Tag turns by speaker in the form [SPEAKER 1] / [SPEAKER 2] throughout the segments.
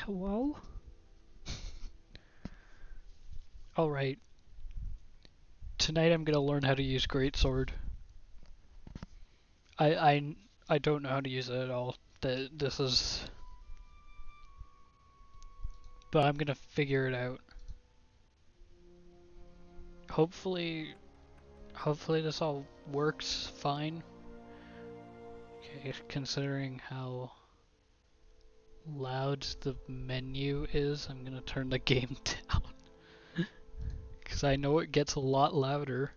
[SPEAKER 1] Hello? Alright, tonight I'm gonna learn how to use Greatsword. I, I, I don't know how to use it at all. This is... But I'm gonna figure it out. Hopefully, hopefully this all works fine. Okay, considering how loud the menu is, I'm gonna turn the game down. Because I know it gets a lot louder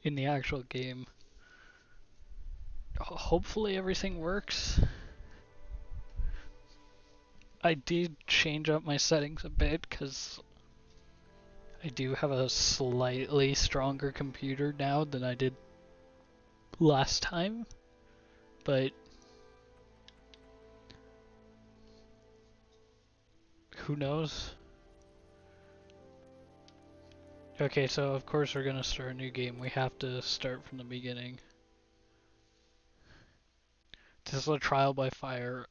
[SPEAKER 1] in the actual game. Hopefully everything works. I did change up my settings a bit because I do have a slightly stronger computer now than I did last time, but who knows? Okay, so of course we're gonna start a new game. We have to start from the beginning. This is a trial by fire.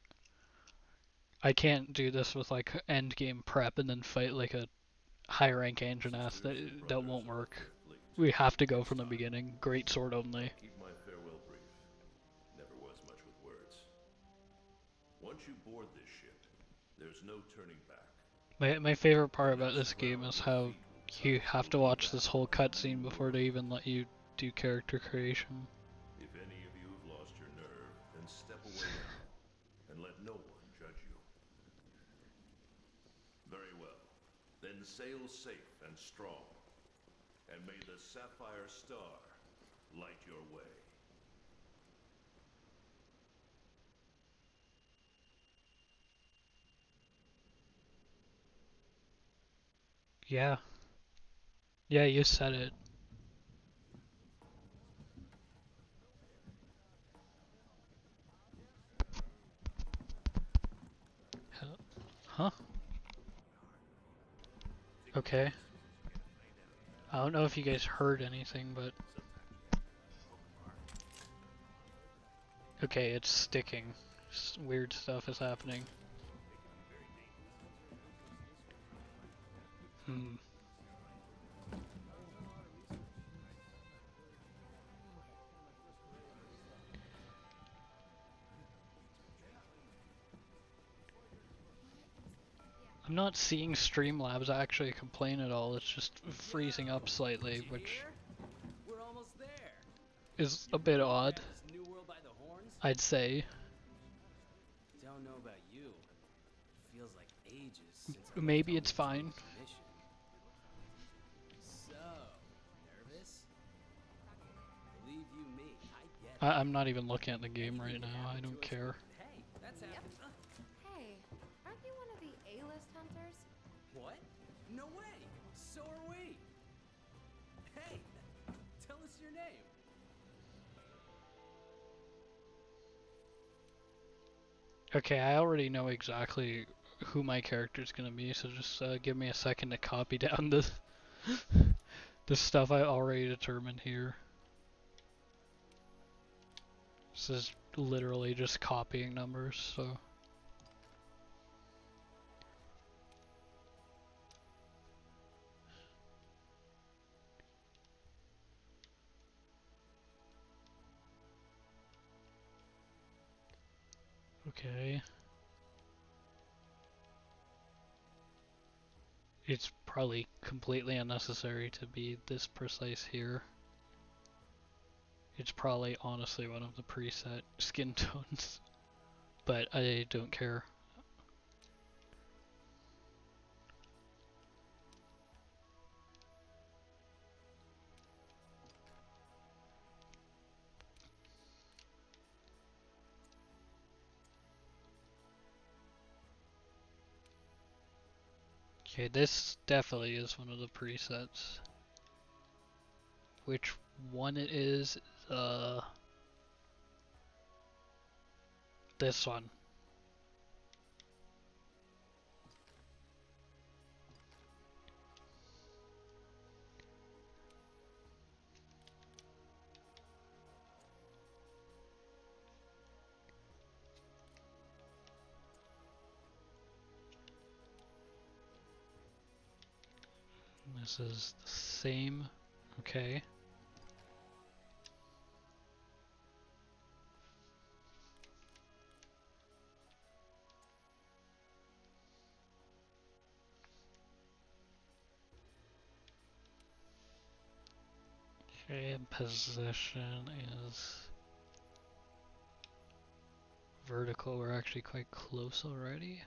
[SPEAKER 1] I can't do this with like end game prep and then fight like a high rank engine ass. That won't work. We have to go from the beginning. Great sword only.
[SPEAKER 2] Keep my farewell brief. Never was much with words. Once you board this ship, there's no turning back.
[SPEAKER 1] My favorite part
[SPEAKER 2] The
[SPEAKER 1] about
[SPEAKER 2] next
[SPEAKER 1] this game
[SPEAKER 2] ground
[SPEAKER 1] is
[SPEAKER 2] your
[SPEAKER 1] how
[SPEAKER 2] feet will
[SPEAKER 1] you
[SPEAKER 2] touch
[SPEAKER 1] have
[SPEAKER 2] will
[SPEAKER 1] to
[SPEAKER 2] be
[SPEAKER 1] watch
[SPEAKER 2] that
[SPEAKER 1] this whole
[SPEAKER 2] of a
[SPEAKER 1] cutscene
[SPEAKER 2] new
[SPEAKER 1] before they
[SPEAKER 2] world.
[SPEAKER 1] even let you do character creation.
[SPEAKER 2] If any of you have lost your nerve, then step away now, and let no one judge you. Very well. Then sail safe and strong, and may the Sapphire Star light your way.
[SPEAKER 1] Yeah. Yeah, you said it. Huh? Okay. I don't know if you guys heard anything, but... Okay, it's sticking. Weird stuff is happening. Hmm. I'm not seeing Streamlabs actually complain at all, it's just freezing up slightly, which
[SPEAKER 3] We're almost there.
[SPEAKER 1] is
[SPEAKER 3] You
[SPEAKER 1] a bit
[SPEAKER 3] ready to
[SPEAKER 1] odd,
[SPEAKER 3] grab this new world by the horns?
[SPEAKER 1] I'd say.
[SPEAKER 3] Don't know about you. It feels like ages since I left
[SPEAKER 1] Maybe
[SPEAKER 3] home
[SPEAKER 1] it's
[SPEAKER 3] to take
[SPEAKER 1] fine.
[SPEAKER 3] a mission. So, nervous? Believe you me, I get it.
[SPEAKER 1] I'm not even looking at the game right
[SPEAKER 3] Anything can
[SPEAKER 1] now, I
[SPEAKER 3] happen
[SPEAKER 1] don't
[SPEAKER 3] to us,
[SPEAKER 1] care.
[SPEAKER 3] but hey, that's
[SPEAKER 4] Yep.
[SPEAKER 3] happened.
[SPEAKER 4] Hey, aren't you one of the A-list hunters?
[SPEAKER 3] What? No way! So are we! Hey! Tell us your name!
[SPEAKER 1] Okay, I already know exactly who my character's gonna be, so just give me a second to copy down the stuff I already determined here. This is literally just copying numbers, so... Okay. It's probably completely unnecessary to be this precise here. It's probably honestly one of the preset skin tones, but I don't care. Okay, this definitely is one of the presets. Which one it is, this one. This is the same. Okay. Okay, and position is vertical. We're actually quite close already.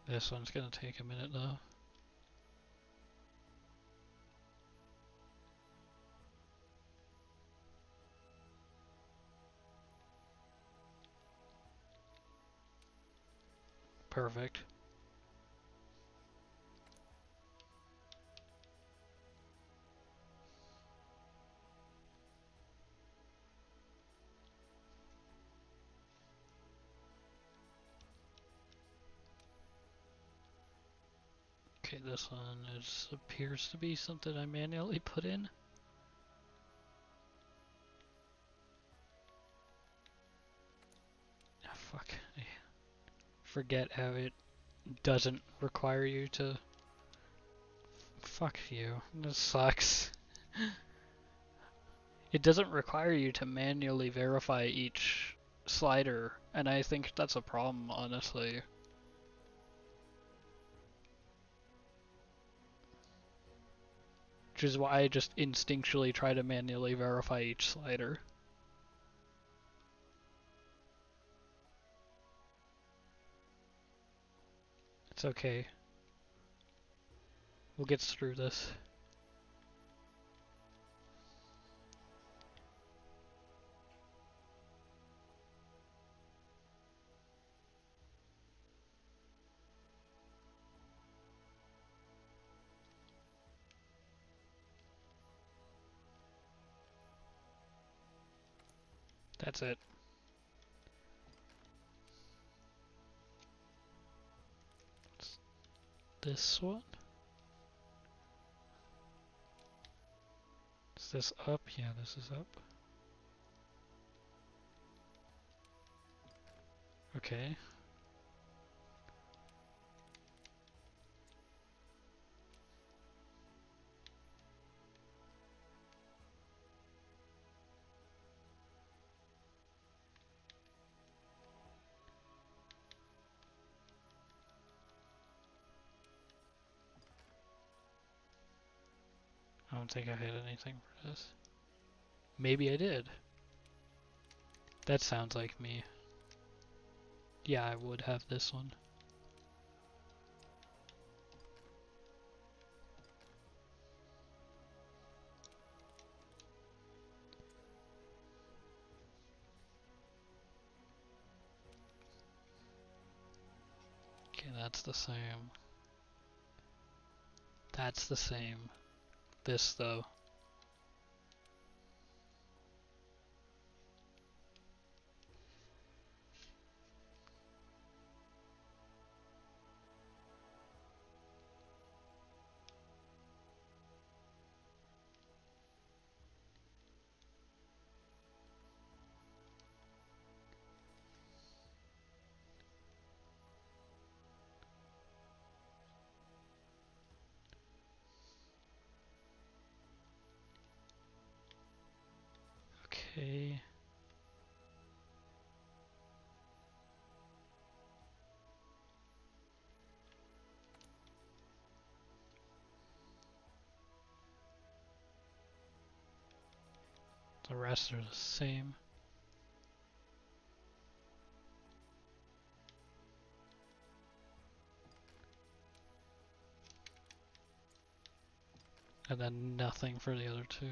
[SPEAKER 1] This one's gonna take a minute though. Perfect. Okay, this one appears to be something I manually put in. Ah, fuck. I forget how it doesn't require you to. Fuck you. This sucks. It doesn't require you to manually verify each slider, and I think that's a problem, honestly. Which is why I just instinctually try to manually verify each slider. It's okay. We'll get through this. That's it. It's this one? Is this up? Yeah, this is up. Okay. I don't think I had anything for this. Maybe I did. That sounds like me. Yeah, I would have this one. Okay, that's the same. That's the same. This, though. Okay. The rest are the same. And then nothing for the other two.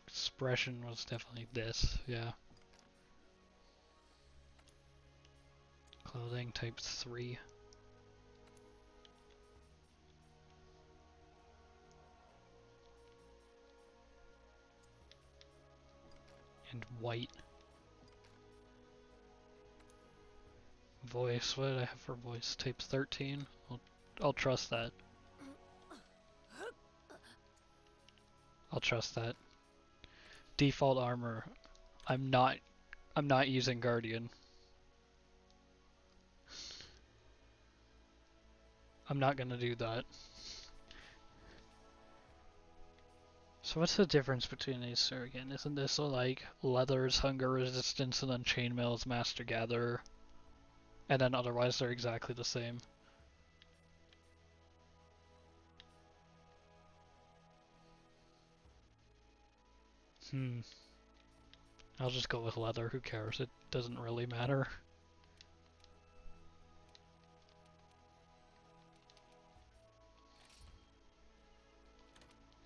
[SPEAKER 1] Expression was definitely this, yeah. Clothing type 3. And white. Voice, what did I have for voice? Type 13? I'll trust that. I'll trust that. Default armor. I'm not using Guardian. I'm not gonna do that. So what's the difference between these two again? Isn't this like leather's hunger resistance and then chainmail's master gatherer? And then otherwise they're exactly the same. I'll just go with leather, who cares? It doesn't really matter.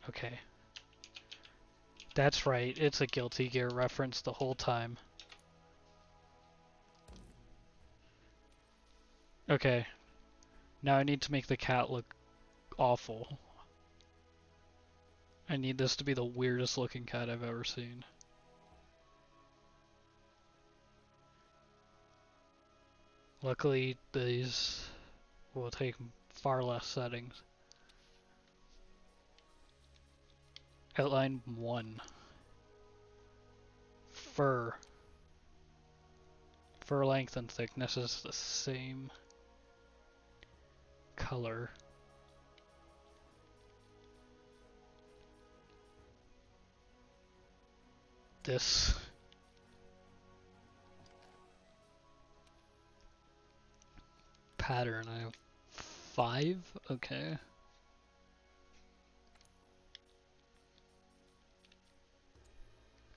[SPEAKER 1] Okay. That's right, it's a Guilty Gear reference the whole time. Okay. Now I need to make the cat look awful. I need this to be the weirdest looking cat I've ever seen. Luckily, these will take far less settings. Outline 1. Fur. Fur length and thickness is the same. Color. This. Pattern, I have 5? Okay.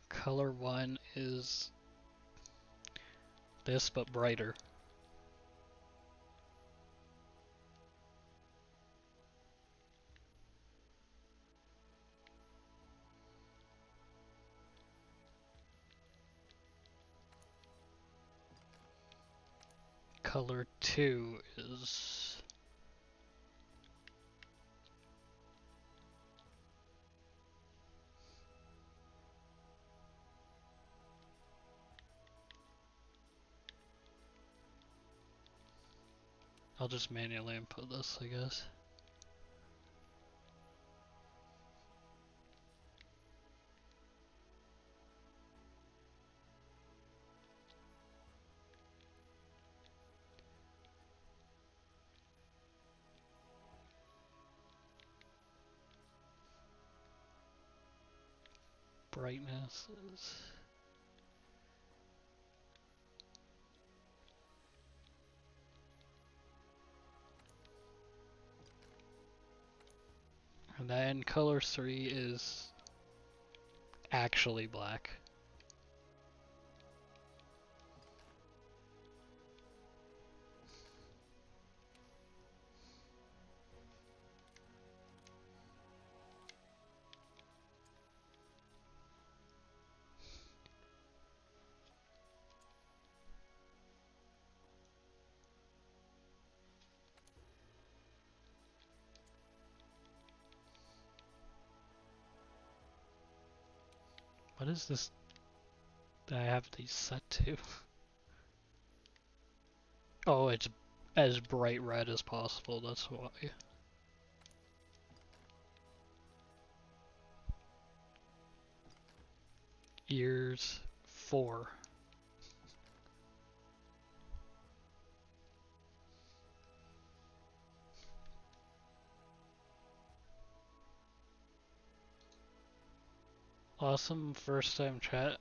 [SPEAKER 1] Color 1 is this, but brighter. Color 2 is I'll just manually input this, I guess. Brightness is and then color 3 is actually black. What is this that I have these set to? Oh, it's as bright red as possible, that's why. Ears 4. Awesome first time chat.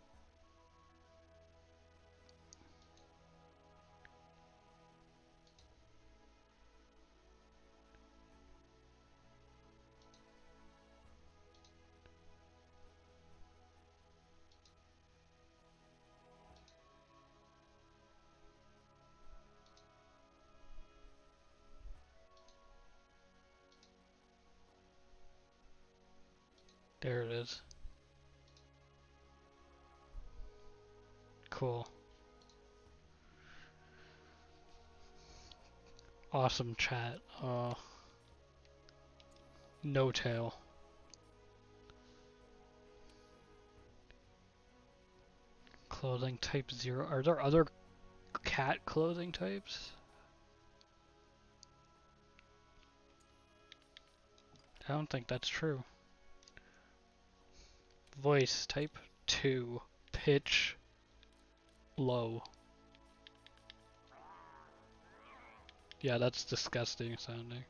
[SPEAKER 1] There it is. Cool. Awesome chat. No tail. Clothing type 0. Are there other cat clothing types? I don't think that's true. Voice type 2. Pitch low. Yeah, that's disgusting sounding.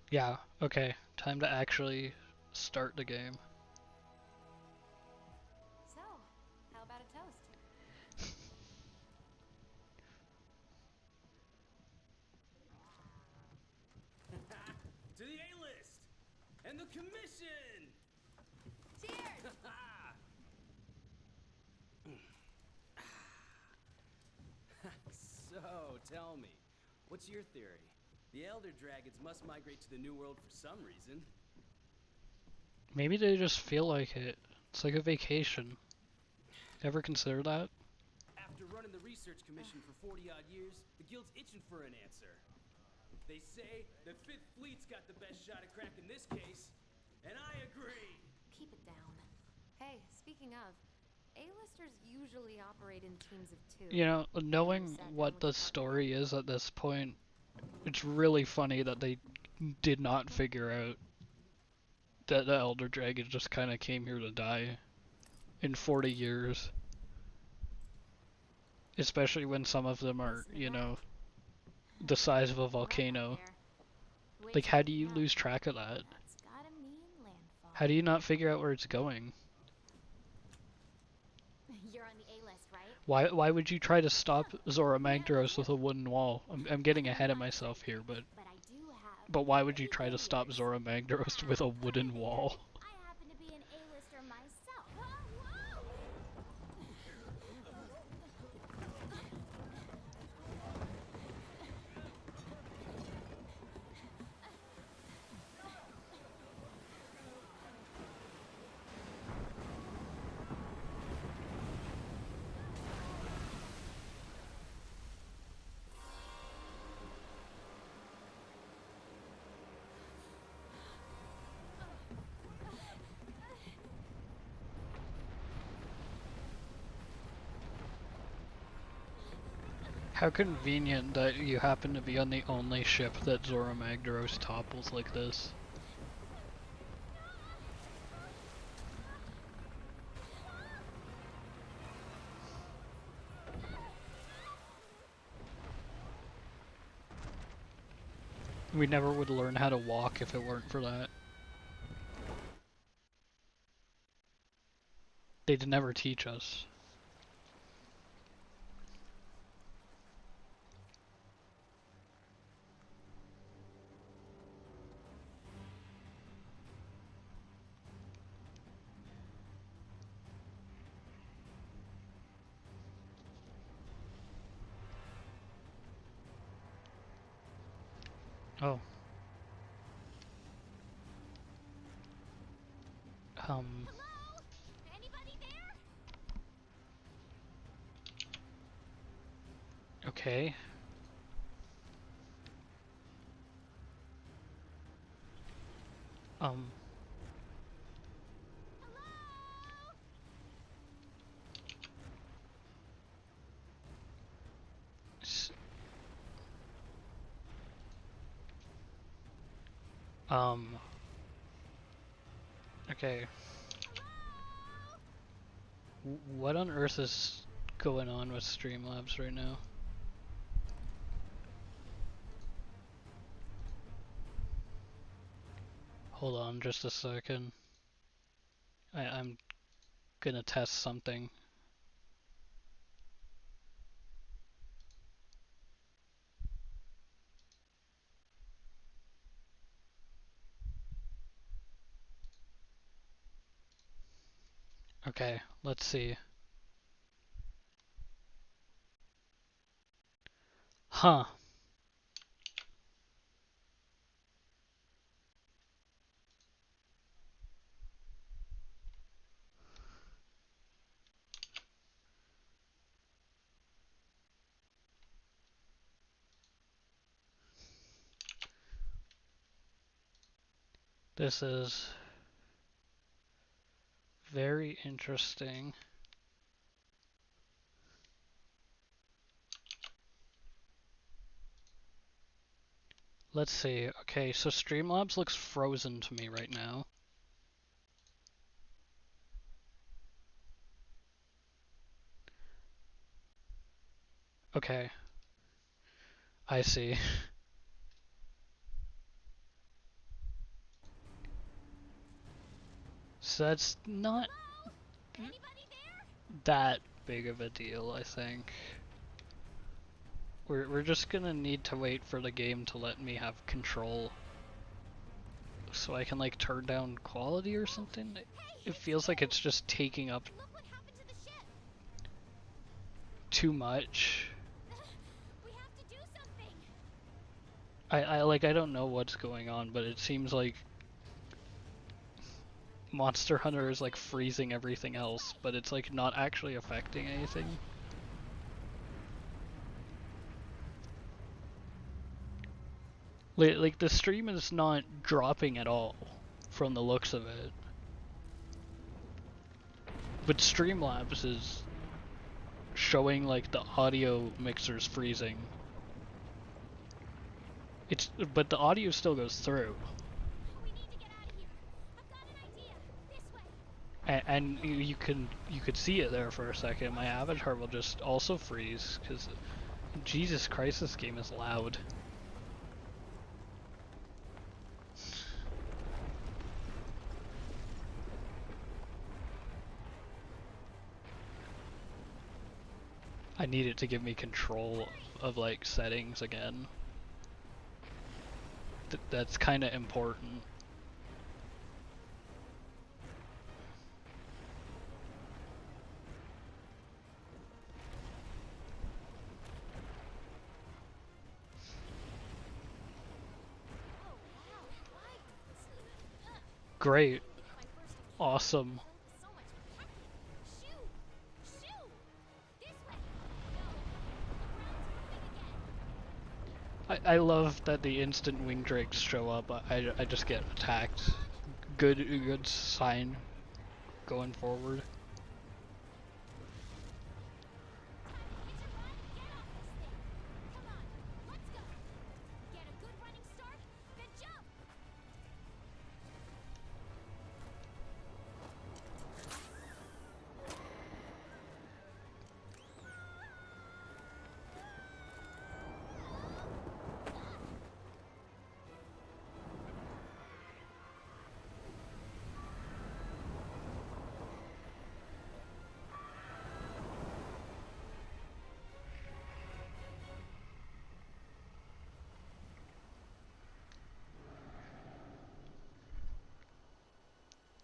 [SPEAKER 1] Yeah, okay. Time to actually start the game.
[SPEAKER 4] So, how about a toast?
[SPEAKER 3] To the A-list! And the commission!
[SPEAKER 4] Cheers!
[SPEAKER 3] So, tell me, what's your theory? The Elder Dragons must migrate to the New World for some reason.
[SPEAKER 1] Maybe they just feel like it. It's like a vacation. Ever consider that?
[SPEAKER 3] After running the research commission for 40-odd years, the guild's itching for an answer. They say the Fifth Fleet's got the best shot at cracking this case, and I agree.
[SPEAKER 4] Keep it down. Hey, speaking of, A-listers usually operate in teams of 2.
[SPEAKER 1] You know, knowing
[SPEAKER 4] Sat down
[SPEAKER 1] what
[SPEAKER 4] with
[SPEAKER 1] the
[SPEAKER 4] department
[SPEAKER 1] story
[SPEAKER 4] head.
[SPEAKER 1] is at this point, it's really funny that they did not figure out that the Elder Dragon just kind of came here to die in 40 years. Especially when some of them are,
[SPEAKER 4] Listen to
[SPEAKER 1] you
[SPEAKER 4] that.
[SPEAKER 1] know, the size of a
[SPEAKER 4] Right up
[SPEAKER 1] volcano.
[SPEAKER 4] there. Wait
[SPEAKER 1] Like,
[SPEAKER 4] till
[SPEAKER 1] how
[SPEAKER 4] you
[SPEAKER 1] do you
[SPEAKER 4] get up.
[SPEAKER 1] lose track of that?
[SPEAKER 4] That's gotta mean landfall.
[SPEAKER 1] How do you not figure out where it's going?
[SPEAKER 4] You're on the A-list, right?
[SPEAKER 1] Why would you try to stop Zora
[SPEAKER 4] We have a
[SPEAKER 1] Magdaros with
[SPEAKER 4] deal.
[SPEAKER 1] a wooden wall? I'm getting ahead of
[SPEAKER 4] Fine
[SPEAKER 1] myself here,
[SPEAKER 4] sidekick,
[SPEAKER 1] but
[SPEAKER 4] but I do have
[SPEAKER 1] why would you
[SPEAKER 4] pretty
[SPEAKER 1] try
[SPEAKER 4] good
[SPEAKER 1] to stop
[SPEAKER 4] ears.
[SPEAKER 1] Zora Magdaros with a wooden wall?
[SPEAKER 4] I happen to be an A-lister myself. Whoa!
[SPEAKER 1] How convenient that you happen to be on the only ship that Zora Magdaros topples like this. We never would learn how to walk if it weren't for that. They'd never teach us. Oh.
[SPEAKER 4] Hello? Anybody there?
[SPEAKER 1] Okay. Um.
[SPEAKER 4] Hello?
[SPEAKER 1] S um. Okay. What on earth is going on with Streamlabs right now? Hold on just a second. I'm gonna test something. Okay, let's see. Huh. This is very interesting. Let's see. Okay, so Streamlabs looks frozen to me right now. Okay. I see. So that's not that big of a deal, I think. We're just gonna need to wait for the game to let me have control. So I can like turn down quality or something? It feels like it's just taking up too much. I don't know what's going on, but it seems like Monster Hunter is like freezing everything else, but it's like not actually affecting anything. Like the stream is not dropping at all from the looks of it. But Streamlabs is showing like the audio mixer's freezing. But the audio still goes through.
[SPEAKER 4] We need to get out of here. I've got an idea. This way.
[SPEAKER 1] And you could see it there for a second. My avatar will just also freeze because Jesus Christ, this game is loud. I need it to give me control of like settings again. That's kind of important. Great. Awesome.
[SPEAKER 4] So much protected. Shoo! Shoo! This way. Go. The ground's moving again.
[SPEAKER 1] I love that the instant wing drakes show up. I just get attacked. Good sign going forward.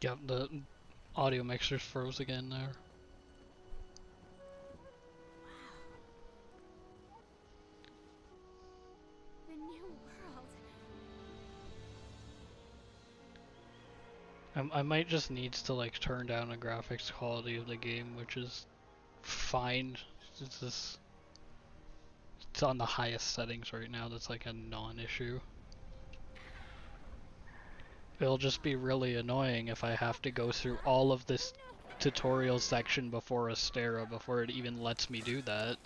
[SPEAKER 1] Yep, the audio mixers froze again there.
[SPEAKER 4] The new world.
[SPEAKER 1] I might just needs to like turn down the graphics quality of the game, which is fine. It's on the highest settings right now. That's like a non-issue. It'll just be really annoying if I have to go through all of this tutorial section before Astera before it even lets me do that.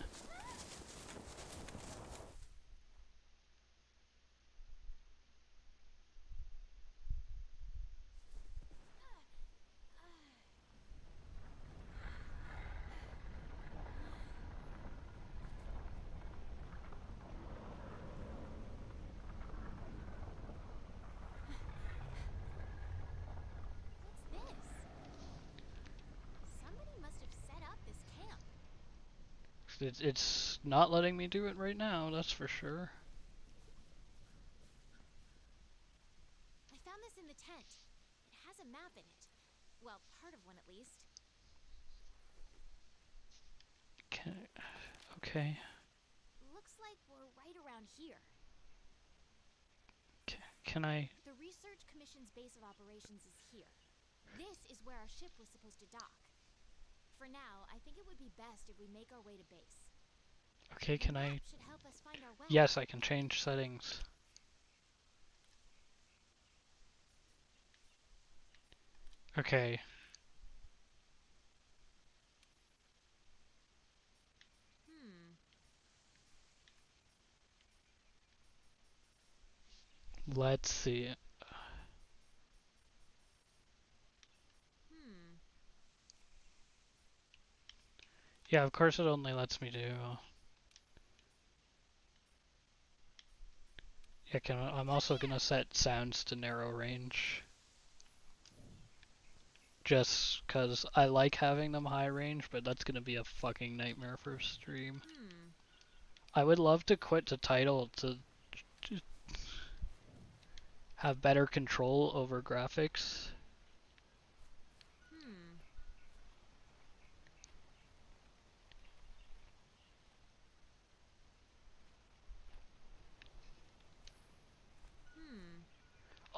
[SPEAKER 4] What's this? Somebody must have set up this camp.
[SPEAKER 1] It's not letting me do it right now, that's for sure.
[SPEAKER 4] I found this in the tent. It has a map in it. Well, part of one at least.
[SPEAKER 1] Okay.
[SPEAKER 4] Looks like we're right around here.
[SPEAKER 1] Can I?
[SPEAKER 4] The Research Commission's base of operations is here. This is where our ship was supposed to dock. For now, I think it would be best if we make our way to base.
[SPEAKER 1] Okay, can I?
[SPEAKER 4] Should help us find our way.
[SPEAKER 1] Yes, I can change settings. Okay.
[SPEAKER 4] Hmm.
[SPEAKER 1] Let's see.
[SPEAKER 4] Hmm.
[SPEAKER 1] Yeah, of course it only lets me do. Yeah, I'm also gonna set sounds to narrow range. Just cause I like having them high range, but that's gonna be a fucking nightmare for stream.
[SPEAKER 4] Hmm.
[SPEAKER 1] I would love to quit the title to have better control over graphics.
[SPEAKER 4] Hmm. Hmm.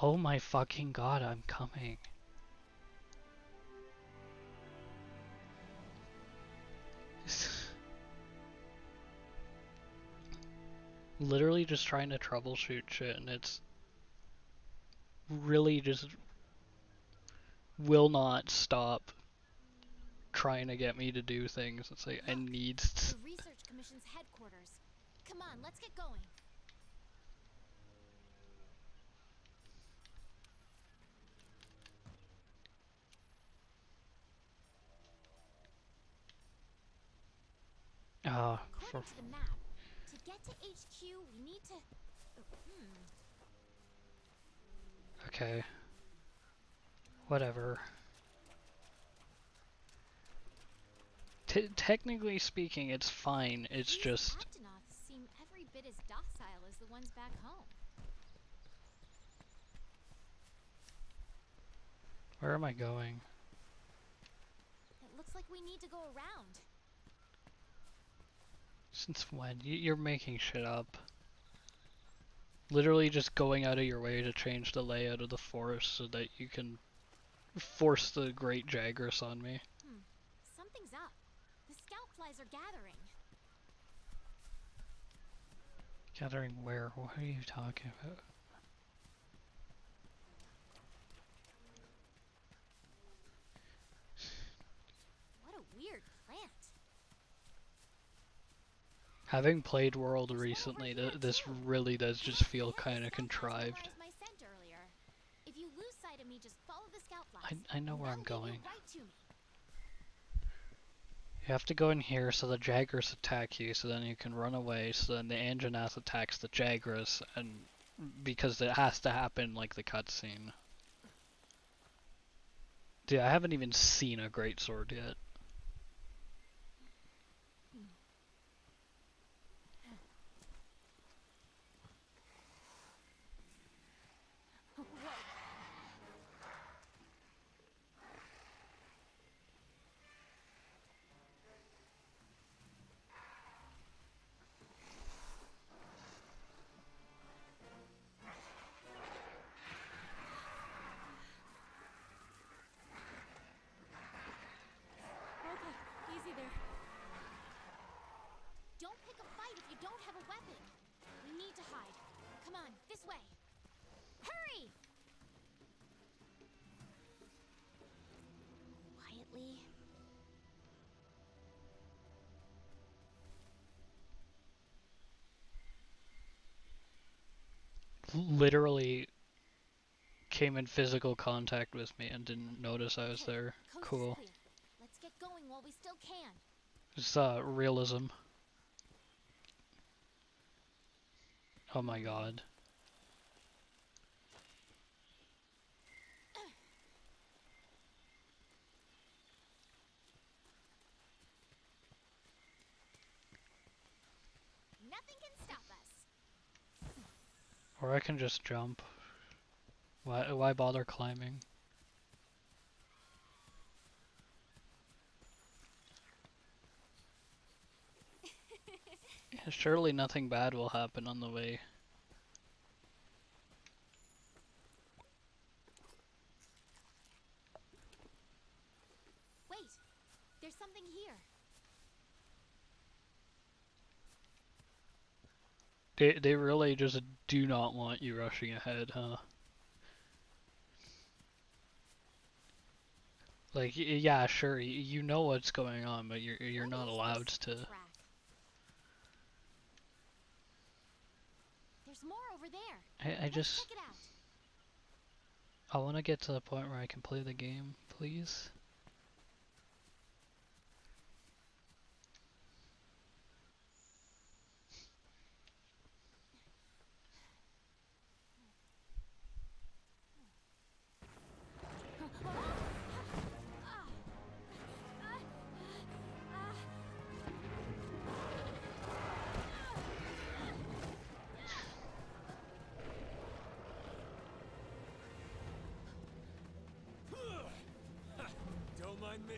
[SPEAKER 1] Oh my fucking god, I'm coming. Literally just trying to troubleshoot shit, and it's really just will not stop trying to get me to do things. It's like I
[SPEAKER 4] Look,
[SPEAKER 1] need.
[SPEAKER 4] the Research Commission's headquarters. Come on, let's get going.
[SPEAKER 1] For
[SPEAKER 4] According to the map, to get to HQ, we need to. Hmm.
[SPEAKER 1] okay, whatever. Technically speaking, it's fine. It's
[SPEAKER 4] These
[SPEAKER 1] just
[SPEAKER 4] Aptonoths seem every bit as docile as the ones back home.
[SPEAKER 1] where am I going?
[SPEAKER 4] It looks like we need to go around.
[SPEAKER 1] Since when? You're making shit up. Literally just going out of your way to change the layout of the forest so that you can force the Great Jagras on me.
[SPEAKER 4] Hmm. Something's up. The scout flies are gathering.
[SPEAKER 1] Gathering where? What are you talking about?
[SPEAKER 4] What a weird plant.
[SPEAKER 1] Having played World
[SPEAKER 4] There's one over
[SPEAKER 1] recently,
[SPEAKER 4] here,
[SPEAKER 1] this
[SPEAKER 4] too.
[SPEAKER 1] really does just
[SPEAKER 4] I
[SPEAKER 1] feel
[SPEAKER 4] had the
[SPEAKER 1] kind of
[SPEAKER 4] scout flies
[SPEAKER 1] contrived.
[SPEAKER 4] memorize my scent earlier. If you lose sight of me, just follow the scout flies.
[SPEAKER 1] I know
[SPEAKER 4] And
[SPEAKER 1] where I'm
[SPEAKER 4] they'll lead
[SPEAKER 1] going.
[SPEAKER 4] you right to me.
[SPEAKER 1] You have to go in here so the Jagras attack you, so then you can run away, so then the Anjanath attacks the Jagras, and because it has to happen like the cutscene. Dude, I haven't even seen a Greatsword yet.
[SPEAKER 4] Whoa. Okay, easy there. Don't pick a fight if you don't have a weapon. We need to hide. Come on, this way. Hurry! Quietly.
[SPEAKER 1] Literally came in physical contact with me and didn't notice I was
[SPEAKER 4] Okay,
[SPEAKER 1] there.
[SPEAKER 4] coast is
[SPEAKER 1] Cool.
[SPEAKER 4] clear. Let's get going while we still can.
[SPEAKER 1] It's realism. Oh my god.
[SPEAKER 4] Nothing can stop us.
[SPEAKER 1] Or I can just jump. Why bother climbing? Yeah, surely nothing bad will happen on the way.
[SPEAKER 4] Wait, there's something here.
[SPEAKER 1] They really just do not want you rushing ahead, huh? Like, yeah, sure, you know what's going on, but you're
[SPEAKER 4] What
[SPEAKER 1] not
[SPEAKER 4] is
[SPEAKER 1] allowed
[SPEAKER 4] this
[SPEAKER 1] to.
[SPEAKER 4] track? There's more over there.
[SPEAKER 1] I
[SPEAKER 4] Let's
[SPEAKER 1] just
[SPEAKER 4] check it out.
[SPEAKER 1] I want to get to the point where I can play the game, please.
[SPEAKER 3] Don't mind me.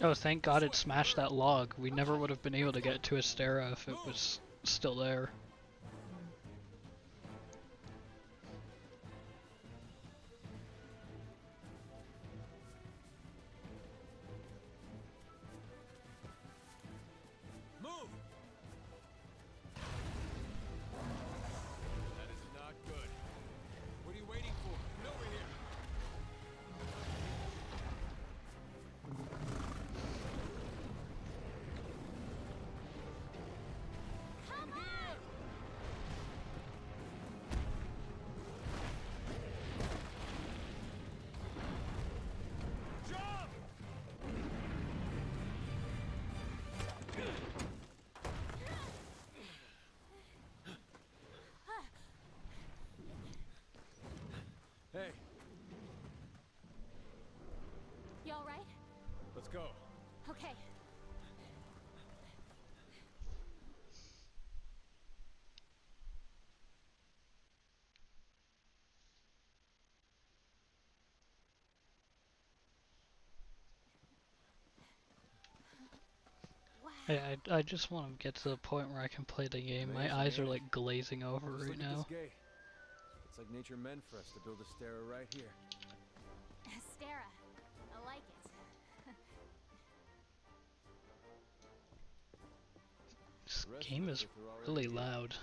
[SPEAKER 1] Oh, thank God it smashed that log. We never would have been able to get to Astera if it was still there.
[SPEAKER 3] Move! That is not good. What are you waiting for? Get over here!
[SPEAKER 4] Come on!
[SPEAKER 3] Jump! Hey,
[SPEAKER 4] You all right?
[SPEAKER 3] let's go.
[SPEAKER 4] Okay. Wow.
[SPEAKER 1] I just want to get to the point where I can play the game. My
[SPEAKER 3] Amazing,
[SPEAKER 1] eyes are
[SPEAKER 3] ain't it?
[SPEAKER 1] like glazing over
[SPEAKER 3] Just
[SPEAKER 1] right
[SPEAKER 3] look at
[SPEAKER 1] now.
[SPEAKER 3] this gate. It's like nature meant for us to build a stair right here.
[SPEAKER 4] Stara. I like it.
[SPEAKER 1] This
[SPEAKER 3] The rest
[SPEAKER 1] game
[SPEAKER 3] of the
[SPEAKER 1] is
[SPEAKER 3] fifth are already
[SPEAKER 1] really
[SPEAKER 3] here.
[SPEAKER 1] loud.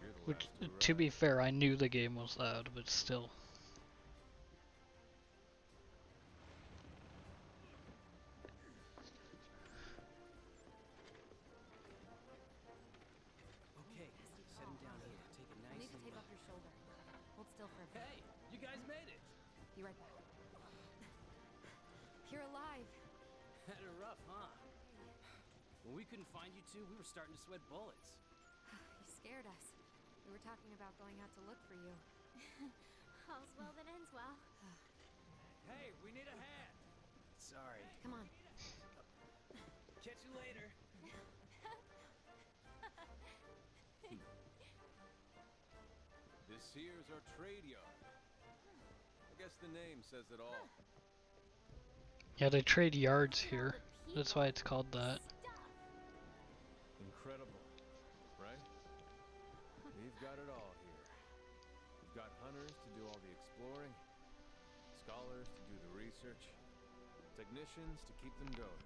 [SPEAKER 3] You're the
[SPEAKER 1] Which,
[SPEAKER 3] last
[SPEAKER 1] to be
[SPEAKER 3] arrive.
[SPEAKER 1] fair, I knew the game was loud, but still.
[SPEAKER 3] Okay, set him down here. Take it nice
[SPEAKER 5] Need to
[SPEAKER 3] and
[SPEAKER 5] tape
[SPEAKER 3] low.
[SPEAKER 5] up your shoulder. Hold still for a bit.
[SPEAKER 3] Hey, you guys made it.
[SPEAKER 5] Be right back. You're alive.
[SPEAKER 3] Had it rough, huh? When we couldn't find you two, we were starting to sweat bullets.
[SPEAKER 5] You scared us. We were talking about going out to look for you.
[SPEAKER 4] All's well that ends well.
[SPEAKER 3] Hey, we need a hand. Sorry.
[SPEAKER 5] Come on.
[SPEAKER 3] Catch you later. This here's our trade yard. I guess the name says it all.
[SPEAKER 1] Yeah, they trade yards
[SPEAKER 4] Look at all
[SPEAKER 1] here.
[SPEAKER 4] the
[SPEAKER 1] That's
[SPEAKER 4] people
[SPEAKER 1] why it's called that.
[SPEAKER 4] Stuff.
[SPEAKER 3] Incredible, right? We've got it all here. We've got hunters to do all the exploring, scholars to do the research, technicians to keep them going.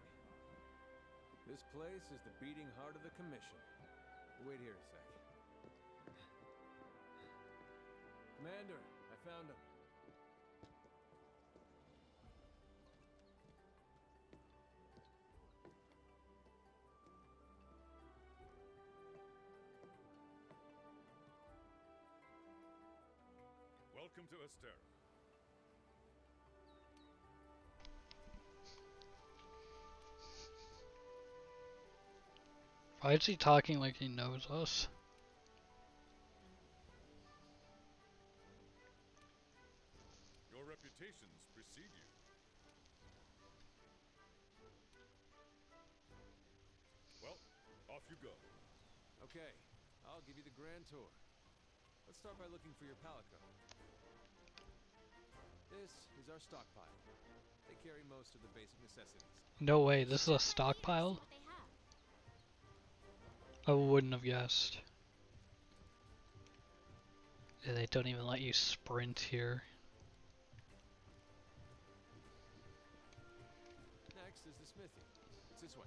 [SPEAKER 3] This place is the beating heart of the Commission. Wait here a sec. Commander, I found him.
[SPEAKER 2] Welcome to Astera.
[SPEAKER 1] Why is he talking like he knows us?
[SPEAKER 2] Your reputations precede you. Well, off you go.
[SPEAKER 3] Okay, I'll give you the grand tour. Let's start by looking for your palico. This is our stockpile. They carry most of the basic necessities.
[SPEAKER 1] No way, this is a
[SPEAKER 4] Right here, see
[SPEAKER 1] stockpile?
[SPEAKER 4] what they have.
[SPEAKER 1] I wouldn't have guessed. Yeah, they don't even let you sprint here.
[SPEAKER 3] Next is the smithy. It's this way.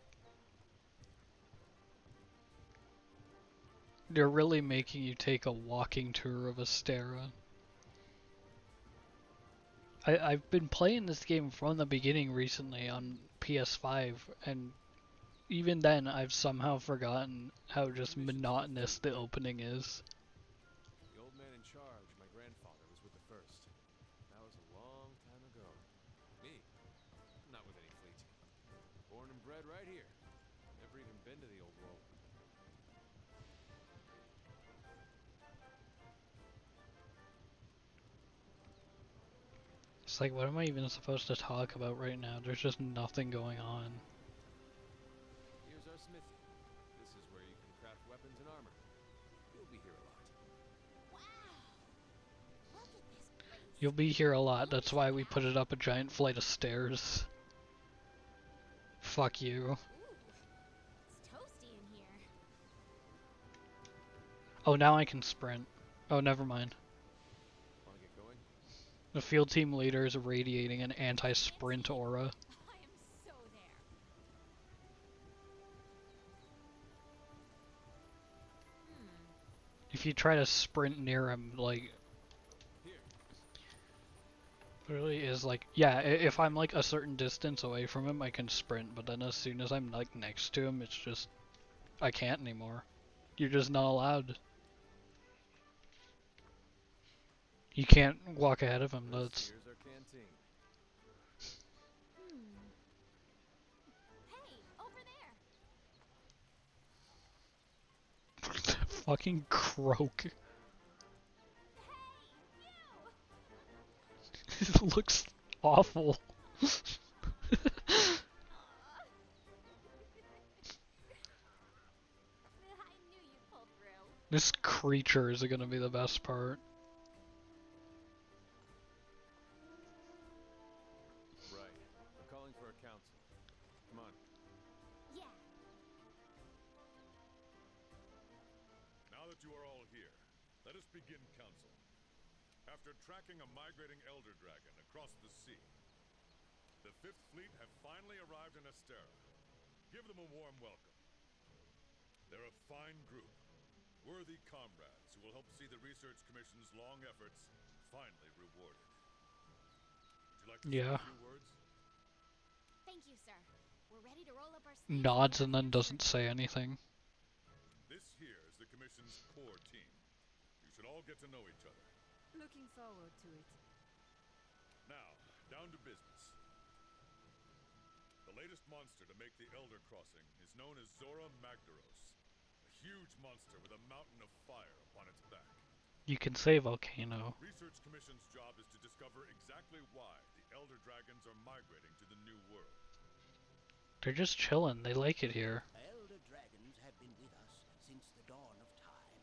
[SPEAKER 1] They're really making you take a walking tour of Astera. I've been playing this game from the beginning recently on PS5, and even then I've somehow forgotten how just monotonous the opening is.
[SPEAKER 3] The old man in charge, my grandfather, was with the first. That was a long time ago. Me? Not with any fleet. Born and bred right here. Never even been to the old world.
[SPEAKER 1] It's like, what am I even supposed to talk about right now? There's just nothing going on.
[SPEAKER 3] Here's our smithy. This is where you can craft weapons and armor. You'll be here a lot.
[SPEAKER 4] Wow! Look at this place.
[SPEAKER 1] You'll be here a lot, that's why we put it up a giant flight of stairs. Fuck you.
[SPEAKER 4] Ooh, it's toasty in here.
[SPEAKER 1] Oh, now I can sprint. Oh, never mind.
[SPEAKER 3] Wanna get going?
[SPEAKER 1] The field team leader is radiating an anti-sprint aura.
[SPEAKER 4] I am so there.
[SPEAKER 1] If you try to sprint near him, like,
[SPEAKER 3] Here.
[SPEAKER 1] really is like, yeah, if I'm like a certain distance away from him, I can sprint, but then as soon as I'm like next to him, it's just, I can't anymore. You're just not allowed. You can't walk ahead of him, that's...
[SPEAKER 3] Here's our canteen.
[SPEAKER 4] Hey, over there.
[SPEAKER 1] Fucking croak. It looks awful.
[SPEAKER 4] I knew you'd pull through.
[SPEAKER 1] This creature is gonna be the best part.
[SPEAKER 3] Right. We're calling for a council. Come on.
[SPEAKER 4] Yeah.
[SPEAKER 2] Now that you are all here, let us begin council. After tracking a migrating elder dragon across the sea, the Fifth Fleet have finally arrived in Astera. Give them a warm welcome. They're a fine group, worthy comrades who will help see the Research Commission's long efforts finally rewarded. Would you like to say
[SPEAKER 1] Yeah.
[SPEAKER 2] a few words?
[SPEAKER 4] Thank you, sir. We're ready to roll up our sleeves.
[SPEAKER 1] Nods and then doesn't say anything.
[SPEAKER 2] This here is the Commission's core team. You should all get to know each other.
[SPEAKER 5] Looking forward to it.
[SPEAKER 2] Now, down to business. The latest monster to make the Elder Crossing is known as Zora Magdaros. A huge monster with a mountain of fire upon its back.
[SPEAKER 1] You can say volcano.
[SPEAKER 2] Research Commission's job is to discover exactly why the Elder Dragons are migrating to the New World.
[SPEAKER 1] They're just chilling, they like it here.
[SPEAKER 6] Elder dragons have been with us since the dawn of time,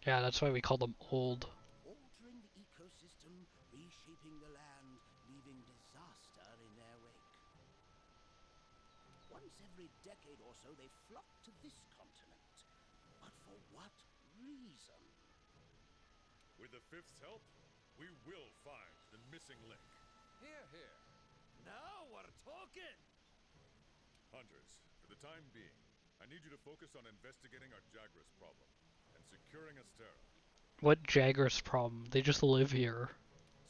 [SPEAKER 1] Yeah, that's why we call them old.
[SPEAKER 6] altering the ecosystem, reshaping the land, leaving disaster in their wake. Once every decade or so, they flock to this continent. But for what reason?
[SPEAKER 2] With the Fifth's help, we will find the missing link.
[SPEAKER 3] Here, here.
[SPEAKER 6] Now we're talking!
[SPEAKER 2] Hunters, for the time being, I need you to focus on investigating our Jagras problem and securing Astera.
[SPEAKER 1] What Jagras problem? They just live here.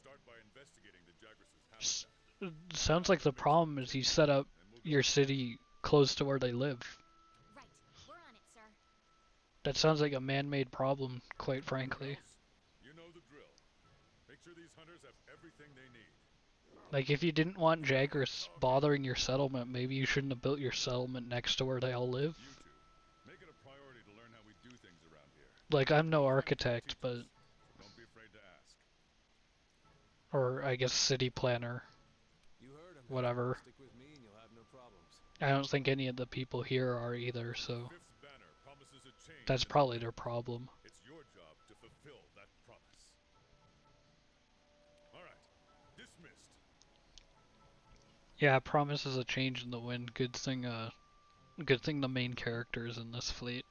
[SPEAKER 2] Start by investigating the Jagras' habitat.
[SPEAKER 1] Sounds like the problem is you set up your city close to where they live.
[SPEAKER 4] Right. We're on it, sir.
[SPEAKER 1] That sounds like a man-made problem, quite frankly.
[SPEAKER 2] You know the drill. Make sure these hunters have everything they need.
[SPEAKER 1] Like, if you didn't want Jagras bothering your settlement, maybe you shouldn't have built your settlement next to where they all live.
[SPEAKER 2] You two, make it a priority to learn how we do things around here.
[SPEAKER 1] Like, I'm no architect, but...
[SPEAKER 2] Don't be afraid to ask.
[SPEAKER 1] Or, I guess, city planner.
[SPEAKER 3] You heard him.
[SPEAKER 1] Whatever.
[SPEAKER 3] Stick with me and you'll have no problems.
[SPEAKER 1] I don't think any of the people here are either, so...
[SPEAKER 2] Fifth's banner promises a change.
[SPEAKER 1] That's probably their problem.
[SPEAKER 2] It's your job to fulfill that promise. Alright, dismissed.
[SPEAKER 1] Yeah, promises a change in the wind. Good thing the main character is in this fleet.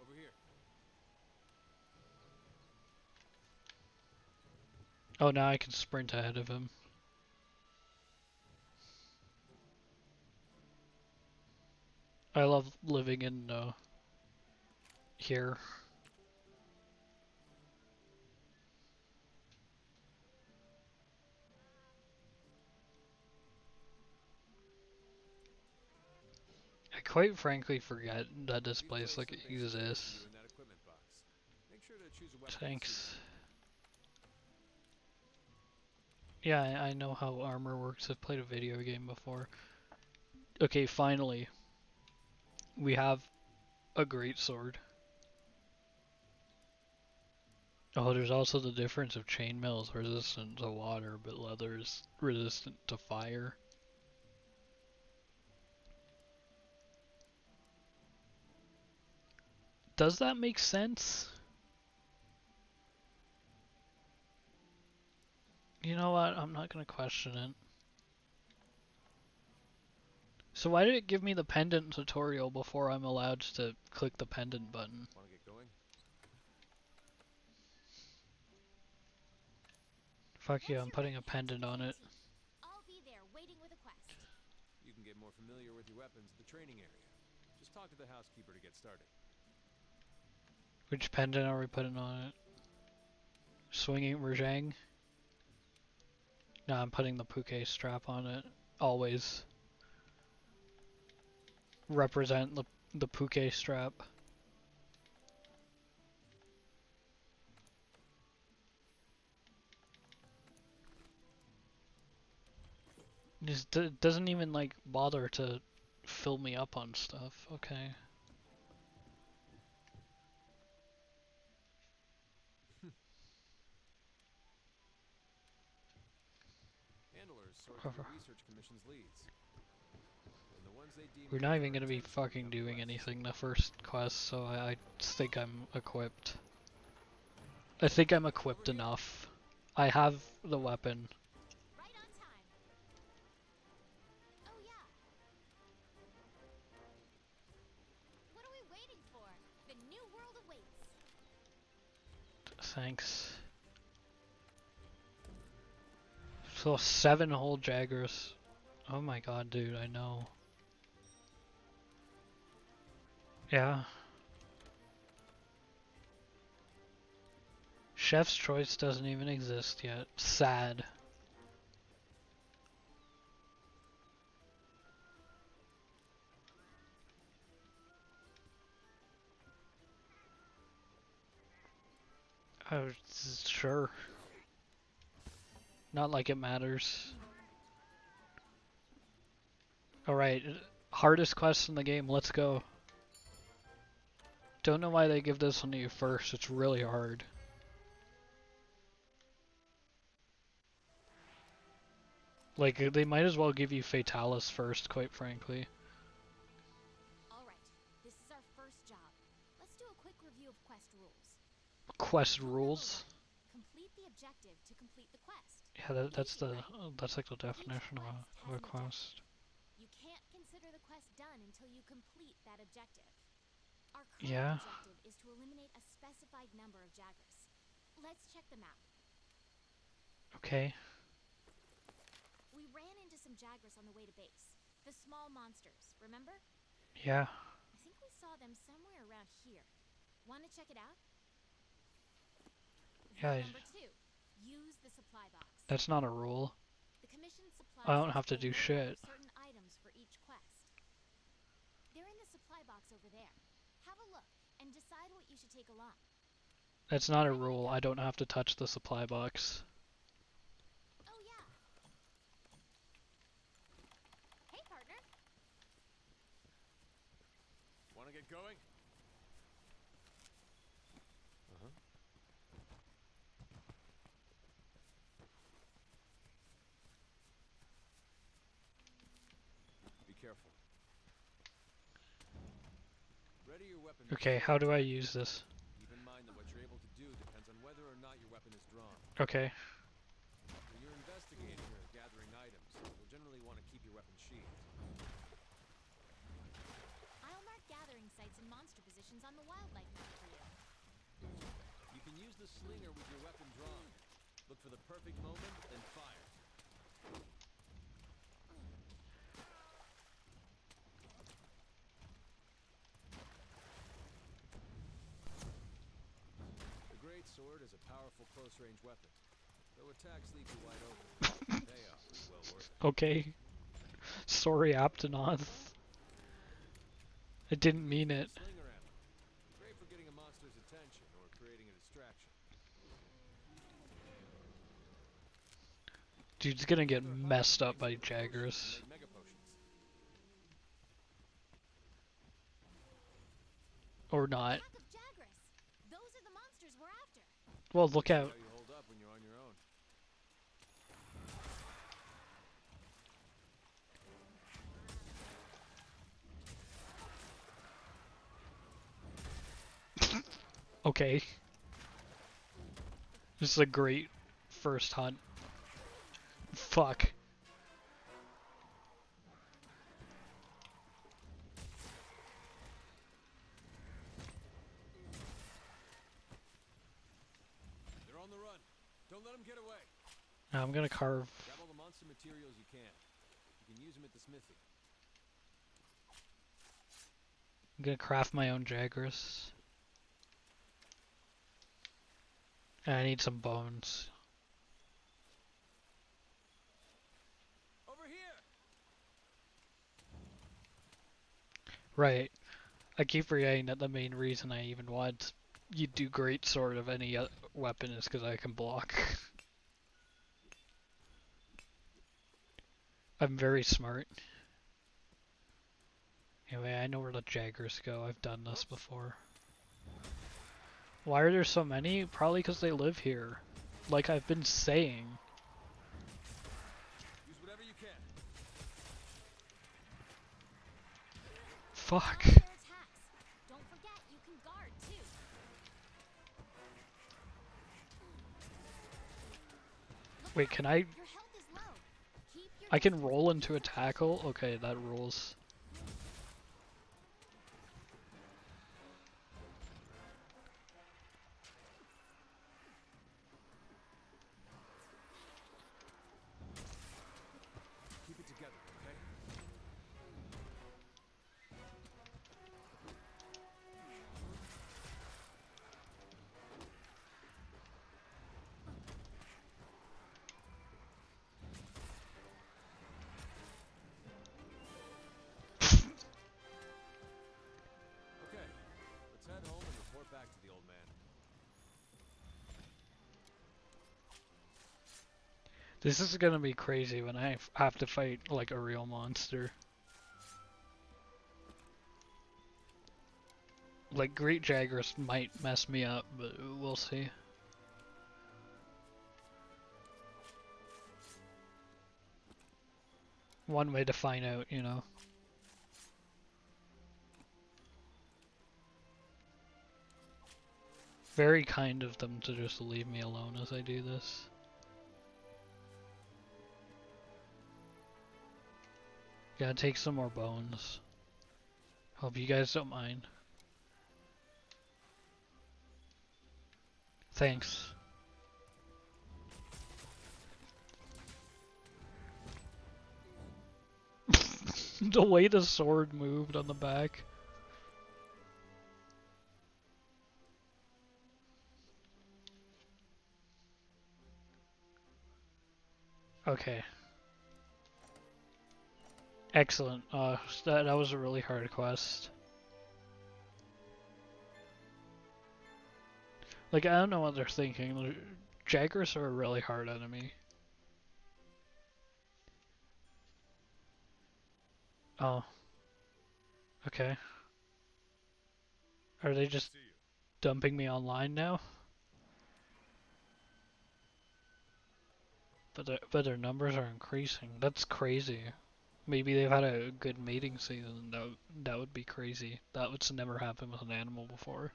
[SPEAKER 3] Over here.
[SPEAKER 1] Oh, now I can sprint ahead of him. I love living in here. I quite frankly forget that this
[SPEAKER 3] We've
[SPEAKER 1] place
[SPEAKER 3] placed
[SPEAKER 1] like
[SPEAKER 3] some basic gear for
[SPEAKER 1] exists.
[SPEAKER 3] you in that equipment box. Make sure to choose a weapon that suits
[SPEAKER 1] Thanks.
[SPEAKER 3] you.
[SPEAKER 1] Yeah, I know how armor works. I've played a video game before. Okay, finally. We have a greatsword. Oh, there's also the difference of chainmail is resistant to water, but leather is resistant to fire. Does that make sense? You know what? I'm not gonna question it. So why did it give me the pendant tutorial before I'm allowed to click the pendant button?
[SPEAKER 3] Want to get going?
[SPEAKER 1] Fuck yeah,
[SPEAKER 4] Once
[SPEAKER 1] I'm
[SPEAKER 4] you're
[SPEAKER 1] putting a
[SPEAKER 4] ready, head to
[SPEAKER 1] pendant on it.
[SPEAKER 4] the canteen. I'll be there waiting with a quest.
[SPEAKER 3] You can get more familiar with your weapons at the training area. Just talk to the housekeeper to get started.
[SPEAKER 1] Which pendant are we putting on it? Swinging Rajang? No, I'm putting the Puke strap on it. Always. Represent the Puke strap. Just doesn't even like bother to fill me up on stuff. Okay.
[SPEAKER 3] Handlers sort through the research commission's leads. And the ones they deem
[SPEAKER 1] We're
[SPEAKER 3] to
[SPEAKER 1] not
[SPEAKER 3] get
[SPEAKER 1] even
[SPEAKER 3] our
[SPEAKER 1] gonna be
[SPEAKER 3] attention
[SPEAKER 1] fucking
[SPEAKER 3] become
[SPEAKER 1] doing
[SPEAKER 3] quests.
[SPEAKER 1] anything the first quest, so I think I'm equipped. I think I'm equipped
[SPEAKER 3] Over here.
[SPEAKER 1] enough. I have the weapon.
[SPEAKER 4] Right on time. Oh yeah. What are we waiting for? The new world awaits.
[SPEAKER 1] Thanks. So 7 whole Jaggers. Oh my god, dude, I know. Yeah. Chef's Choice doesn't even exist yet. Sad. Oh, sure. Not like it matters. Alright, hardest quest in the game, let's go. Don't know why they give this one to you first, it's really hard. Like, they might as well give you Fatalis first, quite frankly.
[SPEAKER 4] Alright, this is our first job. Let's do a quick review of quest rules.
[SPEAKER 1] Quest
[SPEAKER 4] Rule number
[SPEAKER 1] rules?
[SPEAKER 4] 1. Complete the objective to complete the quest.
[SPEAKER 1] Yeah, that's
[SPEAKER 4] Easy,
[SPEAKER 1] the
[SPEAKER 4] right?
[SPEAKER 1] that's like the
[SPEAKER 4] Each
[SPEAKER 1] definition
[SPEAKER 4] quest
[SPEAKER 1] of a
[SPEAKER 4] has an
[SPEAKER 1] quest.
[SPEAKER 4] objective. You can't consider the quest done until you complete that objective. Our current
[SPEAKER 1] Yeah.
[SPEAKER 4] objective is to eliminate a specified number of Jaggers. Let's check them out.
[SPEAKER 1] Okay.
[SPEAKER 4] We ran into some Jaggers on the way to base. The small monsters, remember?
[SPEAKER 1] Yeah.
[SPEAKER 4] I think we saw them somewhere around here. Want to check it out? Rule
[SPEAKER 1] Yeah.
[SPEAKER 4] number 2. Use the supply box.
[SPEAKER 1] That's not a rule.
[SPEAKER 4] The commission supplies
[SPEAKER 1] I don't
[SPEAKER 4] us
[SPEAKER 1] have to
[SPEAKER 4] a
[SPEAKER 1] do
[SPEAKER 4] layout
[SPEAKER 1] shit.
[SPEAKER 4] of certain items for each quest. They're in the supply box over there. Have a look and decide what you should take along.
[SPEAKER 1] That's not a rule. I don't have to touch the supply box.
[SPEAKER 4] Oh yeah. Hey partner.
[SPEAKER 3] Want to get going? Uh-huh. Be careful. Ready your weapon.
[SPEAKER 1] Okay, how do I use this?
[SPEAKER 3] Keep in mind that what you're able to do depends on whether or not your weapon is drawn.
[SPEAKER 1] Okay.
[SPEAKER 3] When you're investigating or gathering items, you'll generally want to keep your weapon sheathed.
[SPEAKER 4] I'll mark gathering sites and monster positions on the wildlife map for you.
[SPEAKER 3] You can use the slinger with your weapon drawn. Look for the perfect moment, then fire. Greatsword is a powerful close-range weapon. Though attacks leave you wide open, the payoff is well worth it.
[SPEAKER 1] Okay. Sorry, Aptonoth. I didn't mean it.
[SPEAKER 3] Slinger ammo. Great for getting a monster's attention or creating a distraction.
[SPEAKER 1] Dude's gonna get
[SPEAKER 3] Another
[SPEAKER 1] messed up
[SPEAKER 3] makes
[SPEAKER 1] by
[SPEAKER 3] it with potions
[SPEAKER 1] Jaggers.
[SPEAKER 3] to make mega potions.
[SPEAKER 1] Or not.
[SPEAKER 4] Pack of Jagras. Those are the monsters we're after.
[SPEAKER 1] Well, look
[SPEAKER 3] See
[SPEAKER 1] out.
[SPEAKER 3] how you hold up when you're on your own.
[SPEAKER 1] Okay. This is a great first hunt. Fuck.
[SPEAKER 3] They're on the run. Don't let them get away.
[SPEAKER 1] Now I'm gonna carve.
[SPEAKER 3] Grab all the monster materials you can. You can use them at the smithy.
[SPEAKER 1] I'm gonna craft my own Jaggers. And I need some bones.
[SPEAKER 3] Over here.
[SPEAKER 1] Right. I keep forgetting that the main reason I even want you do Greatsword of any weapon is because I can block. I'm very smart. Anyway, I know where the Jaggers go. I've done this before. Why are there so many? Probably because they live here. Like I've been saying.
[SPEAKER 3] Use whatever you can.
[SPEAKER 1] Fuck.
[SPEAKER 4] Follow their attacks. Don't forget, you can guard too. Look
[SPEAKER 1] Wait,
[SPEAKER 4] out.
[SPEAKER 1] can I?
[SPEAKER 4] Your health is low. Keep your
[SPEAKER 1] I can
[SPEAKER 4] distance
[SPEAKER 1] roll
[SPEAKER 4] and
[SPEAKER 1] into a
[SPEAKER 4] use your
[SPEAKER 1] tackle? Okay, that rules.
[SPEAKER 3] Keep it together, okay? Okay. Let's head home and report back to the old man.
[SPEAKER 1] This is gonna be crazy when I have to fight like a real monster. Like Great Jaggers might mess me up, but we'll see. One way to find out, you know. Very kind of them to just leave me alone as I do this. Gotta take some more bones. Hope you guys don't mind. Thanks. The way the sword moved on the back. Okay. Excellent. That was a really hard quest. Like, I don't know what they're thinking. Jaggers are a really hard enemy. Oh. Okay. Are they just
[SPEAKER 2] See you.
[SPEAKER 1] dumping me online now? But their numbers are increasing. That's crazy. Maybe they've had a good mating season. That would be crazy. That would never happen with an animal before.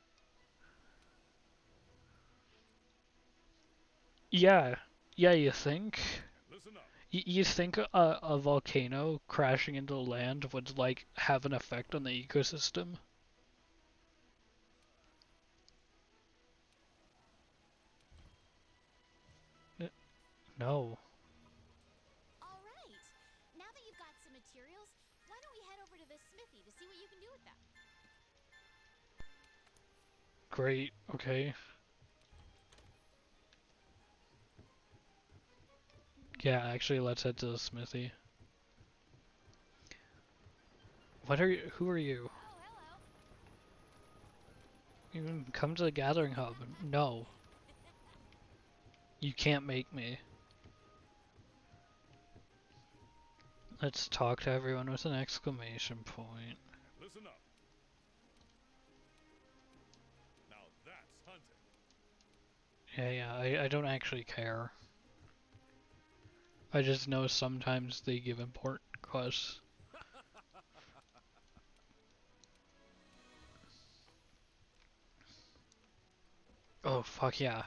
[SPEAKER 1] Yeah. Yeah, you think?
[SPEAKER 2] Listen up.
[SPEAKER 1] You think a volcano crashing into the land would like have an effect on the ecosystem? No.
[SPEAKER 4] All right. Now that you've got some materials, why don't we head over to this smithy to see what you can do with them?
[SPEAKER 1] Great. Okay. Yeah, actually, let's head to the smithy. What are you? Who are you?
[SPEAKER 4] Oh, hello.
[SPEAKER 1] You can come to the gathering hub. No, you can't make me. Let's talk to everyone with an exclamation point.
[SPEAKER 2] Listen up. Now that's hunting.
[SPEAKER 1] Yeah, I don't actually care. I just know sometimes they give important quests. Oh, fuck yeah.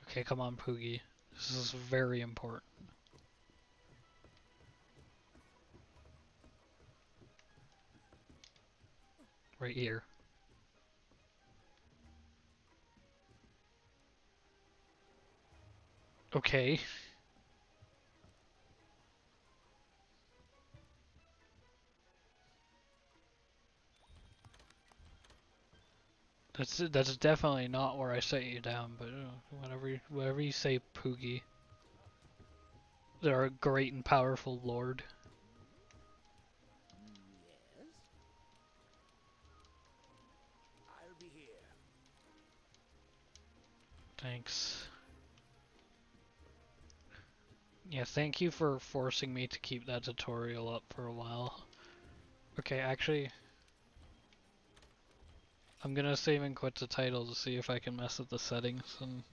[SPEAKER 1] Okay, come on, Poogie. This is very important. Right here. Okay. That's definitely not where I set you down, but whatever you say, Poogie. They're a great and powerful lord.
[SPEAKER 6] Yes? I'll be here.
[SPEAKER 1] Thanks. Yeah, thank you for forcing me to keep that tutorial up for a while. Okay, actually, I'm gonna save and quit the title to see if I can mess with the settings and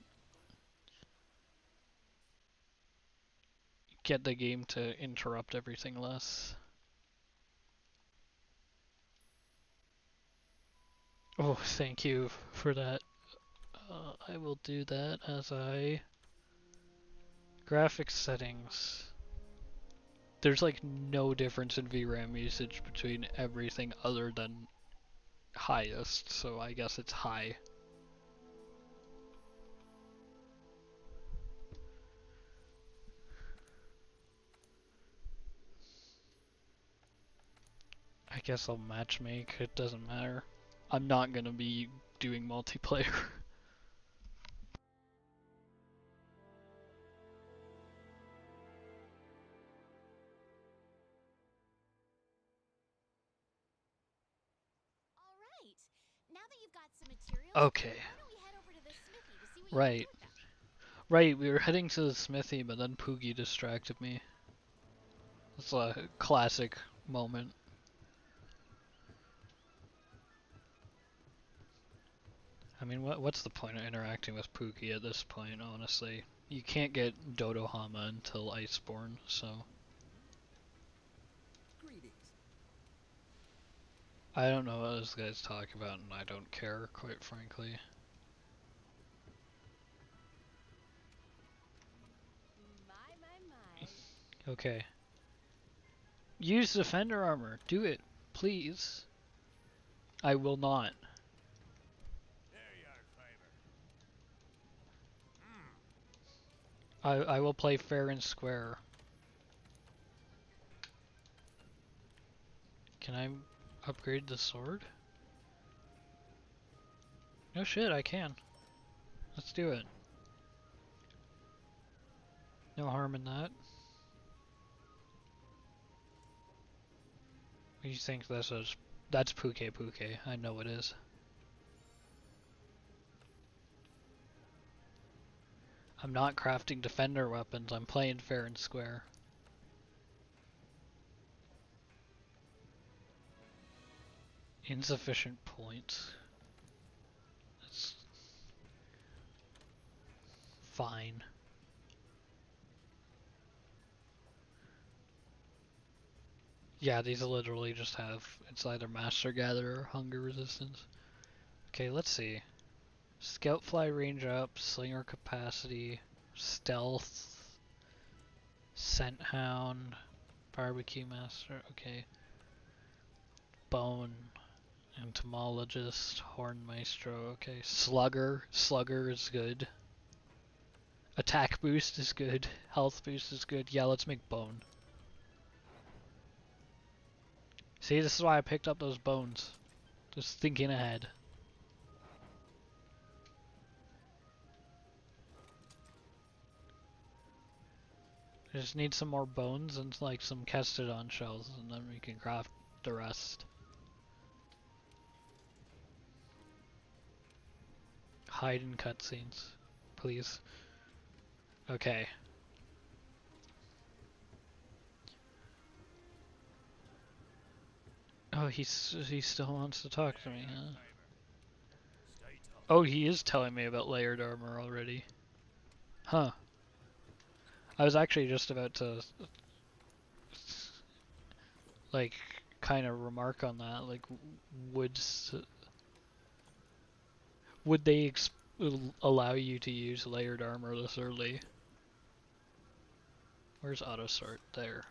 [SPEAKER 1] get the game to interrupt everything less. Oh, thank you for that. I will do that as I... Graphics settings. There's like no difference in VRAM usage between everything other than highest, so I guess it's high. I guess I'll matchmake, it doesn't matter. I'm not gonna be doing multiplayer.
[SPEAKER 4] All right. Now that you've got some materials,
[SPEAKER 1] Okay,
[SPEAKER 4] why don't we head over to the smithy to see what you can do
[SPEAKER 1] right.
[SPEAKER 4] with them?
[SPEAKER 1] Right, we were heading to the smithy, but then Poogie distracted me. It's a classic moment. I mean, what's the point of interacting with Poogie at this point, honestly? You can't get Dodohama until Iceborne, so...
[SPEAKER 6] Greetings.
[SPEAKER 1] I don't know what this guy's talking about, and I don't care, quite frankly.
[SPEAKER 4] My.
[SPEAKER 1] Okay. Use defender armor. Do it, please. I will not.
[SPEAKER 2] There you are, Fiver.
[SPEAKER 1] I will play fair and square. Can I upgrade the sword? No shit, I can. Let's do it. No harm in that. What do you think this is? That's Puke Puke. I know it is. I'm not crafting defender weapons. I'm playing fair and square. Insufficient points. That's fine. Yeah, these literally just have, it's either Master Gatherer or Hunger Resistance. Okay, let's see. Scout Fly range up, Slinger capacity, Stealth, Scent Hound, Barbecue Master, okay. Bone, Entomologist, Horn Maestro, okay. Slugger is good. Attack boost is good. Health boost is good. Yeah, let's make bone. See, this is why I picked up those bones. Just thinking ahead. I just need some more bones and like some Kestodon shells, and then we can craft the rest. Hide in cutscenes, please. Okay. Oh, he still wants to talk to me, huh? Oh, he is telling me about layered armor already. Huh. I was actually just about to like kind of remark on that. Like, would they allow you to use layered armor this early? Where's auto sort? There.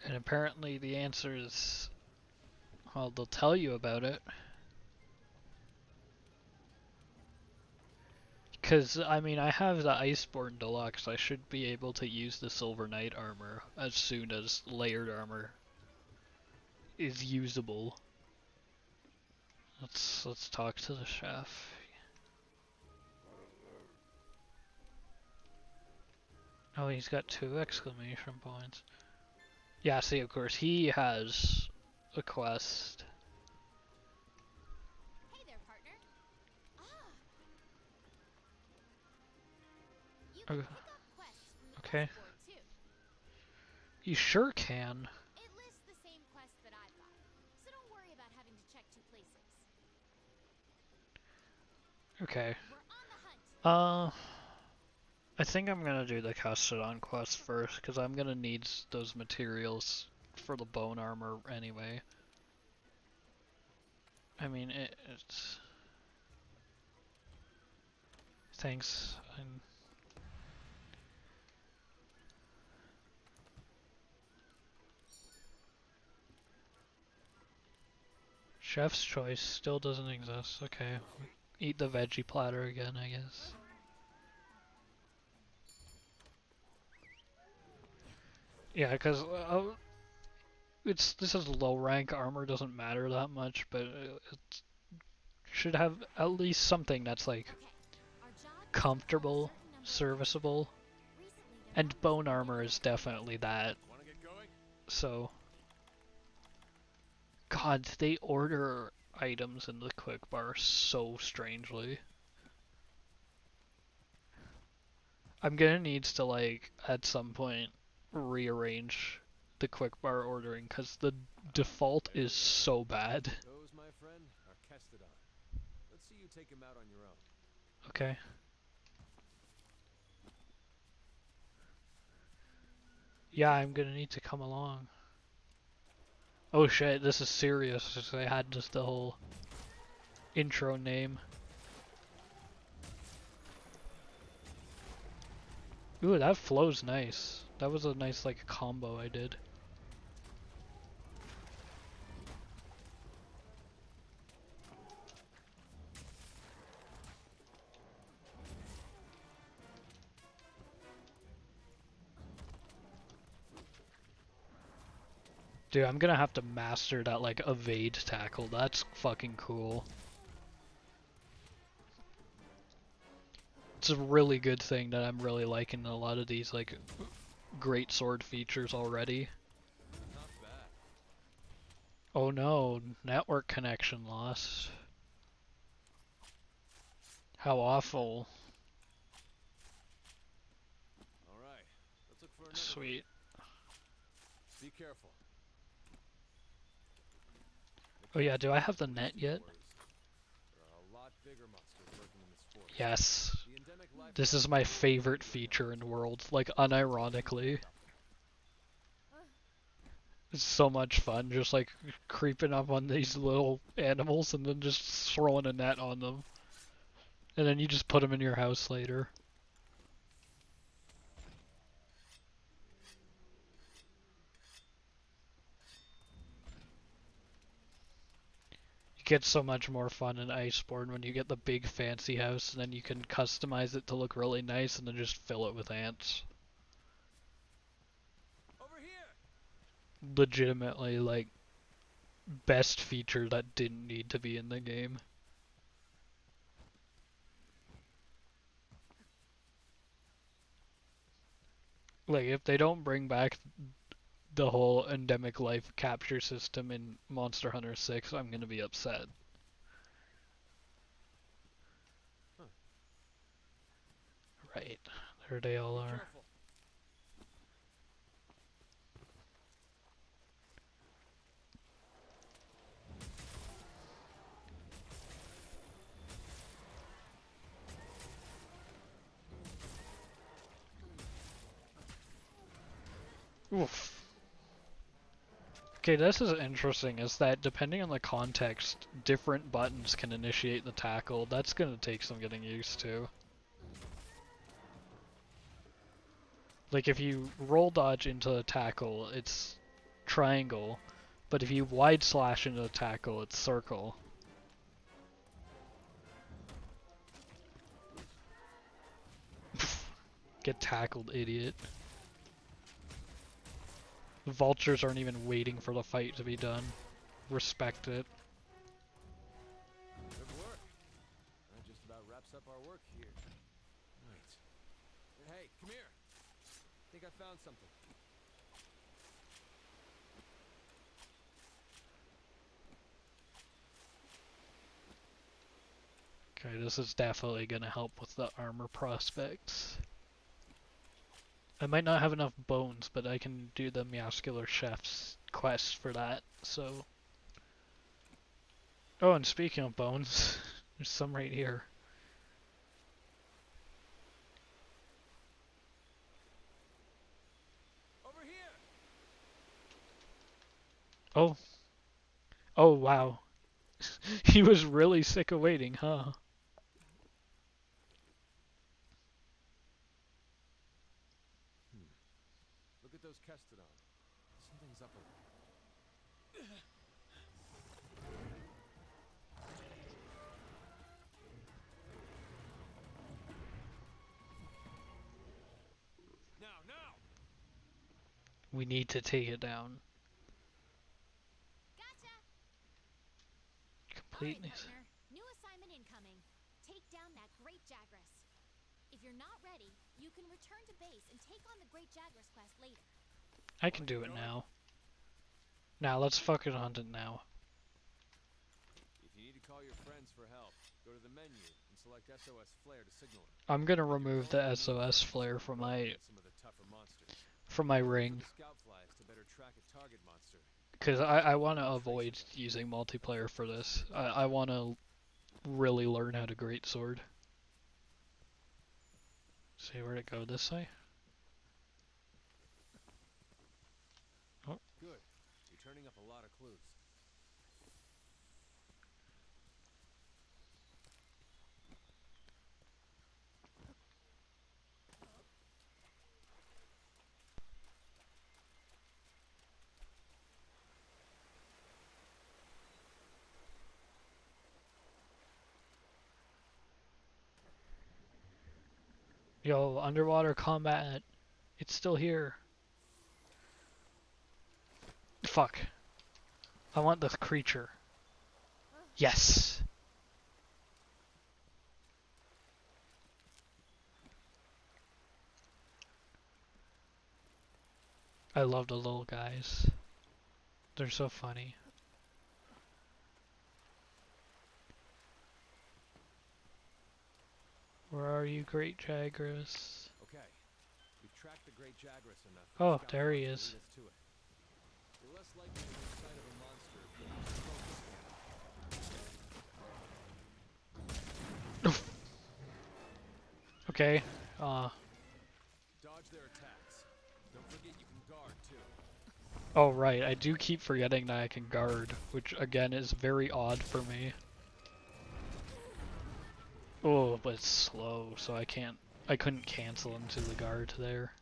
[SPEAKER 1] And apparently the answer is, well, they'll tell you about it. Because, I mean, I have the Iceborne Deluxe. I should be able to use the Silver Knight armor as soon as layered armor is usable. Let's talk to the chef. Oh, he's got 2 exclamation points. Yeah, see, of course, he has a quest.
[SPEAKER 4] Hey there, partner. Ah. You can pick up quests from the
[SPEAKER 1] Okay.
[SPEAKER 4] quest board too.
[SPEAKER 1] You sure can.
[SPEAKER 4] It lists the same quests that I've got, so don't worry about having to check 2 places.
[SPEAKER 1] Okay.
[SPEAKER 4] We're on the hunt.
[SPEAKER 1] I think I'm gonna do the Castodon quest first, because I'm gonna need those materials for the bone armor anyway. I mean, it's... Thanks. Chef's choice still doesn't exist. Okay. Eat the veggie platter again, I guess. Yeah, because this is low rank armor, doesn't matter that much, but it should have at least something that's like
[SPEAKER 4] Okay. Our job is to find a
[SPEAKER 1] comfortable,
[SPEAKER 4] certain number of
[SPEAKER 1] serviceable,
[SPEAKER 4] Recently, there
[SPEAKER 1] and
[SPEAKER 4] have been
[SPEAKER 1] bone
[SPEAKER 4] some
[SPEAKER 1] armor is
[SPEAKER 4] irregularities.
[SPEAKER 1] definitely that.
[SPEAKER 3] Wanna get going?
[SPEAKER 1] So, God, they order items in the quick bar so strangely. I'm gonna need to like at some point rearrange the quick bar ordering because the default is so bad.
[SPEAKER 3] Those, my friend, are Kestodon. Let's see you take him out on your own.
[SPEAKER 1] Okay. Yeah, I'm gonna need to come along. Oh shit, this is serious. I had just the whole intro name. Ooh, that flows nice. That was a nice like combo I did. Dude, I'm gonna have to master that like evade tackle. That's fucking cool. It's a really good thing that I'm really liking a lot of these like Greatsword features already.
[SPEAKER 3] Not bad.
[SPEAKER 1] Oh no, network connection lost. How awful.
[SPEAKER 3] Alright, let's look for another
[SPEAKER 1] Sweet.
[SPEAKER 3] one. Be careful.
[SPEAKER 1] Oh yeah, do I have the net yet?
[SPEAKER 3] There are a lot bigger monsters lurking in this forest.
[SPEAKER 1] Yes.
[SPEAKER 3] The endemic life
[SPEAKER 1] This is my favorite feature in the world, like unironically. It's so much fun, just like creeping up on these little animals and then just throwing a net on them. And then you just put them in your house later. You gets so much more fun in Iceborne when you get the big fancy house and then you can customize it to look really nice and then just fill it with ants.
[SPEAKER 3] Over here.
[SPEAKER 1] Legitimately, like, best feature that didn't need to be in the game. Like, if they don't bring back the whole endemic life capture system in Monster Hunter 6, I'm gonna be upset.
[SPEAKER 3] Huh.
[SPEAKER 1] Right, there they all
[SPEAKER 3] Be
[SPEAKER 1] are.
[SPEAKER 3] careful.
[SPEAKER 1] Oof. Okay, this is interesting, is that depending on the context, different buttons can initiate the tackle. That's gonna take some getting used to. Like if you roll dodge into the tackle, it's triangle, but if you wide slash into the tackle, it's circle. Get tackled, idiot. The vultures aren't even waiting for the fight to be done. Respect it.
[SPEAKER 3] Good work. That just about wraps up our work here. Right. Hey, come here. Think I found something.
[SPEAKER 1] Okay, this is definitely gonna help with the armor prospects. I might not have enough bones, but I can do the Muscular Chef's quest for that, so... Oh, and speaking of bones, there's some right here.
[SPEAKER 3] Over here.
[SPEAKER 1] Oh. Oh, wow. He was really sick of waiting, huh?
[SPEAKER 3] Look at those Kestodon. Something's up with them. Now!
[SPEAKER 1] We need to take it down.
[SPEAKER 4] Gotcha!
[SPEAKER 1] Completely.
[SPEAKER 4] Alright, partner. New assignment incoming. Take down that Great Jagras. If you're not ready, you can return to base and take on the Great Jagras quest later.
[SPEAKER 1] I can do it now. Now, let's fucking hunt it now.
[SPEAKER 3] If you need to call your friends for help, go to the menu and select SOS Flare to signal them.
[SPEAKER 1] I'm gonna remove the SOS flare from my
[SPEAKER 3] Some of the tougher monsters.
[SPEAKER 1] ring.
[SPEAKER 3] Scout flies to better track a target monster.
[SPEAKER 1] Because I want to avoid using multiplayer for this. I want to really learn how to Greatsword. See, where'd it go? This way? Oh.
[SPEAKER 3] Good. You're turning up a lot of clues.
[SPEAKER 1] Yo, underwater combat. It's still here. Fuck. I want the creature. Yes! I love the little guys. They're so funny. Where are you, Great Jagras?
[SPEAKER 3] Okay. We've tracked the Great Jagras enough.
[SPEAKER 1] Oh,
[SPEAKER 3] Scout
[SPEAKER 1] there he
[SPEAKER 3] flies
[SPEAKER 1] is.
[SPEAKER 3] to lead us to it. You're less likely to lose sight of a monster if you use a focus scanner.
[SPEAKER 1] Okay,
[SPEAKER 3] Dodge their attacks. Don't forget you can guard too.
[SPEAKER 1] oh right, I do keep forgetting that I can guard, which again is very odd for me. Oh, but it's slow, so I couldn't cancel into the guard there.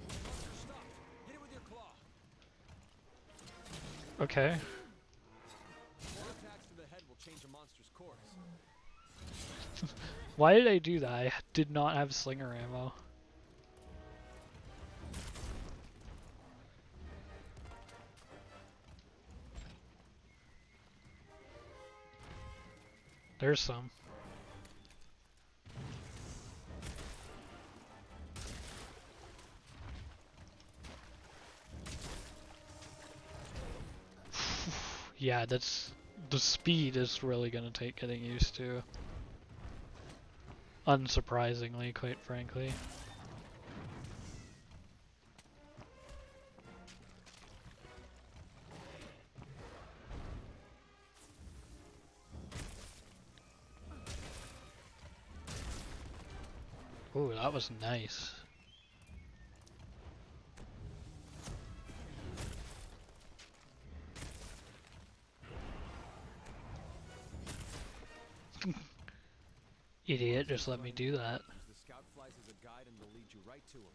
[SPEAKER 3] Stop! Hit it with your claw.
[SPEAKER 1] Okay. Why did I do that? I did not have slinger ammo. There's some. Yeah, that's... The speed is really gonna take getting used to. Unsurprisingly, quite frankly. Ooh, that was nice. Idiot, just let me do that.
[SPEAKER 3] The scout flies as a guide and will lead you right to him.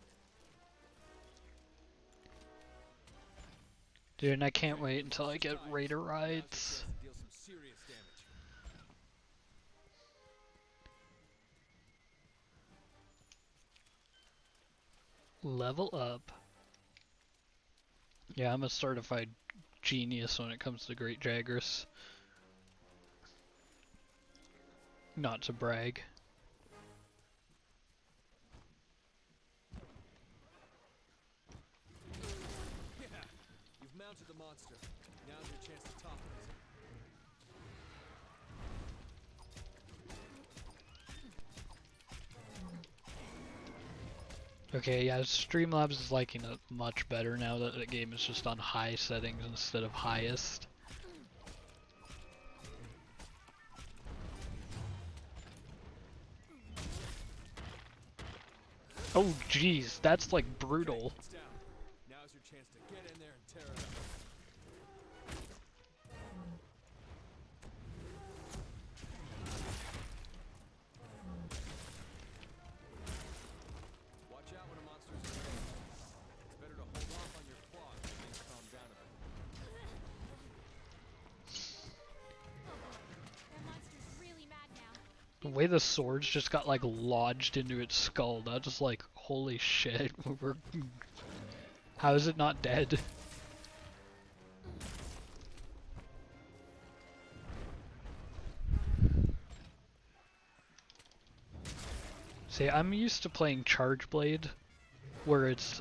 [SPEAKER 1] Dude, and I can't wait until I get Raider rides.
[SPEAKER 3] Deal some serious damage.
[SPEAKER 1] Level up. Yeah, I'm a certified genius when it comes to Great Jaggers. Not to brag.
[SPEAKER 3] Yeah, you've mounted the monster. Now's your chance to topple it.
[SPEAKER 1] Okay, yeah, Streamlabs is liking it much better now that the game is just on high settings instead of highest. Oh jeez, that's like brutal.
[SPEAKER 3] It's down. Now's your chance to get in there and tear it up. Watch out when a monster's in range. It's better to hold off on your claws when things calm down a bit.
[SPEAKER 4] That monster's really mad now.
[SPEAKER 1] The way the swords just got like lodged into its skull, that's just like, holy shit, how is it not dead? See, I'm used to playing Charge Blade, where it's,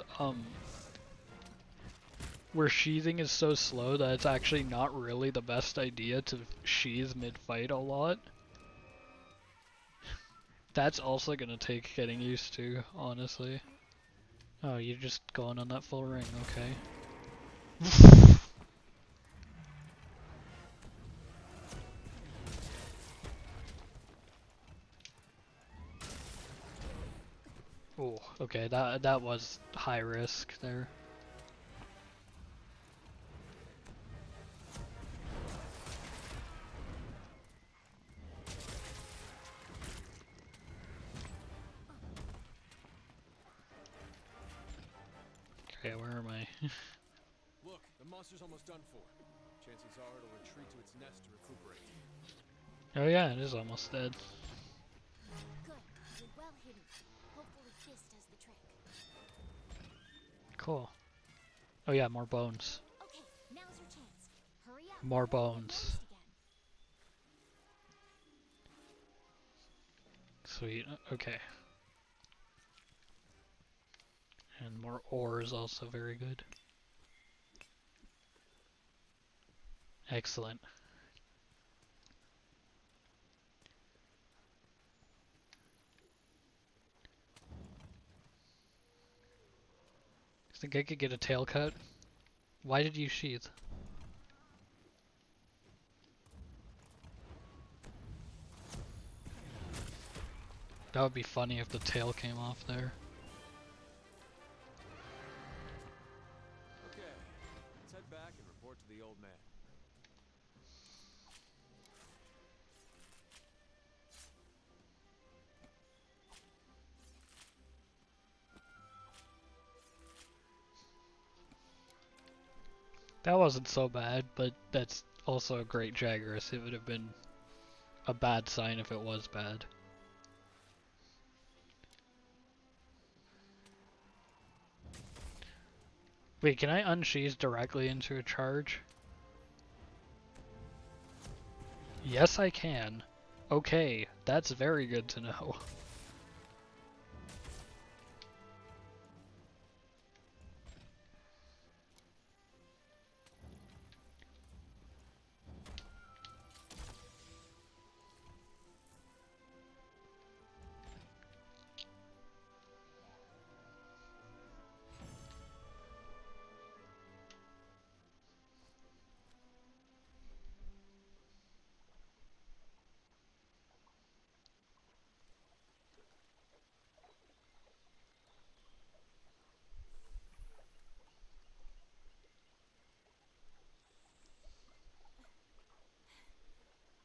[SPEAKER 1] where sheathing is so slow that it's actually not really the best idea to sheath mid-fight a lot. That's also gonna take getting used to, honestly. Oh, you're just going on that full ring, okay. Oh, okay, that was high risk there. Okay, where am I?
[SPEAKER 3] Look, the monster's almost done for. Chances are it'll retreat to its nest to recuperate.
[SPEAKER 1] Oh yeah, it is almost dead.
[SPEAKER 4] Good. You're well hidden. Hopefully this does the trick.
[SPEAKER 1] Cool. Oh yeah, more bones.
[SPEAKER 4] Okay, now's your chance. Hurry up.
[SPEAKER 1] More
[SPEAKER 4] before we get
[SPEAKER 1] bones.
[SPEAKER 4] noticed again.
[SPEAKER 1] Sweet, okay. And more ore is also very good. Excellent. Think I could get a tail cut? Why did you sheath? That would be funny if the tail came off there.
[SPEAKER 3] Okay, let's head back and report to the old man.
[SPEAKER 1] That wasn't so bad, but that's also a great Jaggerus. It would have been a bad sign if it was bad. Wait, can I unsheath directly into a charge? Yes, I can. Okay, that's very good to know.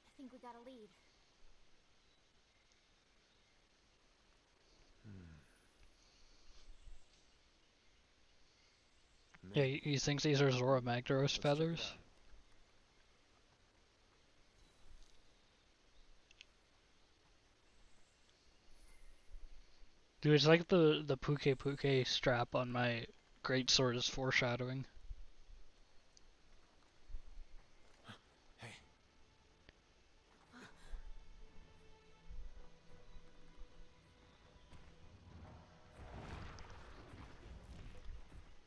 [SPEAKER 4] I think we got a lead.
[SPEAKER 1] Yeah,
[SPEAKER 3] Maybe.
[SPEAKER 1] you think these are Zora Magdaros
[SPEAKER 3] Let's check it
[SPEAKER 1] feathers?
[SPEAKER 3] out.
[SPEAKER 1] Dude, it's like the Puke Puke strap on my Greatsword is foreshadowing.
[SPEAKER 3] Hey.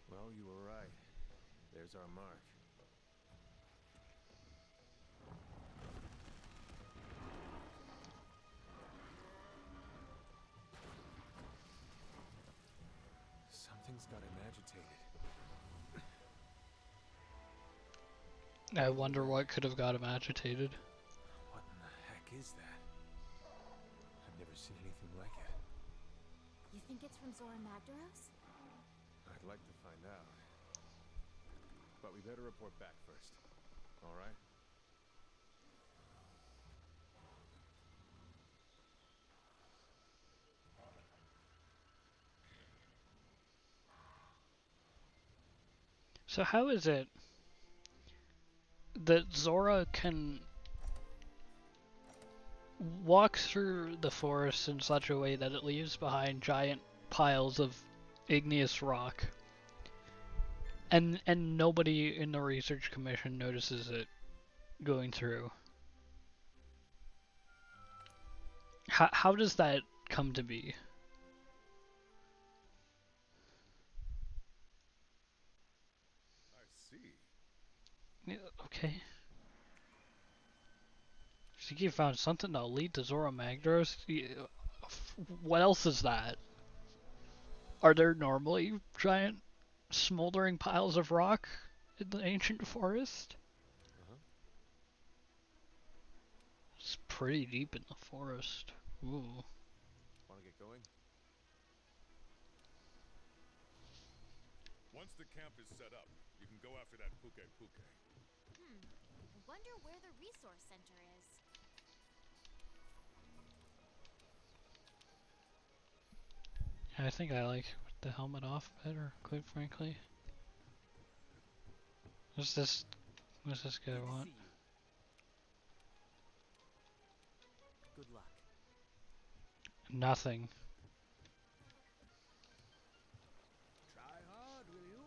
[SPEAKER 3] Well, you were right. There's our mark. Something's got him agitated.
[SPEAKER 1] I wonder what could have got him agitated.
[SPEAKER 3] What in the heck is that? I've never seen anything like it.
[SPEAKER 4] You think it's from Zora Magdaros?
[SPEAKER 3] I'd like to find out. But we better report back first. All right?
[SPEAKER 1] So how is it that Zora can walk through the forest in such a way that it leaves behind giant piles of igneous rock, and nobody in the research commission notices it going through? How does that come to be?
[SPEAKER 2] I see.
[SPEAKER 1] Yeah, okay. So you found something that'll lead to Zora Magdaros? What else is that? Are there normally giant smoldering piles of rock in the ancient forest?
[SPEAKER 3] Uh-huh.
[SPEAKER 1] It's pretty deep in the forest. Ooh.
[SPEAKER 3] Want to get going?
[SPEAKER 2] Once the camp is set up, you can go after that Puke Puke.
[SPEAKER 4] I wonder where the resource center is.
[SPEAKER 1] I think I like the helmet off better, quite frankly. What's this? What's this guy
[SPEAKER 6] Good to
[SPEAKER 1] want?
[SPEAKER 6] see you. Good luck.
[SPEAKER 1] Nothing.
[SPEAKER 6] Try hard, will you?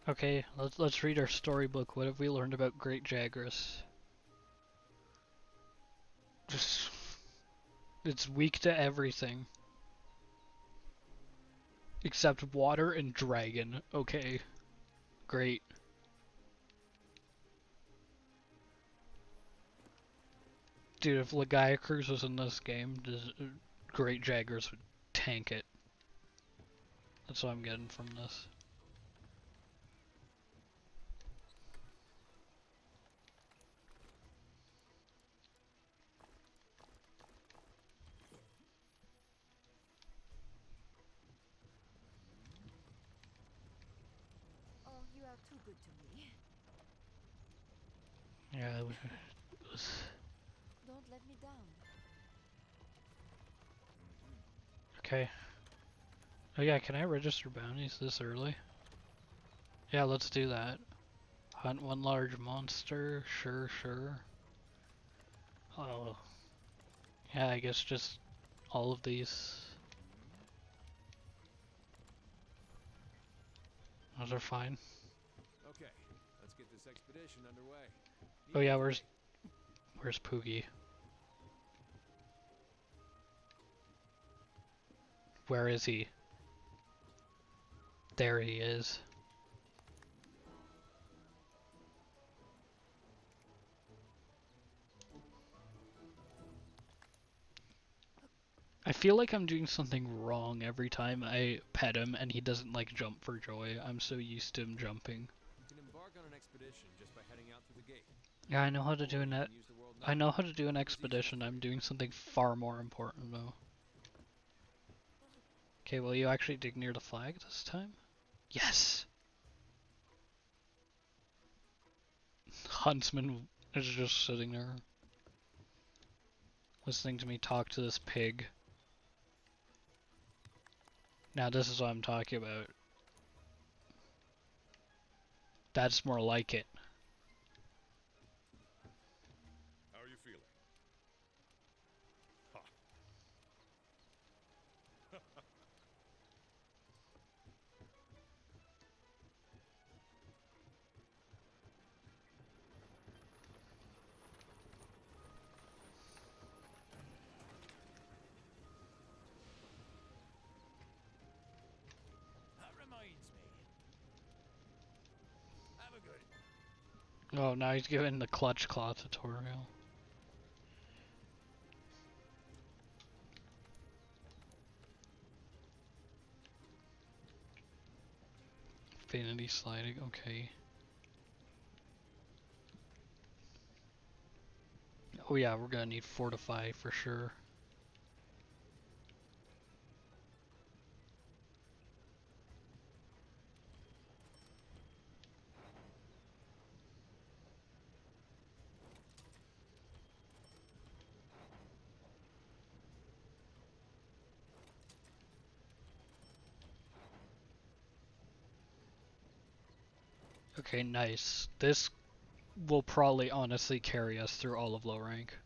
[SPEAKER 1] Okay, let's read our storybook. What have we learned about Great Jagras? Just, it's weak to everything. Except water and dragon. Okay. Great. Dude, if Lagiacruz was in this game, Great Jaggers would tank it. That's what I'm getting from this.
[SPEAKER 5] Oh, you are too good to me.
[SPEAKER 1] Yeah,
[SPEAKER 5] Don't let me down.
[SPEAKER 1] okay. Oh yeah, can I register bounties this early? Yeah, let's do that. Hunt one large monster, sure, sure. Oh, yeah, I guess just all of these. Those are fine.
[SPEAKER 3] Okay, let's get this expedition underway.
[SPEAKER 1] Oh
[SPEAKER 3] Need
[SPEAKER 1] yeah,
[SPEAKER 3] to
[SPEAKER 1] where's Poogie? Where is he? There he is. I feel like I'm doing something wrong every time I pet him and he doesn't like jump for joy. I'm so used to him jumping.
[SPEAKER 3] You can embark on an expedition just by heading out through the gate.
[SPEAKER 1] Yeah, I know how to do
[SPEAKER 3] Or
[SPEAKER 1] an
[SPEAKER 3] you can use the world
[SPEAKER 1] I
[SPEAKER 3] map.
[SPEAKER 1] know how to do an
[SPEAKER 3] Whatever's easiest
[SPEAKER 1] expedition.
[SPEAKER 3] for
[SPEAKER 1] I'm
[SPEAKER 3] you.
[SPEAKER 1] doing something far more important though. Okay, will you actually dig near the flag this time? Yes! Huntsman is just sitting there, listening to me talk to this pig. Now this is what I'm talking about. That's more like it.
[SPEAKER 2] How are you feeling? Ha!
[SPEAKER 6] That reminds me. Have a good.
[SPEAKER 1] Oh, now he's giving the clutch claw tutorial. Infinity sliding, okay. Oh yeah, we're gonna need fortify for sure. Okay, nice. This will probably honestly carry us through all of low rank.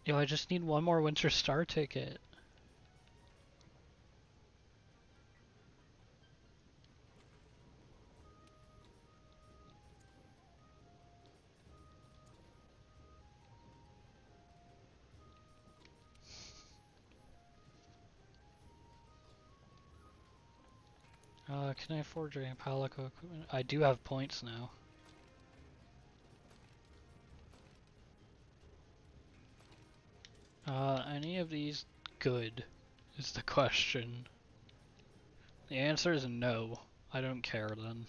[SPEAKER 1] Yo, I just need one more Winter Star ticket. Can I forge a Palico equipment? I do have points now. Any of these good is the question. The answer is no. I don't care then.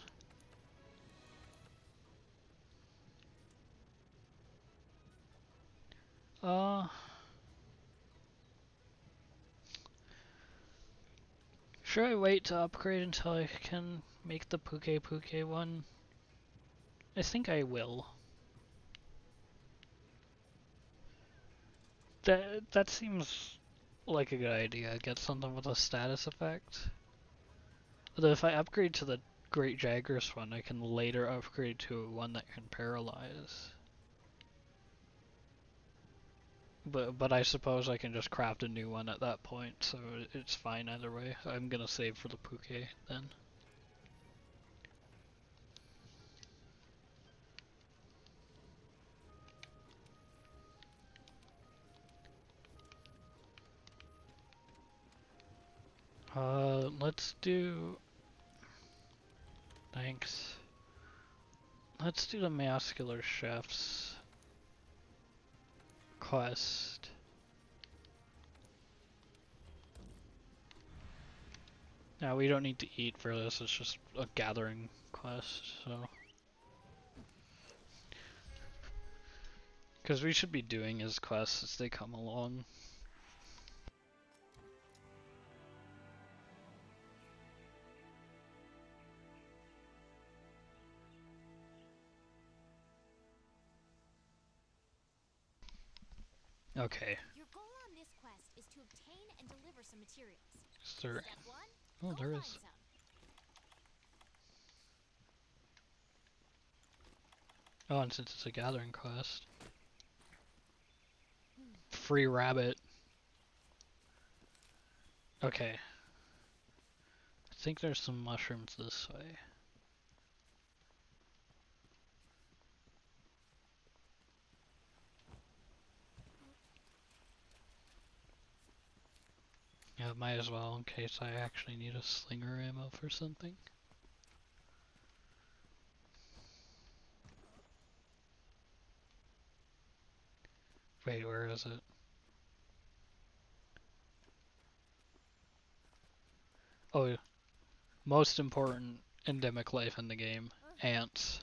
[SPEAKER 1] Uh, should I wait to upgrade until I can make the Puke Puke one? I think I will. That seems like a good idea. Get something with a status effect. Although if I upgrade to the Great Jaggers one, I can later upgrade to one that can paralyze. But I suppose I can just craft a new one at that point, so it's fine either way. I'm gonna save for the Puke then. Let's do... Thanks. Let's do the Mascular Chef's quest. Now we don't need to eat for this, it's just a gathering quest, so... Because we should be doing his quests as they come along. Okay.
[SPEAKER 4] Your goal on this quest is to obtain and deliver some materials.
[SPEAKER 1] Is there...
[SPEAKER 4] Step 1,
[SPEAKER 1] Oh,
[SPEAKER 4] go
[SPEAKER 1] there
[SPEAKER 4] find
[SPEAKER 1] is.
[SPEAKER 4] some.
[SPEAKER 1] Oh, and since it's a gathering quest. free rabbit. Okay. I think there's some mushrooms this way. Yeah, might as well in case I actually need a slinger ammo for something. Wait, where is it? Oh, most important endemic life in the game. Ants.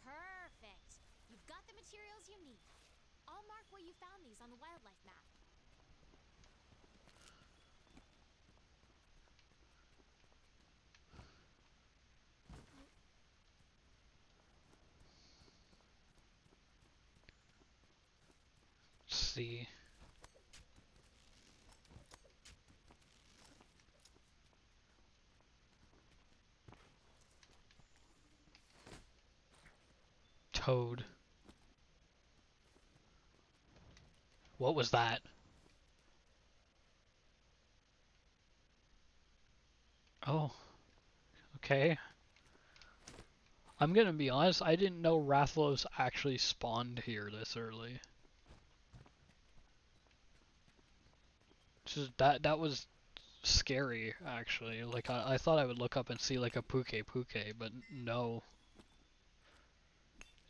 [SPEAKER 4] Perfect. You've got the materials you need. I'll mark where you found these on the wildlife map.
[SPEAKER 1] Let's see. Toad. What was that? Oh, okay. I'm gonna be honest, I didn't know Rathalos actually spawned here this early. Just that was scary, actually. Like, I thought I would look up and see like a Puke Puke, but no.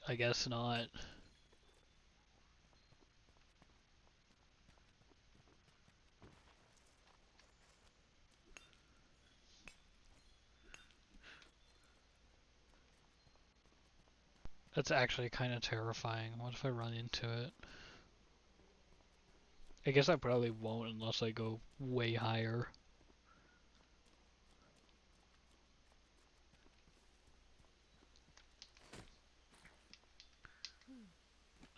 [SPEAKER 1] I guess not. That's actually kind of terrifying. What if I run into it? I guess I probably won't unless I go way higher.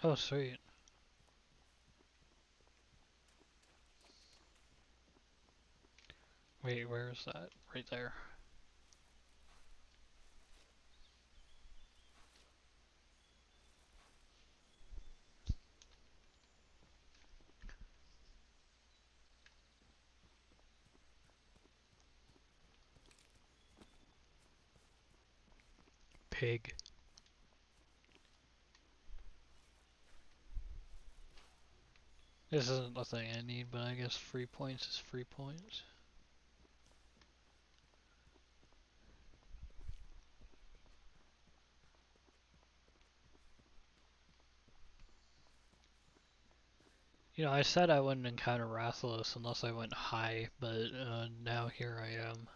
[SPEAKER 1] Oh, sweet. Wait, where is that? Right there. Pig. This isn't the thing I need, but I guess free points is free points. You know, I said I wouldn't encounter Rathalos unless I went high, but now here I am.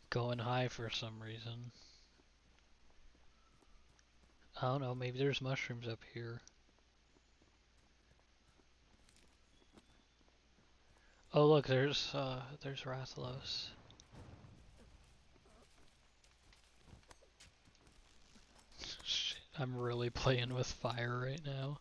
[SPEAKER 1] Going high for some reason. I don't know, maybe there's mushrooms up here. Oh look, there's Rathalos. Shit, I'm really playing with fire right now.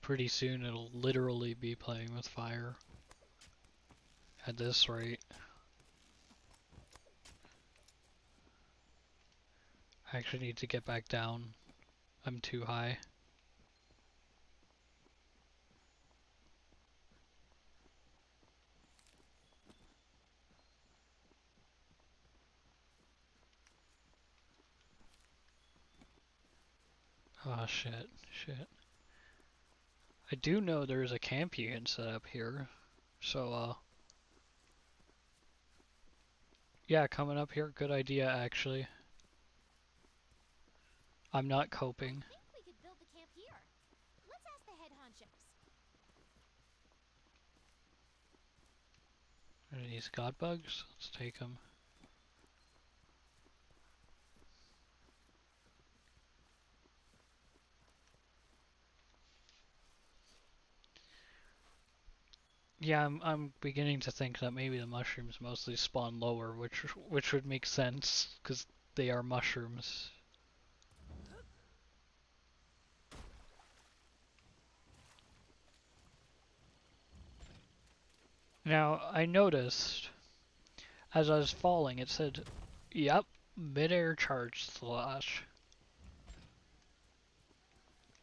[SPEAKER 1] Pretty soon it'll literally be playing with fire. At this rate. I actually need to get back down. I'm too high. Oh shit, shit. I do know there's a camp you can set up here. So, yeah, coming up here, good idea actually. I'm not coping.
[SPEAKER 4] I think we could build the camp here. Let's ask the head honchos.
[SPEAKER 1] Are these god bugs? Let's take them. Yeah, I'm beginning to think that maybe the mushrooms mostly spawn lower, which would make sense because they are mushrooms. Now, I noticed as I was falling, it said, yep, mid-air charge slash.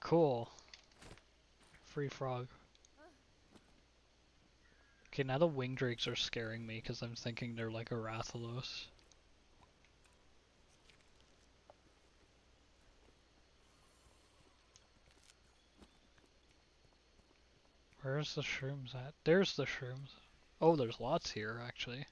[SPEAKER 1] Cool. Free frog. Okay, now the wing drakes are scaring me because I'm thinking they're like a Rathalos. Where's the shrooms at? There's the shrooms. Oh, there's lots here, actually.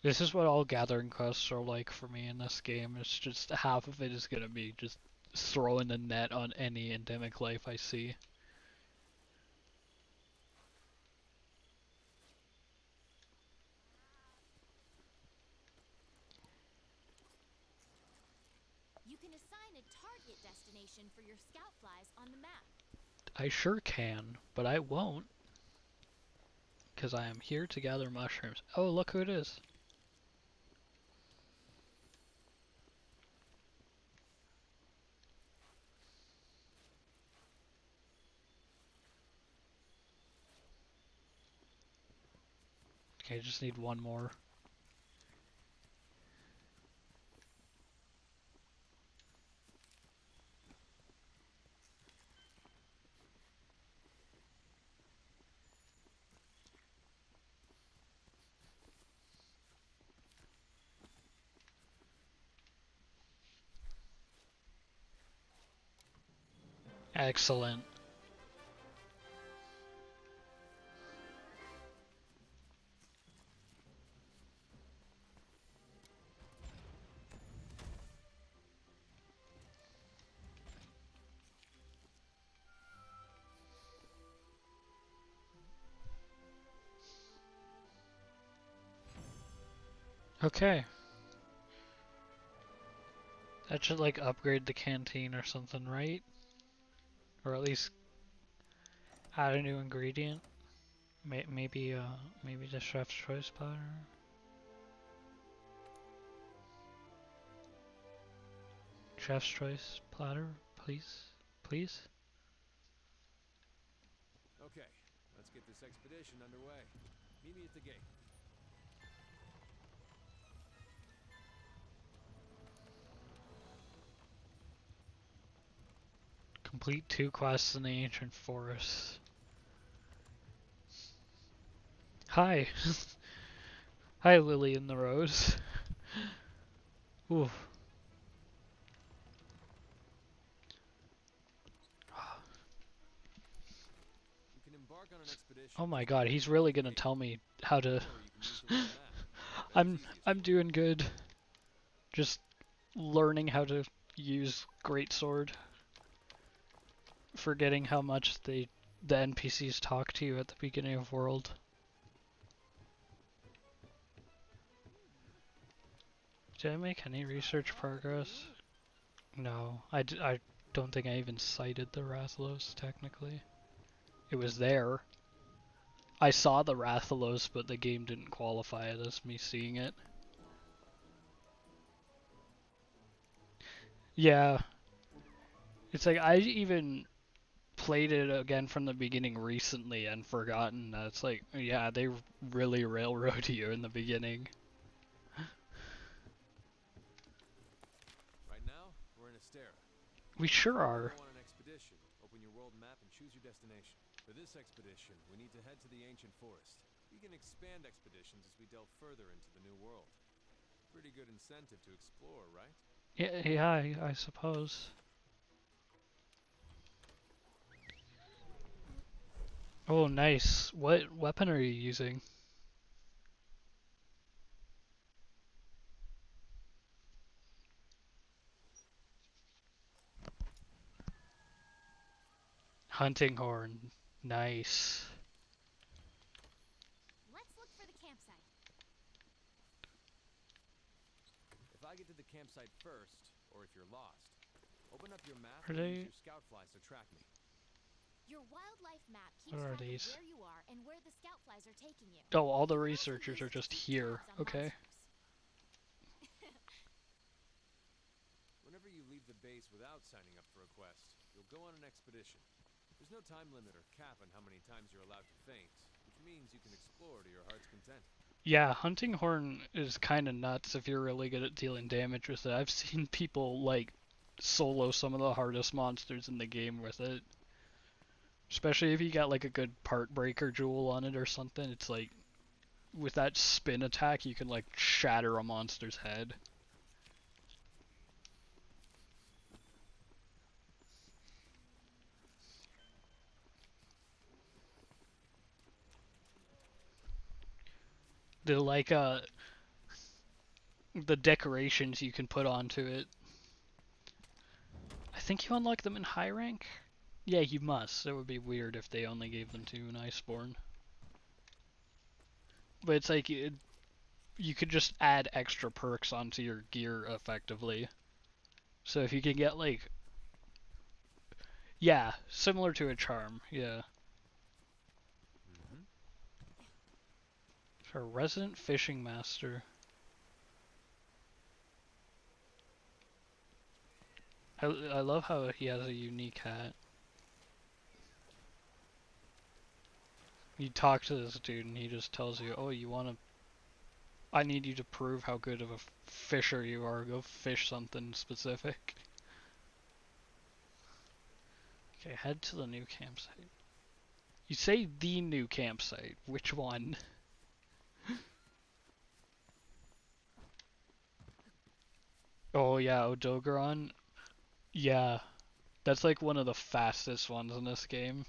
[SPEAKER 1] This is what all gathering quests are like for me in this game. It's just half of it is gonna be just throwing the net on any endemic life I see.
[SPEAKER 4] You can assign a target destination for your scout flies on the map.
[SPEAKER 1] I sure can, but I won't. Because I am here to gather mushrooms. Oh, look who it is. Okay, I just need one more. Excellent. Okay. That should like upgrade the canteen or something, right? Or at least add a new ingredient. Maybe maybe the chef's choice powder. Chef's choice platter, please, please.
[SPEAKER 3] Okay, let's get this expedition underway. Meet me at the gate.
[SPEAKER 1] Complete 2 quests in the ancient forest. Hi. Hi, Lily in the Rose. Ooh.
[SPEAKER 3] You can embark on an expedition.
[SPEAKER 1] Oh my god, he's really gonna tell me how to.
[SPEAKER 3] Or you can use the world map.
[SPEAKER 1] I'm
[SPEAKER 3] Whatever's easiest
[SPEAKER 1] I'm
[SPEAKER 3] for you.
[SPEAKER 1] doing good. Just learning how to use Greatsword. Forgetting how much the NPCs talk to you at the beginning of world. Did I make any research progress? No, I don't think I even cited the Rathalos technically. It was there. I saw the Rathalos, but the game didn't qualify it as me seeing it. Yeah, it's like I even played it again from the beginning recently and forgotten that it's like, yeah, they really railroad you in the beginning.
[SPEAKER 3] Right now, we're in Astera.
[SPEAKER 1] We sure
[SPEAKER 3] If you
[SPEAKER 1] are.
[SPEAKER 3] go on an expedition, open your world map and choose your destination. For this expedition, we need to head to the ancient forest. We can expand expeditions as we delve further into the new world. Pretty good incentive to explore, right?
[SPEAKER 1] Yeah, I suppose. Oh, nice. What weapon are you using? Hunting horn. Nice.
[SPEAKER 4] Let's look for the campsite.
[SPEAKER 3] If I get to the campsite first, or if you're lost, Open up your map
[SPEAKER 1] Are
[SPEAKER 3] and use
[SPEAKER 1] they?
[SPEAKER 3] your scout flies to track me.
[SPEAKER 4] Your wildlife map keeps
[SPEAKER 1] What are
[SPEAKER 4] track of
[SPEAKER 1] these?
[SPEAKER 4] where you are and where the scout flies are taking you.
[SPEAKER 1] Oh, all the
[SPEAKER 4] You can also
[SPEAKER 1] researchers
[SPEAKER 4] use
[SPEAKER 1] are
[SPEAKER 4] it to
[SPEAKER 1] just
[SPEAKER 4] keep
[SPEAKER 1] here.
[SPEAKER 4] tabs on
[SPEAKER 1] Okay.
[SPEAKER 4] monsters.
[SPEAKER 3] Whenever you leave the base without signing up for a quest, you'll go on an expedition. There's no time limit or cap on how many times you're allowed to faint, which means you can explore to your heart's content.
[SPEAKER 1] Yeah, hunting horn is kind of nuts if you're really good at dealing damage with it. I've seen people like solo some of the hardest monsters in the game with it. Especially if you got like a good part breaker jewel on it or something. It's like with that spin attack you can like shatter a monster's head. The like the decorations you can put onto it. I think you unlock them in high rank? Yeah, you must. It would be weird if they only gave them to an Iceborne. But it's like you could just add extra perks onto your gear effectively. So if you can get like, yeah, similar to a charm, yeah.
[SPEAKER 3] Mm-hmm.
[SPEAKER 1] For a resident fishing master. I love how he has a unique hat. You talk to this dude and he just tells you, oh, you want to, I need you to prove how good of a fisher you are. Go fish something specific. Okay, head to the new campsite. You say the new campsite. Which one? Oh yeah, Odogaron. Yeah, that's like one of the fastest ones in this game.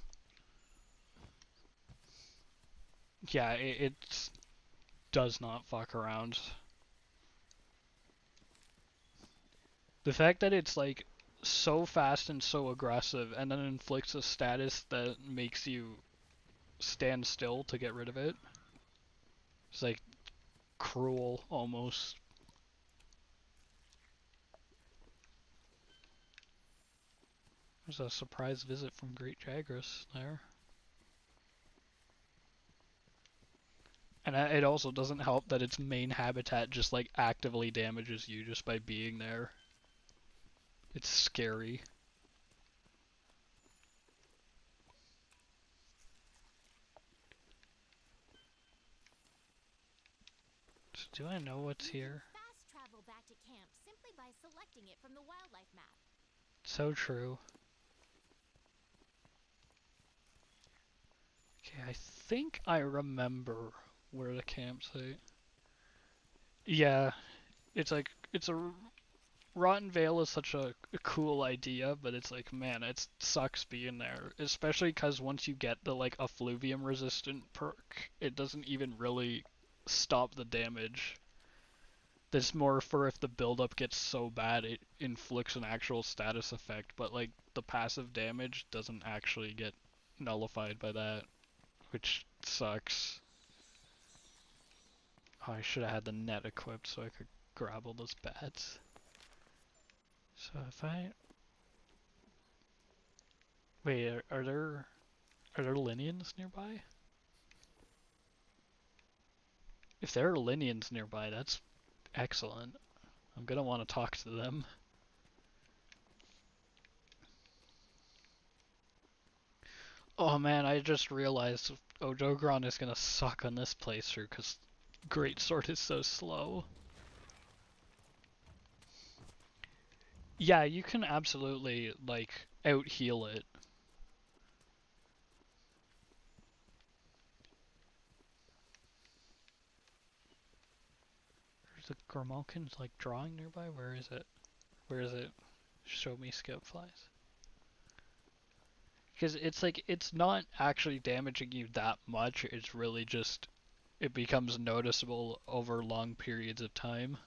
[SPEAKER 1] Yeah, it does not fuck around. The fact that it's like so fast and so aggressive and then inflicts a status that makes you stand still to get rid of it. It's like cruel almost. There's a surprise visit from Great Jagras there. And it also doesn't help that its main habitat just like actively damages you just by being there. It's scary. So do I know what's
[SPEAKER 4] You
[SPEAKER 1] here?
[SPEAKER 4] can fast travel back to camp simply by selecting it from the wildlife map.
[SPEAKER 1] So true. Okay, I think I remember where the campsite. Yeah, it's like it's a Rotten Vale is such a cool idea, but it's like, man, it sucks being there. Especially because once you get the like effluvium resistant perk, it doesn't even really stop the damage. That's more for if the buildup gets so bad it inflicts an actual status effect, but like the passive damage doesn't actually get nullified by that, which sucks. Oh, I should have had the net equipped so I could grab all those bats. So if I wait, are there Linians nearby? If there are Linians nearby, that's excellent. I'm gonna want to talk to them. Oh man, I just realized Odogron is gonna suck on this playthrough because Greatsword is so slow. Yeah, you can absolutely like out heal it. There's a Gormalkin's like drawing nearby. Where is it? Where is it? Show me skip flies. Because it's like it's not actually damaging you that much. It's really just it becomes noticeable over long periods of time.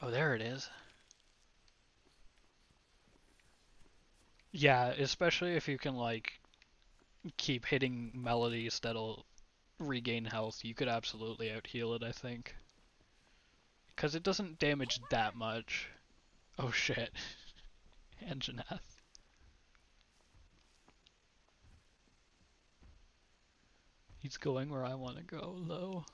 [SPEAKER 1] Oh, there it is. Yeah, especially if you can like keep hitting melodies that'll regain health, you could absolutely out heal it, I think. Because it doesn't damage that much. Oh shit. Anjanath. He's going where I want to go, though.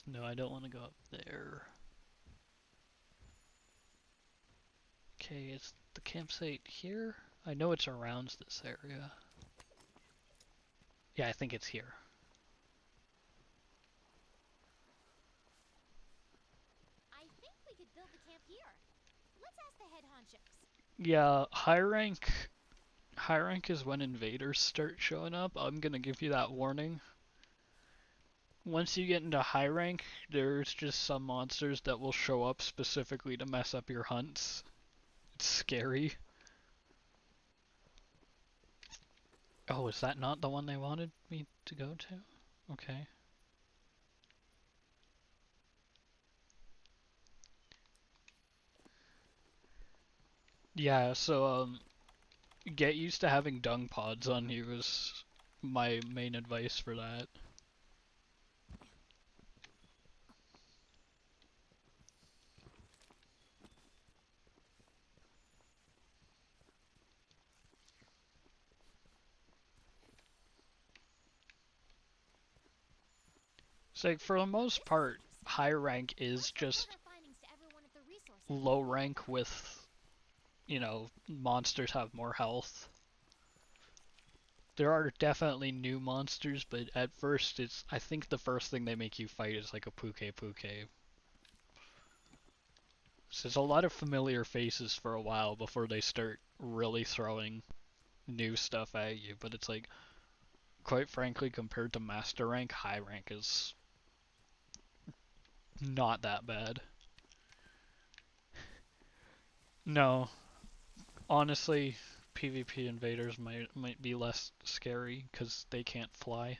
[SPEAKER 1] No, I don't want to go up there. Okay, is the campsite here? I know it's around this area. Yeah, I think it's here.
[SPEAKER 4] I think we could build the camp here. Let's ask the head honchos.
[SPEAKER 1] Yeah, high rank is when invaders start showing up. I'm gonna give you that warning. Once you get into high rank, there's just some monsters that will show up specifically to mess up your hunts. It's scary. Oh, is that not the one they wanted me to go to? Okay. Yeah, so get used to having dung pods on you is my main advice for that. So like, for the most
[SPEAKER 4] This is
[SPEAKER 1] part,
[SPEAKER 4] interesting.
[SPEAKER 1] high rank is
[SPEAKER 4] Let's report
[SPEAKER 1] just
[SPEAKER 4] our findings to everyone at the resource center.
[SPEAKER 1] low rank with, monsters have more health. There are definitely new monsters, but at first I think the first thing they make you fight is like a Puke Puke. So there's a lot of familiar faces for a while before they start really throwing new stuff at you, but it's like, quite frankly, compared to master rank, high rank is not that bad. No, honestly, PvP invaders might be less scary because they can't fly.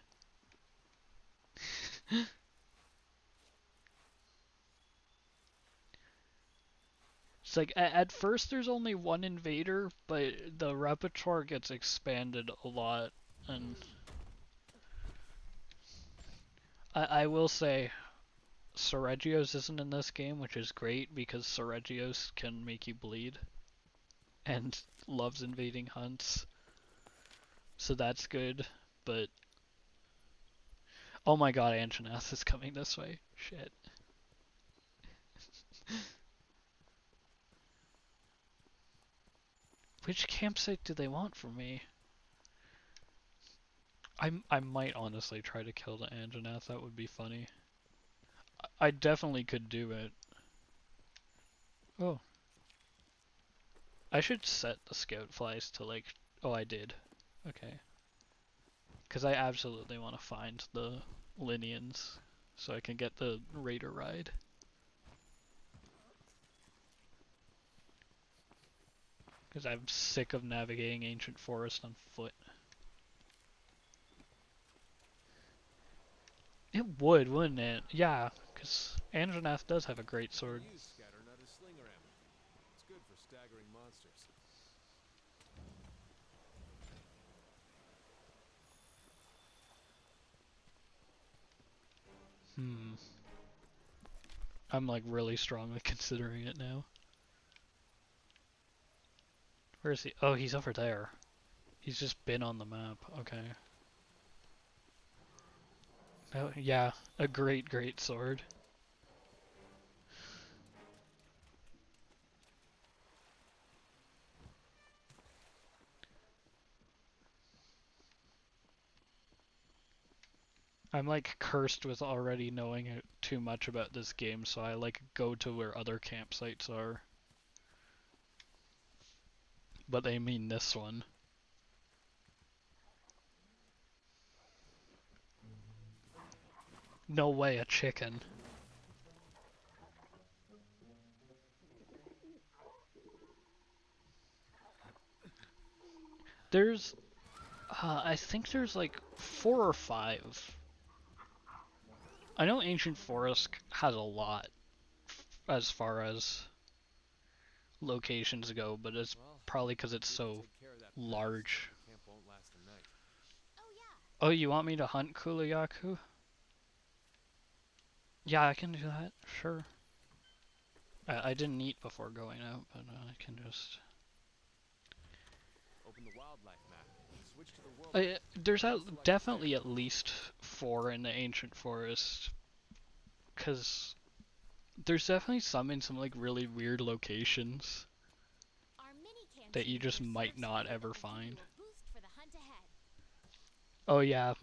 [SPEAKER 1] It's like at first there's only one invader, but the repertoire gets expanded a lot, and I will say Seregios isn't in this game, which is great because Seregios can make you bleed and loves invading hunts, so that's good. But oh my god, Anjanath is coming this way. Shit. Which campsite do they want from me? I might honestly try to kill the Anjanath, that would be funny. I definitely could do it. Oh. I should set the scout flies to like... Oh, I did. Okay. Because I absolutely want to find the Linians so I can get the raider ride. Because I'm sick of navigating ancient forest on foot. It would, wouldn't it? Yeah, because Anjanath does have a great sword.
[SPEAKER 3] Use Scatternut as slinger ammo. It's good for staggering monsters.
[SPEAKER 1] Hmm. I'm like really strongly considering it now. Where is he? Oh, he's over there. He's just been on the map. Okay. Oh, yeah, a great sword. I'm like cursed with already knowing too much about this game, so I like go to where other campsites are. But they mean this one. No way, a chicken. There's, I think there's like 4 or 5. I know Ancient Forest has a lot as far as locations go, but it's
[SPEAKER 3] Well,
[SPEAKER 1] probably because it's
[SPEAKER 3] we can
[SPEAKER 1] so
[SPEAKER 3] take care of that fast.
[SPEAKER 1] large.
[SPEAKER 3] The camp won't last a night.
[SPEAKER 4] Oh yeah.
[SPEAKER 1] Oh, you want me to hunt Kulayaku? Yeah, I can do that. Sure. I didn't eat before going out, but I can just.
[SPEAKER 3] Open the wildlife map and switch to the world map.
[SPEAKER 1] There's
[SPEAKER 3] Select the
[SPEAKER 1] definitely
[SPEAKER 3] fair.
[SPEAKER 1] at least 4 in the ancient forest, cause there's definitely some in some like really weird locations
[SPEAKER 4] Our mini
[SPEAKER 1] that you
[SPEAKER 4] canteen
[SPEAKER 1] just
[SPEAKER 4] here
[SPEAKER 1] might
[SPEAKER 4] serves
[SPEAKER 1] not
[SPEAKER 4] food
[SPEAKER 1] ever
[SPEAKER 4] that will give you
[SPEAKER 1] find.
[SPEAKER 4] a boost for the hunt ahead.
[SPEAKER 1] Oh yeah,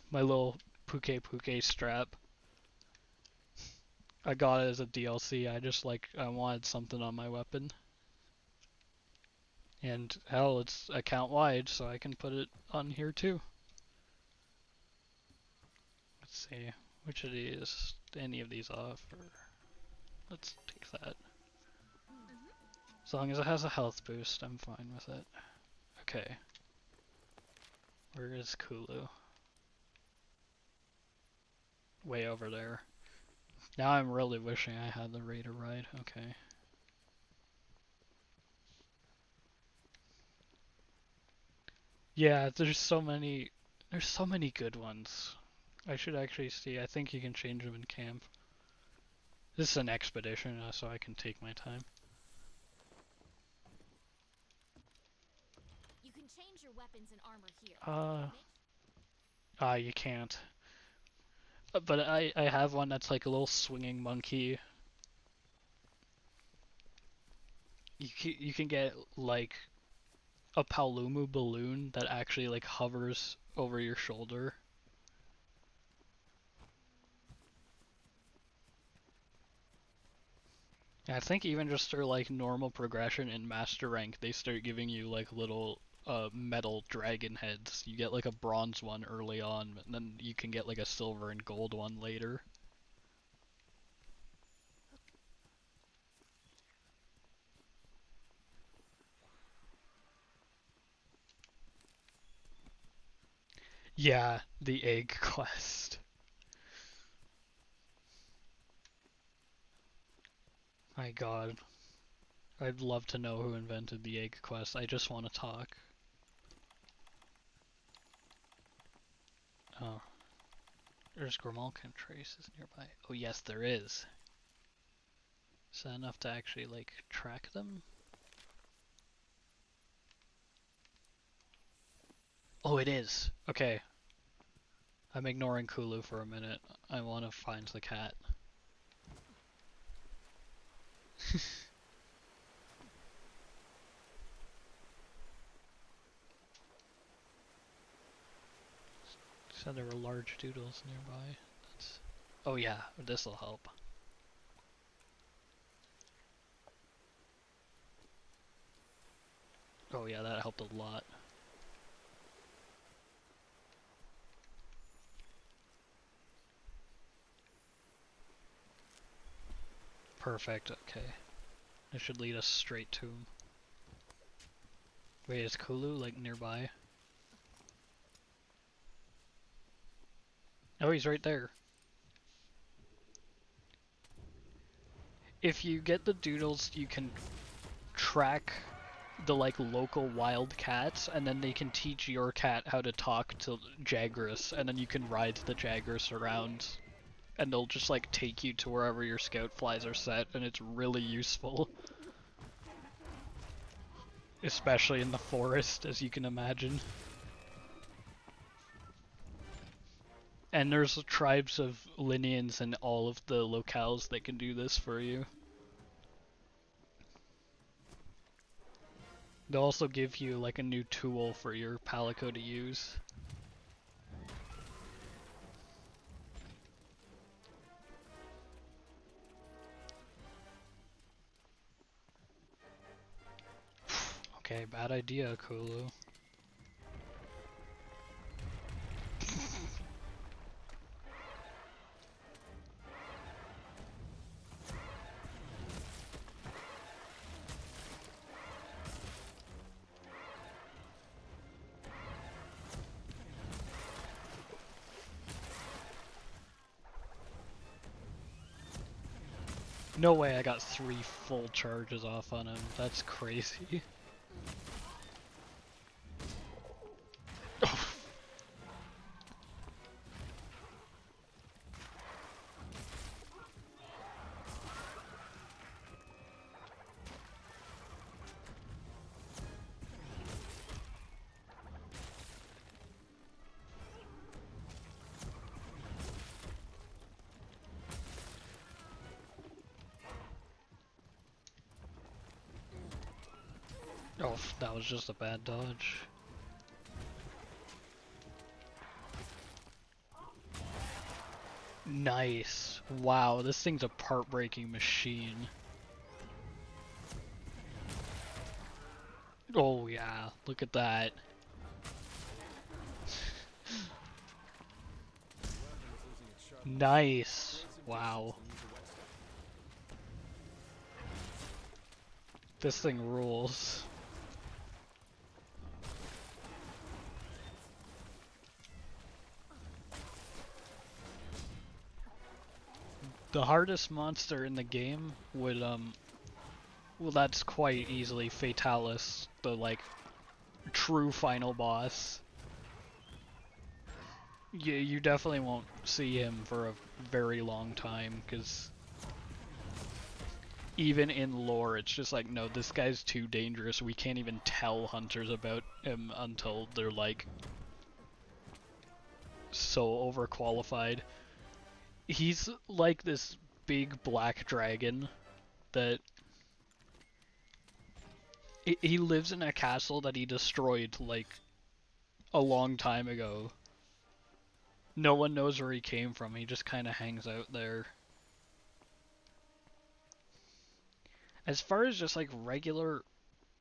[SPEAKER 1] my little Puke strap. I got it as a DLC. I wanted something on my weapon. And hell, it's account wide, so I can put it on here too. Let's see, which of these, any of these off, or let's take that. As long as it has a health boost, I'm fine with it. Okay, where is Kulu? Way over there. Now I'm really wishing I had the Raider ride. Okay. Yeah, there's so many good ones. I should actually see. I think you can change them in camp. This is an expedition, so I can take my time.
[SPEAKER 4] You can change your weapons and armor here.
[SPEAKER 1] Uh, you can't. But I have one that's like a little swinging monkey. You can get like a Palumu balloon that actually like hovers over your shoulder. And I think even just through like normal progression in master rank, they start giving you like little metal dragon heads. You get like a bronze one early on, and then you can get like a silver and gold one later. Yeah, the egg quest. My god. I'd love to know who invented the egg quest. I just want to talk. Oh. There's Grimalkin traces nearby. Oh yes, there is. Is that enough to actually, like, track them? Oh, it is! Okay. I'm ignoring Kulu for a minute. I want to find the cat. Said there were large doodles nearby. That's... Oh yeah, this'll help. Oh yeah, that helped a lot. Perfect, okay. It should lead us straight to him. Wait, is Kulu, like, nearby? Oh, he's right there. If you get the doodles, you can track the like local wild cats, and then they can teach your cat how to talk to Jagras, and then you can ride the Jagras around, and they'll just like take you to wherever your scout flies are set, and it's really useful. Especially in the forest, as you can imagine. And there's tribes of Linians in all of the locales that can do this for you. They'll also give you like a new tool for your Palico to use. Okay, bad idea, Kulu. No way I got 3 full charges off on him. That's crazy. that was just a bad dodge. Nice. Wow, this thing's a part-breaking machine. Oh yeah, look at that. Nice. Wow. This thing rules. The hardest monster in the game would, well, that's quite easily Fatalis, the, like, true final boss. You definitely won't see him for a very long time, because even in lore, it's just like, no, this guy's too dangerous. We can't even tell hunters about him until they're, like, so overqualified. He's like this big black dragon that he lives in a castle that he destroyed like a long time ago. No one knows where he came from. He just kind of hangs out there. As far as just like regular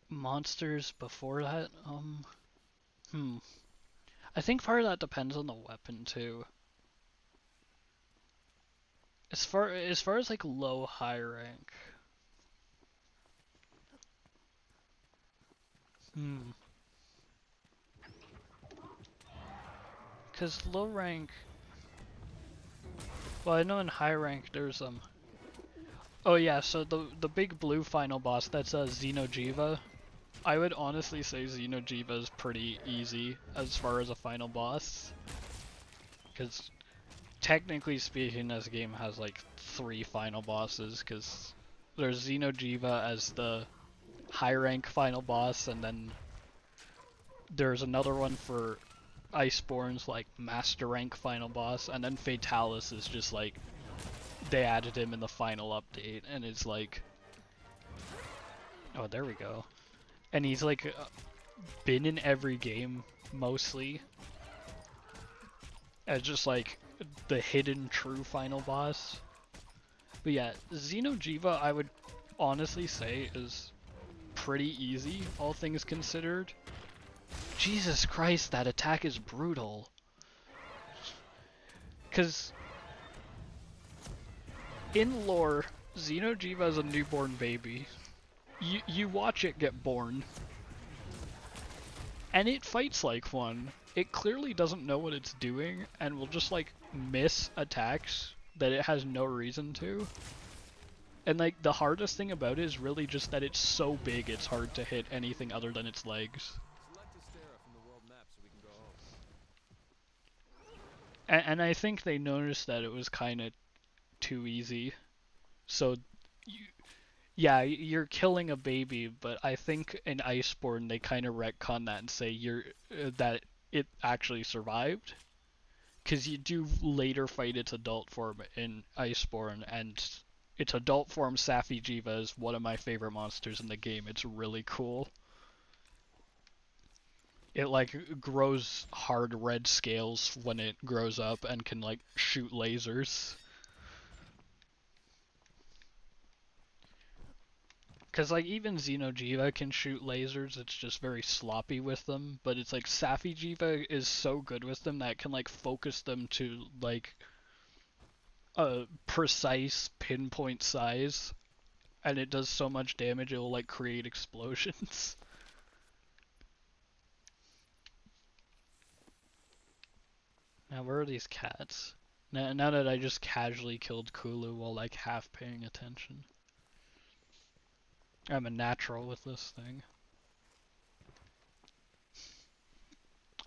[SPEAKER 1] monsters before that, I think part of that depends on the weapon too. As far as like low high rank. Hmm. Cause low rank. Well, I know in high rank there's Oh yeah, so the big blue final boss, that's Xeno'jiiva. I would honestly say Xeno'jiiva is pretty easy as far as a final boss. Because technically speaking, this game has like 3 final bosses, because there's Xeno'jiiva as the high rank final boss, and then there's another one for Iceborne's like master rank final boss, and then Fatalis is just like, they added him in the final update, and it's like, oh, there we go. And he's like been in every game mostly as just like the hidden true final boss. But yeah, Xeno'jiiva I would honestly say is pretty easy, all things considered. Jesus Christ, that attack is brutal. Cause in lore, Xeno'jiiva is a newborn baby. You watch it get born, and it fights like one. It clearly doesn't know what it's doing, and will just like miss attacks that it has no reason to. And like the hardest thing about it is really just that it's so big it's hard to hit anything other than its legs. And I think they noticed that it was kind of too easy. So, you, yeah, you're killing a baby, but I think in Iceborne they kind of retcon that and say that it actually survived. Because you do later fight its adult form in Iceborne, and its adult form, Safi'jiiva, is one of my favorite monsters in the game. It's really cool. It like grows hard red scales when it grows up and can like shoot lasers. Cause like even Xeno'jiiva can shoot lasers, it's just very sloppy with them. But it's like Safi'jiiva is so good with them that it can like focus them to like a precise pinpoint size, and it does so much damage it will like create explosions. Now where are these cats? Now that I just casually killed Kulu while like half paying attention. I'm a natural with this thing.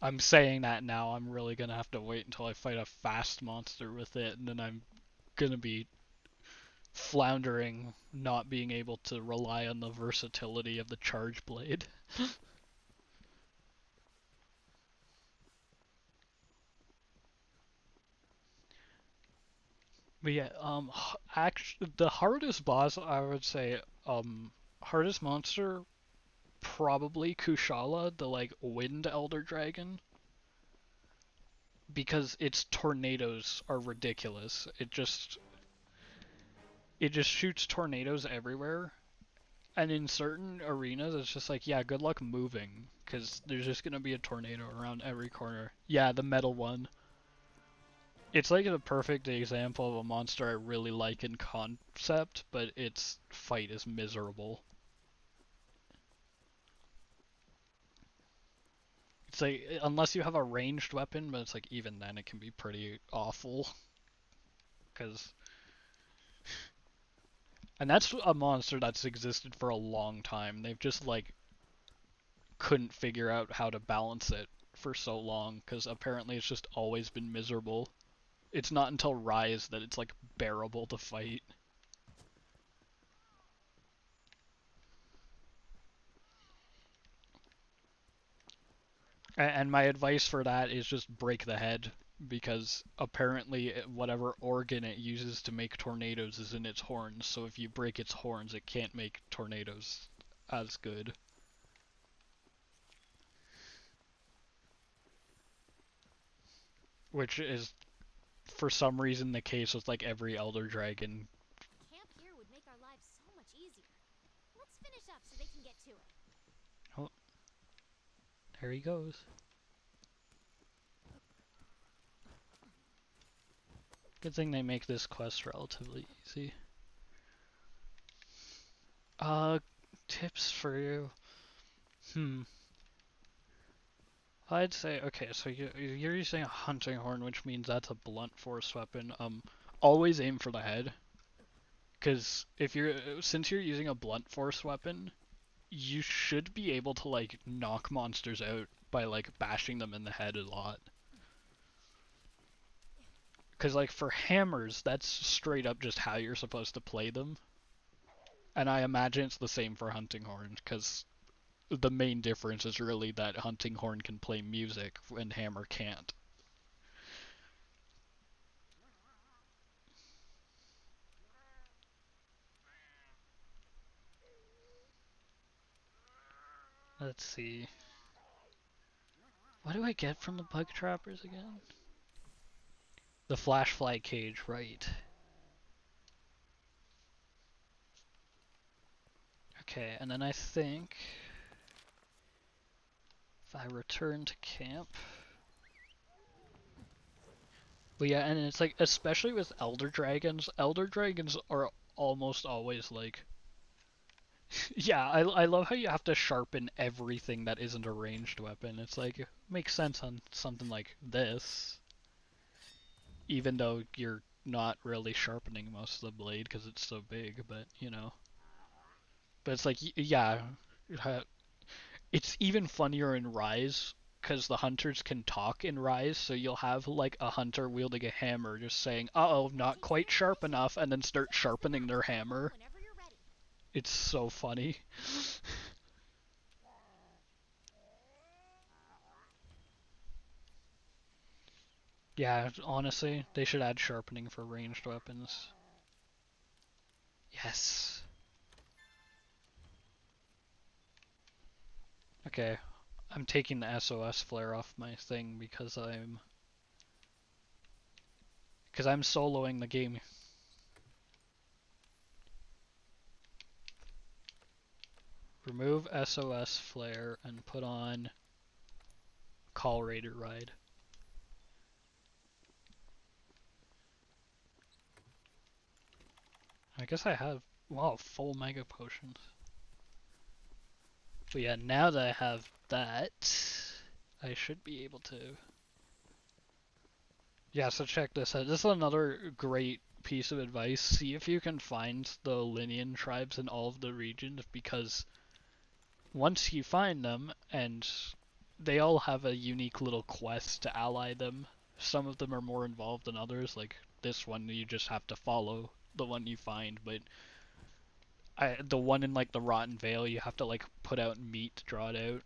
[SPEAKER 1] I'm saying that now, I'm really gonna have to wait until I fight a fast monster with it, and then I'm gonna be floundering, not being able to rely on the versatility of the charge blade. But yeah, actually, the hardest boss, I would say, hardest monster probably Kushala, the like wind elder dragon, because its tornadoes are ridiculous. It just shoots tornadoes everywhere, and in certain arenas it's just like, yeah, good luck moving, because there's just gonna be a tornado around every corner. Yeah, the metal one. It's like a perfect example of a monster I really like in concept, but its fight is miserable. It's like, unless you have a ranged weapon, but it's like even then it can be pretty awful. Cause, and that's a monster that's existed for a long time. They've just like couldn't figure out how to balance it for so long, because apparently it's just always been miserable. It's not until Rise that it's like bearable to fight. And my advice for that is just break the head, because apparently whatever organ it uses to make tornadoes is in its horns, so if you break its horns it can't make tornadoes as good. Which is for some reason the case with like every Elder Dragon.
[SPEAKER 4] Camp here would make our lives so much easier. Let's finish up so they can get to it.
[SPEAKER 1] Oh, there he goes. Good thing they make this quest relatively easy. Tips for you. I'd say, okay, so you're using a hunting horn, which means that's a blunt force weapon. Always aim for the head, because since you're using a blunt force weapon, you should be able to like knock monsters out by like bashing them in the head a lot. Because like for hammers, that's straight up just how you're supposed to play them. And I imagine it's the same for hunting horn, because the main difference is really that hunting horn can play music and hammer can't. Let's see. What do I get from the bug trappers again? The flashfly cage, right. Okay, and then I think if I return to camp. But yeah, and it's like, especially with Elder Dragons are almost always like, yeah, I love how you have to sharpen everything that isn't a ranged weapon. It's like, it makes sense on something like this, even though you're not really sharpening most of the blade because it's so big, but you know. But it's like, yeah, it's even funnier in Rise because the hunters can talk in Rise, so you'll have like a hunter wielding a hammer just saying, "Uh-oh, not quite sharp enough," and then start sharpening their hammer.
[SPEAKER 4] Whenever you're ready.
[SPEAKER 1] It's so funny. Yeah, honestly, they should add sharpening for ranged weapons. Yes. Okay, I'm taking the SOS flare off my thing because I'm soloing the game. Remove SOS flare and put on Call Raider Ride. I guess I have, wow, full mega potions. But yeah, now that I have that, I should be able to. Yeah, so check this out. This is another great piece of advice. See if you can find the Linian tribes in all of the regions, because once you find them, and they all have a unique little quest to ally them. Some of them are more involved than others, like this one you just have to follow the one you find, but the one in like the Rotten Vale, you have to like put out meat to draw it out.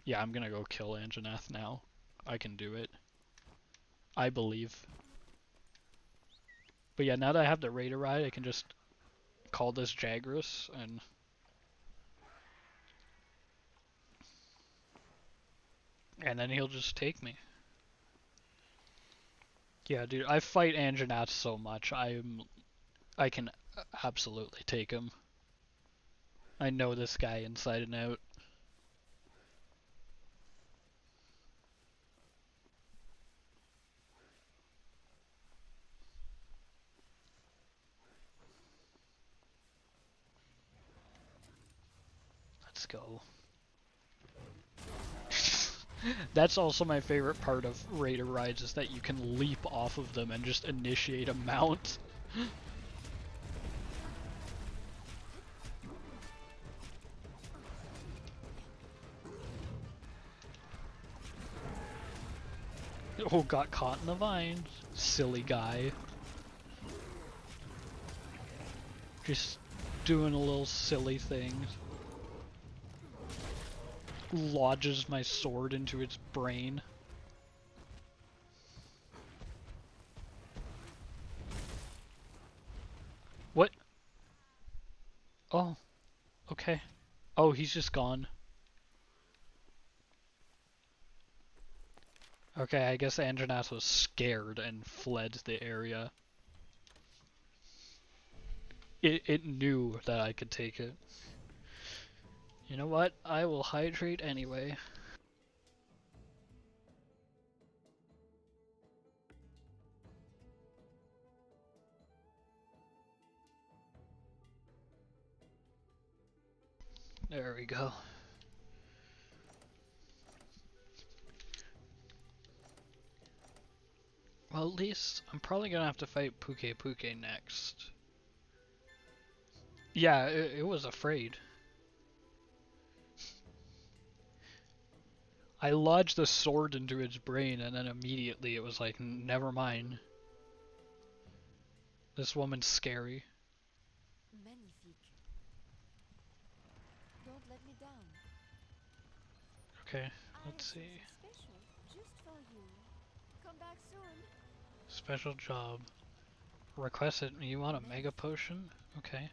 [SPEAKER 1] Yeah, I'm gonna go kill Anjanath now. I can do it. I believe. But yeah, now that I have the Raider Ride, I can just call this Jagras and And then he'll just take me. Yeah, dude, I fight Anjanath so much, I can absolutely take him. I know this guy inside and out. Let's go. That's also my favorite part of Raider rides, is that you can leap off of them and just initiate a mount. Oh, got caught in the vines. Silly guy. Just doing a little silly thing. Lodges my sword into its brain. What? Oh, okay. Oh, he's just gone. Okay, I guess Anjanath was scared and fled the area. It knew that I could take it. You know what? I will hydrate anyway. There we go. Well, at least I'm probably gonna have to fight Puke Puke next. Yeah, it was afraid. I lodged the sword into its brain and then immediately it was like, never mind. This woman's scary.
[SPEAKER 5] Magnifique. Don't let me down.
[SPEAKER 1] Okay, let's see.
[SPEAKER 5] Special, just for you. Come back soon.
[SPEAKER 1] Special job. Requested. You want a mega potion? Okay.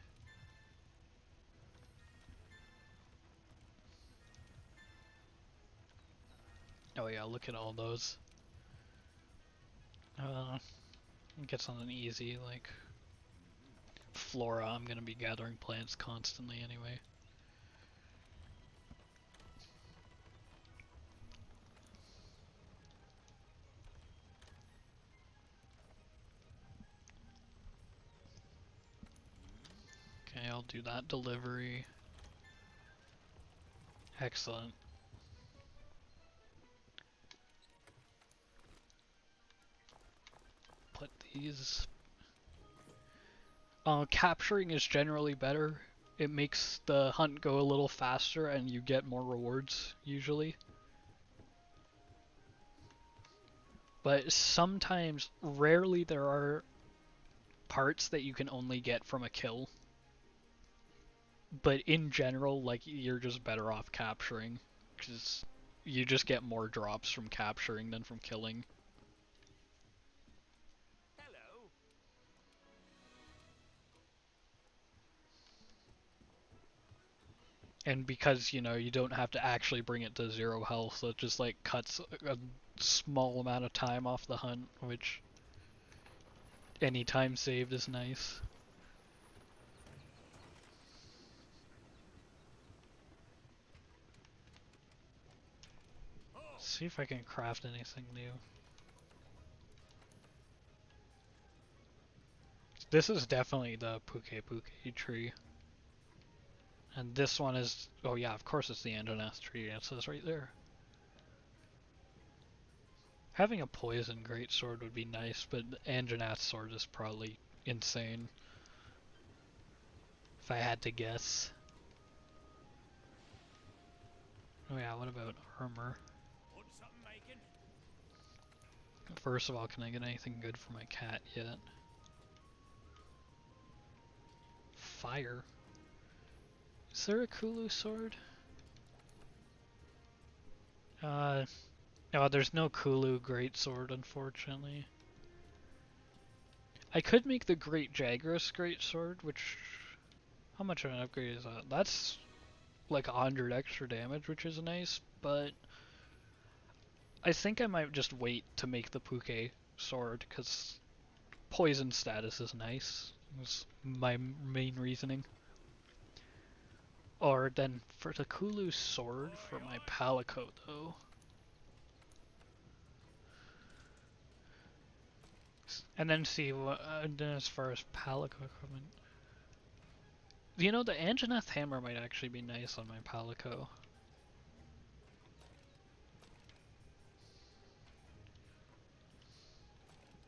[SPEAKER 1] Oh yeah, look at all those. Get something easy like flora. I'm gonna be gathering plants constantly anyway. Okay, I'll do that delivery. Excellent. Put these. Capturing is generally better. It makes the hunt go a little faster and you get more rewards, usually. But sometimes, rarely, there are parts that you can only get from a kill. But in general, like, you're just better off capturing. Because you just get more drops from capturing than from killing.
[SPEAKER 6] Hello.
[SPEAKER 1] And because, you know, you don't have to actually bring it to 0 health, so it just, like, cuts a small amount of time off the hunt, which any time saved is nice. Let's see if I can craft anything new. This is definitely the Puke Puke tree. And this one is, oh yeah, of course it's the Anjanath tree, it says right there. Having a poison greatsword would be nice, but the Anjanath sword is probably insane. If I had to guess. Oh yeah, what about armor?
[SPEAKER 6] Want something making?
[SPEAKER 1] First of all, can I get anything good for my cat yet? Fire. Is there a Kulu sword? No, there's no Kulu greatsword, unfortunately. I could make the Great Jagras greatsword, which... How much of an upgrade is that? That's like 100 extra damage, which is nice, but I think I might just wait to make the Puke sword, because poison status is nice. Was my main reasoning. Or then for the Kulu sword for my Palico though. And then see what then as far as Palico equipment. You know, the Anjanath hammer might actually be nice on my Palico.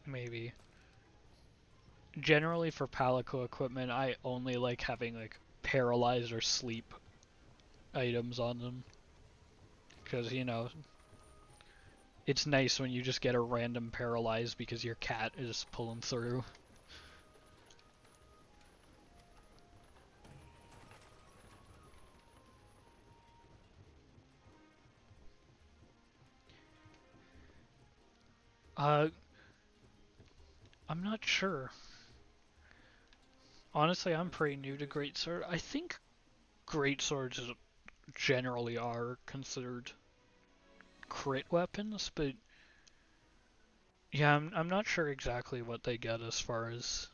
[SPEAKER 1] Maybe. Generally for Palico equipment, I only like having like paralyze or sleep items on them. Because, you know, it's nice when you just get a random paralyze because your cat is pulling through. Uh, I'm not sure. Honestly, I'm pretty new to Greatsword. I think Greatswords generally are considered crit weapons, but yeah, I'm not sure exactly what they get as far as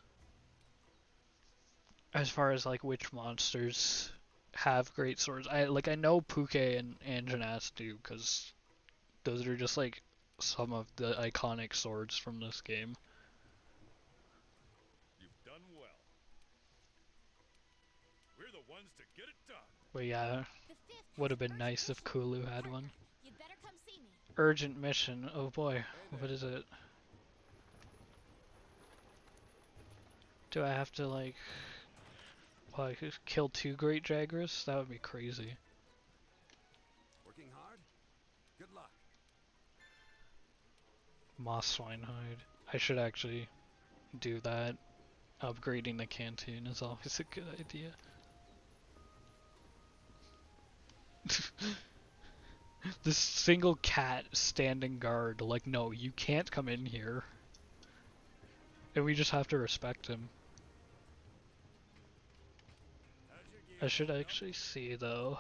[SPEAKER 1] like which monsters have great swords. I know Puke and Anjanath do because those are just like some of the iconic swords from this game.
[SPEAKER 2] You've done well. We're the ones to get it done.
[SPEAKER 1] But yeah,
[SPEAKER 4] The fifth
[SPEAKER 1] would
[SPEAKER 4] has
[SPEAKER 1] have been
[SPEAKER 4] urgent
[SPEAKER 1] nice if
[SPEAKER 4] mission.
[SPEAKER 1] Kulu had
[SPEAKER 4] Partner,
[SPEAKER 1] one.
[SPEAKER 4] you'd better come see me.
[SPEAKER 1] Urgent mission. Oh boy,
[SPEAKER 3] Hey
[SPEAKER 1] what
[SPEAKER 3] there.
[SPEAKER 1] is it? Do I have to like kill 2 great jaggers? That would be crazy.
[SPEAKER 3] Working hard? Good luck.
[SPEAKER 1] Moss Swinehide. I should actually do that. Upgrading the canteen is always a good idea. This single cat standing guard, like, no, you can't come in here. And we just have to respect him. I should actually see, though.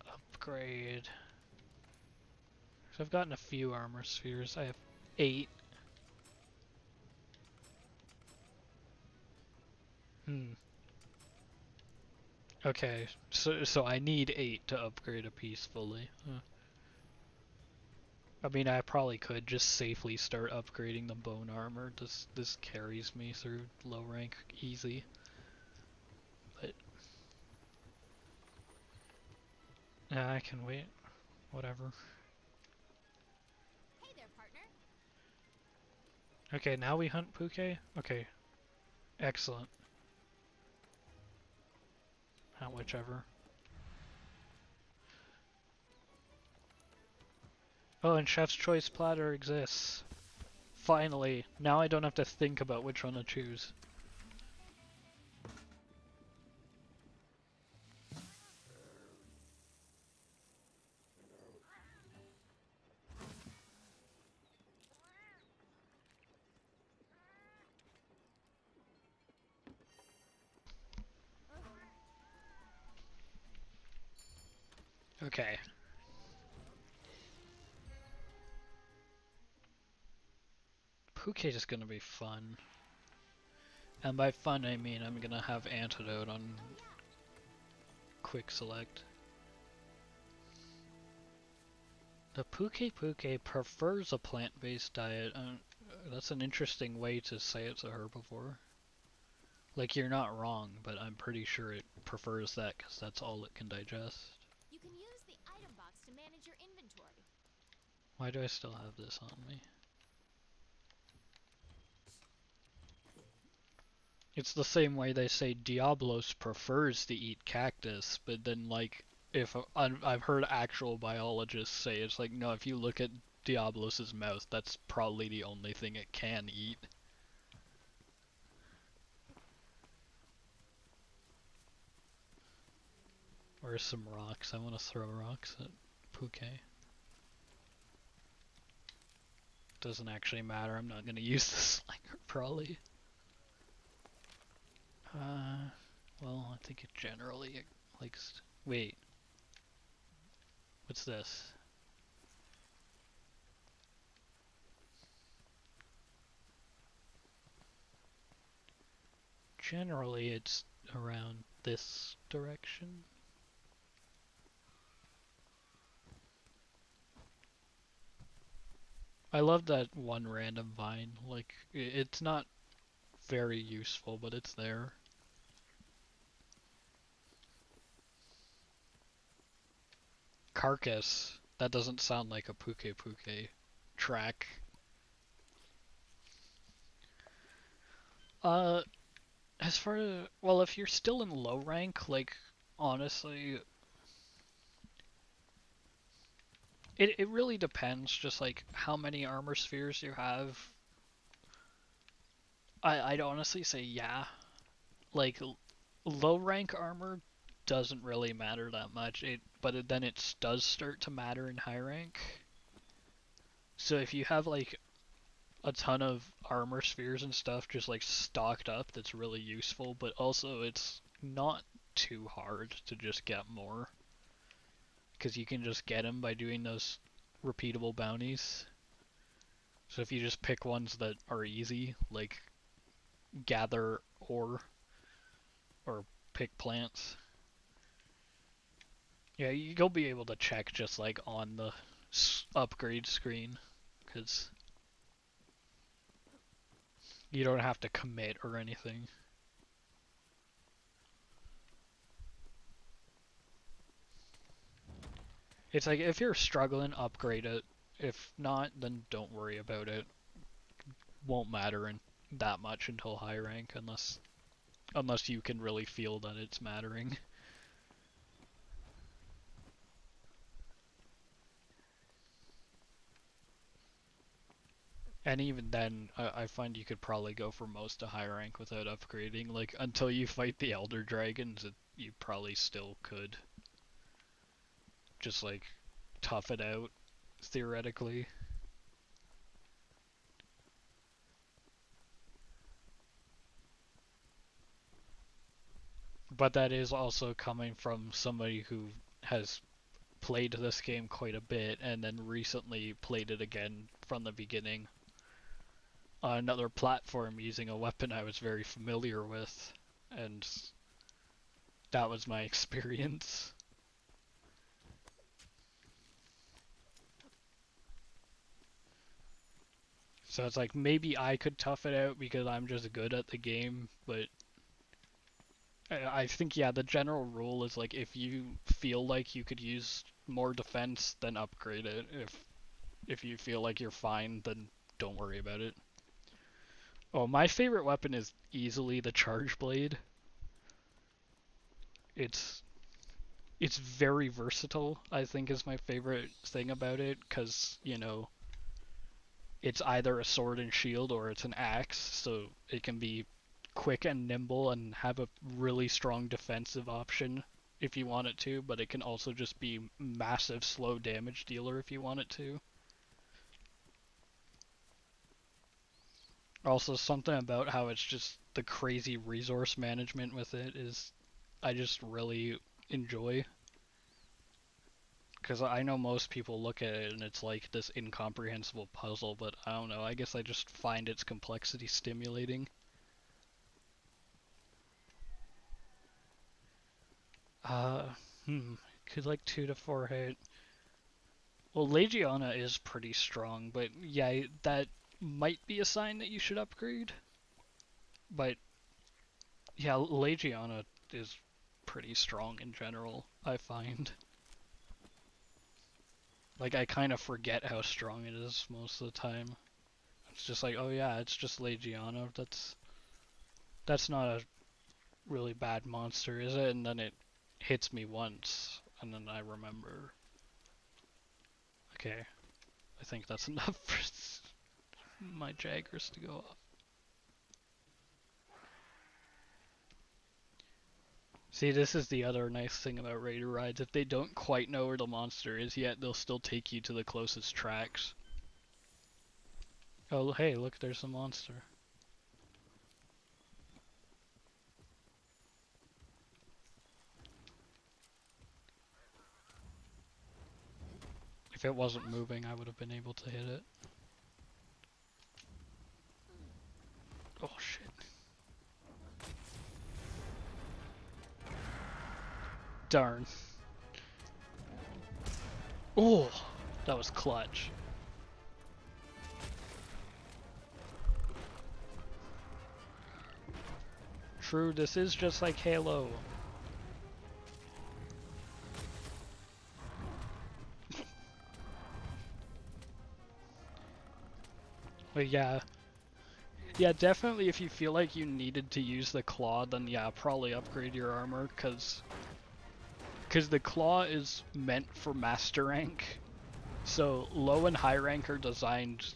[SPEAKER 1] Upgrade. So I've gotten a few armor spheres. I have 8. Okay, so I need 8 to upgrade a piece fully. I mean, I probably could just safely start upgrading the bone armor. This carries me through low rank easy. But yeah, I can wait. Whatever.
[SPEAKER 4] Hey there, partner.
[SPEAKER 1] Okay, now we hunt Puke? Okay, excellent. Whichever. Oh, and Chef's Choice Platter exists. Finally, now I don't have to think about which one to choose. Okay. Puke is gonna be fun. And by fun I mean I'm gonna have Antidote on quick select. The Puke prefers a plant-based diet. That's an interesting way to say it's a herbivore. Like, you're not wrong, but I'm pretty sure it prefers that because that's all it can digest.
[SPEAKER 4] You can use the item box to manage your inventory.
[SPEAKER 1] Why do I still have this on me? It's the same way they say Diablos prefers to eat cactus, but then like if I've heard actual biologists say it's like no, if you look at Diablos's mouth, that's probably the only thing it can eat. Where's some rocks? I want to throw rocks at Puke. Doesn't actually matter. I'm not gonna use the slinger probably. Well, I think it generally likes. Wait. What's this? Generally, it's around this direction. I love that one random vine. Like, it's not very useful, but it's there. Carcass. That doesn't sound like a Puke Puke track. Uh, as far as, well, if you're still in low rank, like, honestly, it really depends, just like how many armor spheres you have. I'd honestly say yeah. Like, low rank armor doesn't really matter that much, then it does start to matter in high rank. So if you have like a ton of armor spheres and stuff just like stocked up, that's really useful, but also it's not too hard to just get more, because you can just get them by doing those repeatable bounties. So if you just pick ones that are easy, like gather ore or pick plants, yeah, you'll be able to check just like on the upgrade screen, because you don't have to commit or anything. It's like if you're struggling, upgrade it. If not, then don't worry about it. Won't matter that much until high rank, unless you can really feel that it's mattering. And even then, I find you could probably go for most of high rank without upgrading. Like, until you fight the Elder Dragons, you probably still could. Just, like, tough it out, theoretically. But that is also coming from somebody who has played this game quite a bit and then recently played it again from the beginning on another platform using a weapon I was very familiar with, and that was my experience. So it's like, maybe I could tough it out because I'm just good at the game, but I think, yeah, the general rule is like, if you feel like you could use more defense, then upgrade it. If you feel like you're fine, then don't worry about it. Oh, my favorite weapon is easily the Charge Blade. It's it's very versatile, I think, is my favorite thing about it, because, it's either a sword and shield or it's an axe, so it can be quick and nimble and have a really strong defensive option if you want it to, but it can also just be massive slow damage dealer if you want it to. Also, something about how it's just the crazy resource management with it is I just really enjoy. Because I know most people look at it and it's like this incomprehensible puzzle, but I don't know, I guess I just find its complexity stimulating. Uh, could like 2 to 4 hit. Well, Legiana is pretty strong, but yeah, that might be a sign that you should upgrade. But yeah, Legiana is pretty strong in general, I find. Like, I kind of forget how strong it is most of the time. It's just like, oh yeah, it's just Legiana. That's not a really bad monster, is it? And then it hits me once, and then I remember. Okay, I think that's enough for my Jaggers to go off. See, this is the other nice thing about Raider rides. If they don't quite know where the monster is yet, they'll still take you to the closest tracks. Oh, hey, look, there's a monster. If it wasn't moving, I would have been able to hit it. Oh, shit. Darn. Oh, that was clutch. True, this is just like Halo. But yeah. Yeah, definitely if you feel like you needed to use the claw, then yeah, probably upgrade your armor, cause the claw is meant for master rank. So low and high rank are designed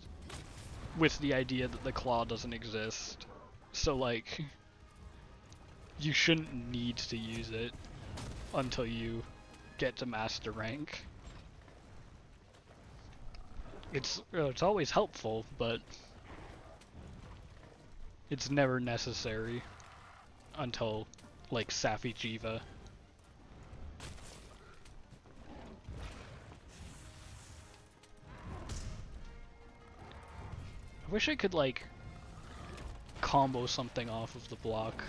[SPEAKER 1] with the idea that the claw doesn't exist. So like, you shouldn't need to use it until you get to master rank. It's always helpful, but it's never necessary until like Safi Jiva. I wish I could like combo something off of the block.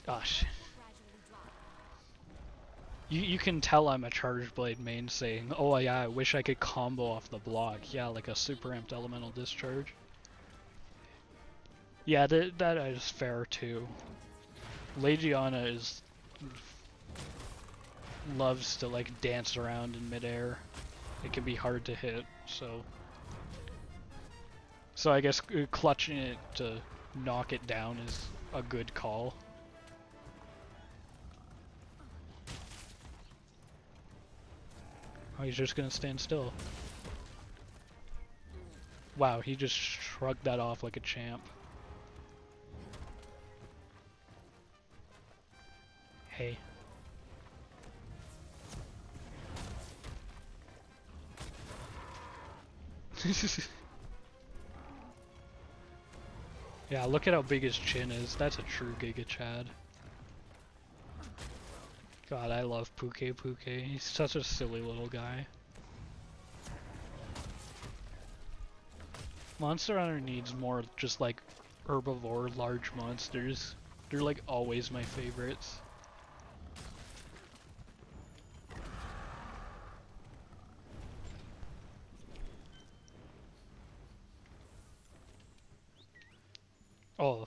[SPEAKER 1] Gosh. You can tell I'm a Charge Blade main saying, oh yeah, I wish I could combo off the block. Yeah, like a super amped elemental discharge. Yeah, that is fair too. Legiana loves to like dance around in midair. It can be hard to hit, so I guess clutching it to knock it down is a good call. Oh, he's just gonna stand still. Wow, he just shrugged that off like a champ. Hey. Yeah, look at how big his chin is. That's a true Giga Chad. God, I love Puke. He's such a silly little guy. Monster Hunter needs more just like herbivore large monsters. They're like always my favorites. Oh,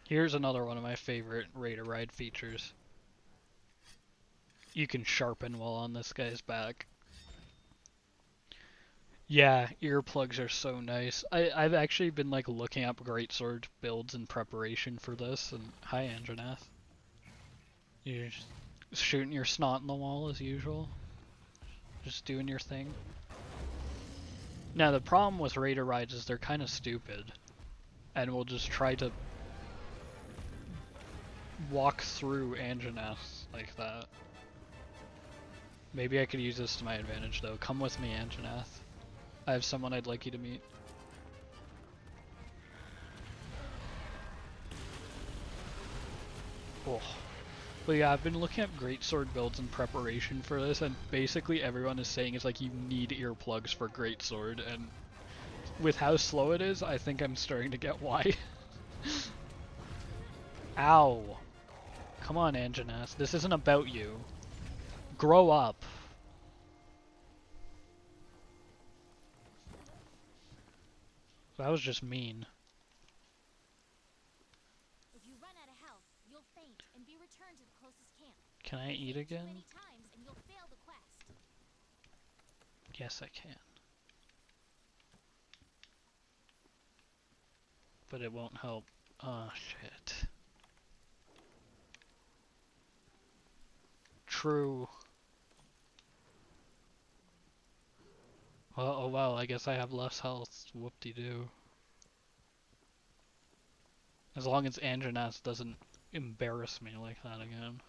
[SPEAKER 1] here's another one of my favorite Raider Ride features. You can sharpen while on this guy's back. Yeah, earplugs are so nice. I've actually been like looking up Greatsword builds in preparation for this, and hi Andronath. You're just shooting your snot in the wall as usual. Just doing your thing. Now the problem with Raider Rides is they're kind of stupid. And we'll just try to walk through Andronath like that. Maybe I could use this to my advantage though. Come with me, Andronath. I have someone I'd like you to meet. Oh. But yeah, I've been looking at Greatsword builds in preparation for this, and basically everyone is saying it's like you need earplugs for Greatsword, and with how slow it is, I think I'm starting to get why. Ow. Come on, Anjanas. This isn't about you. Grow up. That was just mean.
[SPEAKER 4] If you run out of health, you'll faint and be returned to the closest camp.
[SPEAKER 1] Can I eat again?
[SPEAKER 4] Too many times and you'll fail the quest.
[SPEAKER 1] Yes, I can. But it won't help. Oh, shit. True. Well, oh well, I guess I have less health. Whoop-de-doo. As long as Anjanas doesn't embarrass me like that again.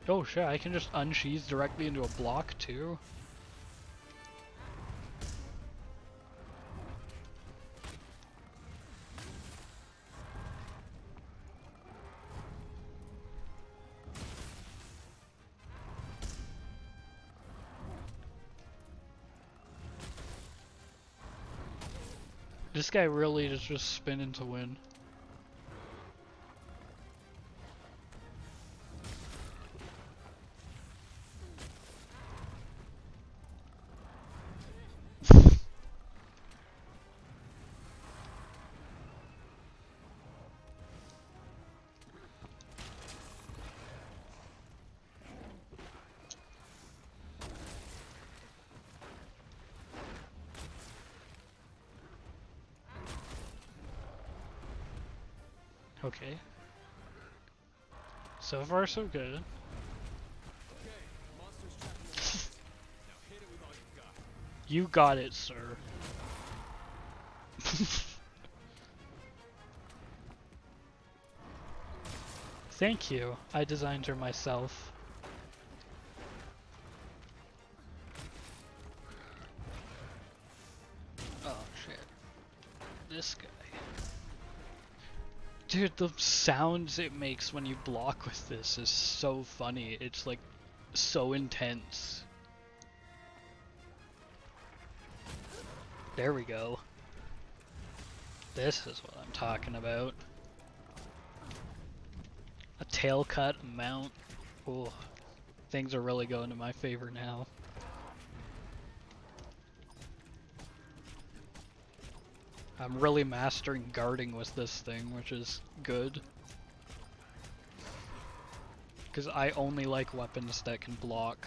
[SPEAKER 1] Oh shit, I can just unsheath directly into a block too? This guy really is just spinning to win. Okay. So far, so good.
[SPEAKER 3] Okay, monster's trapped in the woods. Now hit it with all you've got.
[SPEAKER 1] You got it, sir. Thank you. I designed her myself. Oh shit. This guy. Dude, the sounds it makes when you block with this is so funny. It's like so intense. There we go. This is what I'm talking about. A tail cut, a mount. Oh, things are really going to my favor now. I'm really mastering guarding with this thing, which is good. Because I only like weapons that can block.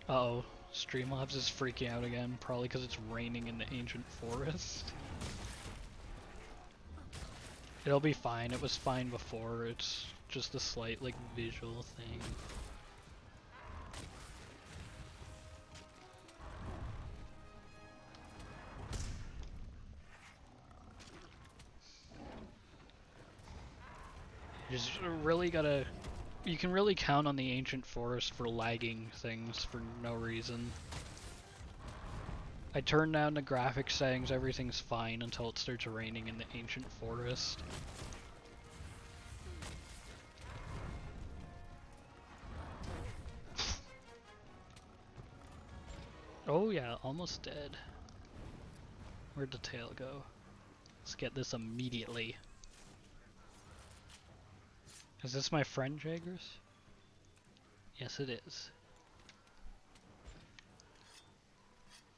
[SPEAKER 1] Uh-oh, Streamlabs is freaking out again, probably because it's raining in the ancient forest. It'll be fine, it was fine before, it's just a slight, like, visual thing. You just really gotta... You can really count on the ancient forest for lagging things for no reason. I turn down the graphics settings, everything's fine until it starts raining in the ancient forest. Oh yeah, almost dead. Where'd the tail go? Let's get this immediately. Is this my friend, Jaggers? Yes, it is.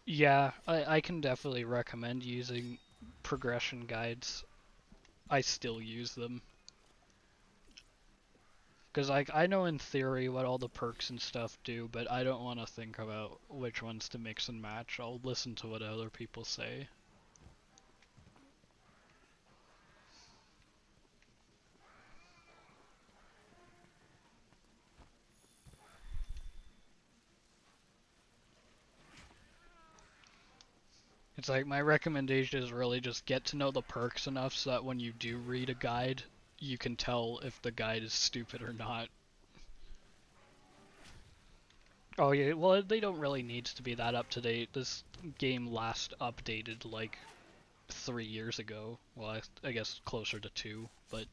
[SPEAKER 1] Yeah, I can definitely recommend using progression guides. I still use them. Because like, I know in theory what all the perks and stuff do, but I don't want to think about which ones to mix and match. I'll listen to what other people say. It's like, my recommendation is really just get to know the perks enough so that when you do read a guide, you can tell if the guide is stupid or not. Oh yeah, well they don't really need to be that up to date. This game last updated like 3 years ago. Well, I guess closer to 2, but...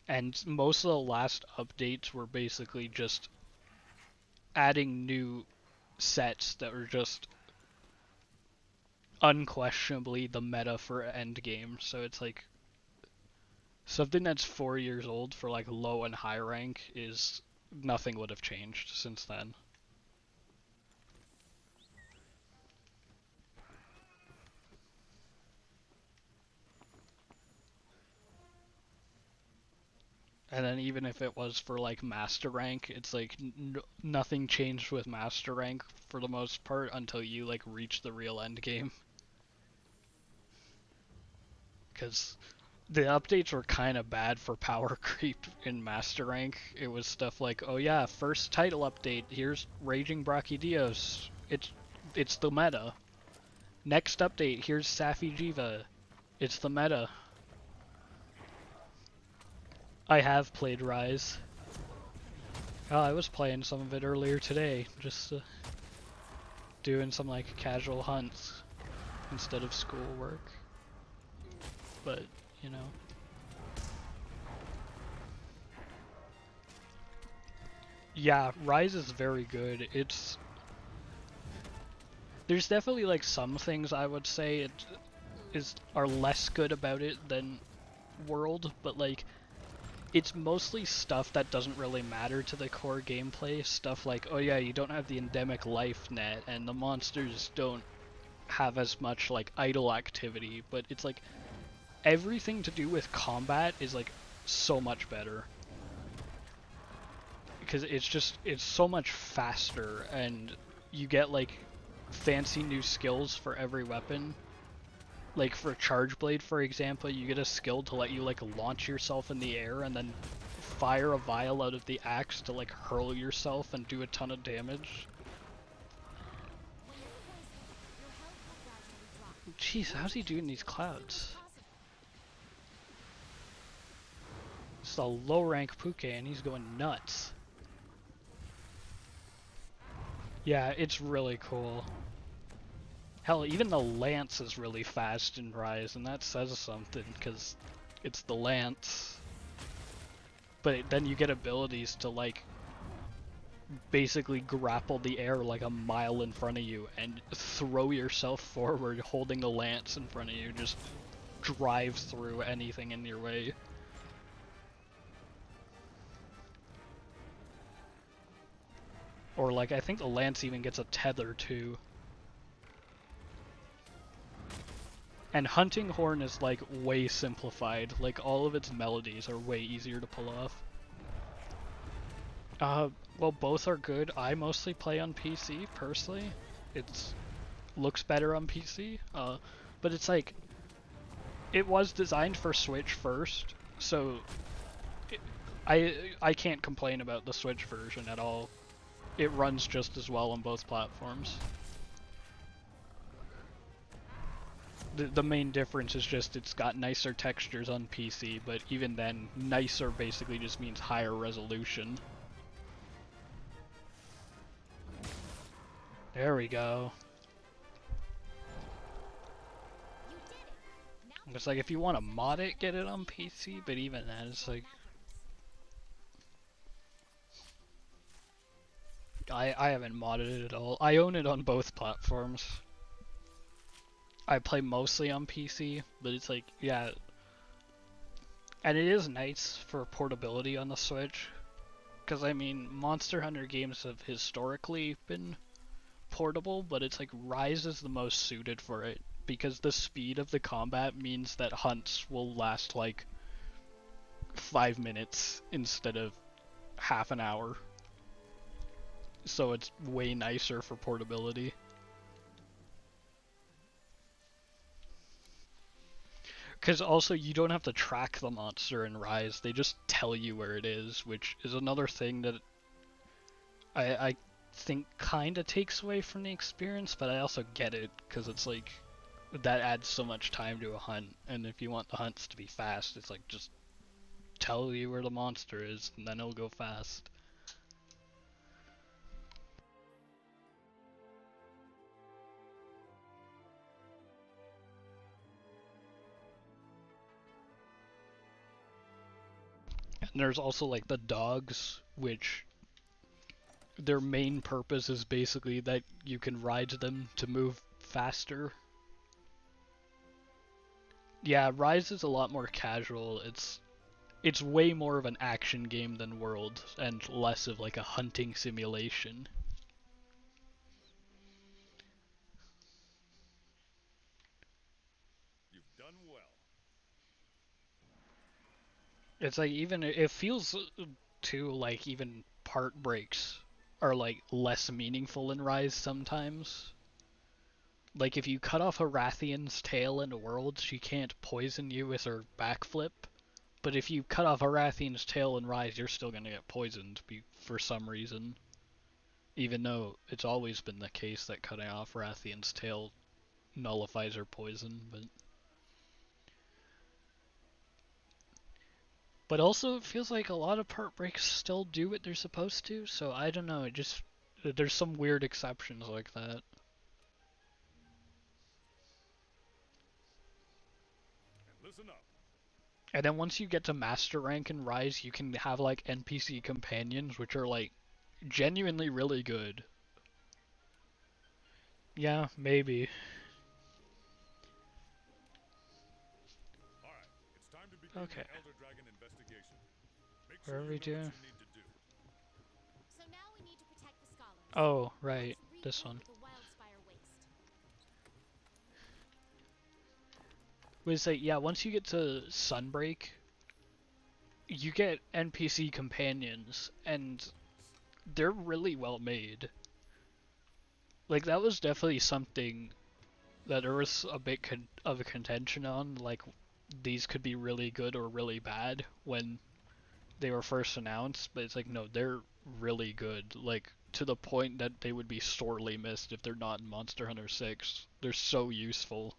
[SPEAKER 1] And most of the last updates were basically just adding new sets that were just unquestionably the meta for endgame. So it's like something that's 4 years old for like low and high rank is nothing would have changed since then. And then even if it was for like master rank, it's like nothing changed with master rank for the most part until you like reach the real end game. Because the updates were kind of bad for power creep in master rank. It was stuff like, oh yeah, first title update, here's Raging Brachydios. It's the meta. Next update, here's Safi Jiva. It's the meta. I have played Rise. Oh, I was playing some of it earlier today, just doing some like casual hunts instead of schoolwork. But, you know. Yeah, Rise is very good. There's definitely like some things I would say are less good about it than World, but like it's mostly stuff that doesn't really matter to the core gameplay. Stuff like, oh yeah, you don't have the endemic life net, and the monsters don't have as much like idle activity, but it's like everything to do with combat is like so much better. Because it's so much faster, and you get like fancy new skills for every weapon. Like for Charge Blade, for example, you get a skill to let you like launch yourself in the air and then fire a vial out of the axe to like hurl yourself and do a ton of damage.
[SPEAKER 4] When you're poisoned, your health will gradually drop.
[SPEAKER 1] Jeez, how's he doing these
[SPEAKER 4] Fortunately,
[SPEAKER 1] clouds?
[SPEAKER 4] it's possible.
[SPEAKER 1] It's a low rank Puke and he's going nuts. Yeah, it's really cool. Hell, even the Lance is really fast in Rise, and that says something, because it's the Lance. But then you get abilities to, like, basically grapple the air like a mile in front of you and throw yourself forward holding the Lance in front of you, just drive through anything in your way. Or, like, I think the Lance even gets a tether, too. And Hunting Horn is like way simplified. Like all of its melodies are way easier to pull off. Well, both are good. I mostly play on PC personally. It's looks better on PC. But it's like it was designed for Switch first, so it, I can't complain about the Switch version at all. It runs just as well on both platforms. The main difference is just it's got nicer textures on PC, but even then, nicer basically just means higher resolution. There we go.
[SPEAKER 4] You did it! Now
[SPEAKER 1] It's like if you want to mod it, get it on PC, but even then, it's like I haven't modded it at all. I own it on both platforms. I play mostly on PC, but it's like, yeah, and it is nice for portability on the Switch, because I mean, Monster Hunter games have historically been portable, but it's like Rise is the most suited for it, because the speed of the combat means that hunts will last like 5 minutes instead of half an hour. So it's way nicer for portability. Because also you don't have to track the monster in Rise, they just tell you where it is, which is another thing that I think kinda takes away from the experience, but I also get it, because it's like, that adds so much time to a hunt, and if you want the hunts to be fast, it's like, just tell you where the monster is, and then it'll go fast. And there's also like the dogs, which their main purpose is basically that you can ride them to move faster. Yeah, Rise is a lot more casual. It's way more of an action game than World, and less of like a hunting simulation.
[SPEAKER 2] You've done well.
[SPEAKER 1] It's like even it feels too like even part breaks are like less meaningful in Rise sometimes. Like if you cut off a Rathian's tail in World, she can't poison you with her backflip. But if you cut off a Rathian's tail in Rise, you're still gonna get poisoned for some reason. Even though it's always been the case that cutting off Rathian's tail nullifies her poison, but also it feels like a lot of part breaks still do what they're supposed to, so I don't know, it just there's some weird exceptions like that.
[SPEAKER 2] And listen up.
[SPEAKER 1] And then once you get to master rank in Rise, you can have like NPC companions, which are like genuinely really good. Yeah, maybe.
[SPEAKER 2] All right, it's time to begin
[SPEAKER 1] Okay.
[SPEAKER 2] the Elder Dragon investigation. Make
[SPEAKER 1] What
[SPEAKER 2] sure
[SPEAKER 1] are
[SPEAKER 2] you
[SPEAKER 1] we
[SPEAKER 2] know what
[SPEAKER 1] doing?
[SPEAKER 2] you need to do.
[SPEAKER 4] So now we need to protect the scholars.
[SPEAKER 1] Oh, right.
[SPEAKER 4] Let's
[SPEAKER 1] This
[SPEAKER 4] regroup
[SPEAKER 1] one.
[SPEAKER 4] at the Wildspire Waste.
[SPEAKER 1] Was like, yeah, once you get to Sunbreak, you get NPC companions, and they're really well made. Like, that was definitely something that there was a bit of a contention on, like, these could be really good or really bad when they were first announced, but it's like, no, they're really good, like, to the point that they would be sorely missed if they're not in Monster Hunter 6. They're so useful.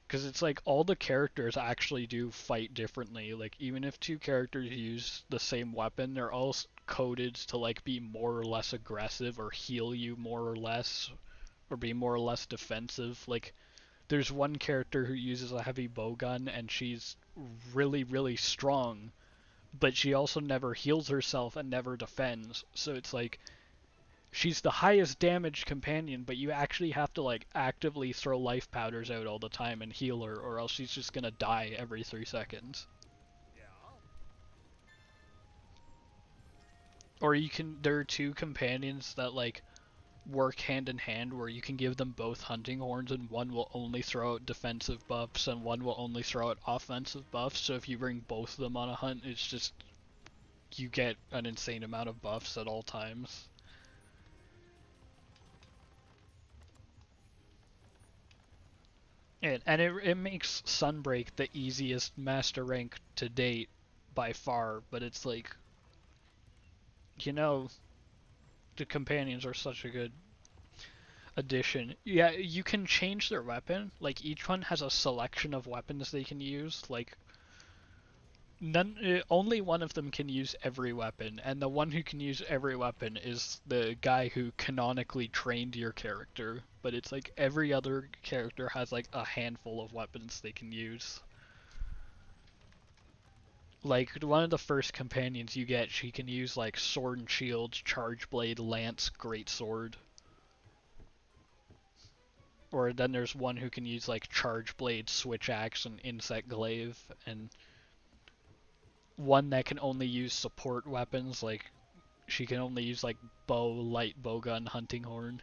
[SPEAKER 1] Because it's like all the characters actually do fight differently. Like, even if two characters use the same weapon, they're all coded to like be more or less aggressive or heal you more or less or be more or less defensive. Like, there's one character who uses a heavy bowgun and she's really, really strong, but she also never heals herself and never defends. So it's like she's the highest damage companion, but you actually have to like actively throw life powders out all the time and heal her, or else she's just gonna die every 3 seconds.
[SPEAKER 6] Yeah.
[SPEAKER 1] Or there are two companions that like work hand in hand, where you can give them both hunting horns, and one will only throw out defensive buffs and one will only throw out offensive buffs. So if you bring both of them on a hunt, it's just you get an insane amount of buffs at all times. And it makes Sunbreak the easiest master rank to date by far, but it's like, you know, the companions are such a good addition. Yeah, you can change their weapon. Like, each one has a selection of weapons they can use. Like, only one of them can use every weapon, and the one who can use every weapon is the guy who canonically trained your character. But it's like every other character has like a handful of weapons they can use. Like, one of the first companions you get, she can use like sword and shield, charge blade, lance, greatsword. Or then there's one who can use like charge blade, switch axe, and insect glaive, and one that can only use support weapons, like she can only use like bow, light bowgun, hunting horn.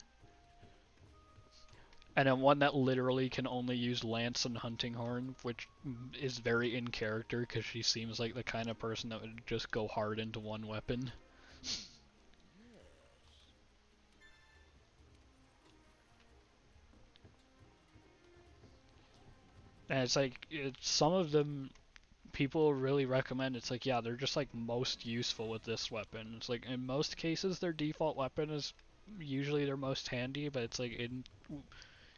[SPEAKER 1] And then one that literally can only use lance and hunting horn, which is very in character because she seems like the kind of person that would just go hard into one weapon. And it's like, some of them people really recommend. It's like, yeah, they're just like most useful with this weapon. It's like in most cases their default weapon is usually their most handy, but it's like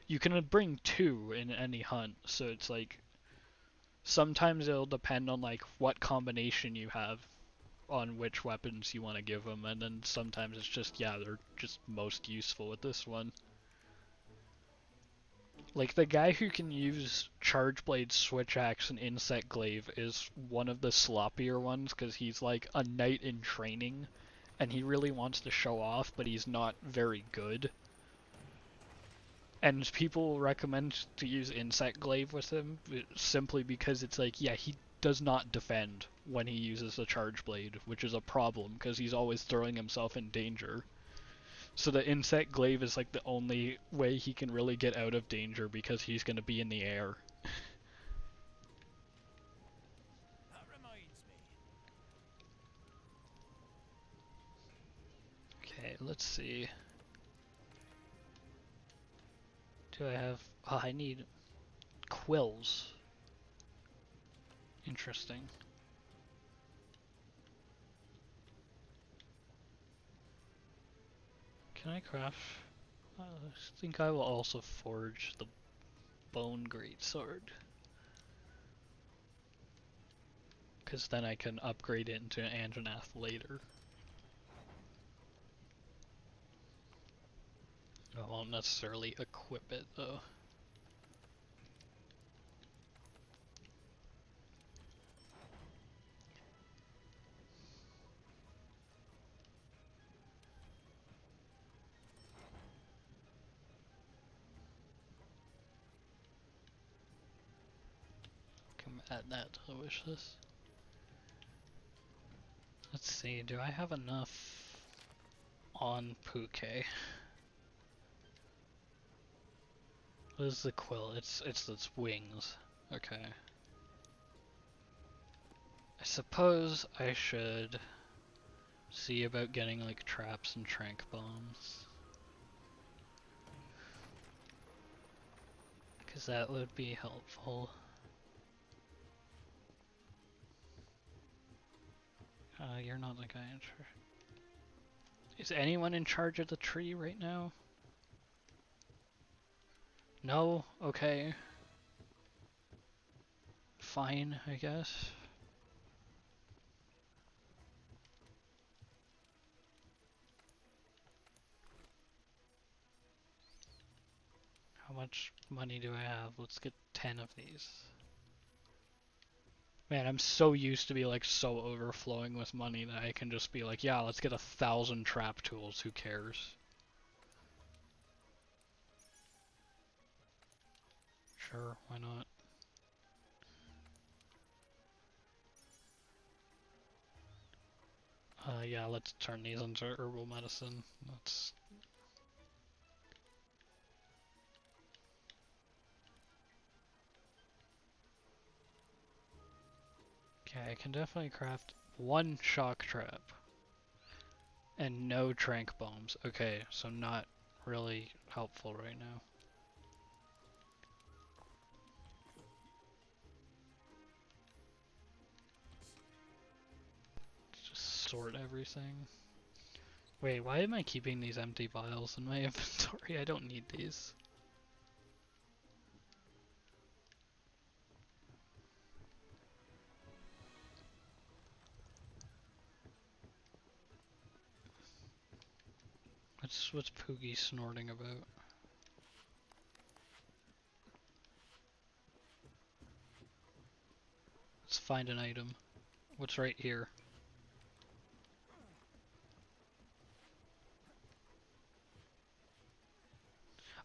[SPEAKER 1] you can bring two in any hunt, so it's like sometimes it'll depend on like what combination you have on which weapons you want to give them, and then sometimes it's just, yeah, they're just most useful with this one. Like, the guy who can use Charge Blade, Switch Axe, and Insect Glaive is one of the sloppier ones, because he's like a knight in training, and he really wants to show off, but he's not very good. And people recommend to use Insect Glaive with him, simply because it's like, yeah, he does not defend when he uses the Charge Blade, which is a problem, because he's always throwing himself in danger. So the Insect Glaive is like the only way he can really get out of danger, because he's going to be in the air.
[SPEAKER 6] That reminds me.
[SPEAKER 1] Okay, let's see. Do I have... Oh, I need quills. Interesting. Can I craft... I think I will also forge the Bone Greatsword, because then I can upgrade it into an Anjanath later. I won't necessarily equip it, though. add that to the wish list. Let's see, do I have enough on Puke? What is the quill? It's its wings. Okay. I suppose I should see about getting like traps and trank bombs. Cause that would be helpful. You're not the guy in charge. Is anyone in charge of the tree right now? No? Okay. Fine, I guess. How much money do I have? Let's get 10 of these. Man, I'm so used to be like so overflowing with money that I can just be like, yeah, let's get 1,000 trap tools, who cares? Sure, why not? Yeah, let's turn these into herbal medicine. Let's... Okay, I can definitely craft one shock trap. And no trank bombs. Okay, so not really helpful right now. Let's just sort everything. Wait, why am I keeping these empty vials in my inventory? I don't need these. What's Poogie snorting about? Let's find an item. What's right here?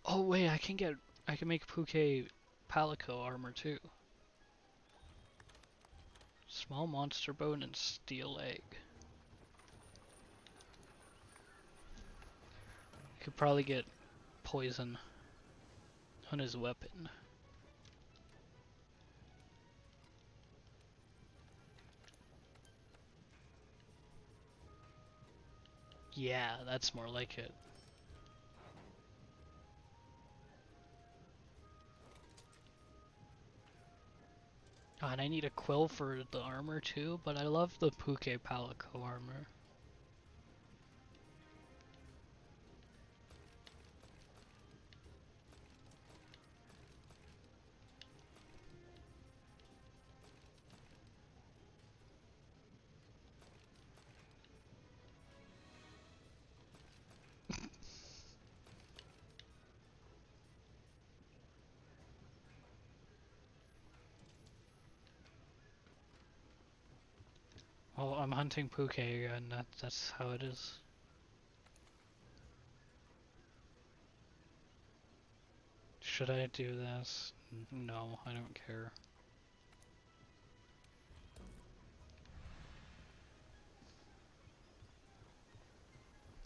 [SPEAKER 1] Oh wait, I can make Puke Palico armor too. Small monster bone and steel egg. Could probably get poison on his weapon. Yeah, that's more like it. Oh, and I need a quill for the armor too, but I love the Puke Palico armor. Well, I'm hunting Puke and that's how it is. Should I do this? No, I don't care.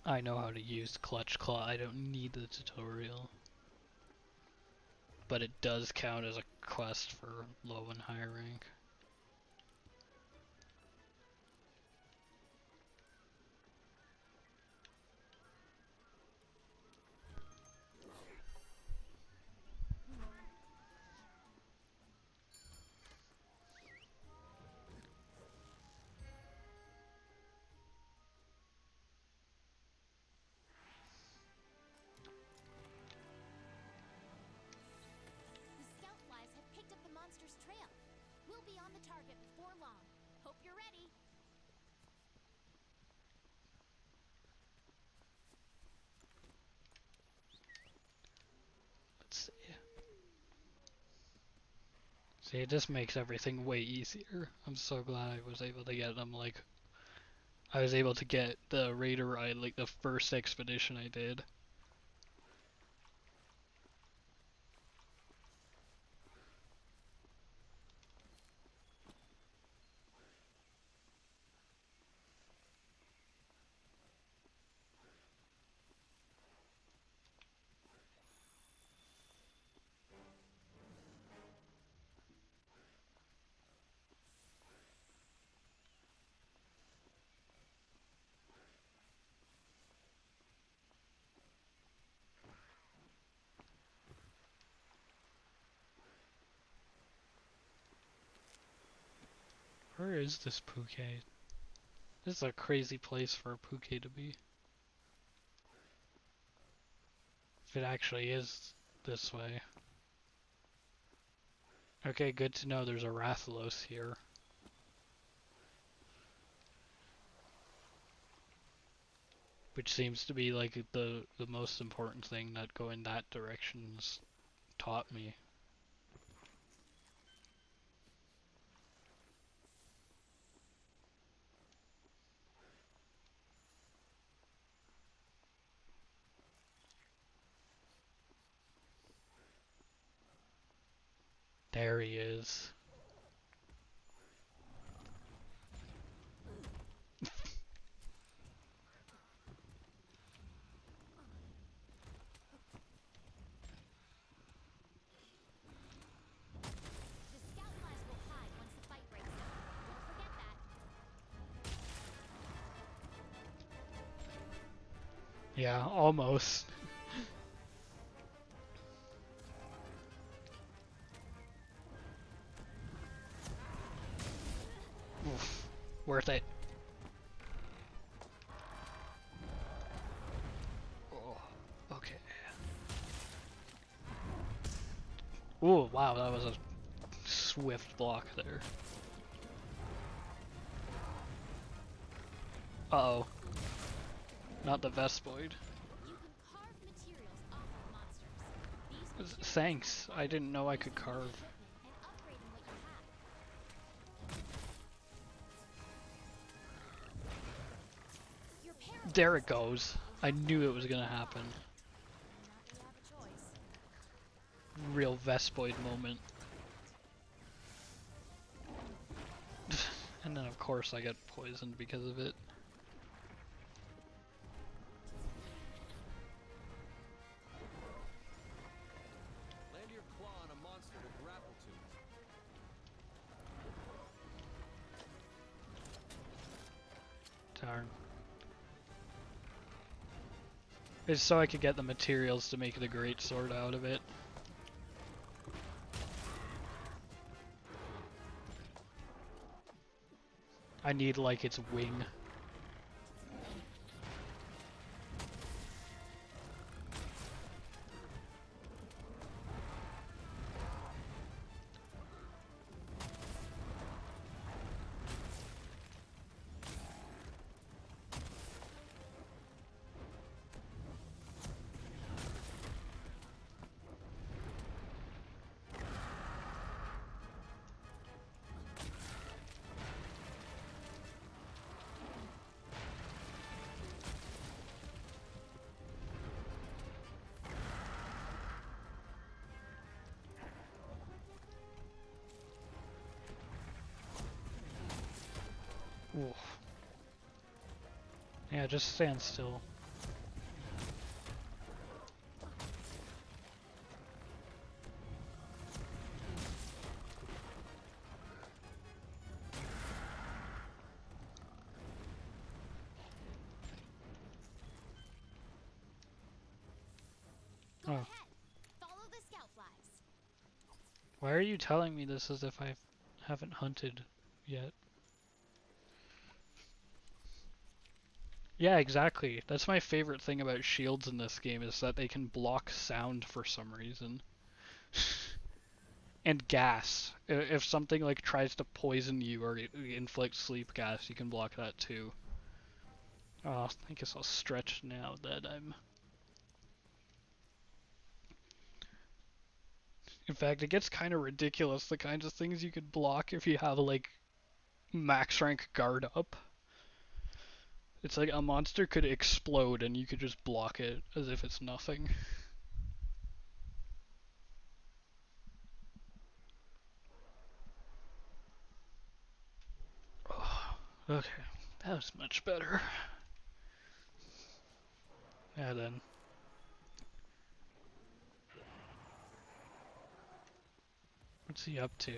[SPEAKER 1] I know how to use Clutch Claw, I don't need the tutorial. But it does count as a quest for low and high rank.
[SPEAKER 4] The scout flies have picked up the monster's trail. We'll be on the target before long. Hope you're ready.
[SPEAKER 1] Let's see. See, it just makes everything way easier. I'm so glad I was able to get them, like... I was able to get the Raider ride, like, the first expedition I did. Where is this Phuket? This is a crazy place for a Phuket to be. If it actually is this way. Okay, good to know there's a Rathalos here. Which seems to be like the most important thing that going that direction's taught me. There he is.
[SPEAKER 4] The scout flags will hide once the fight breaks out. Don't forget that.
[SPEAKER 1] Yeah, almost. Oof. Worth it. Oh, okay. Ooh, wow, that was a swift block there. Uh-oh. Not the Vespoid.
[SPEAKER 4] You can carve materials off of monsters. These
[SPEAKER 1] Thanks, I didn't know I could carve.
[SPEAKER 4] equipment and upgrading what you have. Your paralyzed.
[SPEAKER 1] There it goes. I knew it was gonna happen.
[SPEAKER 4] Not really have a choice.
[SPEAKER 1] Real Vespoid moment. And then of course I get poisoned because of it.
[SPEAKER 3] Land your claw on a monster to grapple to.
[SPEAKER 1] Darn. It's so I could get the materials to make the Greatsword out of it. I need like its wing. Oof. Yeah, just stand still.
[SPEAKER 4] Go
[SPEAKER 1] Oh.
[SPEAKER 4] ahead. Follow the scout flags.
[SPEAKER 1] Why are you telling me this as if I haven't hunted yet? Yeah, exactly. That's my favorite thing about shields in this game is that they can block sound for some reason. And gas. If something like tries to poison you or inflict sleep gas, you can block that too. Oh, I guess I'll stretch now that I'm... In fact, it gets kind of ridiculous the kinds of things you could block if you have like max rank guard up. It's like a monster could explode and you could just block it as if it's nothing. Oh, okay, that was much better. Yeah then. What's he up to?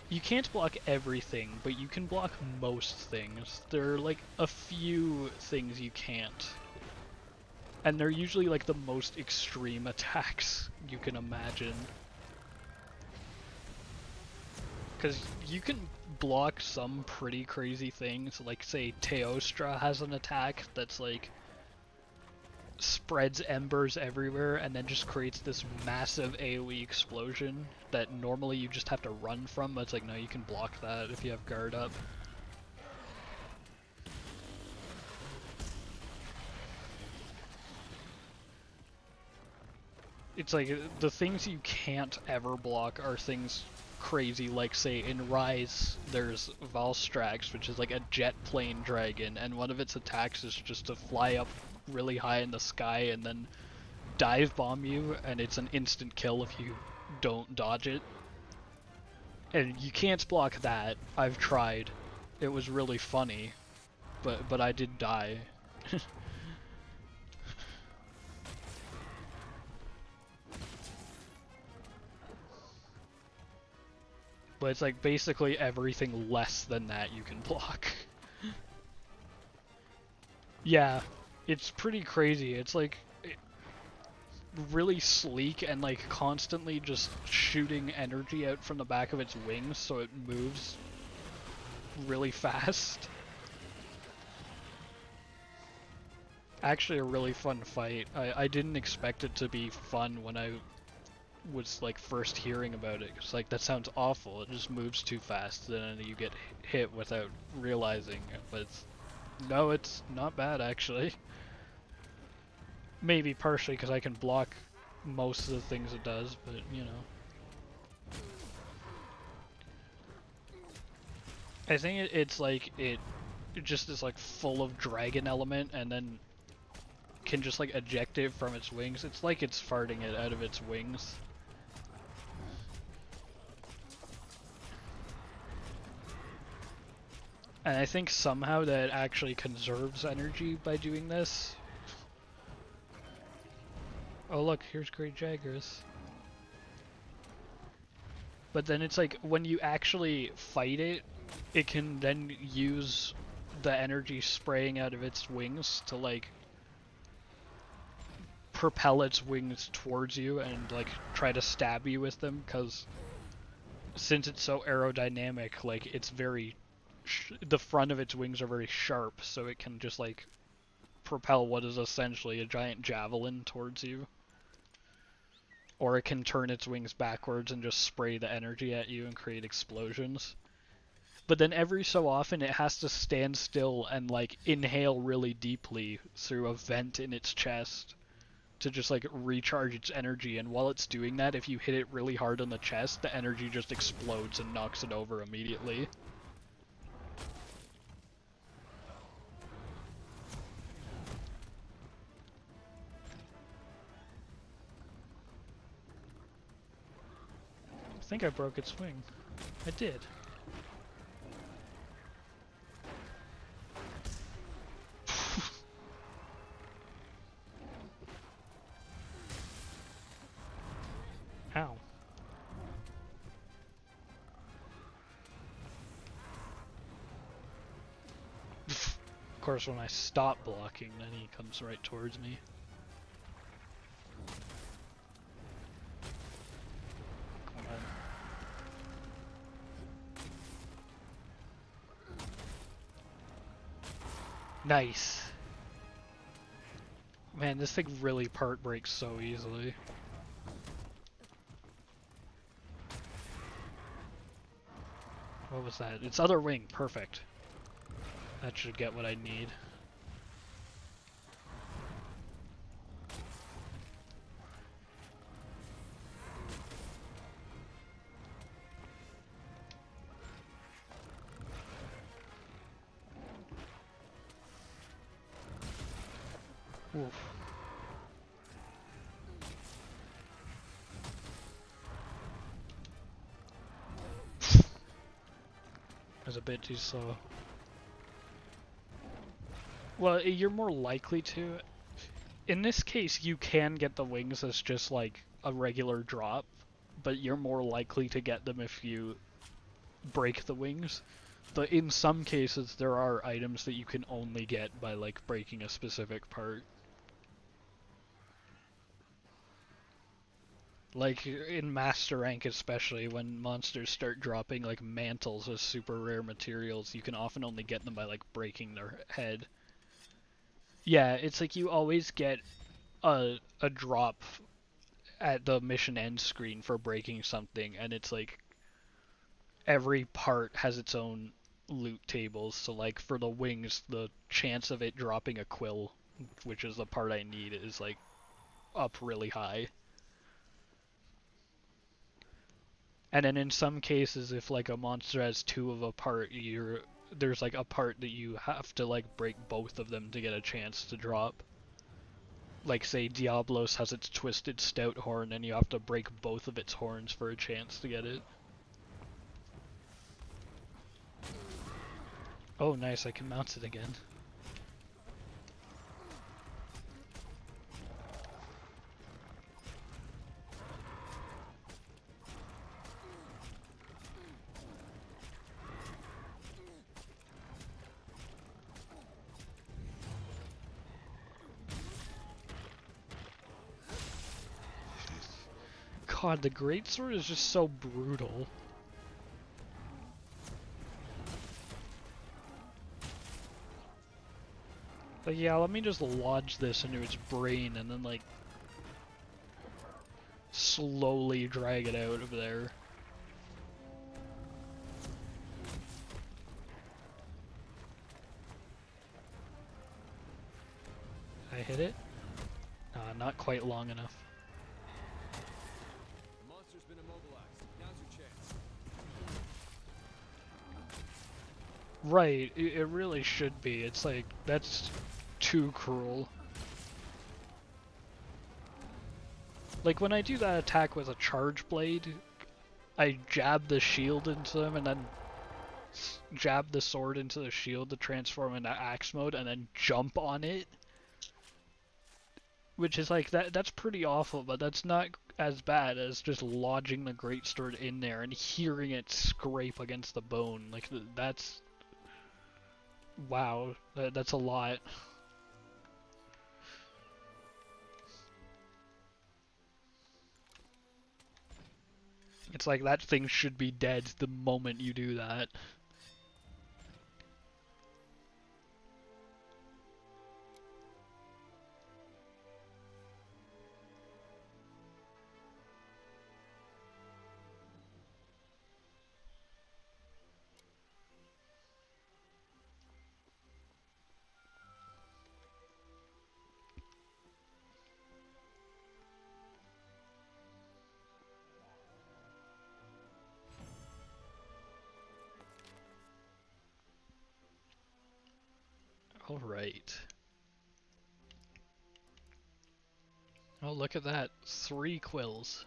[SPEAKER 1] You can't block everything, but you can block most things. There are like a few things you can't. And they're usually like the most extreme attacks you can imagine. Because you can block some pretty crazy things, like say Teostra has an attack that's like spreads embers everywhere and then just creates this massive AoE explosion that normally you just have to run from, but it's like, no, you can block that if you have guard up. It's like, the things you can't ever block are things crazy, like say in Rise there's Valstrax, which is like a jet plane dragon, and one of its attacks is just to fly up really high in the sky and then dive bomb you, and it's an instant kill if you don't dodge it. And you can't block that. I've tried. It was really funny, but I did die. But it's like basically everything less than that you can block. Yeah, it's pretty crazy. It's like really sleek and like constantly just shooting energy out from the back of its wings so it moves really fast. Actually a really fun fight. I didn't expect it to be fun when I was like first hearing about it. It's like, that sounds awful, it just moves too fast, then you get hit without realizing. But no, it's not bad actually. Maybe partially because I can block most of the things it does, but you know. I think it's like, it just is like full of dragon element and then can just like eject it from its wings. It's like it's farting it out of its wings. And I think somehow that actually conserves energy by doing this. Oh look, here's Great Jaggers. But then it's like, when you actually fight it, it can then use the energy spraying out of its wings to like propel its wings towards you and like try to stab you with them, because since it's so aerodynamic, like it's very the front of its wings are very sharp, so it can just like propel what is essentially a giant javelin towards you. Or it can turn its wings backwards and just spray the energy at you and create explosions. But then every so often it has to stand still and like inhale really deeply through a vent in its chest to just like recharge its energy, and while it's doing that, if you hit it really hard on the chest, the energy just explodes and knocks it over immediately. I think I broke its wing. I did. Ow. Of course, when I stop blocking, then he comes right towards me. Come on. Nice. Man, this thing really part breaks so easily. What was that? Its other wing, perfect. That should get what I need. Oof. That was a bit too slow. Well, you're more likely to. In this case, you can get the wings as just like a regular drop, but you're more likely to get them if you break the wings. But in some cases, there are items that you can only get by like breaking a specific part. Like in Master Rank especially, when monsters start dropping like mantles as super rare materials, you can often only get them by like breaking their head. Yeah, it's like you always get a drop at the mission end screen for breaking something, and it's like every part has its own loot tables. So like for the wings, the chance of it dropping a quill, which is the part I need, is like up really high. And then in some cases, if like a monster has two of a part, there's like a part that you have to like break both of them to get a chance to drop. Like say Diablos has its twisted stout horn, and you have to break both of its horns for a chance to get it. Oh nice, I can mount it again. God, the Greatsword is just so brutal. Like, yeah, let me just lodge this into its brain and then, like, slowly drag it out of there. I hit it? Not quite long enough.
[SPEAKER 3] The monster's been immobilized. Now's your chance.
[SPEAKER 1] Right, it really should be. It's like, that's too cruel. Like, when I do that attack with a charge blade, I jab the shield into them and then jab the sword into the shield to transform into axe mode and then jump on it. Which is like, that's pretty awful, but that's not as bad as just lodging the Greatsword in there and hearing it scrape against the bone. Like, that's... Wow, that's a lot. It's like that thing should be dead the moment you do that. Alright. Oh, look at that. 3 quills.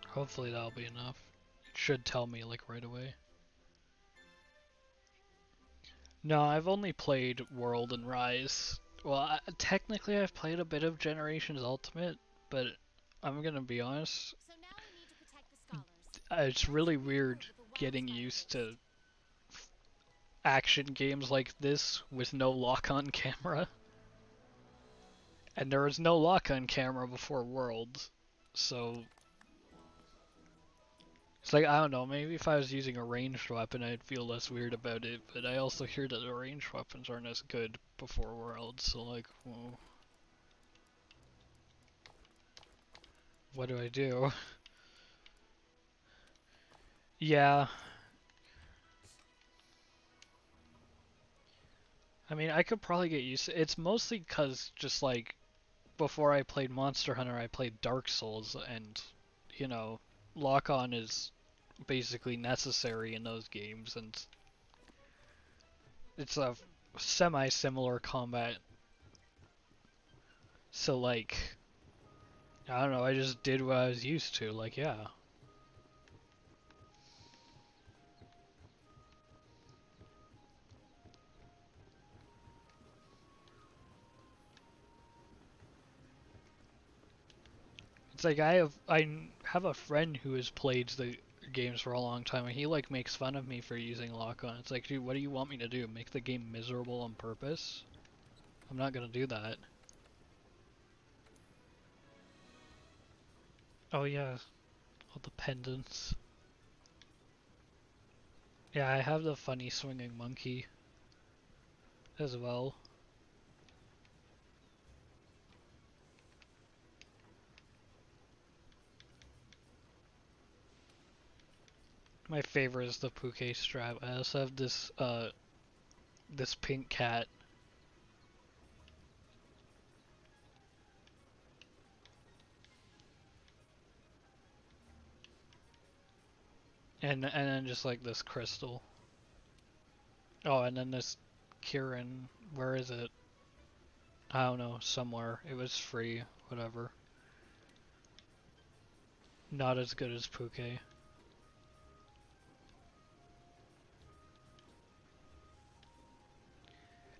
[SPEAKER 1] Hopefully that'll be enough. It should tell me, like, right away. No, I've only played World and Rise. Well, technically I've played a bit of Generations Ultimate, but I'm gonna be honest,
[SPEAKER 4] So now we need to protect the scholars.
[SPEAKER 1] it's really weird getting used to action games like this with no lock-on camera. And there was no lock-on camera before Worlds, so... It's like, I don't know, maybe if I was using a ranged weapon I'd feel less weird about it, but I also hear that the ranged weapons aren't as good before Worlds, so like, well, what do I do? Yeah. I mean, I could probably get used to it. It's mostly because just like, before I played Monster Hunter, I played Dark Souls, and, you know, lock-on is basically necessary in those games, and it's a semi-similar combat. So like, I don't know, I just did what I was used to, like, yeah. It's like I have a friend who has played the games for a long time, and he like makes fun of me for using lock-on. It's like, dude, what do you want me to do? Make the game miserable on purpose? I'm not gonna do that. Oh yeah, all the pendants. Yeah, I have the funny swinging monkey as well. My favorite is the Puke strap. I also have this pink cat. And then just like this crystal. Oh, and then this Kieran. Where is it? I don't know, somewhere. It was free, whatever. Not as good as Puke.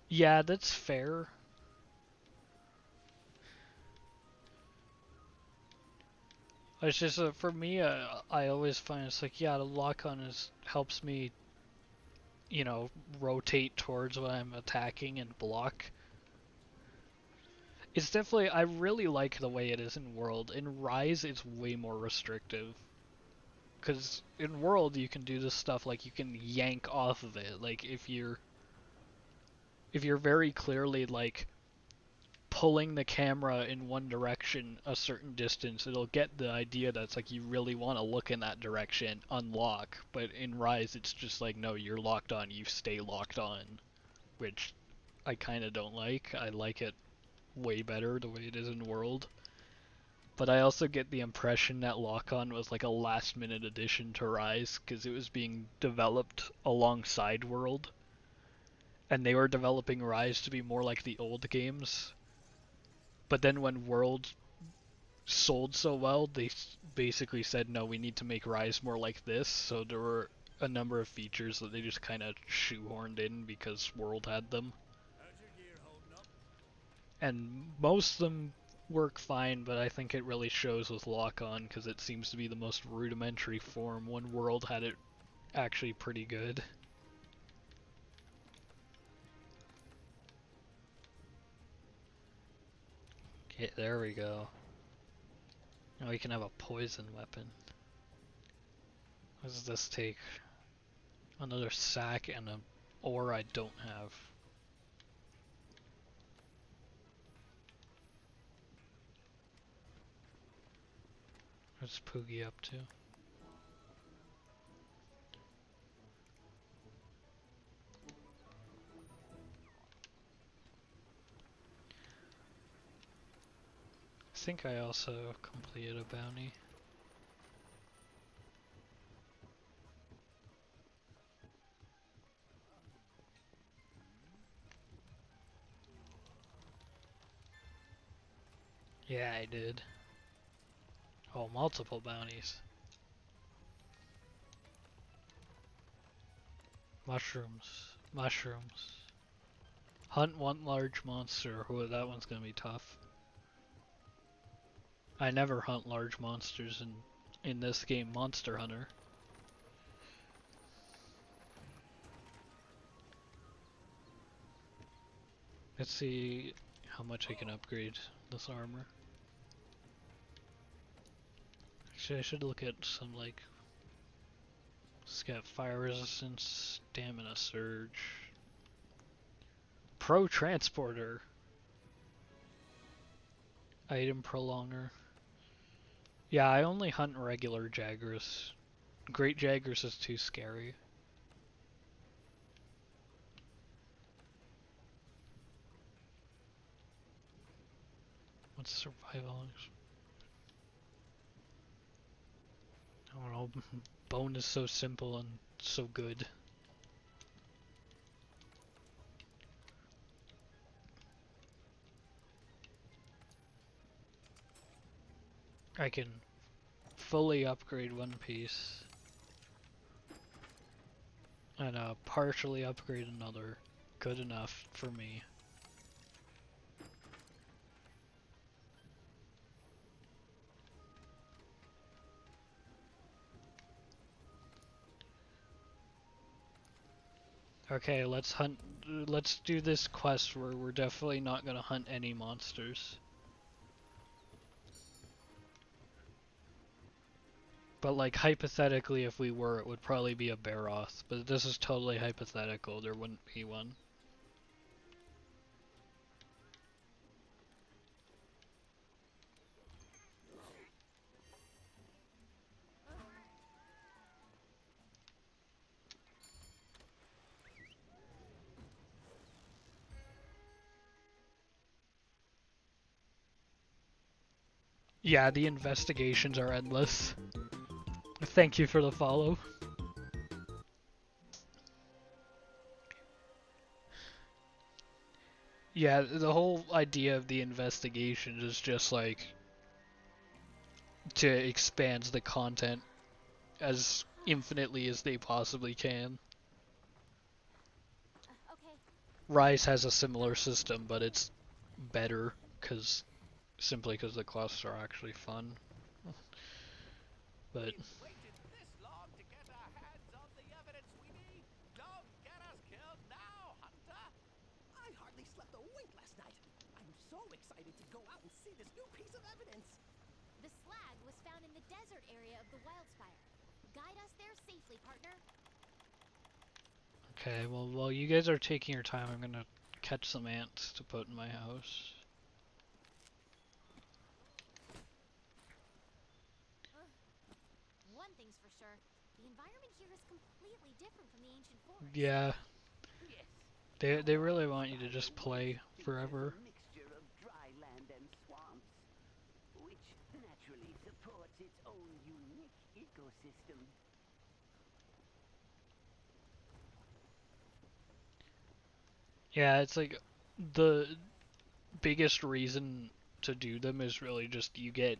[SPEAKER 1] Yeah, that's fair. It's just for me, I always find it's like, yeah, the lock-on helps me, rotate towards what I'm attacking and block. It's definitely, I really like the way it is in World. In Rise, it's way more restrictive. Because in World, you can do this stuff like you can yank off of it. Like if you're very clearly like pulling the camera in one direction a certain distance, it'll get the idea that's like you really want to look in that direction, unlock. But in Rise, it's just like, no, you're locked on, you stay locked on, which I kind of don't like. I like it way better the way it is in World. But I also get the impression that lock-on was like a last-minute addition to Rise because it was being developed alongside World, and they were developing Rise to be more like the old games. But then when World sold so well, they basically said, no, we need to make Rise more like this, so there were a number of features that they just kind of shoehorned in because World had them. And most of them work fine, but I think it really shows with lock-on because it seems to be the most rudimentary form. When World had it actually pretty good. Okay, there we go. Now we can have a poison weapon. What does this take? Another sack and an ore I don't have. What's Poogie up to? I think I also completed a bounty. Yeah, I did. Oh, multiple bounties. Mushrooms. Mushrooms. Hunt one large monster. Oh, that one's gonna be tough. I never hunt large monsters in this game, Monster Hunter. Let's see how much I can upgrade this armor. Actually, I should look at some like. It's got fire resistance, stamina surge, pro transporter, item prolonger. Yeah, I only hunt regular Jaggers. Great Jaggers is too scary. What's survival? I don't know. Bone is so simple and so good. I can fully upgrade one piece and partially upgrade another. Good enough for me. Okay, let's hunt. Let's do this quest where we're definitely not gonna hunt any monsters. But like hypothetically, if we were, it would probably be a Baroth. But this is totally hypothetical. There wouldn't be one. Yeah, the investigations are endless. Thank you for the follow. Yeah, the whole idea of the investigations is just like to expand the content as infinitely as they possibly can.
[SPEAKER 4] Okay.
[SPEAKER 1] Rise has a similar system, but it's better because simply because the quests are actually fun. But
[SPEAKER 6] We've waited this long to get our hands on the evidence we need. Don't get us killed now, Hunter. I hardly slept a wink last night. I'm so excited to go out and see this new piece of evidence.
[SPEAKER 4] The slag was found in the desert area of the Wildspire. Guide us there safely, partner.
[SPEAKER 1] okay, well while you guys are taking your time, I'm gonna catch some ants to put in my house.
[SPEAKER 4] One thing's for sure, the environment here is completely different from the ancient forest.
[SPEAKER 1] Yeah,
[SPEAKER 6] Yes.
[SPEAKER 1] they
[SPEAKER 6] The
[SPEAKER 1] really want you to just
[SPEAKER 6] Wildspire
[SPEAKER 1] play
[SPEAKER 6] once featured a
[SPEAKER 1] forever.
[SPEAKER 6] mixture of dry land and swamps, which naturally supports its own unique ecosystem.
[SPEAKER 1] Yeah, it's like the biggest reason to do them is really just you get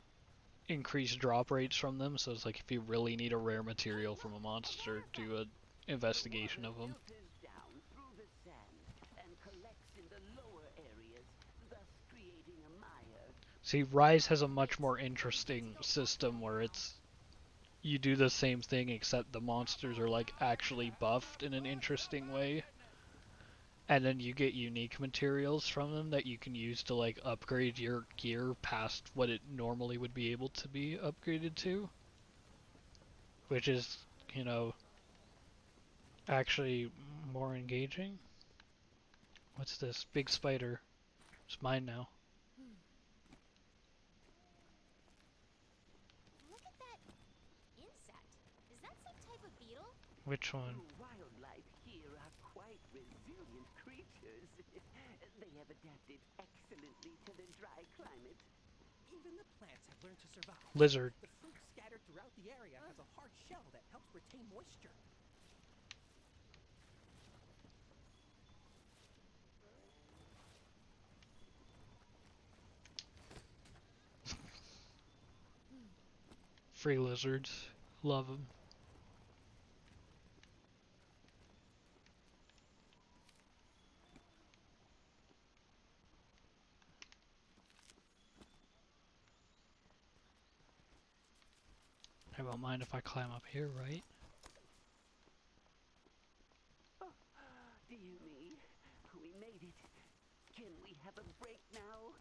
[SPEAKER 1] increased drop rates from them. So it's like if you really need a rare
[SPEAKER 6] Hey,
[SPEAKER 1] material from
[SPEAKER 6] look!
[SPEAKER 1] a
[SPEAKER 6] A
[SPEAKER 1] monster, do a
[SPEAKER 6] waterfall! The
[SPEAKER 1] investigation
[SPEAKER 6] water
[SPEAKER 1] of them.
[SPEAKER 6] filters down through the sand and collects in the lower areas, thus creating a mire.
[SPEAKER 1] See, Rise has a much more interesting system where it's you do the same thing except the monsters are like actually buffed in an interesting way. And then you get unique materials from them that you can use to like upgrade your gear past what it normally would be able to be upgraded to, which is, you know, actually more engaging. What's this? Big spider. It's mine now.
[SPEAKER 4] Look at that insect. Is that some type of beetle?
[SPEAKER 1] Which one?
[SPEAKER 6] The wildlife here are quite resilient creatures. They have adapted excellently to the dry climate. Even the plants have learned to survive.
[SPEAKER 1] Lizard.
[SPEAKER 6] The fruit scattered throughout the area has a hard shell that helps retain moisture.
[SPEAKER 1] Free lizards. Love them. I won't mind if I climb up here, right?
[SPEAKER 6] Dear me, we made it. Can we have a break now?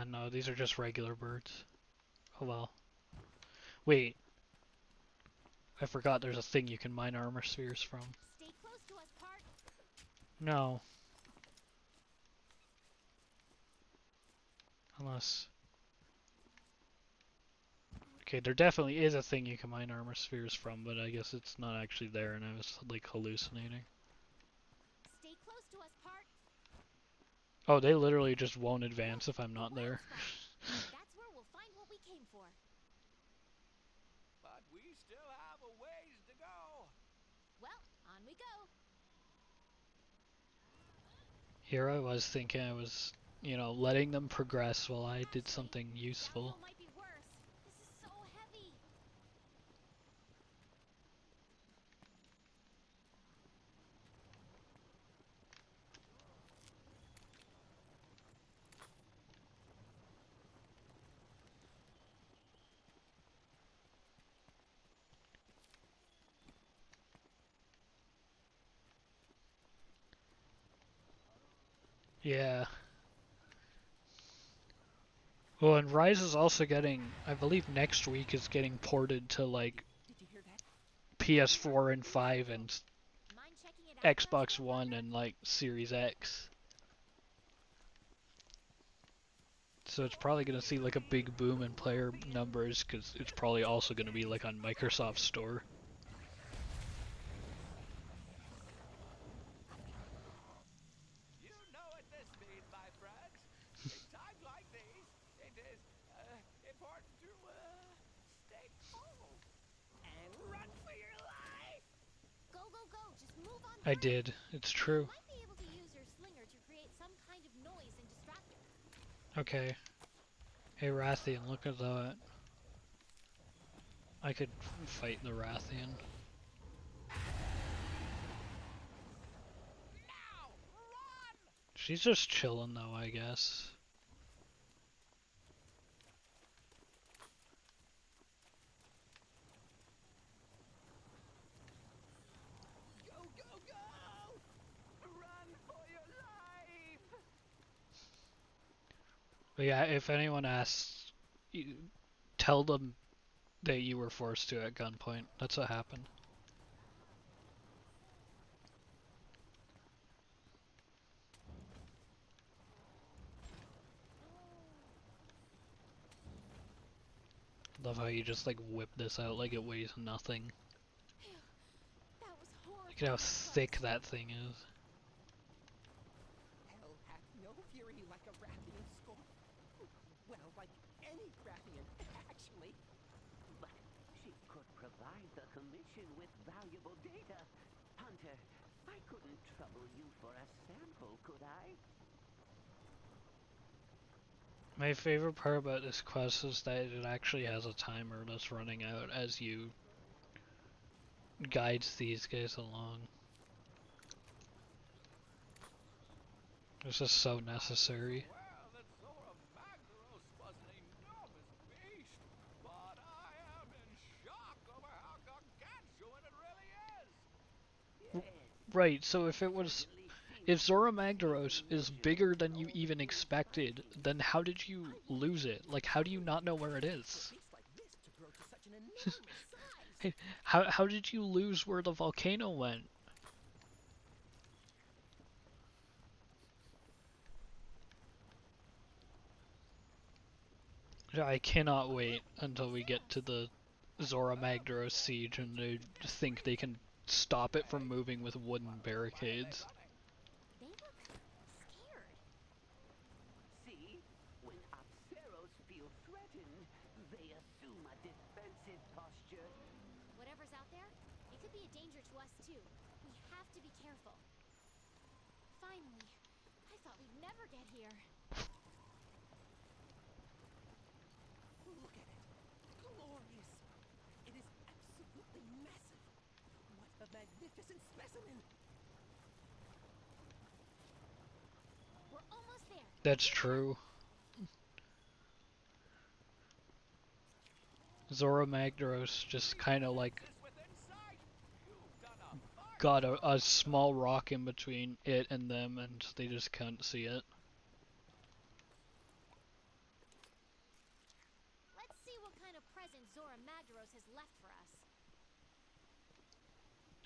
[SPEAKER 1] No, these are just regular birds. Oh well. Wait, I forgot there's a thing you can mine armor spheres from.
[SPEAKER 4] Stay close to us, part.
[SPEAKER 1] No. Unless... Okay, there definitely is a thing you can mine armor spheres from, but I guess it's not actually there and I was like hallucinating.
[SPEAKER 4] Stay close to us, part.
[SPEAKER 1] Oh, they literally just won't advance if I'm not
[SPEAKER 4] The
[SPEAKER 1] there.
[SPEAKER 4] Wildspire. That's where we'll find what we came for.
[SPEAKER 6] But we still have a ways to go.
[SPEAKER 4] Well, on we go.
[SPEAKER 1] Here I was thinking I was, you know, letting them progress while I did
[SPEAKER 4] Actually,
[SPEAKER 1] something useful.
[SPEAKER 4] downhill might be worse. This is so heavy.
[SPEAKER 1] Yeah. Well, and Rise is also getting, I believe next week is getting ported to like
[SPEAKER 6] Did you hear that?
[SPEAKER 1] PS4 and 5 and
[SPEAKER 4] Mind checking it out for us,
[SPEAKER 1] Xbox One
[SPEAKER 4] Pathfinder?
[SPEAKER 1] and like Series X. So it's probably going to see like a big boom in player numbers because it's probably also going to be like on Microsoft Store.
[SPEAKER 6] You know what this means, my friends. In times like these, it is important to stay calm and run for your life.
[SPEAKER 4] Go, go, go! Just move on
[SPEAKER 1] I
[SPEAKER 4] through.
[SPEAKER 1] did. It's
[SPEAKER 4] You
[SPEAKER 1] true.
[SPEAKER 4] might be able to use your slinger to create some kind of noise and distractor.
[SPEAKER 1] Okay. Hey Rathian, look at that. I could fight the Rathian.
[SPEAKER 6] Now, run!
[SPEAKER 1] She's just chilling though, I guess.
[SPEAKER 6] Go, go, go! Run for your life!
[SPEAKER 1] But yeah, if anyone asks, tell them that you were forced to at gunpoint. That's what happened. Love how you just like whip this out like it weighs nothing.
[SPEAKER 4] Phew, that was
[SPEAKER 1] Look at how
[SPEAKER 4] horrifying and
[SPEAKER 1] thick
[SPEAKER 4] close.
[SPEAKER 1] that thing is.
[SPEAKER 6] Hell hath no fury like a Rathian scorn. Well, like any Rathian, actually.
[SPEAKER 7] But she could provide the Commission with valuable data. Hunter, I couldn't trouble you for a sample, could I?
[SPEAKER 1] My favorite part about this quest is that it actually has a timer that's running out as you guides these guys along. This is so necessary.
[SPEAKER 6] Well, that Zora Magdaros was an enormous beast, but I am in shock over how gargantuan it really is.
[SPEAKER 7] Yes,
[SPEAKER 1] Right, so if it
[SPEAKER 7] it
[SPEAKER 1] was
[SPEAKER 7] certainly
[SPEAKER 1] if
[SPEAKER 7] seems to
[SPEAKER 1] Zora
[SPEAKER 7] exceed
[SPEAKER 1] Magdaros
[SPEAKER 7] the
[SPEAKER 1] is
[SPEAKER 7] measure
[SPEAKER 1] bigger
[SPEAKER 7] of
[SPEAKER 1] than you
[SPEAKER 7] all
[SPEAKER 1] even
[SPEAKER 7] human
[SPEAKER 1] expected,
[SPEAKER 7] fighting.
[SPEAKER 1] then how did you lose it? Like how do you not know where it
[SPEAKER 6] For a
[SPEAKER 1] is?
[SPEAKER 6] beast like this to grow to such an enormous size.
[SPEAKER 1] Hey, how did you lose where the volcano went? I cannot wait until we get to the Zora Magdaros siege and they think they can stop it from moving with wooden barricades.
[SPEAKER 4] They look scared.
[SPEAKER 7] See, when Apseros feel threatened, they assume a defensive posture.
[SPEAKER 4] Whatever's out there, it could be a danger to us too. We have to be careful. Finally, I thought we'd never get here.
[SPEAKER 6] Look at it. Glorious. It is absolutely massive. What a magnificent specimen.
[SPEAKER 4] We're almost there.
[SPEAKER 1] That's true. Zora Magdaros just kind of like
[SPEAKER 6] Is within sight. You've done a
[SPEAKER 1] got
[SPEAKER 6] marvelous
[SPEAKER 1] a
[SPEAKER 6] job,
[SPEAKER 1] small rock in between it and them and they just can't see it.
[SPEAKER 4] Let's see what kind of present Zora Magdaros has left for us.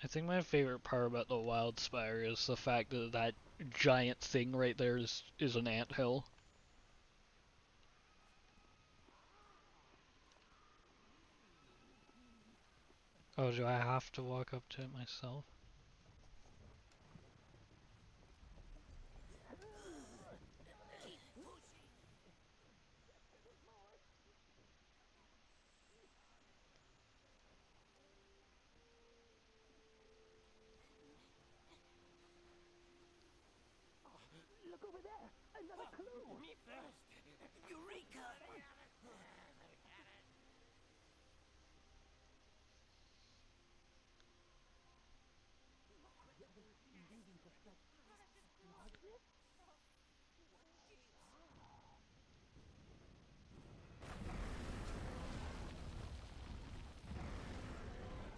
[SPEAKER 1] I think my favorite part about the Wild Spire is the fact that that giant thing right there is an anthill. Oh, do I have to walk up to it myself?
[SPEAKER 7] Look over there! Another clue!
[SPEAKER 6] Me first. Eureka!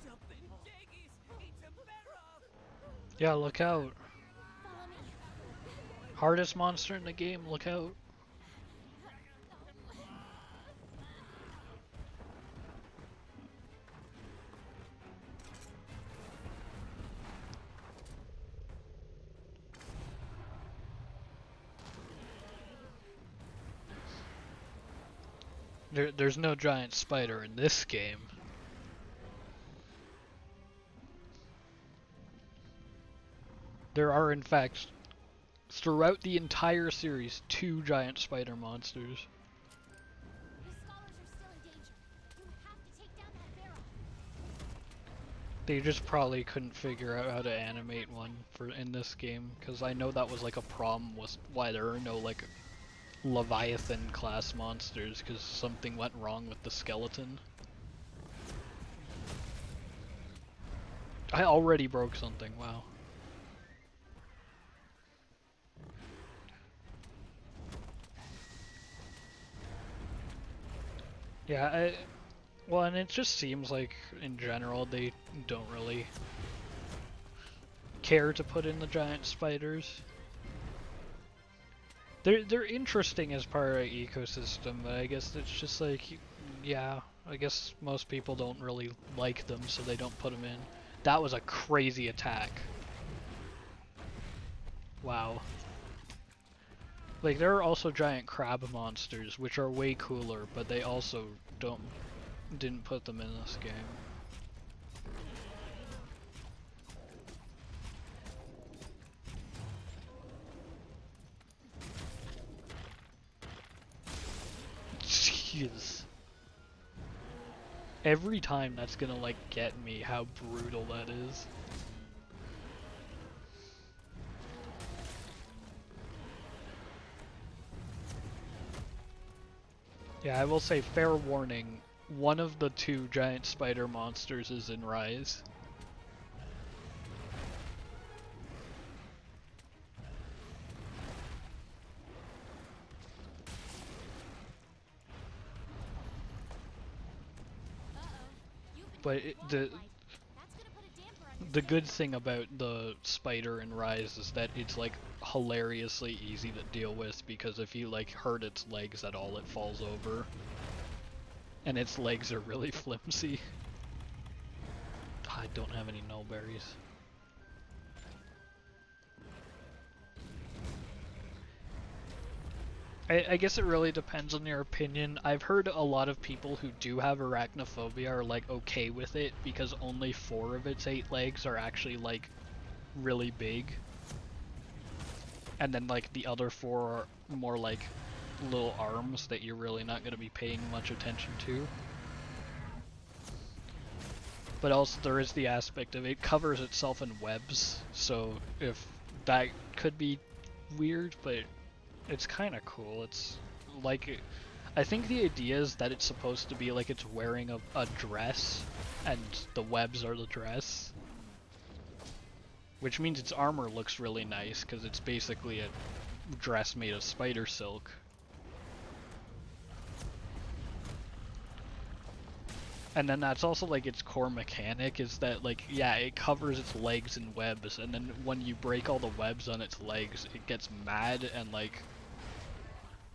[SPEAKER 6] Jumping jaggies! Eat some marrow!
[SPEAKER 1] Yeah, look out.
[SPEAKER 4] Follow me.
[SPEAKER 1] Hardest monster in the game, look out. There's no giant spider in this game. There are, in fact, throughout the entire series, 2 giant spider monsters.
[SPEAKER 4] The scholars are still in danger. You have to take down that barrel.
[SPEAKER 1] They just probably couldn't figure out how to animate one for in this game, because I know that was like a problem with why there are no like Leviathan class monsters, because something went wrong with the skeleton. I already broke something, wow. Yeah, well, and it just seems like, in general, they don't really care to put in the giant spiders. They're interesting as part of the ecosystem, but I guess it's just like, yeah, I guess most people don't really like them, so they don't put them in. That was a crazy attack. Wow. Like, there are also giant crab monsters, which are way cooler, but they also didn't put them in this game. Jeez. Every time that's gonna like get me how brutal that is. Yeah, I will say fair warning, one of the 2 giant spider monsters is in Rise. But the good thing about the spider in Rise is that it's like hilariously easy to deal with, because if you like hurt its legs at all, it falls over. And its legs are really flimsy. I don't have any nullberries. I guess it really depends on your opinion. I've heard a lot of people who do have arachnophobia are like okay with it because only 4 of its 8 legs are actually like really big. And then like the other 4 are more like little arms that you're really not going to be paying much attention to. But also there is the aspect of it covers itself in webs, so if that could be weird, but it's kind of cool. It's like, I think the idea is that it's supposed to be like it's wearing a dress, and the webs are the dress. Which means its armor looks really nice, because it's basically a dress made of spider silk. And then that's also like its core mechanic, is that like, yeah, it covers its legs in webs, and then when you break all the webs on its legs, it gets mad and like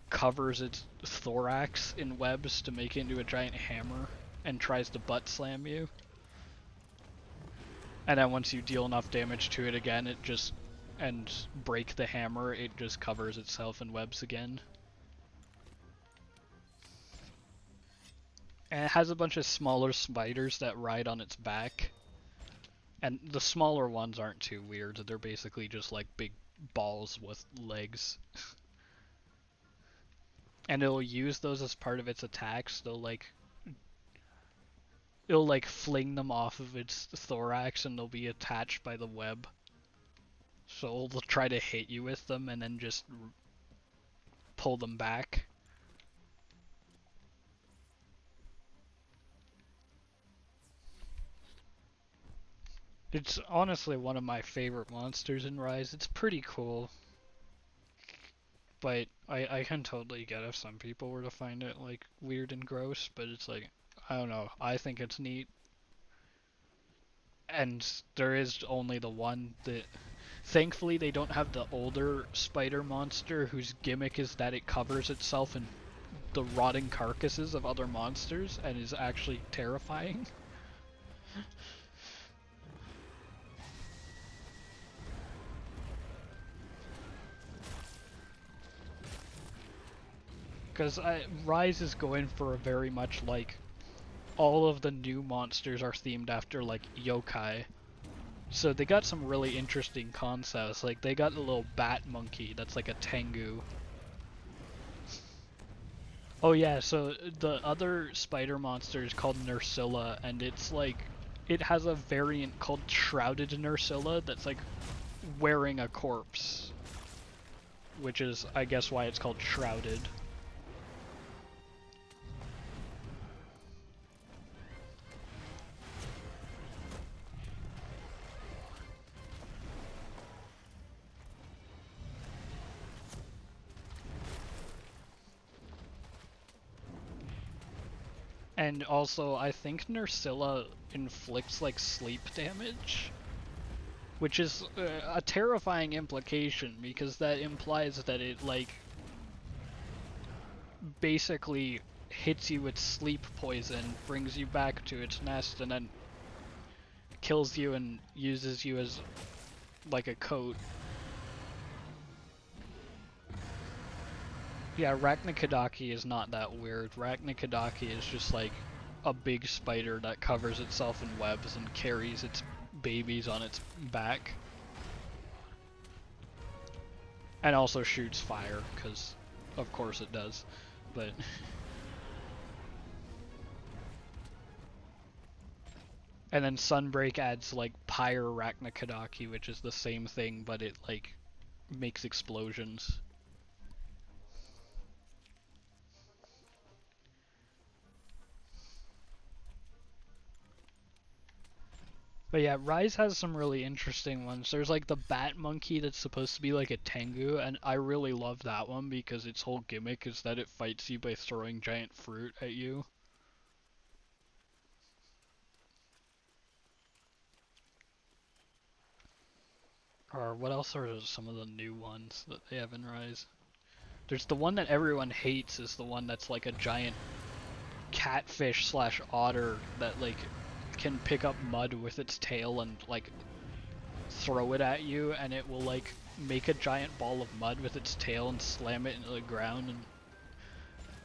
[SPEAKER 1] covers its thorax in webs to make it into a giant hammer and tries to butt slam you. And then once you deal enough damage to it again, it just, and break the hammer, it just covers itself in webs again. And it has a bunch of smaller spiders that ride on its back. And the smaller ones aren't too weird, they're basically just like big balls with legs. And it'll use those as part of its attacks. It'll like fling them off of its thorax and they'll be attached by the web. So it'll try to hit you with them and then just pull them back. It's honestly one of my favorite monsters in Rise. It's pretty cool. But I can totally get if some people were to find it like weird and gross, but it's like, I don't know, I think it's neat. And there is only the one that Thankfully, they don't have the older spider monster whose gimmick is that it covers itself in the rotting carcasses of other monsters and is actually terrifying. Because Rise is going for a very much like all of the new monsters are themed after like yokai. So they got some really interesting concepts. Like they got a little bat monkey that's like a tengu. Oh yeah, so the other spider monster is called Nursilla, and it's like it has a variant called Shrouded Nursilla that's like wearing a corpse, which is I guess why it's called Shrouded. And also, I think Nursilla inflicts like sleep damage, which is a terrifying implication because that implies that it like basically hits you with sleep poison, brings you back to its nest, and then kills you and uses you as like a coat. Yeah, Arachnikadaki is not that weird. Arachnikadaki is just like a big spider that covers itself in webs and carries its babies on its back. And also shoots fire, because of course it does. But and then Sunbreak adds like Pyre-Arachnikadaki, which is the same thing, but it like makes explosions. But yeah, Rise has some really interesting ones. There's like the Bat Monkey that's supposed to be like a Tengu, and I really love that one because its whole gimmick is that it fights you by throwing giant fruit at you. Or what else are some of the new ones that they have in Rise? There's the one that everyone hates is the one that's like a giant catfish slash otter that like can pick up mud with its tail and like throw it at you, and it will like make a giant ball of mud with its tail and slam it into the ground,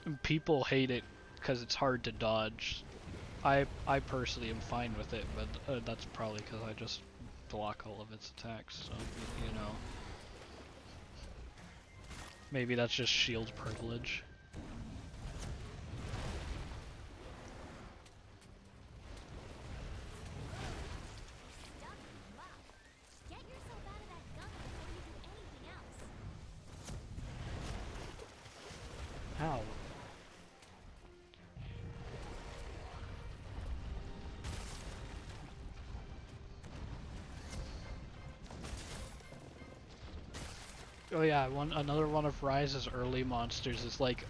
[SPEAKER 1] and people hate it because it's hard to dodge. I personally am fine with it, but that's probably because I just block all of its attacks, so you know. Maybe that's just shield privilege.
[SPEAKER 4] Get yourself out of that gunk before you do anything else.
[SPEAKER 1] Ow. Oh yeah, another one of Rise's early monsters is like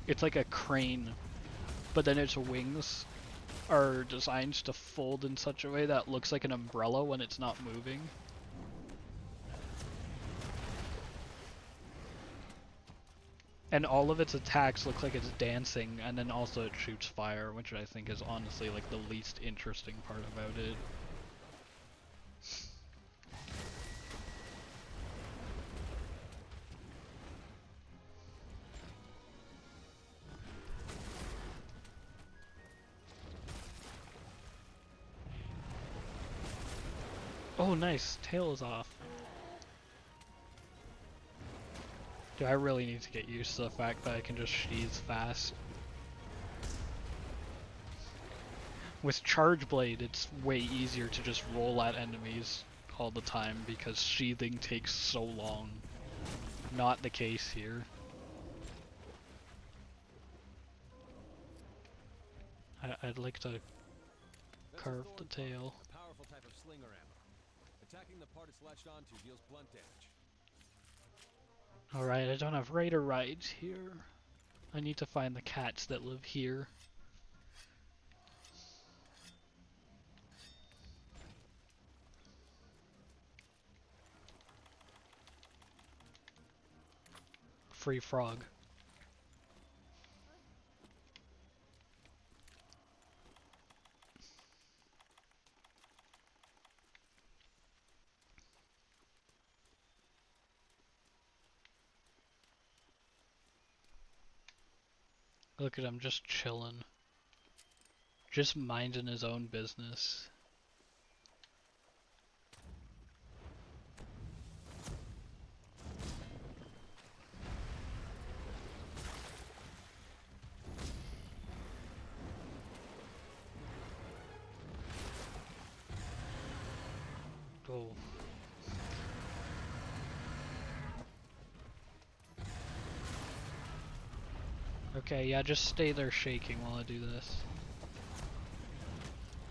[SPEAKER 1] it's like a crane, but then its wings are designed to fold in such a way that it looks like an umbrella when it's not moving. And all of its attacks look like it's dancing, and then also it shoots fire, which I think is honestly like the least interesting part about it. Oh nice, tail is off. Dude, I really need to get used to the fact that I can just sheathe fast. With Charge Blade, it's way easier to just roll at enemies all the time because sheathing takes so long. Not the case here. I'd like to carve the tail.
[SPEAKER 3] A powerful type of slinger ammo. Attacking the part it's latched onto deals blunt damage.
[SPEAKER 1] Alright, I don't have raider rides here. I need to find the cats that live here. free frog. Look at him just chilling. Just minding his own business. Oh. Okay, yeah, just stay there shaking while I do this.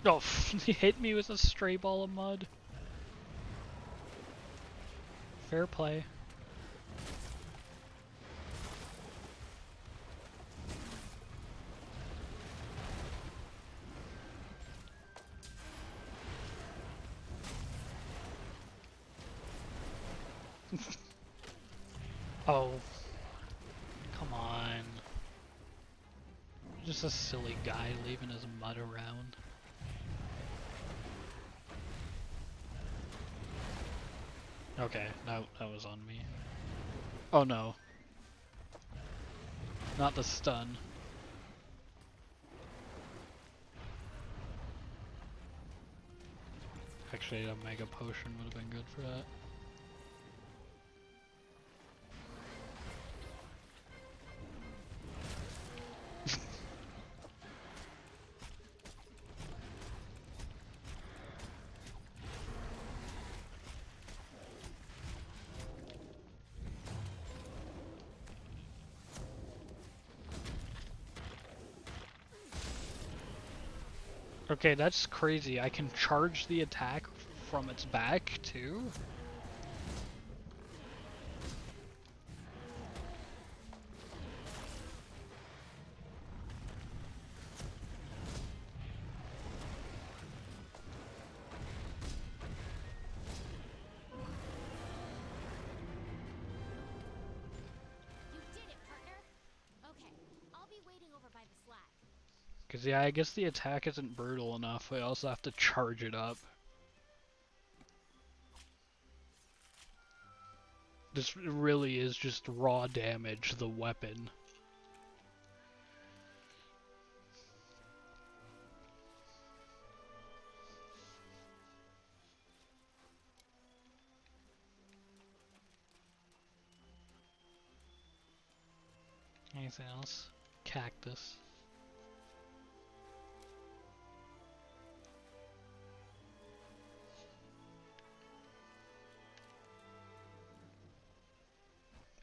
[SPEAKER 1] Oh, he hit me with a stray ball of mud. Fair play. Oh. Come on. Just a silly guy leaving his mud around. Okay, that was on me. Oh no. Not the stun. Actually, a mega potion would have been good for that. Okay, that's crazy. I can charge the attack from its back, too?
[SPEAKER 4] You did it, partner. Okay, I'll be waiting over by the flag.
[SPEAKER 1] Because, yeah, I guess the attack isn't brutal enough. I also have to charge it up. This really is just raw damage, the weapon. Anything else? Cactus.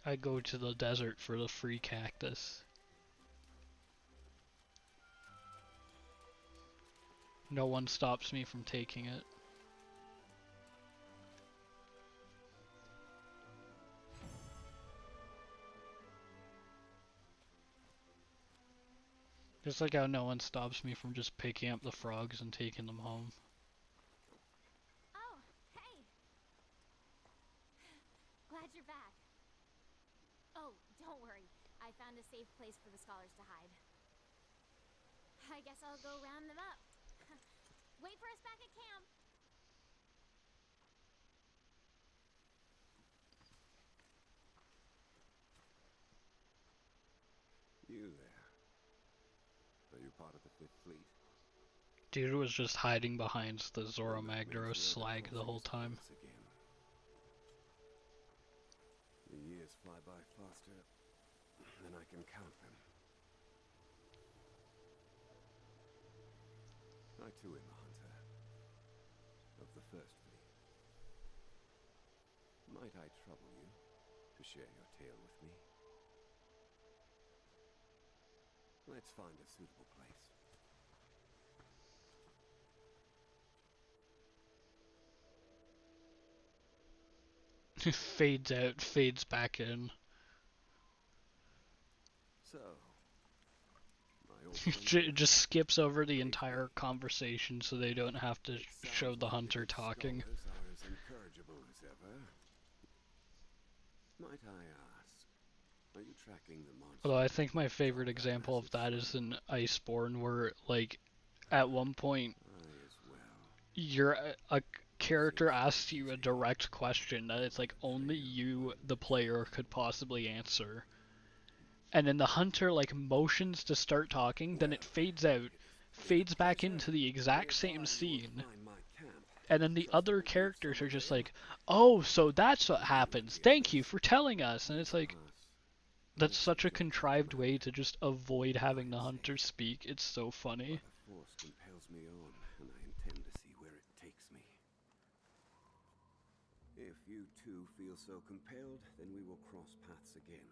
[SPEAKER 1] I go to the desert for the free cactus. No one stops me from taking it. Just like how no one stops me from just picking up the frogs and taking them home.
[SPEAKER 4] Oh, hey! Glad you're back. Oh, don't worry. I found a safe place for the scholars to hide. I guess I'll go round them up. Wait for us back at camp.
[SPEAKER 3] You there. Are you part of the Fifth Fleet?
[SPEAKER 1] Dude was just hiding behind the Zoro
[SPEAKER 3] Well, that
[SPEAKER 1] Magdaros
[SPEAKER 3] means you're
[SPEAKER 1] slag the whole
[SPEAKER 3] closest to
[SPEAKER 1] time.
[SPEAKER 3] us again. The years fly by faster than I can count them. I too am a hunter of the First Fleet. Might I trouble you to share your tale with me? Let's find a suitable place.
[SPEAKER 1] Fades out, fades back in.
[SPEAKER 3] So, my old friend
[SPEAKER 1] Just skips over the entire conversation so they don't have to show the hunter talking.
[SPEAKER 3] scholars are as incorrigible as ever. Might I ask, Are you tracking the monster?
[SPEAKER 1] Although I think my favorite example of that is in Iceborne, where like at one point
[SPEAKER 3] I as well.
[SPEAKER 1] you're a character asks you a direct question that it's like only you, the player, could possibly answer. And then the hunter like motions to start talking, then it fades out, fades back into the exact same scene, and then the other characters are just like, "Oh, so that's what happens. Thank you for telling us." And it's like, that's such a contrived way to just avoid having the hunter speak. It's so funny.
[SPEAKER 3] The force compels me on, and I intend to see where it takes me. If you two feel so compelled, then we will cross paths again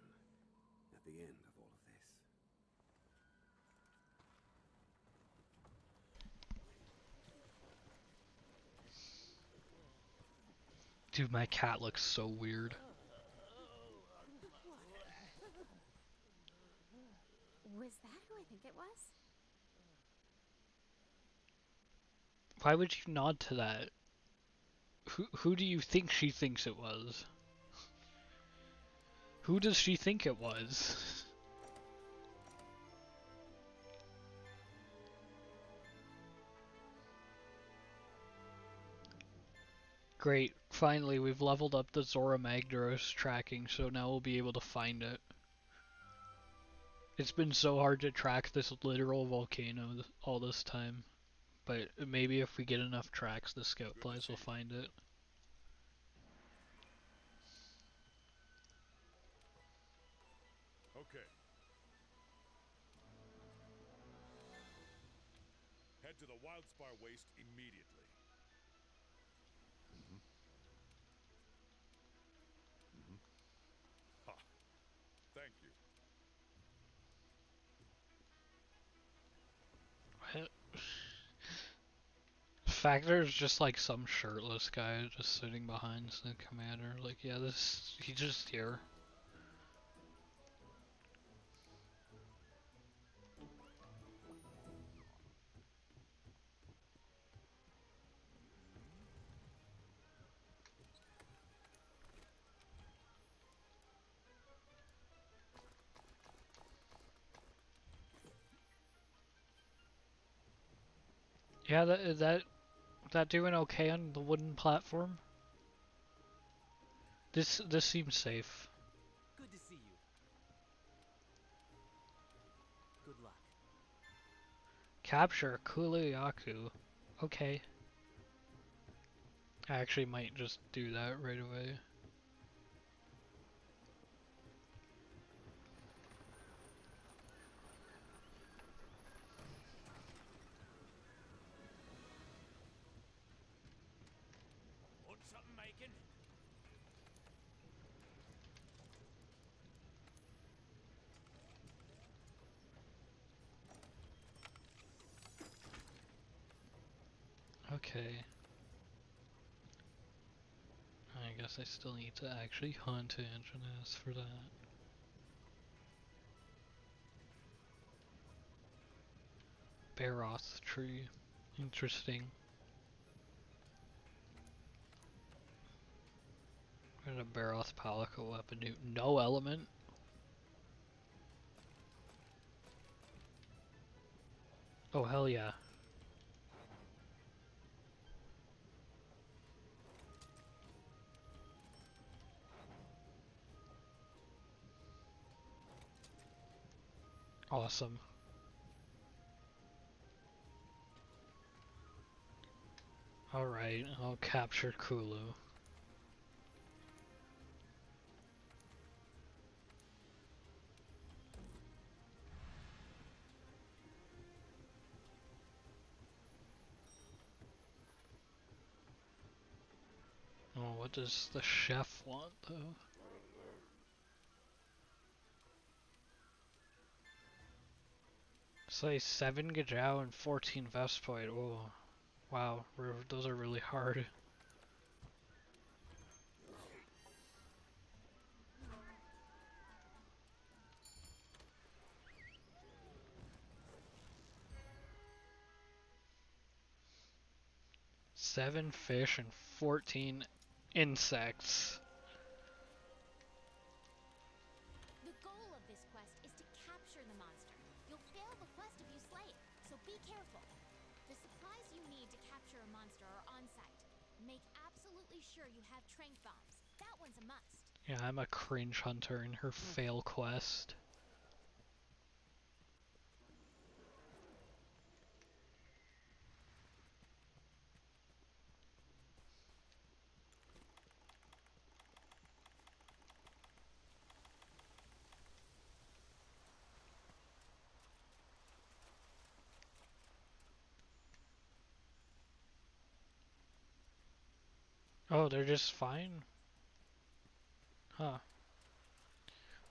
[SPEAKER 3] at the end of all of this.
[SPEAKER 1] Dude, my cat looks so weird.
[SPEAKER 4] Was that who I think it was?
[SPEAKER 1] Why would you nod to that? Who do you think she thinks it was? Who does she think it was? Great, finally we've leveled up the Zora Magdaros tracking, so now we'll be able to find it. It's been so hard to track this literal volcano all this time, but maybe if we get enough tracks, the scout flies will find it.
[SPEAKER 2] Okay. Head to the Wildspar Waste immediately. Ha. Thank you.
[SPEAKER 1] What? Factor's just like some shirtless guy just sitting behind the commander, like, yeah, he's just here. Yeah, that doing okay on the wooden platform? This seems safe.
[SPEAKER 6] Good to see you. Good luck.
[SPEAKER 1] Capture Kuliyaku. Okay. I actually might just do that right away.
[SPEAKER 6] Want something making?
[SPEAKER 1] Okay. I guess I still need to actually hunt Angenas for that. Baroth tree. Interesting. What did a Baroth Palico weapon do? No element? Oh hell yeah. Awesome. Alright, I'll capture Kulu. Oh, what does the chef want though? Say 7 Gajau and 14 Vespoid. Oh, wow, those are really hard. Seven fish and 14 insects.
[SPEAKER 4] The goal quest is to capture the monster. You'll fail the quest if you slay it, so be careful. The supplies you need to capture a monster are on site. Make absolutely sure you have tranq bombs. That one's a must.
[SPEAKER 1] Yeah, I'm a cringe hunter in her fail quest. Oh, they're just fine? Huh.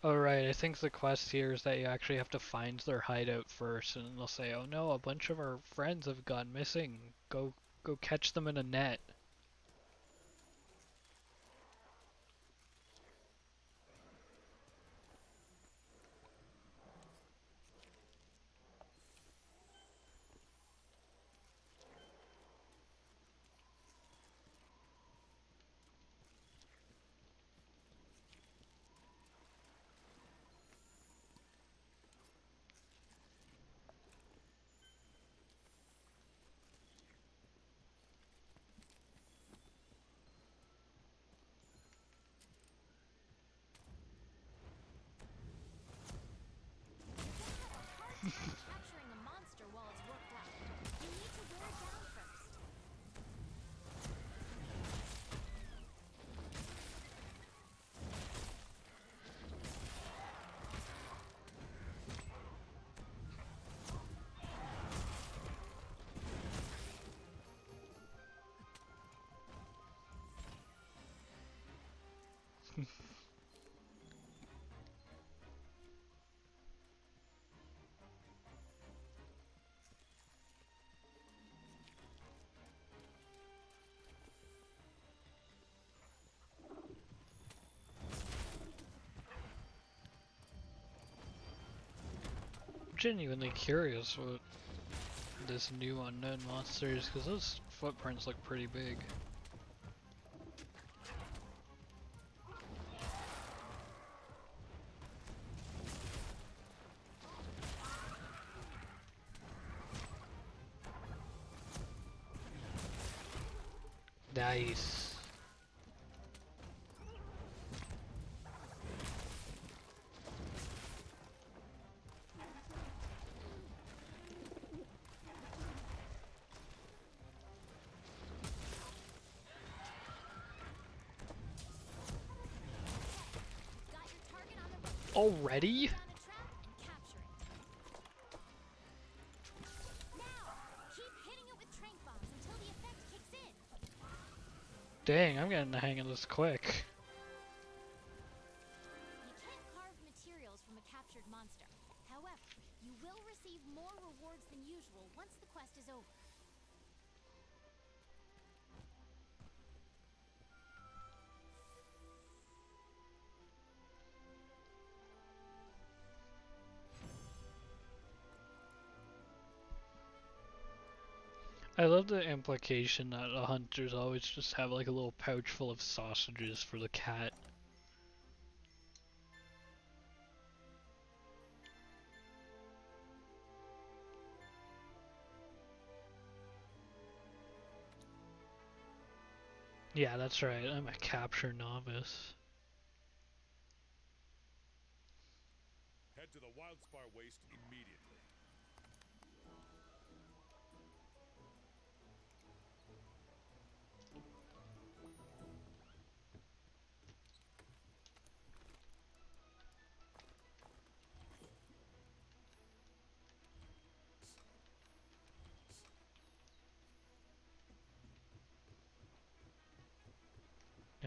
[SPEAKER 1] Oh right, I think the quest here is that you actually have to find their hideout first, and they'll say, "Oh no, a bunch of our friends have gone missing. Go catch them in a net."
[SPEAKER 4] Capturing a monster while it's worked up. You need to wear it down first.
[SPEAKER 1] I'm genuinely curious what this new unknown monster is, because those footprints look pretty big. Nice.
[SPEAKER 4] Got your target on the hook.
[SPEAKER 1] Already?
[SPEAKER 4] Down a trap and capture it. Now, keep hitting it with tranq bombs until the effect kicks in.
[SPEAKER 1] Dang, I'm getting the hang of this quick.
[SPEAKER 4] You can't carve materials from a captured monster. However, you will receive more rewards than usual once the quest is over.
[SPEAKER 1] I love the implication that the hunters always just have like a little pouch full of sausages for the cat. Yeah, that's right, I'm a capture novice.
[SPEAKER 2] Head to the Wildspire Waste immediately.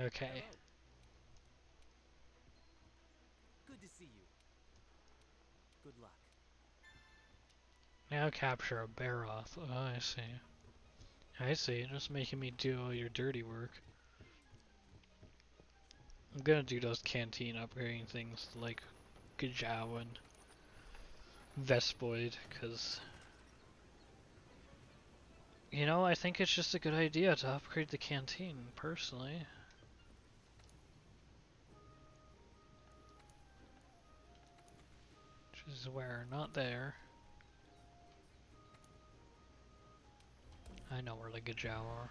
[SPEAKER 1] Okay.
[SPEAKER 6] Hello. Good to see you. Good luck.
[SPEAKER 1] Now capture a Baroth. Oh, I see. I see, just making me do all your dirty work. I'm gonna do those canteen upgrading things like Gajau and Vespoid, cause you know, I think it's just a good idea to upgrade the canteen, personally. Swear, not there. I know where the Gajau are.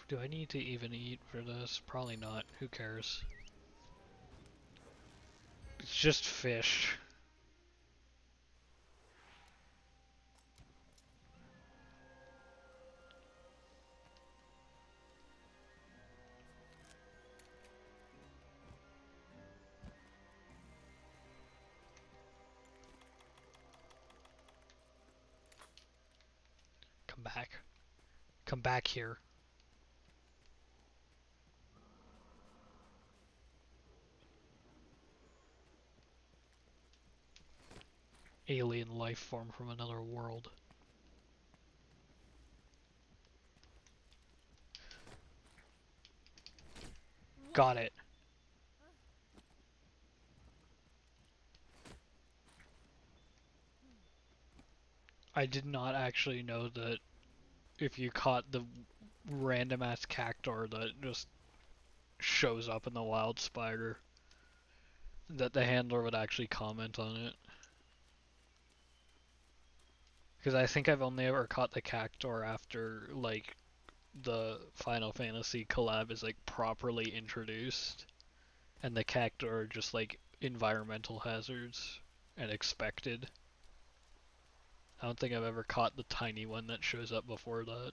[SPEAKER 1] Do I need to even eat for this? Probably not. Who cares? It's just fish. Come back. Come back here. Alien life form from another world. Got it. I did not actually know that if you caught the random ass cactor that just shows up in the wild spider, that the handler would actually comment on it. Because I think I've only ever caught the cactor after, like, the Final Fantasy collab is, like, properly introduced. And the cactor are just, like, environmental hazards and expected. I don't think I've ever caught the tiny one that shows up before that.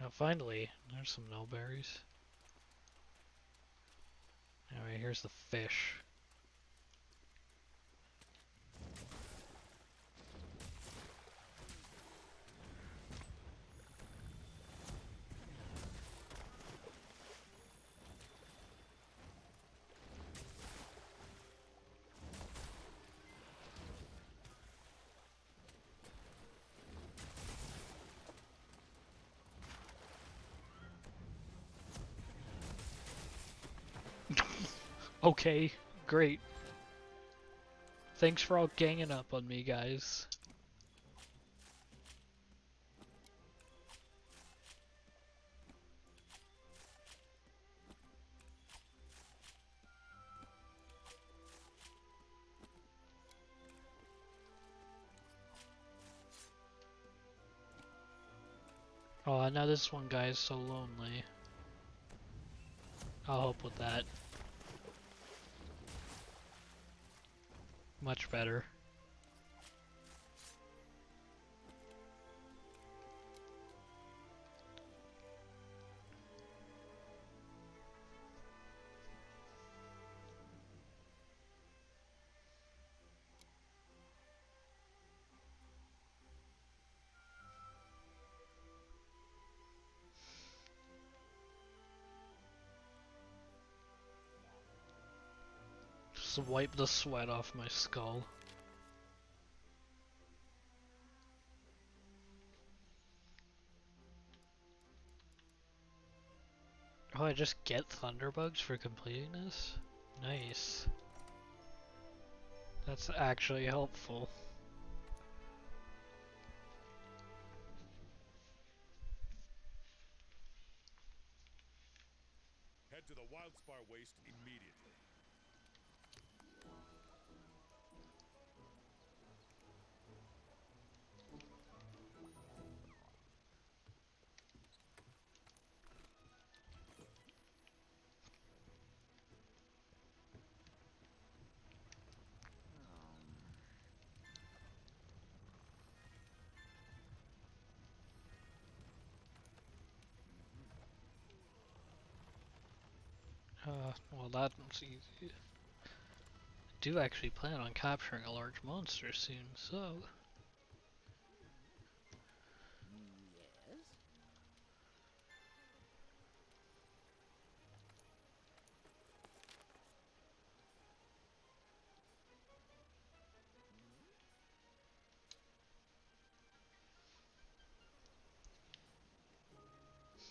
[SPEAKER 1] Now finally, there's some nullberries. Anyway, here's the fish. Okay, great. Thanks for all ganging up on me, guys. Oh, now this one guy is so lonely. I'll help with that. Much better. Just wipe the sweat off my skull. Oh, I just get thunderbugs for completing this? Nice. That's actually helpful.
[SPEAKER 2] Head to the Wildspar Waste immediately.
[SPEAKER 1] Well that's easy. I do actually plan on capturing a large monster soon, so...
[SPEAKER 6] Yes?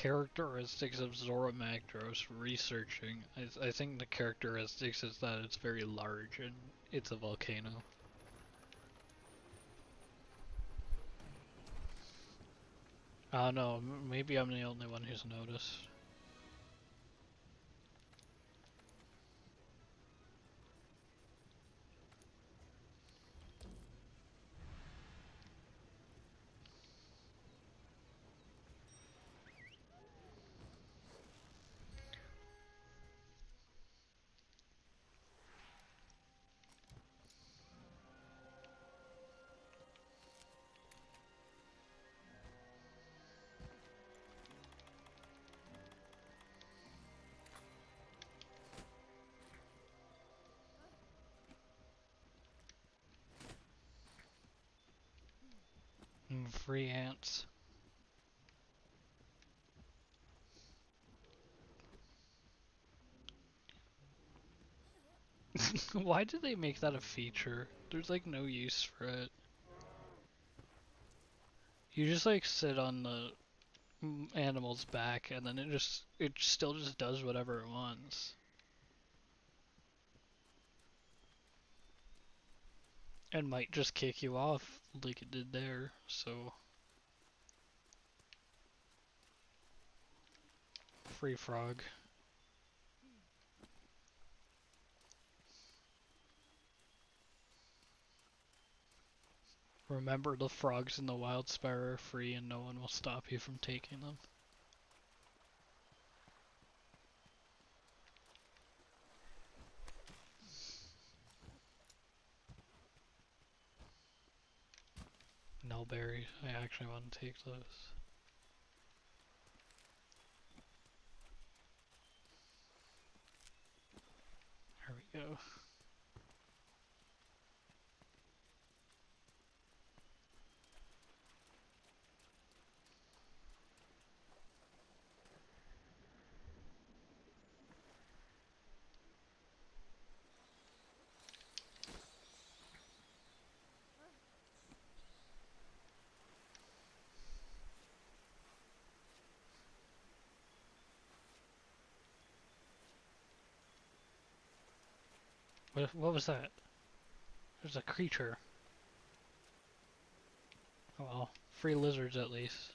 [SPEAKER 1] characteristics of Zora Magdaros researching. I think the characteristics is that it's very large and it's a volcano. I don't know, maybe I'm the only one who's noticed. Free ants. Why did they make that a feature? There's like no use for it. You just like sit on the animal's back and then it still just does whatever it wants. And might just kick you off like it did there, so free frog. Remember, the frogs in the wild spire are free and no one will stop you from taking them. No berries. I actually want to take those. There we go. What was that? There's a creature. Oh well, free lizards at least.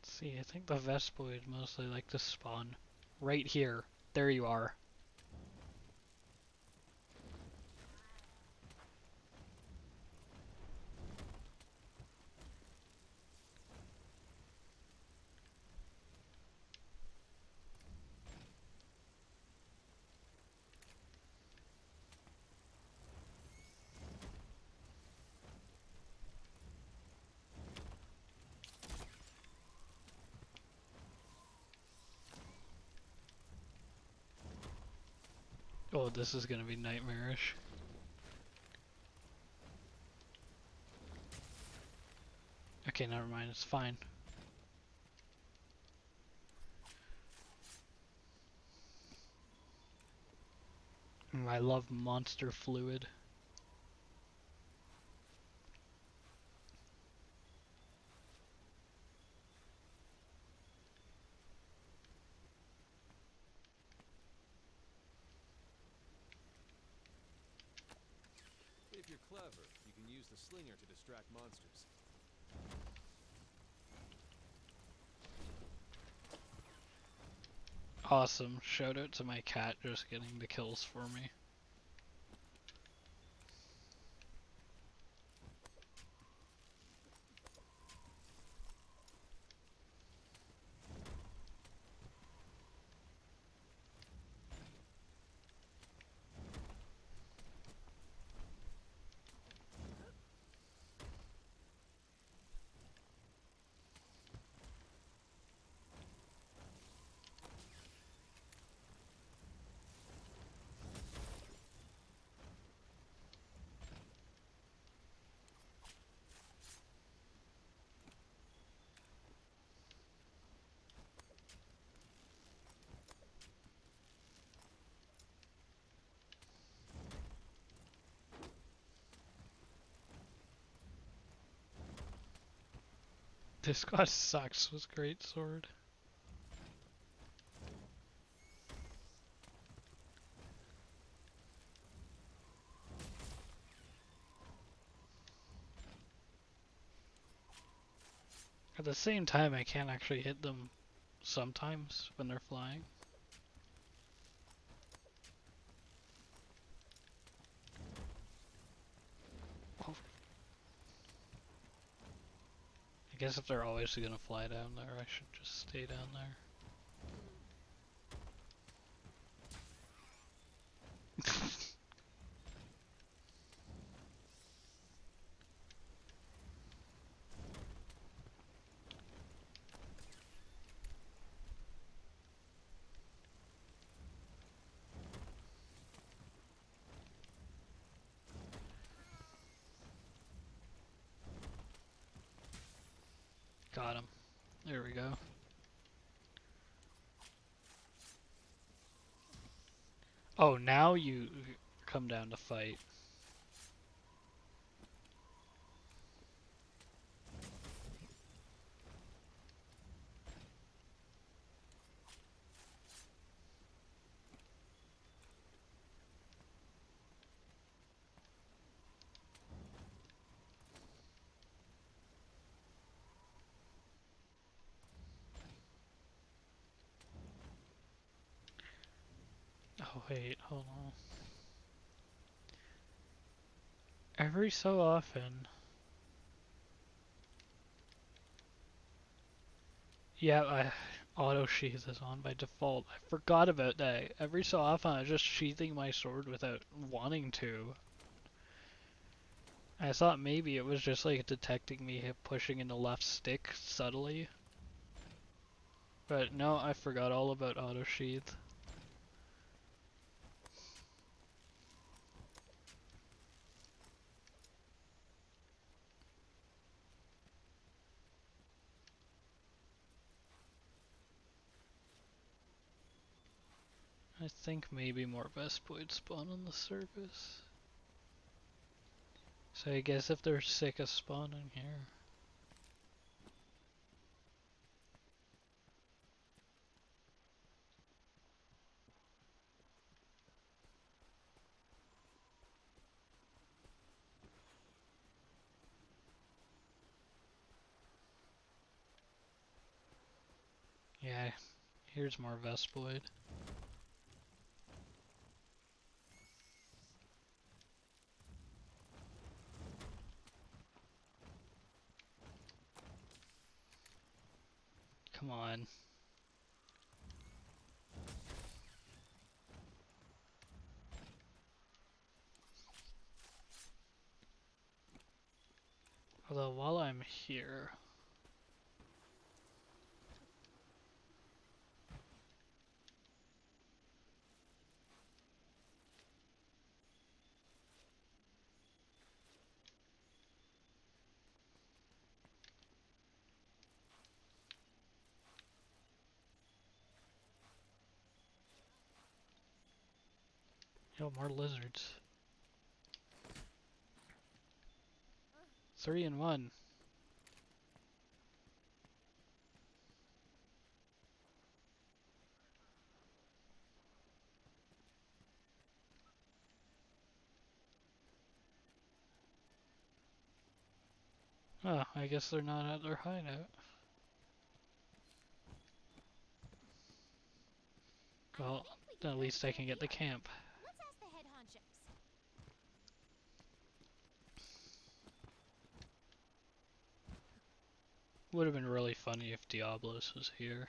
[SPEAKER 1] Let's see, I think the Vespoid mostly like to spawn right here. There you are. Oh, this is gonna be nightmarish. Okay, never mind, it's fine. I love monster fluid.
[SPEAKER 3] If you're clever, you can use the slinger to distract monsters.
[SPEAKER 1] Awesome. Shout out to my cat just getting the kills for me. This guy sucks with Greatsword. At the same time, I can't actually hit them sometimes when they're flying. Oh, I guess if they're always gonna fly down there, I should just stay down there. Got him. There we go. Oh, now you come down to fight. Oh wait, hold on. Every so often... Yeah, auto sheath is on by default. I forgot about that. Every so often I'm just sheathing my sword without wanting to. I thought maybe it was just like detecting me pushing in the left stick subtly. But no, I forgot all about auto sheath. I think maybe more Vespoids spawn on the surface. So I guess if they're sick of spawning here. Yeah, here's more Vespoid. Come on. Although while I'm here... Yo, more lizards. 3 in 1. Oh, I guess they're not at their hideout. Well, at least I can get the camp.
[SPEAKER 4] Let's ask the head honchos.
[SPEAKER 1] Would have been really funny if Diablos was here.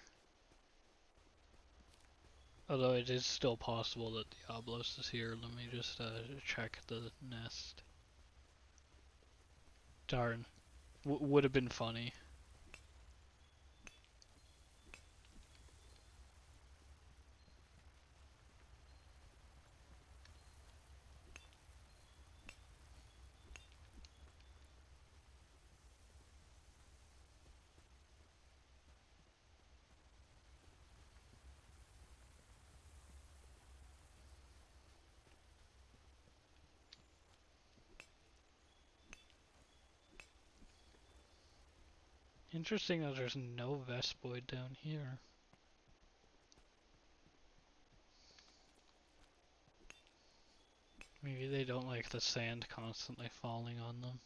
[SPEAKER 1] Although it is still possible that Diablos is here. Let me just check the nest. Darn. Would have been funny. Interesting that there's no Vespoid down here. Maybe they don't like the sand constantly falling on them.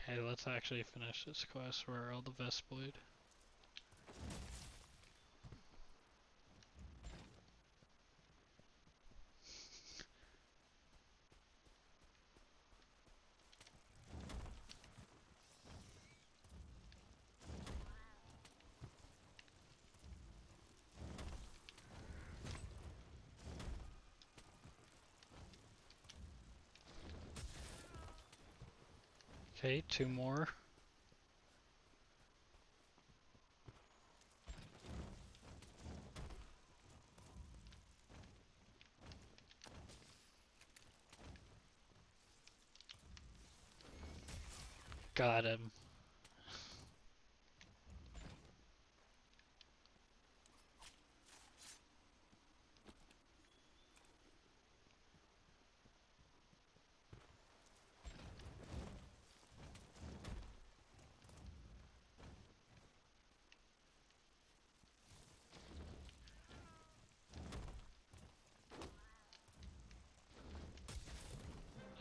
[SPEAKER 1] Okay, let's actually finish this quest. Where are all the Vespoid? Okay, 2 more. Got him.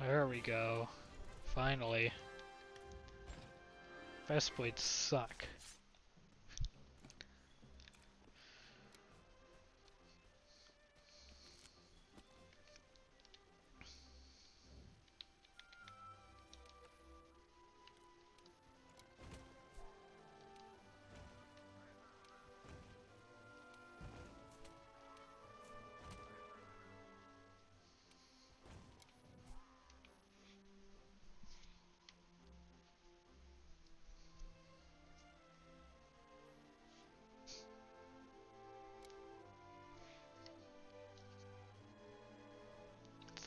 [SPEAKER 1] There we go. Finally. Vespoids suck.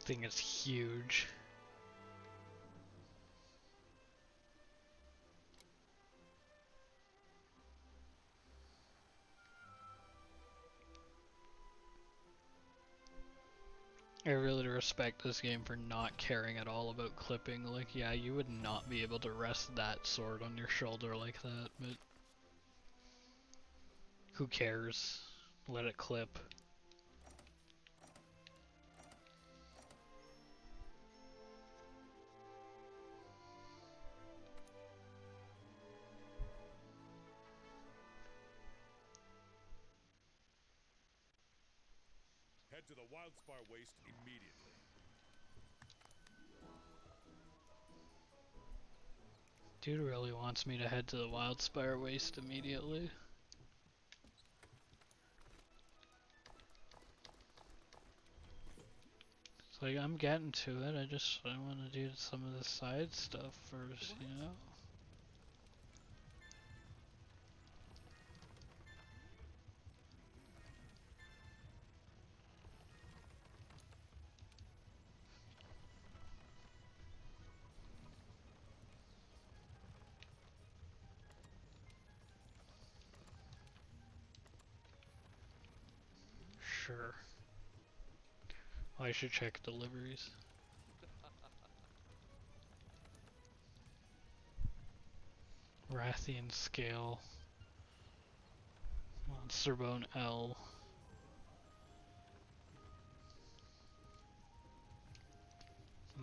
[SPEAKER 1] This thing is huge. I really respect this game for not caring at all about clipping. Like, yeah, you would not be able to rest that sword on your shoulder like that, but who cares? Let it clip.
[SPEAKER 2] Head to the Wildspire Waste immediately.
[SPEAKER 1] Dude really wants me to head to the Wildspire Waste immediately. It's like, I'm getting to it, I want to do some of the side stuff first, you know? Sure. I should check deliveries. Rathian Scale. Monster Bone L.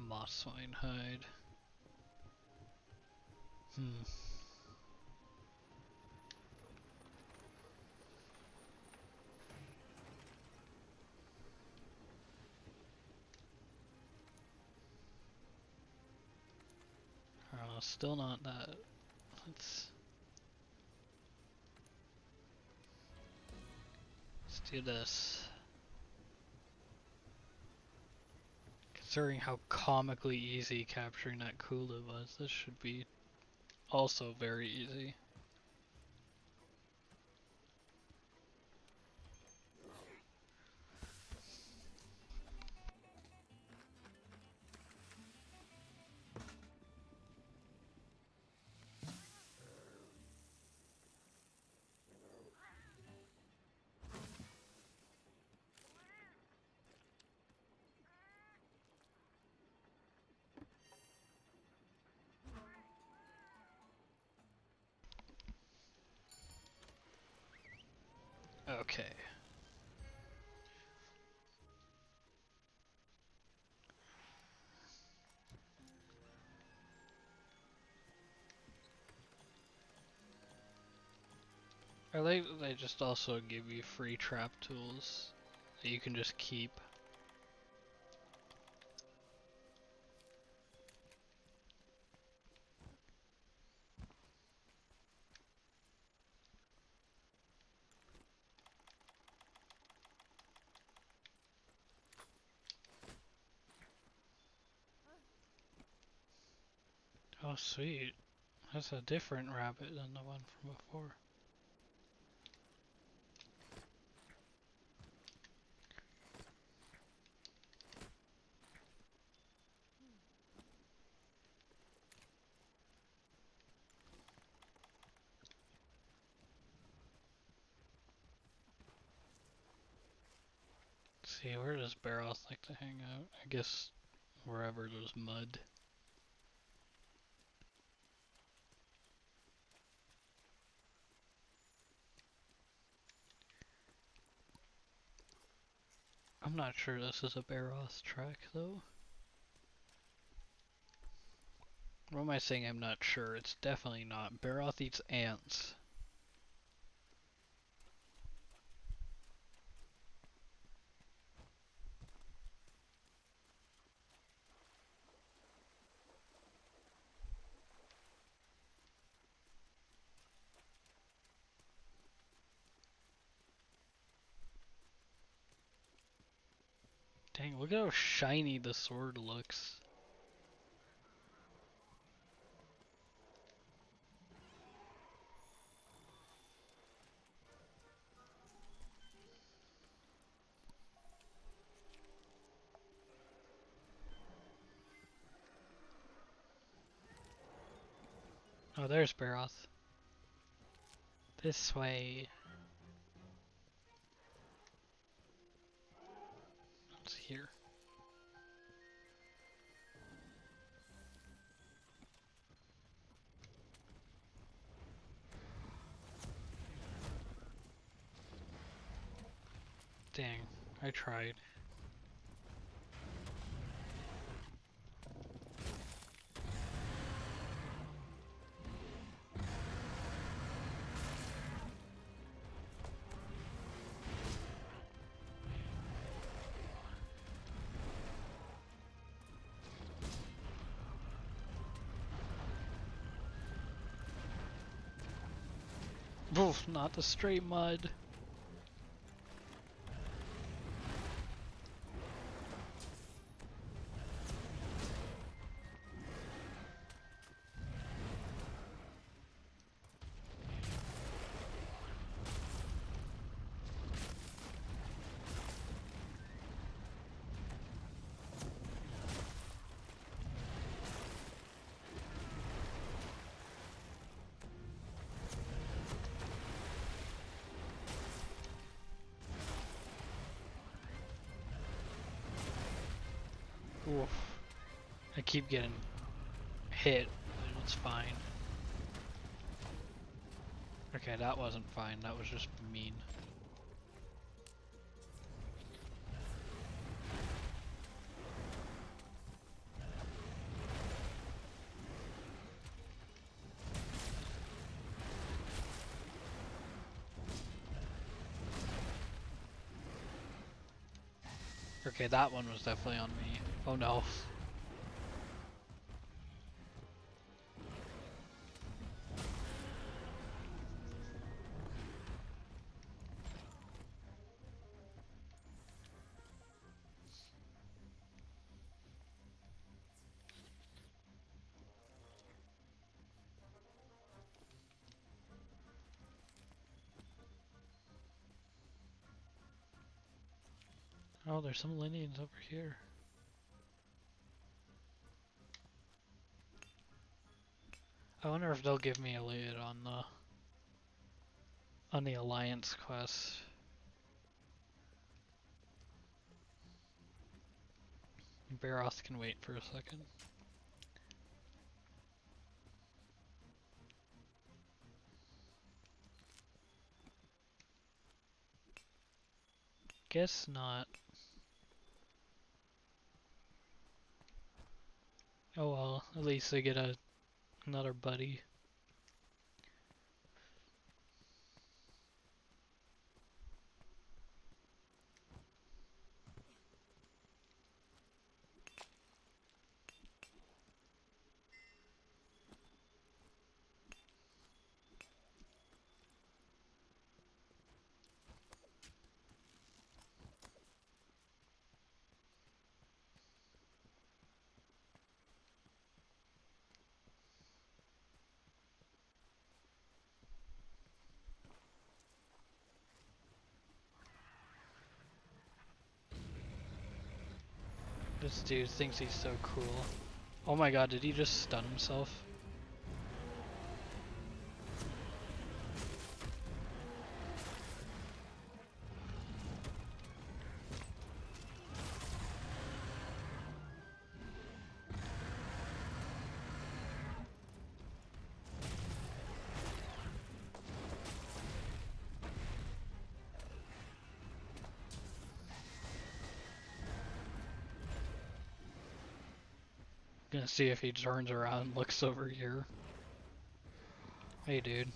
[SPEAKER 1] Mosswine Hide. Still not that. Let's do this. Considering how comically easy capturing that Kula was, this should be also very easy. Okay. I like that they just also give you free trap tools that you can just keep. Oh sweet. That's a different rabbit than the one from before. Let's see, where does Barroth like to hang out? I guess wherever there's mud. I'm not sure this is a Barroth track though. What am I saying I'm not sure? It's definitely not. Barroth eats ants. Dang, look at how shiny the sword looks. Oh, there's Barroth. This way. It's here. Dang, I tried. Oof, not the straight mud. Oof. I keep getting hit, but it's fine. Okay, that wasn't fine, that was just mean. Okay, that one was definitely on me. Oh no. Oh, there's some Linians over here. I wonder if they'll give me a lead on the Alliance quest. Barroth can wait for a second. Guess not. Oh well, at least they get another buddy. This dude thinks he's so cool. Oh my god, did he just stun himself? Gonna see if he turns around and looks over here. Hey dude.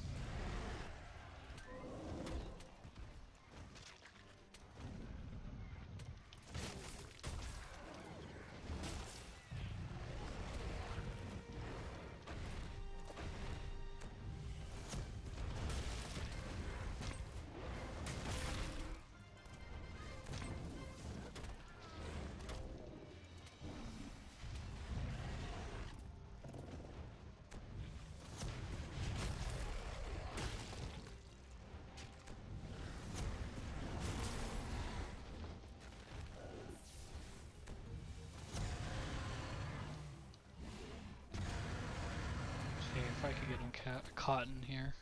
[SPEAKER 1] See if I could get him caught in here.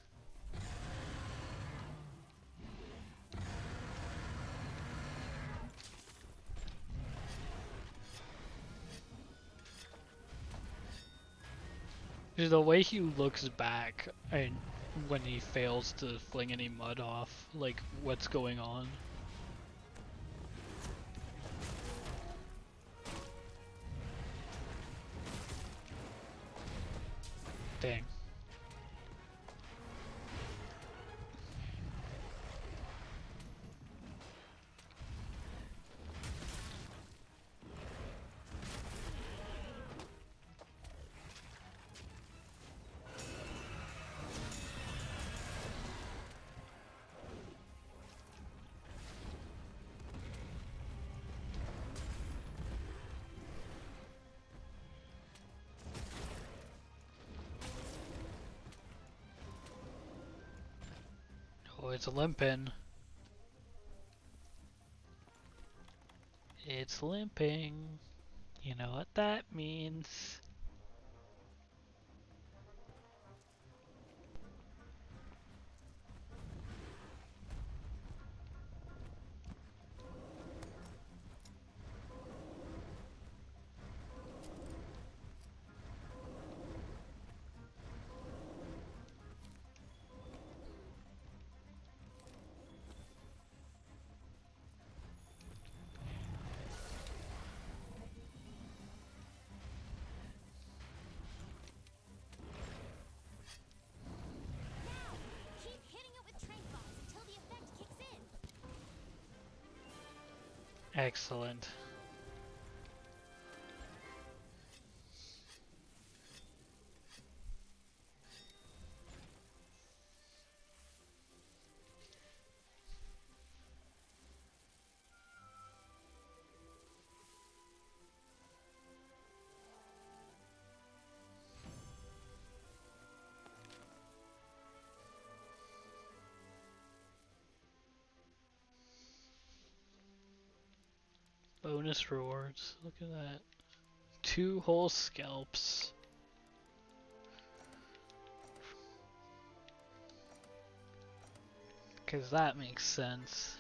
[SPEAKER 1] The way he looks back and when he fails to fling any mud off, like what's going on. Dang. Oh, it's limping. It's limping. You know what that means.
[SPEAKER 4] Keep hitting it with trank bombs until the effect kicks in.
[SPEAKER 1] Excellent. Bonus rewards. Look at that. 2 whole scalps. Cause that makes sense.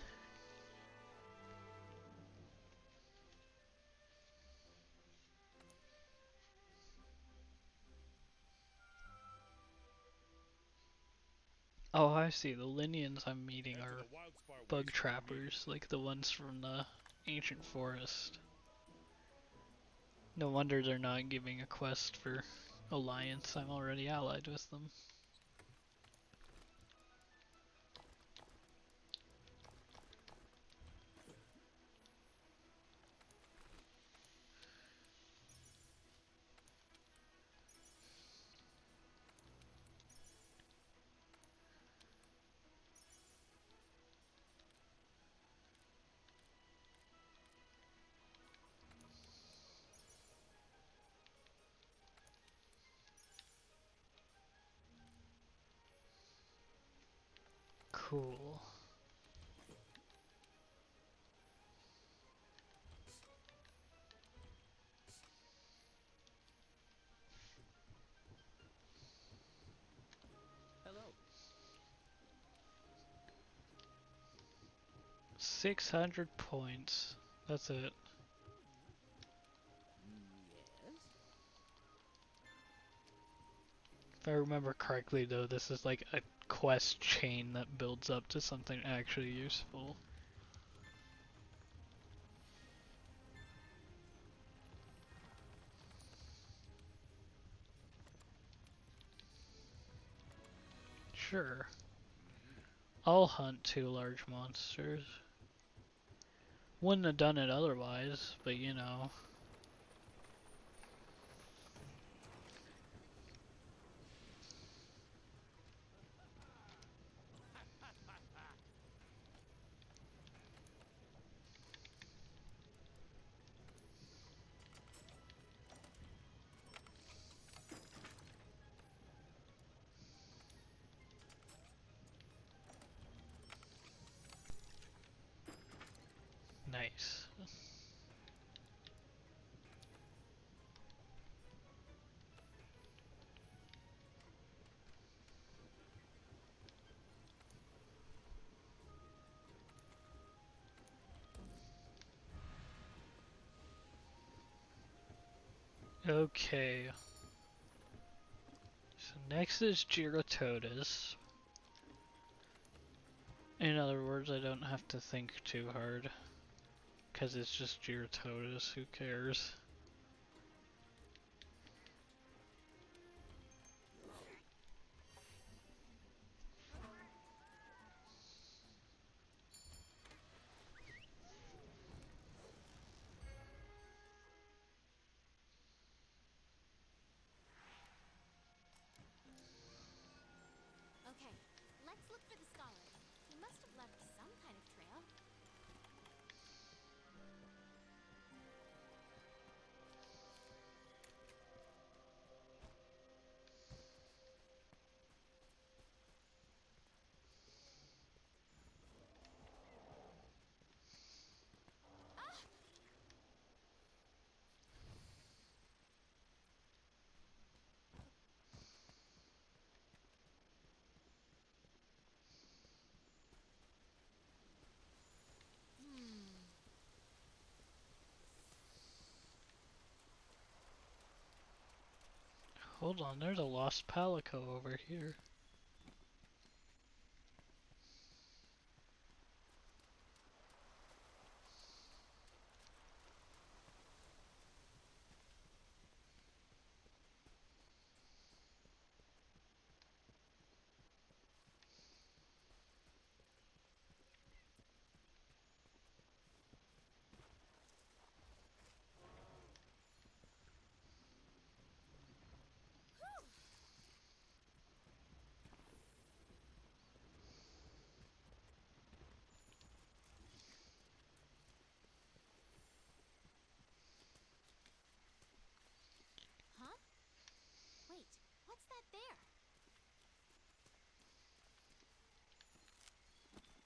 [SPEAKER 1] Oh, I see. The Linians I'm meeting
[SPEAKER 2] Head to
[SPEAKER 1] are
[SPEAKER 2] the Wildspire
[SPEAKER 1] bug
[SPEAKER 2] Wasteland
[SPEAKER 1] trappers,
[SPEAKER 2] immediately.
[SPEAKER 1] like the ones from the ancient forest. No wonder they're not giving a quest for Alliance. I'm already allied with them. Cool.
[SPEAKER 6] Hello.
[SPEAKER 1] 600 points. That's it.
[SPEAKER 6] Yes?
[SPEAKER 1] If I remember correctly though, this is like a quest chain that builds up to something actually useful. Sure. I'll hunt 2 large monsters. Wouldn't have done it otherwise, but you know. Nice. Okay. So next is Giratodus. In other words, I don't have to think too hard. Because it's just Giratodus, who cares?
[SPEAKER 4] Okay, let's look for the scholar. He must have left some kind of trail.
[SPEAKER 1] Hold on, there's a lost Palico over here.
[SPEAKER 4] Huh? Wait, what's that there?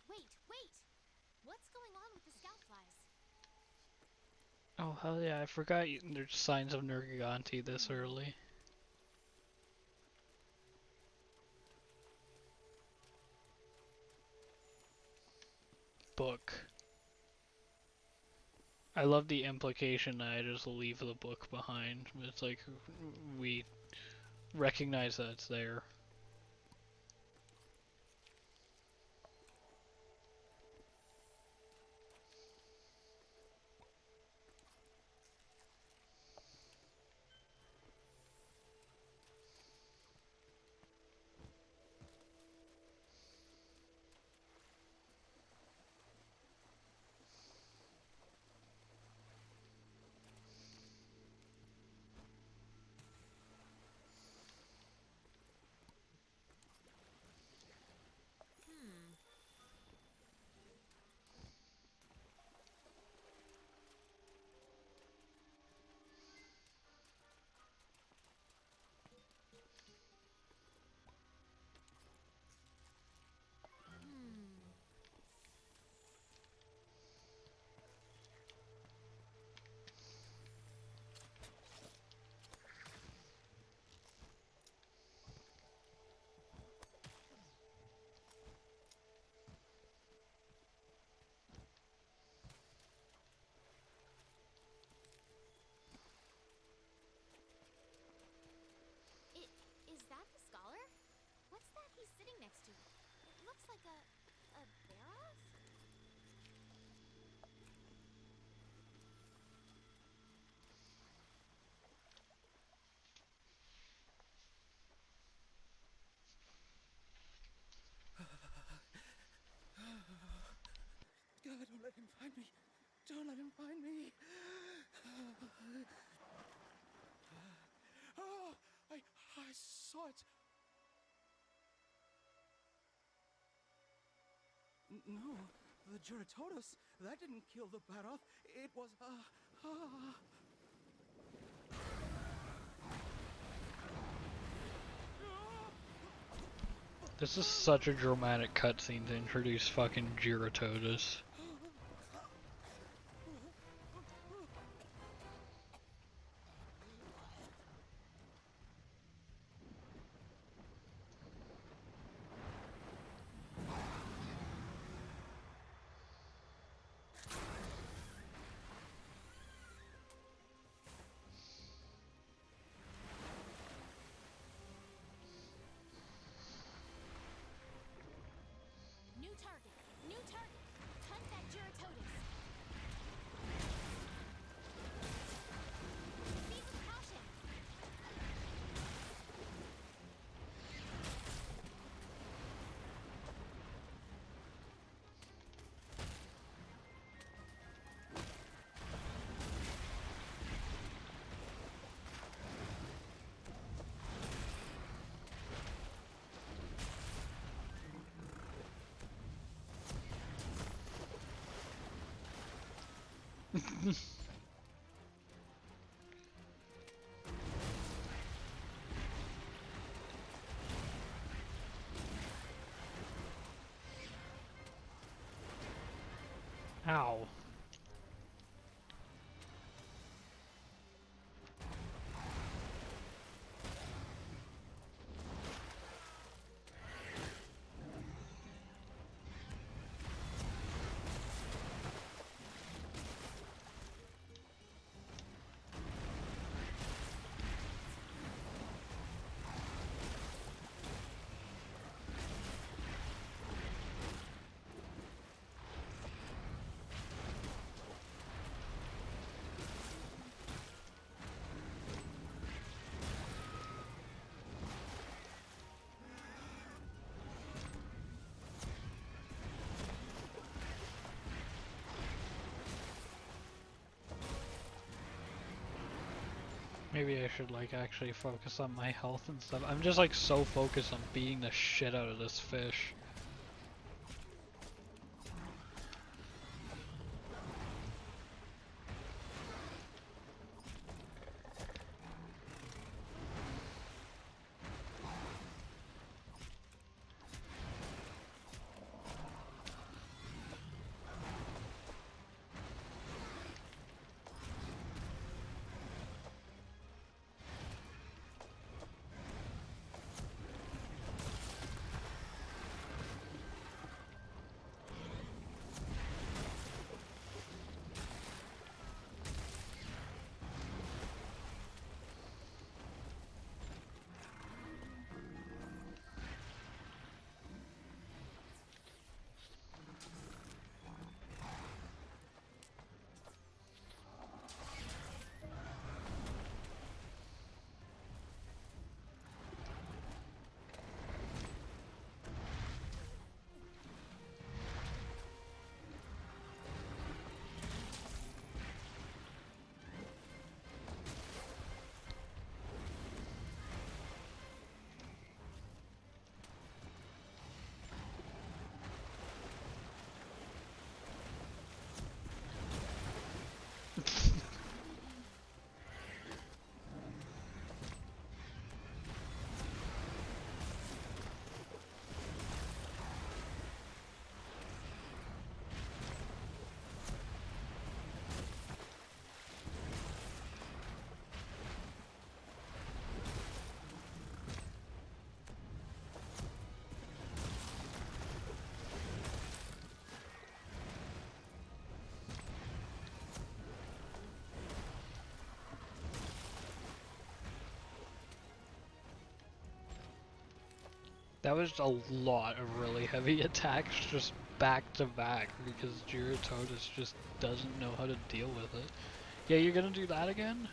[SPEAKER 4] Wait! What's going on with the scout flies?
[SPEAKER 1] Oh hell yeah, I forgot there's signs of Nergiganti this early. Book. I love the implication that I just leave the book behind. It's like, we recognize that it's there.
[SPEAKER 4] looks like a barrow?
[SPEAKER 6] God, don't let him find me. Don't let him find me. Oh, I saw it. No, the Juratotus. That didn't kill the Baroth. It was,
[SPEAKER 1] This is such a dramatic cutscene to introduce fucking Giratotus.
[SPEAKER 4] New target. New target. Hunt that Juratotus. Proceed with caution.
[SPEAKER 1] Ow. Maybe I should like actually focus on my health and stuff. I'm just like so focused on beating the shit out of this fish. That was a lot of really heavy attacks just back to back because Giratodus just doesn't know how to deal with it. Yeah, you're gonna do that again?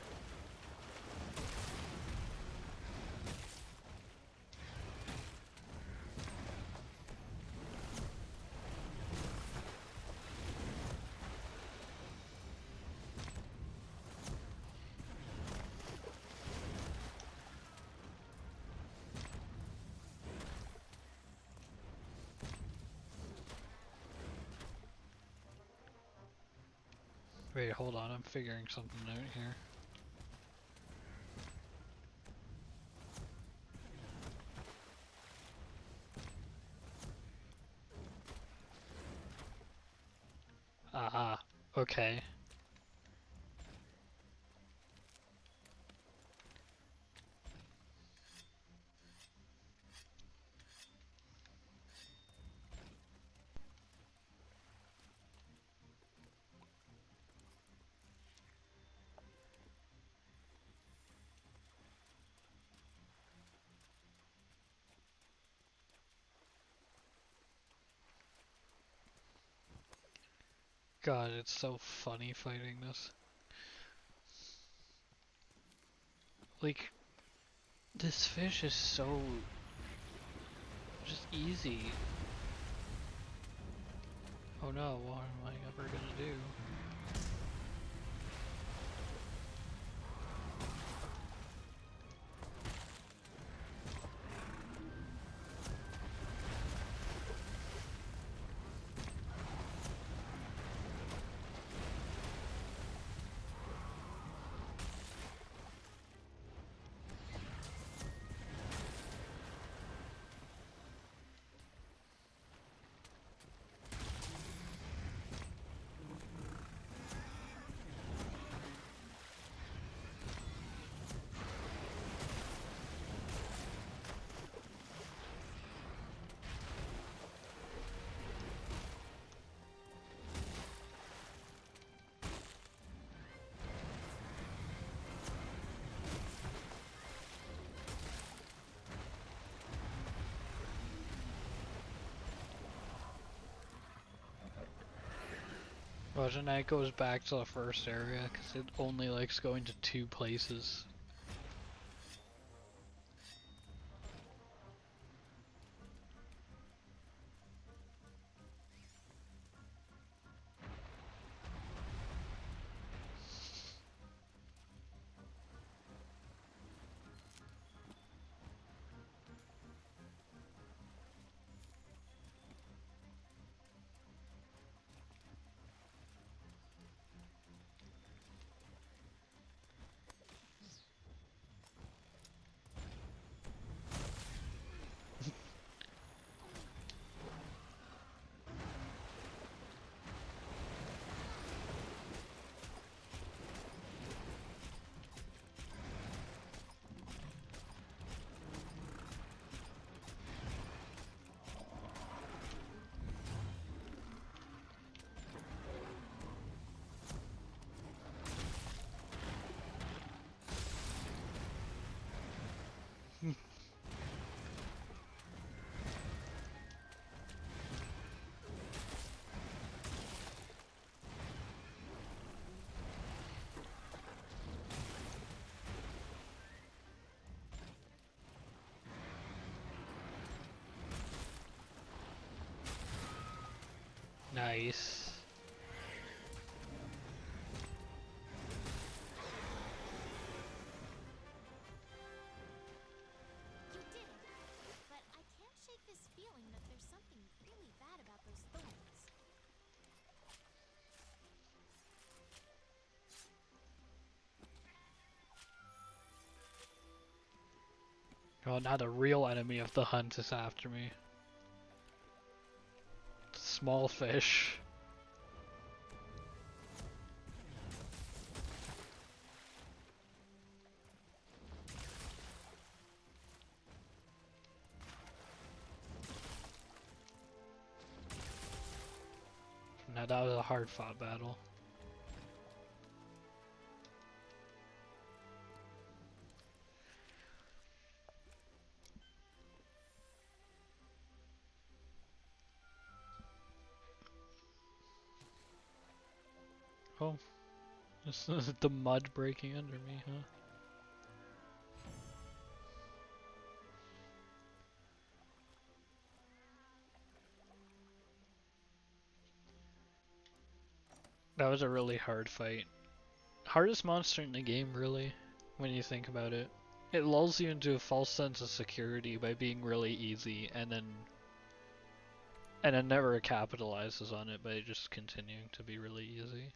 [SPEAKER 1] Wait, hold on, I'm figuring something out here. Ah, okay. God, it's so funny fighting this. Like, this fish is so just easy. Oh no, what am I ever gonna do? Well, it goes back to the first area because it only likes going to 2 places. Nice.
[SPEAKER 4] You did it. But I can't shake this feeling that there's something really bad about those thorns.
[SPEAKER 1] Oh, now the real enemy of the hunt is after me. Small fish. Now that was a hard fought battle. Oh, this is the mud breaking under me, huh? That was a really hard fight. Hardest monster in the game, really, when you think about it. It lulls you into a false sense of security by being really easy, and then never capitalizes on it by just continuing to be really easy.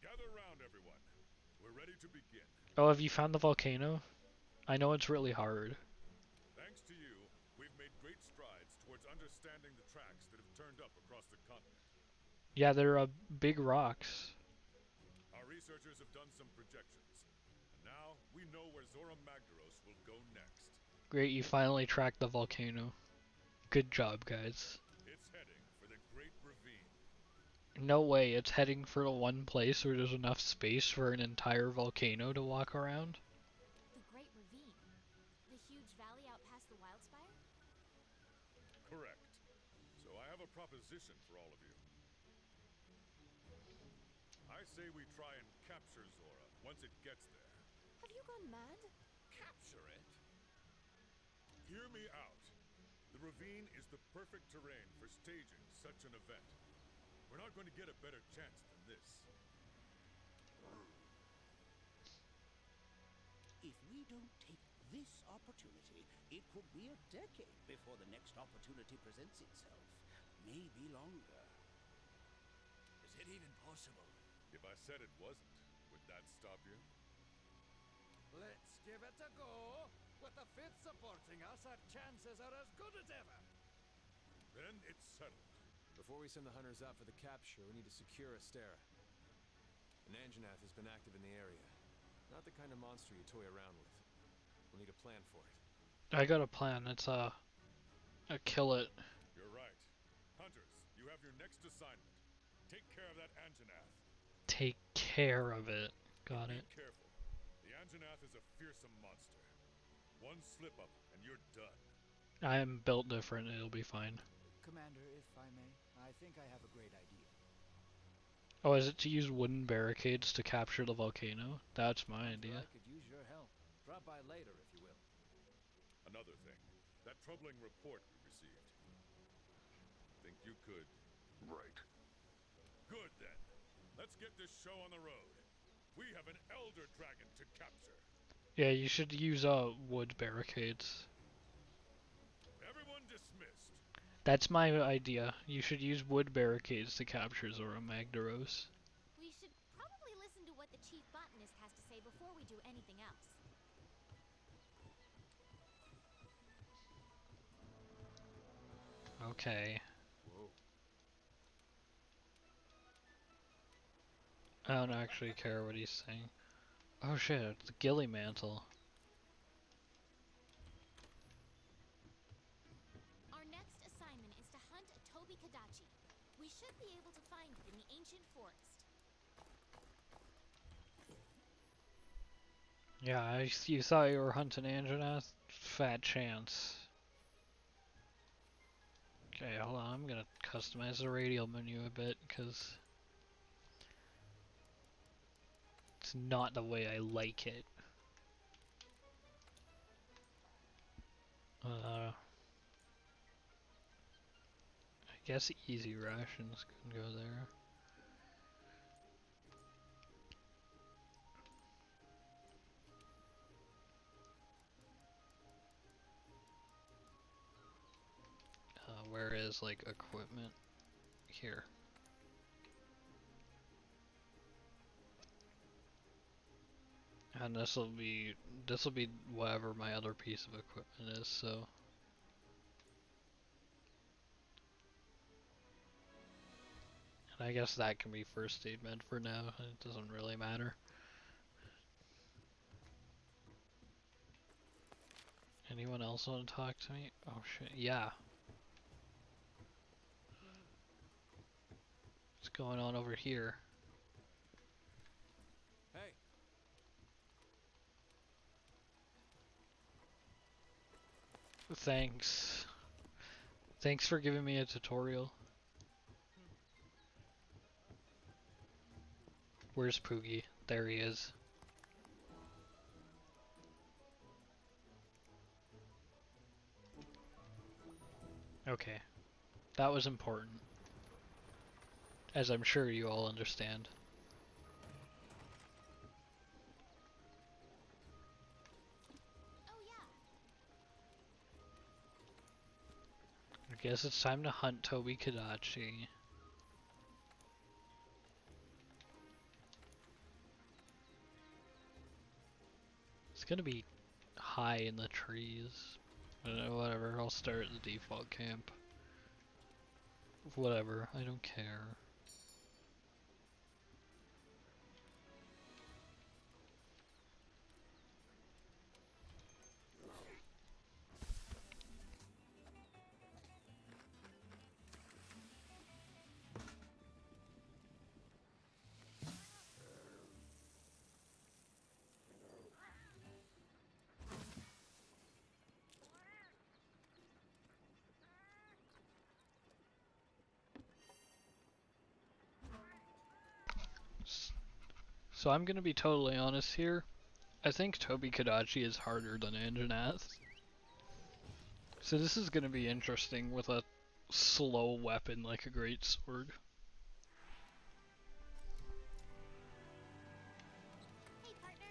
[SPEAKER 2] Gather round, everyone. We're ready to begin.
[SPEAKER 1] Oh, have you found the volcano? I know it's really hard.
[SPEAKER 2] Thanks to you, we've made great strides towards understanding the tracks that have turned up across the continent.
[SPEAKER 1] Yeah, they're big rocks.
[SPEAKER 2] Our researchers have done some projections, and now we know where Zora Magdaros will go next.
[SPEAKER 1] Great, you finally tracked the volcano. Good job, guys.
[SPEAKER 2] It's heading for the Great Ravine.
[SPEAKER 1] No way, it's heading for the one place where there's enough space for an entire volcano to walk around?
[SPEAKER 4] The Great Ravine. The huge valley out past the Wildspire?
[SPEAKER 2] Correct. So I have a proposition for all of you. I say we try and capture Zora once it gets there.
[SPEAKER 5] Have you gone mad?
[SPEAKER 6] Capture it?
[SPEAKER 2] Hear me out. The ravine is the perfect terrain for staging such an event. We're not going to get a better chance than this.
[SPEAKER 6] If we don't take this opportunity, it could be a decade before the next opportunity presents itself. Maybe longer.
[SPEAKER 3] Is it even possible?
[SPEAKER 2] If I said it wasn't, would that stop you?
[SPEAKER 3] Let's give it a go. With the fifth supporting us, our chances are as good as ever.
[SPEAKER 2] Then it's settled.
[SPEAKER 3] Before we send the hunters out for the capture, we need to secure Astera. An Anjanath has been active in the area. Not the kind of monster you toy around with. We'll need a plan for it.
[SPEAKER 1] I got a plan. It's a kill it.
[SPEAKER 2] You're right. Hunters, you have your next assignment. Take care of that Anjanath.
[SPEAKER 1] Take care of it. Got it.
[SPEAKER 2] Be careful. The Anjanath is a fearsome monster. One slip up and you're done.
[SPEAKER 1] I am built different. It'll be fine.
[SPEAKER 8] Commander, if I may, I think I have a great idea.
[SPEAKER 1] Oh, is it to use wooden barricades to capture the volcano? That's my idea.
[SPEAKER 8] I could use your help. Drop by later, if you will.
[SPEAKER 2] Another thing. That troubling report we received. Think you could?
[SPEAKER 9] Right.
[SPEAKER 2] Good then. Let's get this show on the road. We have an Elder Dragon to capture.
[SPEAKER 1] Yeah, you should use wood barricades.
[SPEAKER 2] Everyone dismissed.
[SPEAKER 1] That's my idea. You should use wood barricades to capture Zora Magdaros.
[SPEAKER 4] We should probably listen to what the chief botanist has to say before we do anything else.
[SPEAKER 1] Okay.
[SPEAKER 3] Whoa.
[SPEAKER 1] I don't actually care what he's saying. Oh shit, it's the Gilly Mantle.
[SPEAKER 4] Our next assignment is to hunt Toby Kadachi. We should be able to find it in the ancient forest.
[SPEAKER 1] Yeah, you thought you were hunting Anjanath? Fat chance. Okay, hold on, I'm gonna customize the radial menu a bit, because it's not the way I like it. I guess easy rations can go there. Where is like equipment? Here. And this will be whatever my other piece of equipment is, so and I guess that can be first aid med for now. It doesn't really matter. Anyone else want to talk to me? Oh shit, yeah. What's going on over here?
[SPEAKER 3] Hey.
[SPEAKER 1] Thanks. Thanks for giving me a tutorial. Where's Poogie? There he is. Okay. That was important. As I'm sure you all understand.
[SPEAKER 4] Oh yeah.
[SPEAKER 1] I guess it's time to hunt Toby Kadachi. It's gonna be high in the trees. Whatever, I'll start at the default camp. Whatever, I don't care. So I'm gonna be totally honest here. I think Toby Kadachi is harder than Anjanath. So this is gonna be interesting with a slow weapon like a Greatsword.
[SPEAKER 4] Hey, partner.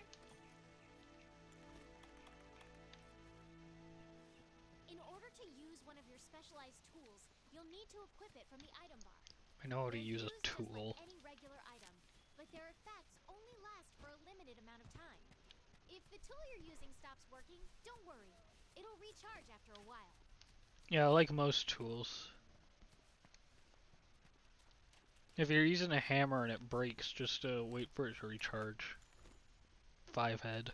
[SPEAKER 4] In order to use one of your specialized tools, you'll need to equip it from the item bar.
[SPEAKER 1] I know how to
[SPEAKER 4] They're
[SPEAKER 1] use a
[SPEAKER 4] used just
[SPEAKER 1] tool.
[SPEAKER 4] like any regular item, but their effects only last for a limited amount of time. If the tool you're using stops working, don't worry. It'll recharge after a while.
[SPEAKER 1] Yeah, like most tools. If you're using a hammer and it breaks, just wait for it to recharge. 5 head.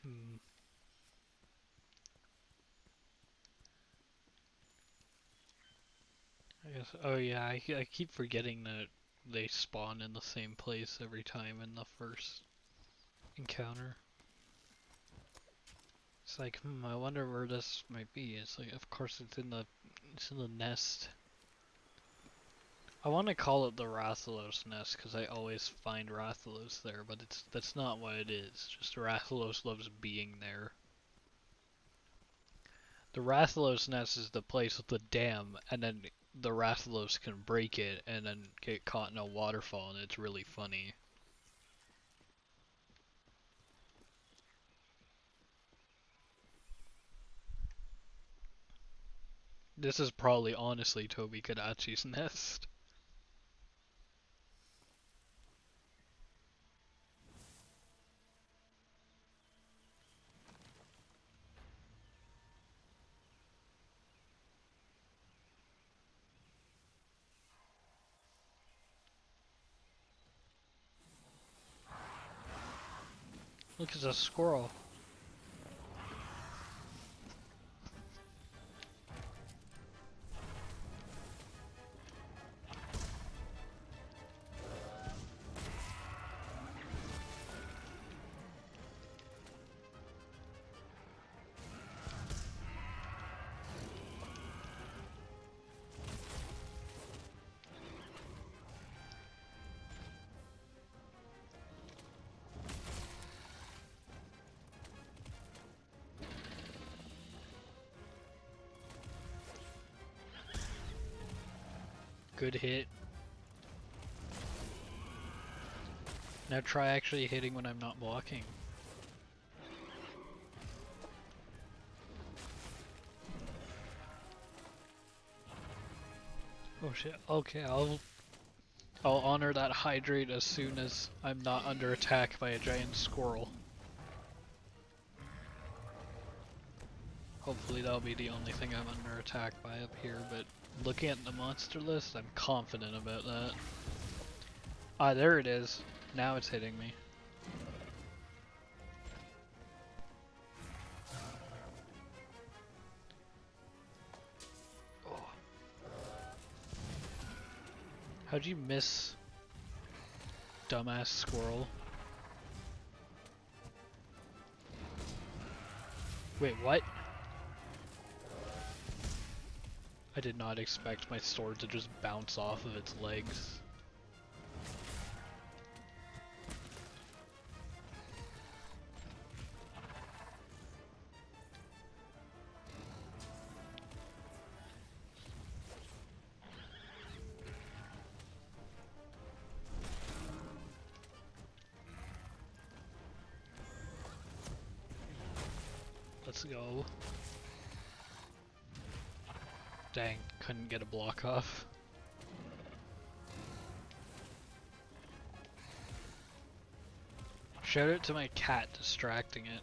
[SPEAKER 1] Hmm. I guess. Oh yeah, I keep forgetting that they spawn in the same place every time in the first encounter. It's like, I wonder where this might be. It's like, of course it's in the nest. I want to call it the Rathalos nest because I always find Rathalos there, but that's not what it is. Just Rathalos loves being there. The Rathalos nest is the place with the dam, and then the Rathalos can break it and then get caught in a waterfall, and it's really funny. This is probably honestly Toby Kadachi's nest. Look, it's a squirrel. Good hit. Now try actually hitting when I'm not blocking. Oh shit. Okay, I'll honor that hydrate as soon as I'm not under attack by a giant squirrel. Hopefully that'll be the only thing I'm under attack by up here, but looking at the monster list, I'm confident about that. Ah, there it is. Now it's hitting me. Oh. How'd you miss, dumbass squirrel? Wait, what? I did not expect my sword to just bounce off of its legs. Let's go. Dang, couldn't get a block off. Shout out to my cat distracting it.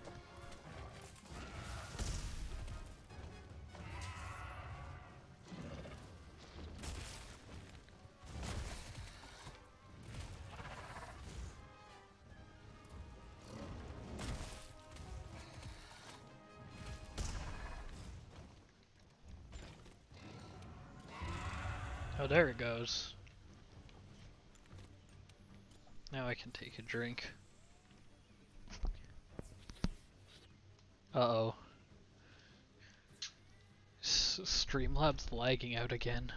[SPEAKER 1] Oh, there it goes. Now I can take a drink. Uh-oh. Streamlabs lagging out again.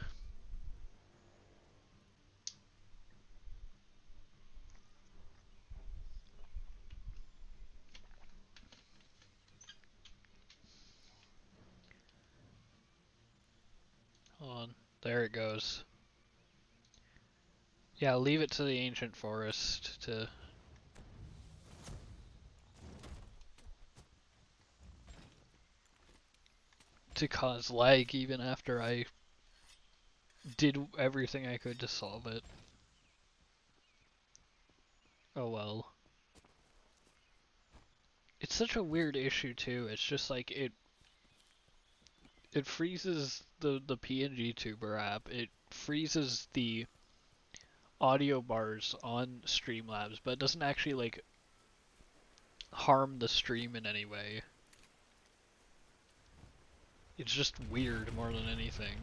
[SPEAKER 1] Hold on. There it goes. Yeah, leave it to the ancient forest to cause lag even after I did everything I could to solve it. Oh well. It's such a weird issue too. It's just like it freezes the PNG Tuber app. It freezes the audio bars on Streamlabs, but it doesn't actually like harm the stream in any way. It's just weird more than anything.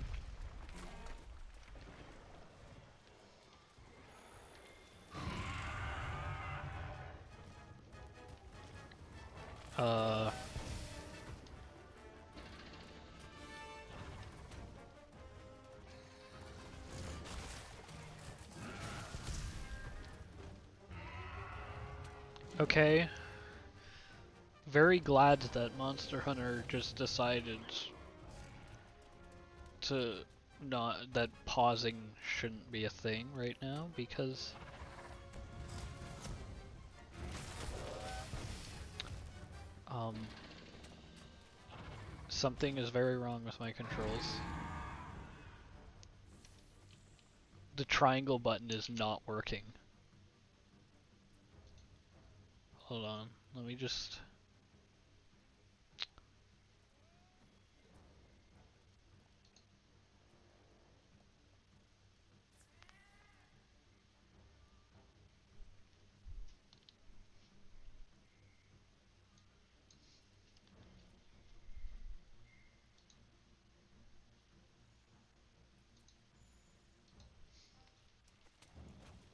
[SPEAKER 1] Okay. Very glad that Monster Hunter just decided to not, that pausing shouldn't be a thing right now, because something is very wrong with my controls. The triangle button is not working. Hold on, let me just...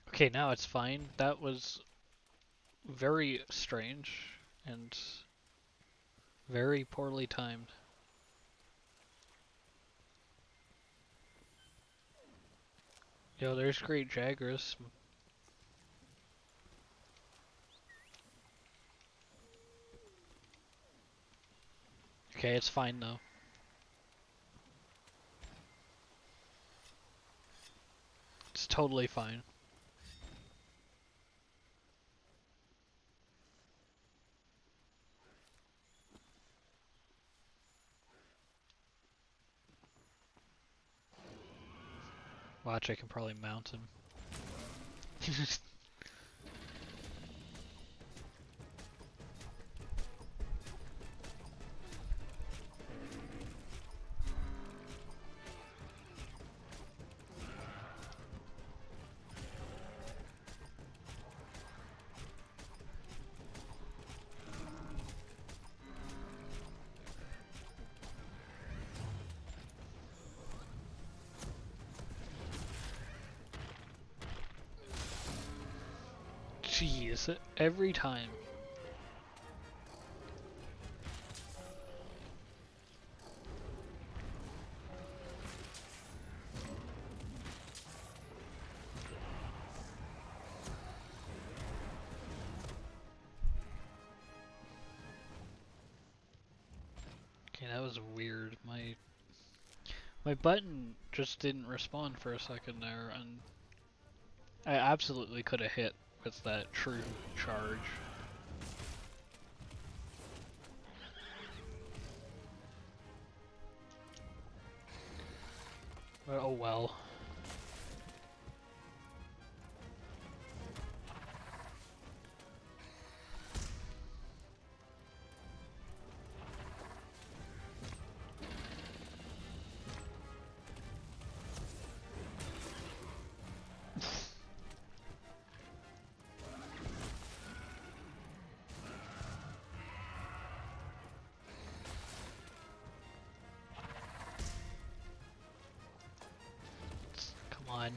[SPEAKER 1] Okay, now it's fine. That was very strange and very poorly timed. Yo, there's Great Jaggers. Okay, it's fine though. It's totally fine. Watch, I can probably mount him. Jeez, every time. Okay, that was weird. My button just didn't respond for a second there, and I absolutely could have hit with that true charge. But oh well. Come on.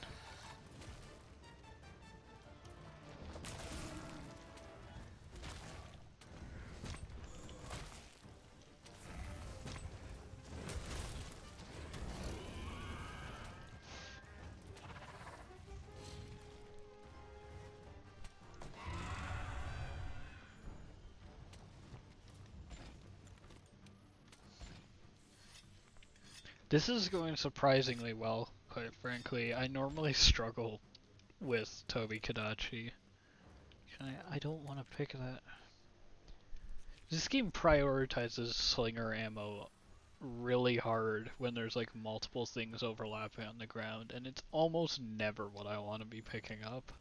[SPEAKER 1] This is going surprisingly well, quite frankly. I normally struggle with Tobi Kadachi. I don't want to pick that. This game prioritizes slinger ammo really hard when there's like multiple things overlapping on the ground, and it's almost never what I want to be picking up.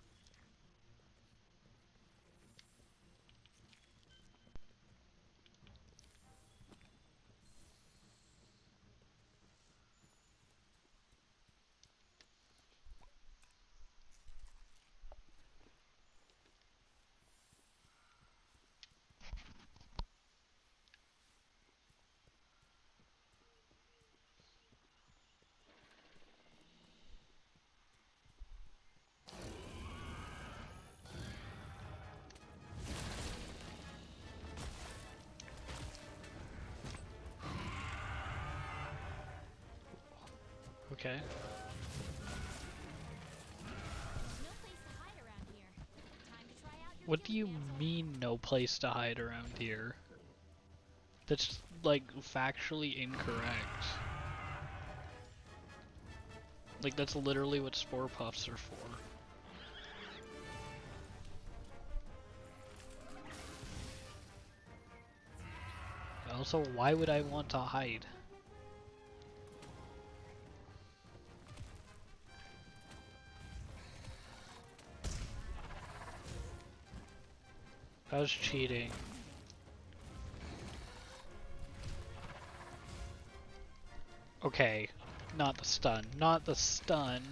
[SPEAKER 1] Okay.
[SPEAKER 4] No place to hide around here. Time to try out your
[SPEAKER 1] What do you
[SPEAKER 4] gimmick, asshole.
[SPEAKER 1] mean no place to hide around here? That's like factually incorrect. Like that's literally what Spore Puffs are for. Also, why would I want to hide? That was cheating. Okay, not the stun. Not the stun.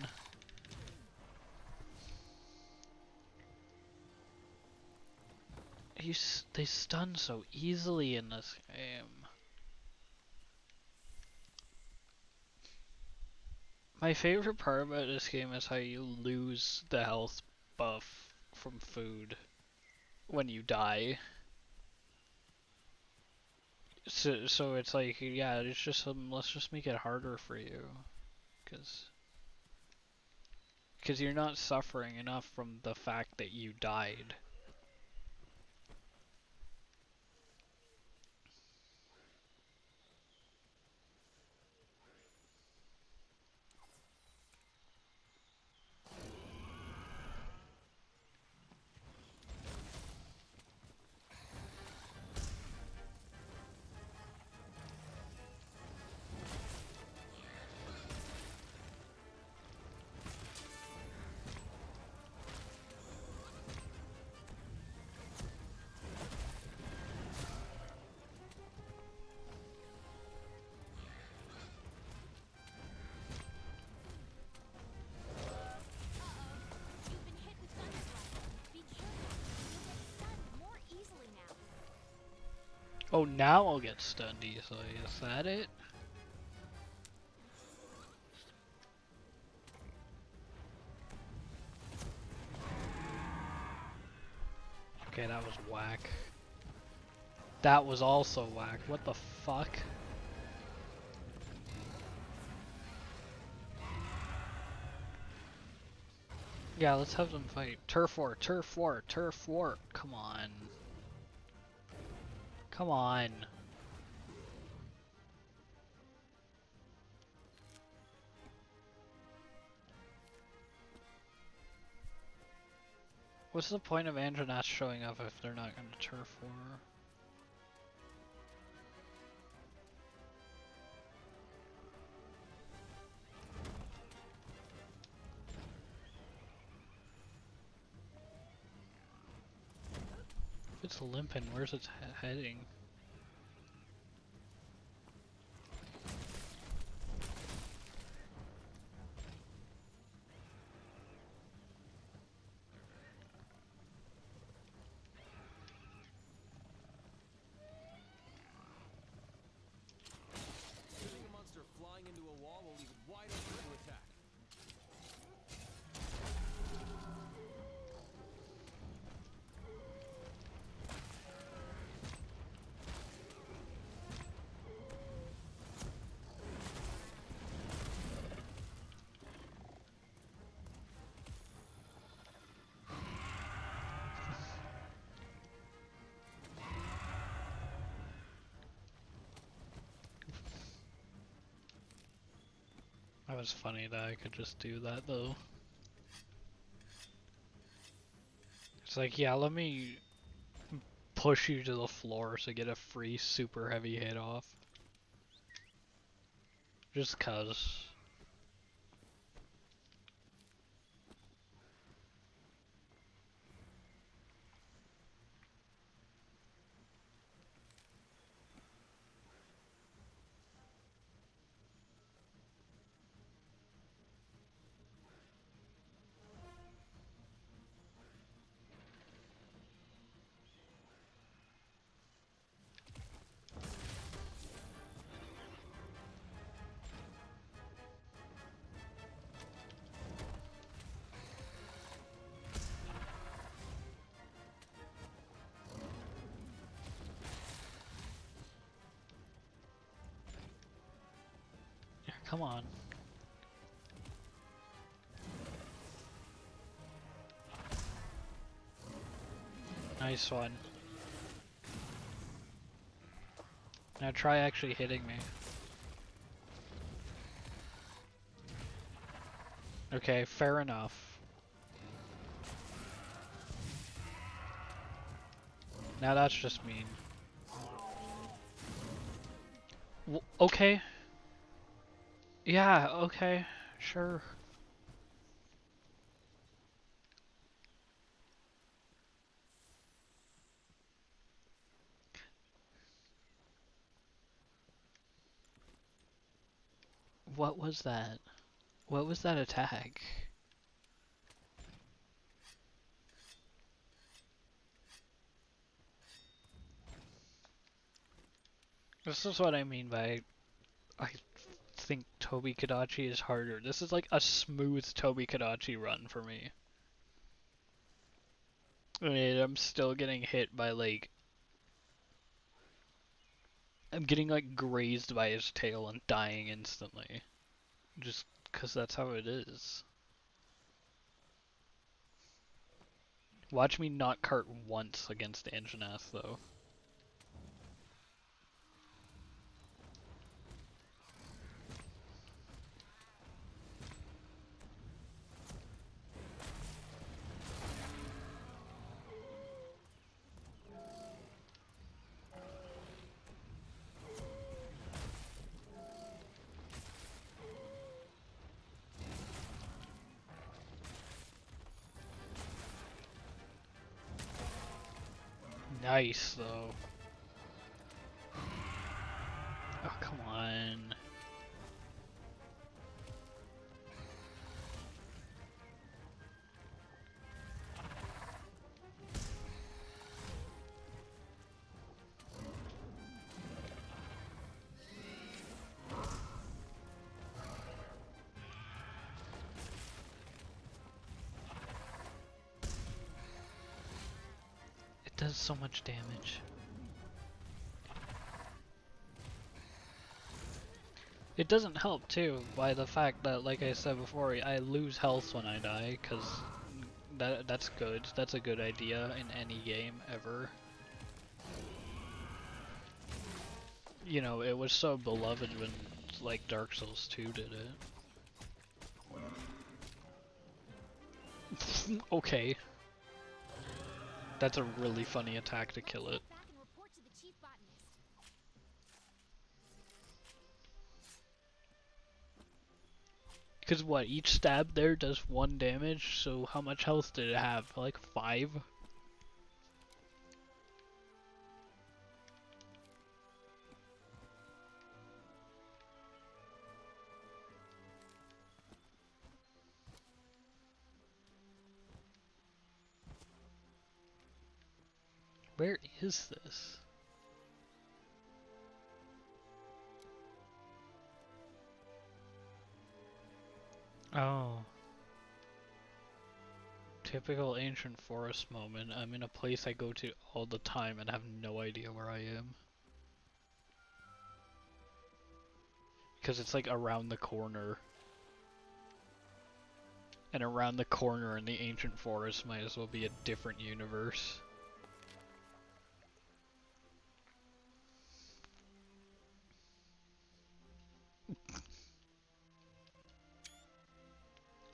[SPEAKER 1] They stun so easily in this game. My favorite part about this game is how you lose the health buff from food when you die. So it's like, yeah, it's just let's just make it harder for you, because you're not suffering enough from the fact that you died. Oh, now I'll get stunned easily. Is that it? Okay, that was whack. That was also whack. What the fuck? Yeah, let's have them fight. Turf war, turf war, turf war. Come on. Come on. What's the point of Andronas showing up if they're not gonna turf war? If it's limping, where's its heading?
[SPEAKER 3] Hitting a monster flying into a wall will leave it wide open to attack.
[SPEAKER 1] That was funny that I could just do that though. It's like, yeah, let me push you to the floor to get a free super heavy hit off. Just cuz. Yeah, come on. Nice one. Now try actually hitting me. Okay, fair enough. Now that's just mean. Okay. Yeah, okay. Sure. What was that? What was that attack? This is what I mean by I think Tobi Kadachi is harder. This is like a smooth Tobi Kadachi run for me. I mean, I'm still getting hit by like I'm getting like grazed by his tail and dying instantly. Just cuz that's how it is. Watch me not cart once against Anjanath though. Nice though. Oh, come on. does so much damage. It doesn't help too by the fact that, like I said before, I lose health when I die, cause that's good. That's a good idea in any game ever. You know, it was so beloved when like Dark Souls 2 did it. Okay. That's a really funny attack to kill it.
[SPEAKER 4] Back and report to the chief botanist.
[SPEAKER 1] Cause what, each stab there does 1 damage, so how much health did it have? Like 5? Where is this? Oh. Typical ancient forest moment. I'm in a place I go to all the time and have no idea where I am. Because it's like around the corner. And around the corner in the ancient forest might as well be a different universe.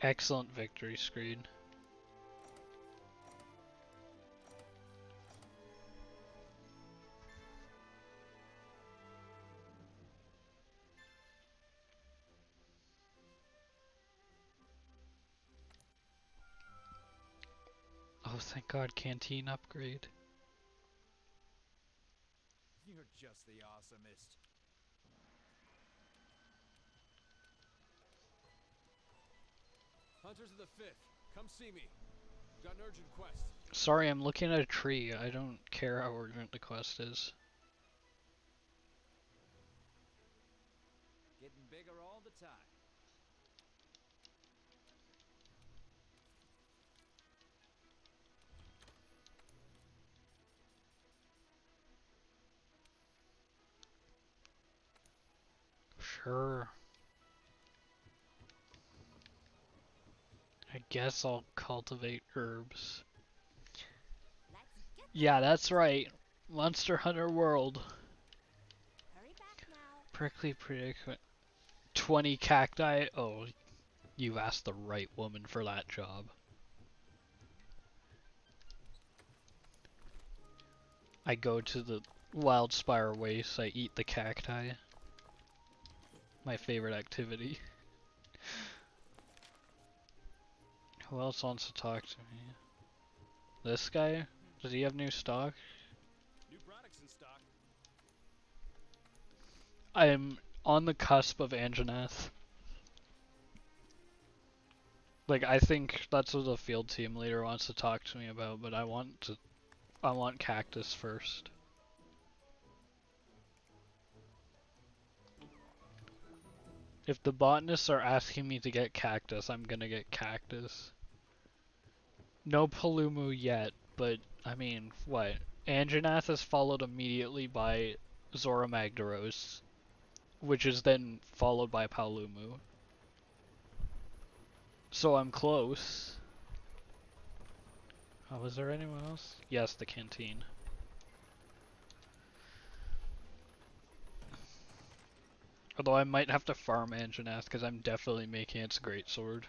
[SPEAKER 1] Excellent victory screen. Oh, thank God, canteen upgrade.
[SPEAKER 3] You're just the awesomest. Hunters of the Fifth, come see me. We've got an urgent quest.
[SPEAKER 1] Sorry, I'm looking at a tree. I don't care how urgent the quest is.
[SPEAKER 3] Getting bigger all the time.
[SPEAKER 1] Sure. I guess I'll cultivate herbs. Yeah, that's right. Monster Hunter World.
[SPEAKER 4] Hurry back now.
[SPEAKER 1] Prickly predicament. 20 cacti? Oh, you've asked the right woman for that job. I go to the Wildspire Waste, I eat the cacti. My favorite activity. Who else wants to talk to me? This guy? Does he have new stock?
[SPEAKER 3] New products in stock.
[SPEAKER 1] I'm on the cusp of Anjanath. Like, I think that's what the field team leader wants to talk to me about, but I want Cactus first. If the botanists are asking me to get Cactus, I'm gonna get Cactus. No Palumu yet, but, I mean, what? Anjanath is followed immediately by Zora Magdaros, which is then followed by Palumu. So I'm close. Oh, was there anyone else? Yes, the canteen. Although I might have to farm Anjanath because I'm definitely making its Greatsword.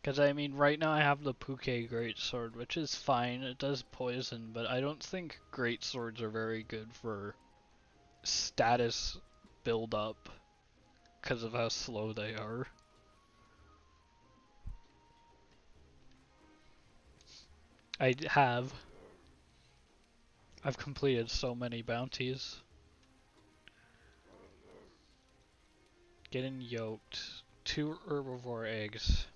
[SPEAKER 1] Because I mean, right now I have the Puke Greatsword, which is fine, it does poison, but I don't think Greatswords are very good for status build up because of how slow they are. I've completed so many bounties. Getting yoked. 2 herbivore eggs.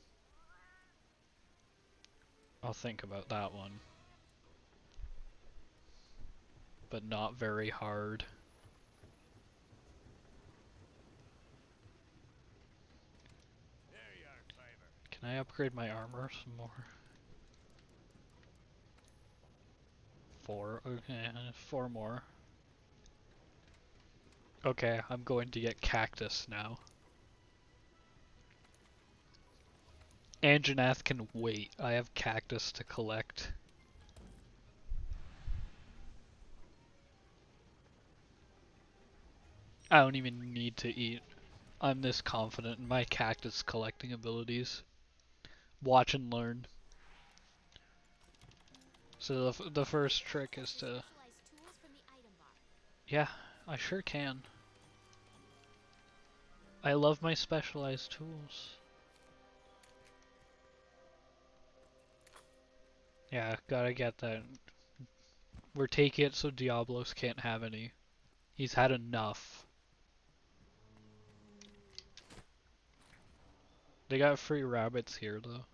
[SPEAKER 1] I'll think about that one. But not very hard. Can I upgrade my armor some more? 4, okay, 4 more. Okay, I'm going to get cactus now. Anjanath can wait. I have cactus to collect. I don't even need to eat. I'm this confident in my cactus collecting abilities. Watch and learn. So the first trick is to... Yeah, I sure can. I love my specialized tools. Yeah, gotta get that. We're taking it so Diablos can't have any. He's had enough. They got free rabbits here, though.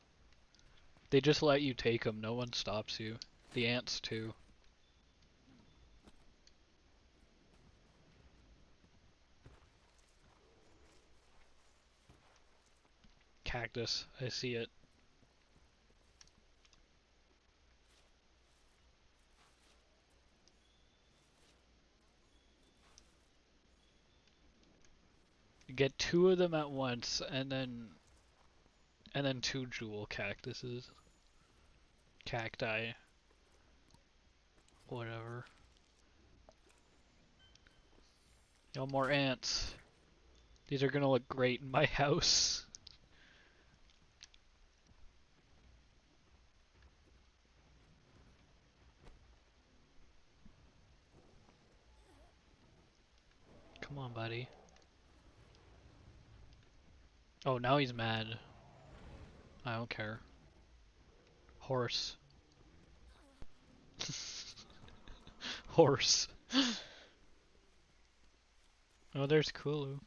[SPEAKER 1] They just let you take them, no one stops you. The ants, too. Cactus, I see it. Get 2 of them at once, and then 2 jewel cactuses. Cacti. Whatever. No more ants. These are gonna look great in my house. Come on, buddy. Oh, now he's mad. I don't care. Horse. Horse. Oh, there's Kulu.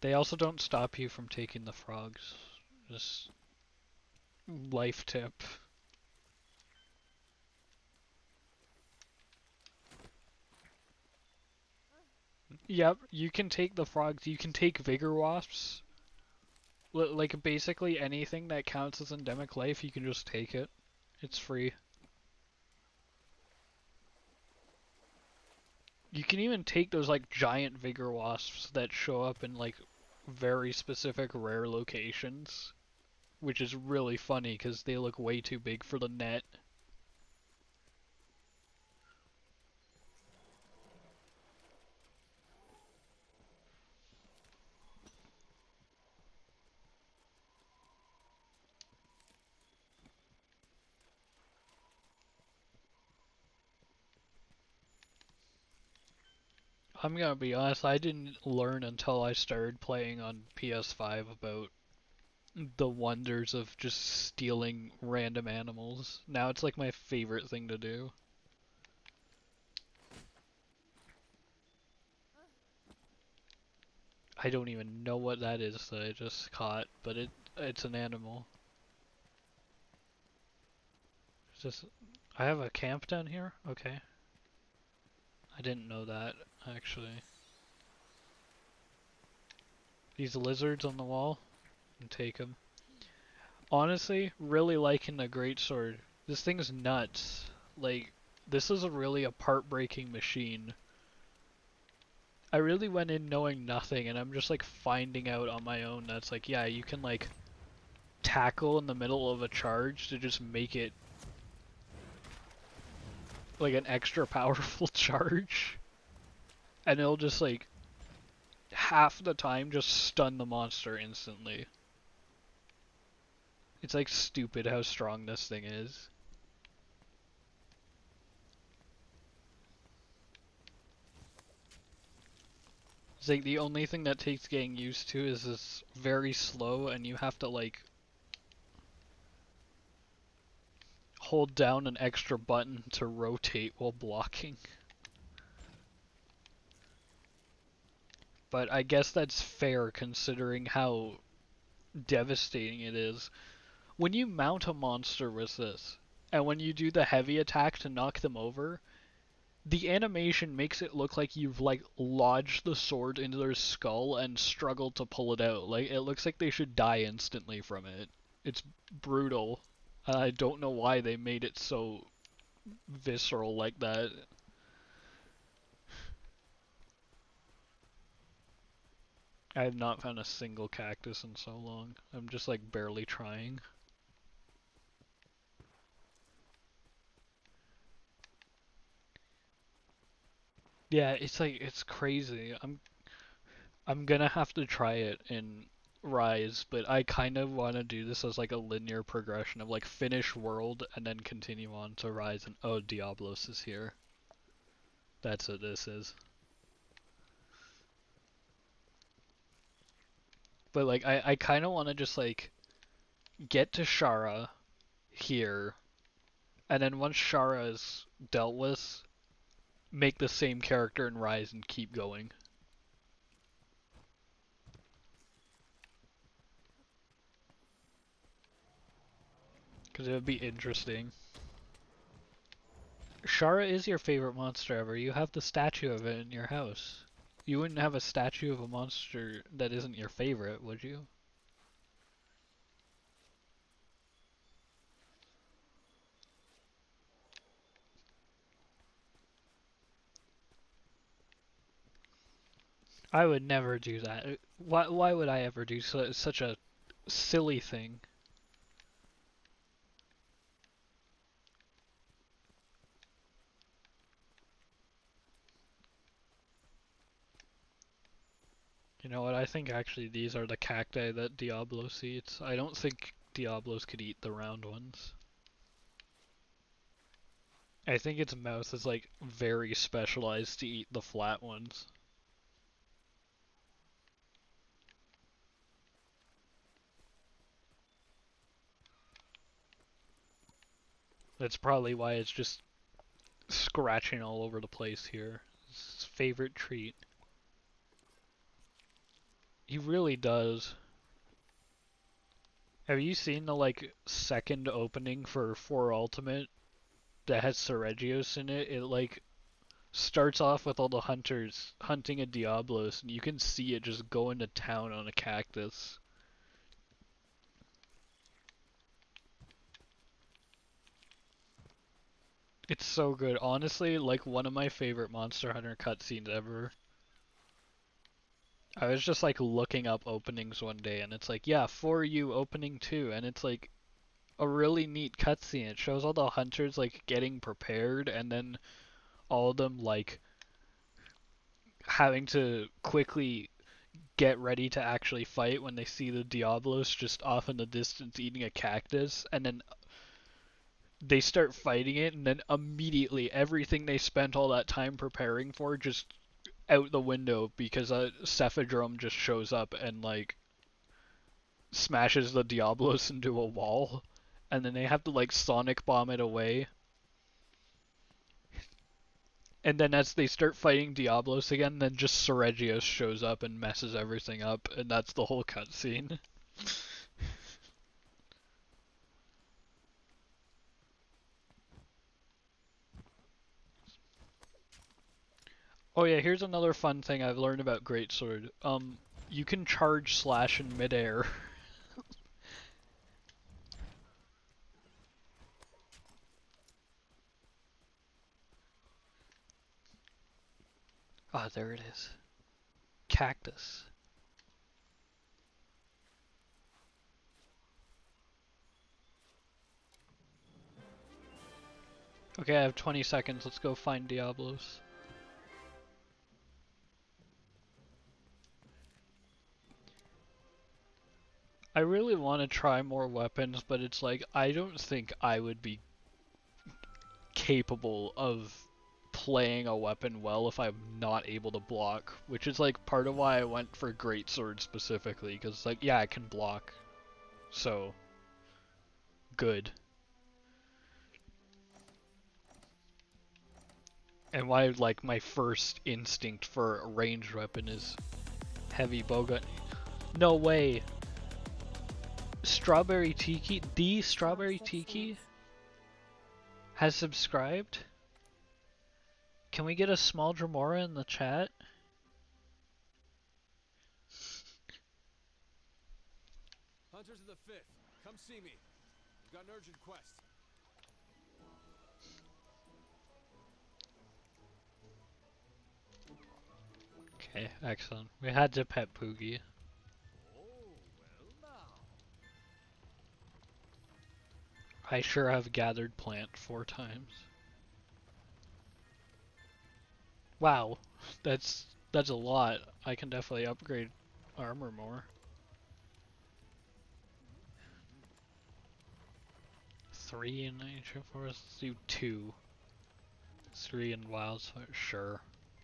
[SPEAKER 1] They also don't stop you from taking the frogs. Just life tip. Yep, you can take the frogs. You can take vigor wasps. Like basically anything that counts as endemic life, you can just take it. It's free. You can even take those like giant vigor wasps that show up in like very specific rare locations, which is really funny because they look way too big for the net. I'm gonna be honest, I didn't learn until I started playing on PS5 about the wonders of just stealing random animals. Now it's like my favorite thing to do. I don't even know what that is that I just caught, but it's an animal. It's just I have a camp down here? Okay. I didn't know that, actually. These lizards on the wall, and take them. Honestly, really liking the Greatsword. This thing's nuts. Like, this is really a part-breaking machine. I really went in knowing nothing, and I'm just like finding out on my own that's like, yeah, you can like tackle in the middle of a charge to just make it like an extra powerful charge. And it'll just like half the time just stun the monster instantly. It's like stupid how strong this thing is. It's like the only thing that takes getting used to is this very slow and you have to like hold down an extra button to rotate while blocking. But I guess that's fair considering how devastating it is. When you mount a monster with this, and when you do the heavy attack to knock them over, the animation makes it look like you've like lodged the sword into their skull and struggled to pull it out. Like it looks like they should die instantly from it. It's brutal. And I don't know why they made it so visceral like that. I have not found a single cactus in so long. I'm just like barely trying. Yeah, it's like it's crazy. I'm gonna have to try it in Rise, but I kind of want to do this as like a linear progression of like finish World and then continue on to Rise and oh, Diablos is here. That's what this is. But like I kind of want to just like get to Shara here, and then once Shara is dealt with, make the same character in Rise and keep going. Because it would be interesting. Shara is your favorite monster ever. You have the statue of it in your house. You wouldn't have a statue of a monster that isn't your favorite, would you? I would never do that. Why would I ever do such a silly thing? You know what, I think actually these are the cacti that Diablos eats. I don't think Diablos could eat the round ones. I think its mouth is like very specialized to eat the flat ones. That's probably why it's just scratching all over the place here. It's his favorite treat. He really does. Have you seen the like second opening for 4 Ultimate that has Seregios in it? It like starts off with all the hunters hunting a Diablos, and you can see it just going to town on a cactus. It's so good. Honestly, like one of my favorite Monster Hunter cutscenes ever. I was just like looking up openings one day, and it's like, yeah, for you opening 2, and it's like a really neat cutscene. It shows all the hunters like getting prepared, and then all of them like having to quickly get ready to actually fight when they see the Diablos just off in the distance eating a cactus, and then they start fighting it, and then immediately everything they spent all that time preparing for just out the window because a Cephadrome just shows up and like smashes the Diablos into a wall, and then they have to like sonic bomb it away. And then as they start fighting Diablos again, then just Seregios shows up and messes everything up, and that's the whole cutscene. Oh yeah, here's another fun thing I've learned about Greatsword. You can charge slash in midair. Ah, oh, there it is. Cactus. Okay, I have 20 seconds. Let's go find Diablos. I really want to try more weapons, but it's like, I don't think I would be capable of playing a weapon well if I'm not able to block, which is like part of why I went for Greatsword specifically, because like, yeah, I can block, so good. And why like my first instinct for a ranged weapon is heavy bowgun. No way! Strawberry Tiki, the Strawberry Tiki has subscribed? Can we get a small Dremora in the chat?
[SPEAKER 3] Hunters of the 5th, come see me. We've got an urgent quest.
[SPEAKER 1] Okay, excellent. We had to pet Poogie.
[SPEAKER 3] Oh, well now.
[SPEAKER 1] I sure have gathered plant 4 times. Wow, that's a lot. I can definitely upgrade armor more. 3 in ancient forest. Let's do 2. 3 in wildfire. Sure,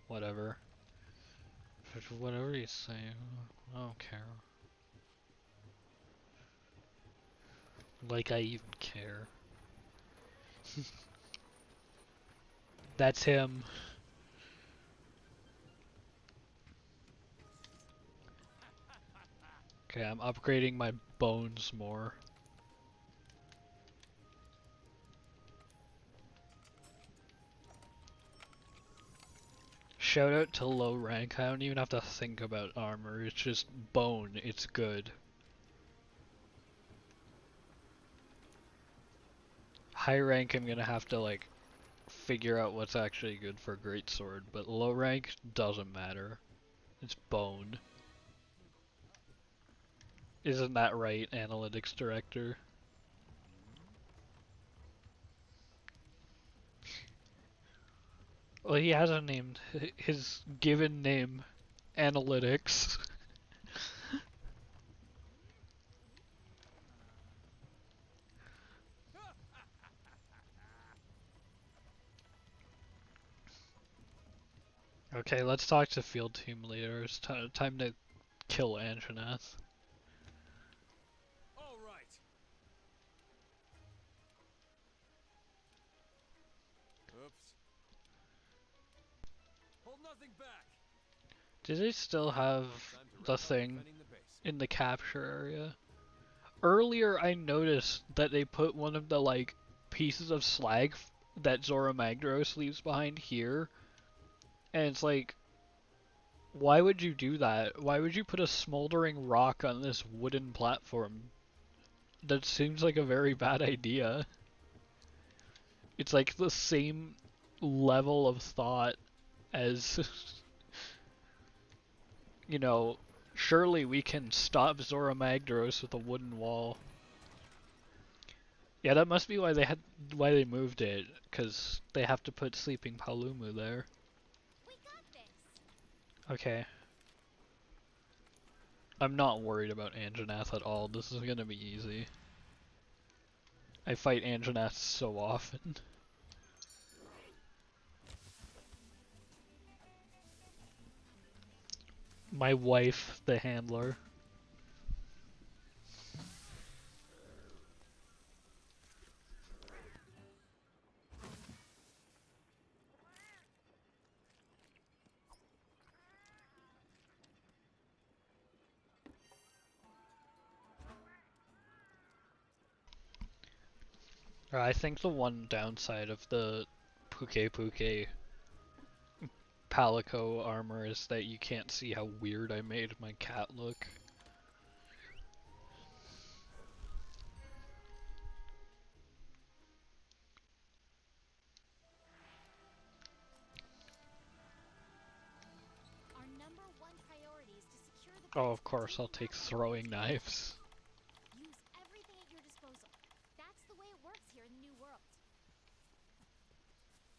[SPEAKER 1] whatever. Whatever you say. I don't care. Like I even care. That's him. Okay, I'm upgrading my bones more. Shout out to low rank. I don't even have to think about armor. It's just bone. It's good. High rank, I'm gonna have to like figure out what's actually good for Greatsword, but low rank doesn't matter. It's bone. Isn't that right, analytics director? Well, he hasn't named his given name analytics. Okay, let's talk to field team leaders. Time to kill Anjanath.
[SPEAKER 3] All right. Oops. Hold nothing back.
[SPEAKER 1] Do they still have
[SPEAKER 3] Time to
[SPEAKER 1] the
[SPEAKER 3] wrap up
[SPEAKER 1] thing
[SPEAKER 3] defending the base.
[SPEAKER 1] in the capture area? Earlier I noticed that they put one of the like pieces of slag that Zora Magdaros leaves behind here, and it's like, why would you do that? Why would you put a smoldering rock on this wooden platform? That seems like a very bad idea. It's like the same level of thought as, you know, surely we can stop Zora Magdaros with a wooden wall. Yeah, that must be why they moved it, because they have to put Sleeping Palumu there.
[SPEAKER 4] We got this.
[SPEAKER 1] Okay. I'm not worried about Anjanath at all. This is gonna be easy. I fight Anjanath so often. My wife, the handler. I think the one downside of the Puke Palico armor is that you can't see how weird I made my cat look.
[SPEAKER 4] Our #1 priority is to secure the
[SPEAKER 1] Oh,
[SPEAKER 4] base
[SPEAKER 1] of course, I'll take throwing knives.
[SPEAKER 4] Use everything at your disposal. That's the way it works here in the New World.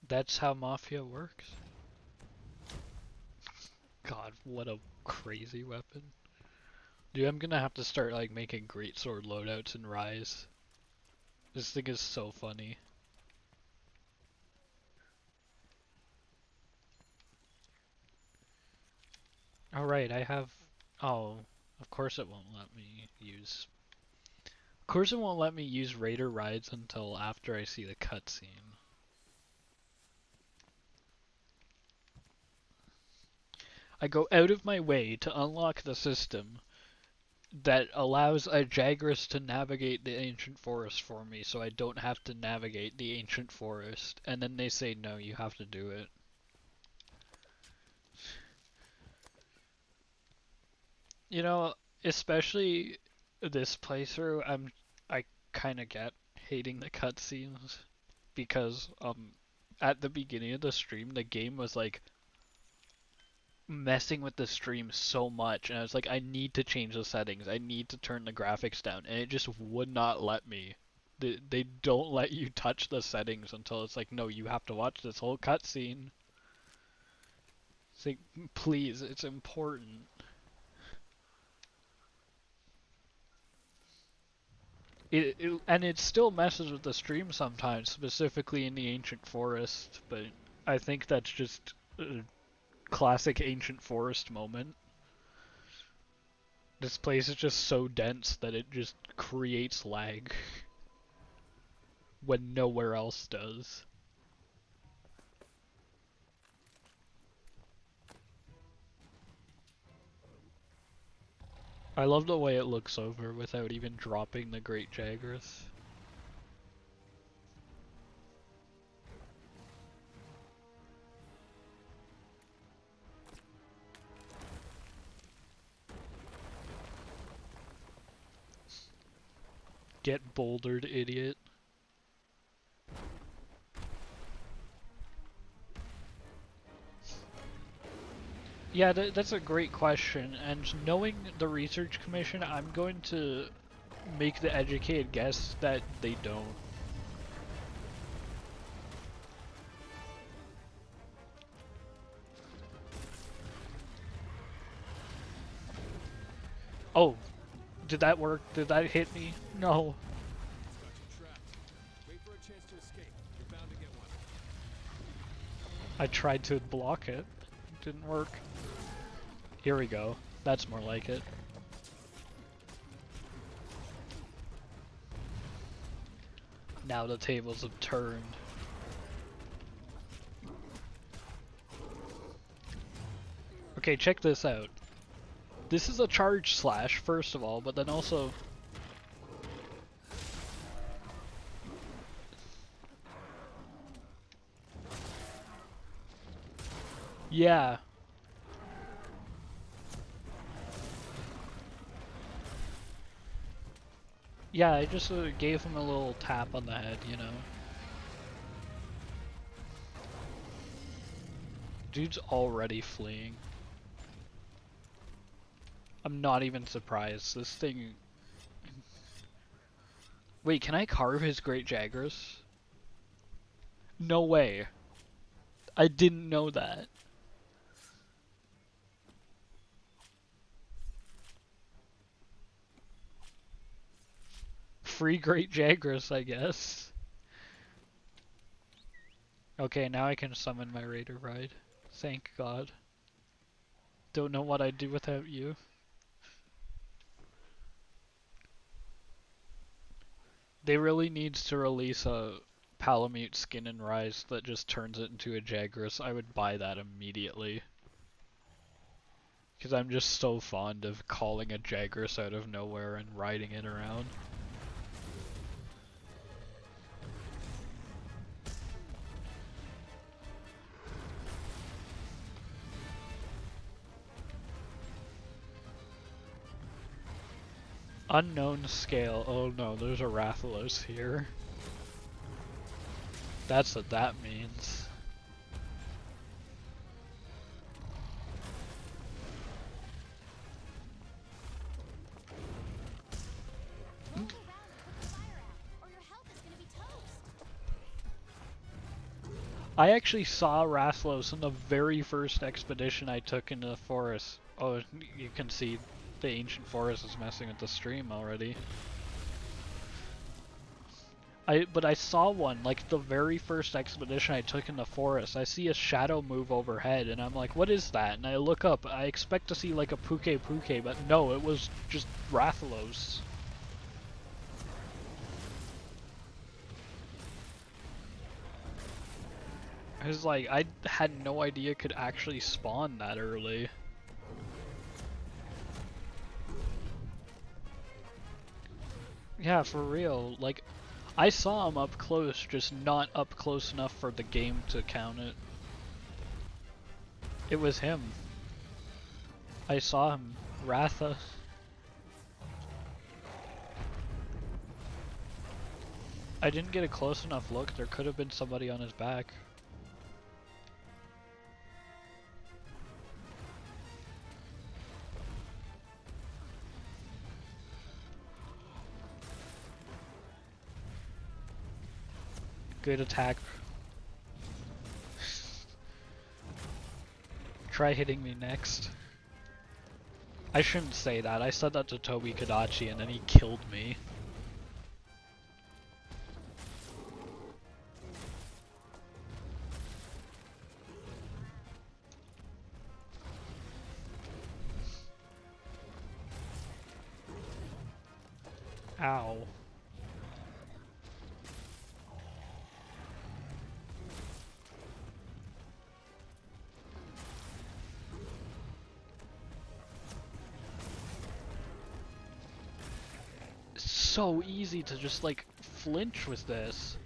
[SPEAKER 1] That's how Mafia works. God, what a crazy weapon. Dude, I'm gonna have to start like making greatsword loadouts in Rise. This thing is so funny. Alright, I have... Oh, of course it won't let me use... Of course it won't let me use Raider Rides until after I see the cutscene. I go out of my way to unlock the system that allows a Jagras to navigate the ancient forest for me so I don't have to navigate the ancient forest, and then they say no, you have to do it. You know, especially this playthrough, I kind of get hating the cutscenes because at the beginning of the stream, the game was like messing with the stream so much, and I was like, I need to change the settings, I need to turn the graphics down, and it just would not let me. They don't let you touch the settings until it's like, no, you have to watch this whole cutscene. It's like, please, it's important. And it still messes with the stream sometimes, specifically in the Ancient Forest, but I think that's just a classic Ancient Forest moment. This place is just so dense that it just creates lag when nowhere else does. I love the way it looks over without even dropping the Great Jaggers. Get bouldered, idiot. Yeah, that's a great question, and knowing the Research Commission, I'm going to make the educated guess that they don't. Oh, did that work? Did that hit me? No.
[SPEAKER 3] It's got you trapped. Wait for a chance to escape. You're bound to get one.
[SPEAKER 1] I tried to block it. It didn't work. Here we go. That's more like it. Now the tables have turned. Okay, check this out. This is a charge slash, first of all, but then also... Yeah. Yeah, I just gave him a little tap on the head, you know. Dude's already fleeing. I'm not even surprised. This thing... Wait, can I carve his Great Jaggers? No way. I didn't know that. Free Great Jaggers, I guess. Okay, now I can summon my Raider Ride. Thank God. Don't know what I'd do without you. They really needs to release a Palamute skin and Rise that just turns it into a Jagras. I would buy that immediately. Because I'm just so fond of calling a Jagras out of nowhere and riding it around. Unknown scale. Oh no, there's a Rathalos here. That's what that means.
[SPEAKER 4] Roll around and put the fire out, or your health is gonna be toast.
[SPEAKER 1] I actually saw Rathalos in the very first expedition I took into the forest. Oh, you can see the ancient forest is messing with the stream already. But I saw one, like the very first expedition I took in the forest. I see a shadow move overhead, and I'm like, what is that? And I look up, I expect to see like a Puke, but no, it was just Rathalos. I was like, I had no idea it could actually spawn that early. Yeah, for real, like, I saw him up close, just not up close enough for the game to count it. It was him. I saw him Ratha. I didn't get a close enough look. There could have been somebody on his back. Good attack. Try hitting me next. I shouldn't say that. I said that to Tobi Kadachi and then he killed me. Ow. It's so easy to just like flinch with this.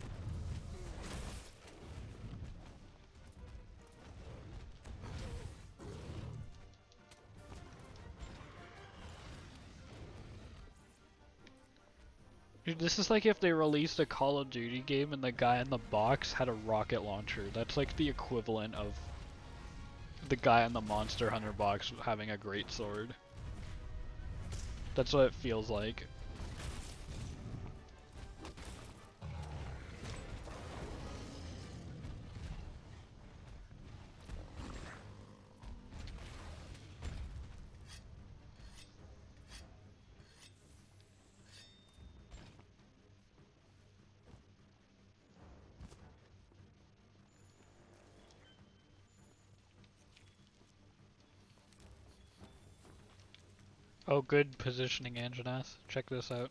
[SPEAKER 1] Dude, this is like if they released a Call of Duty game and the guy in the box had a rocket launcher. That's like the equivalent of the guy in the Monster Hunter box having a greatsword. That's what it feels like. Oh, good positioning, Anjanath. Check this out.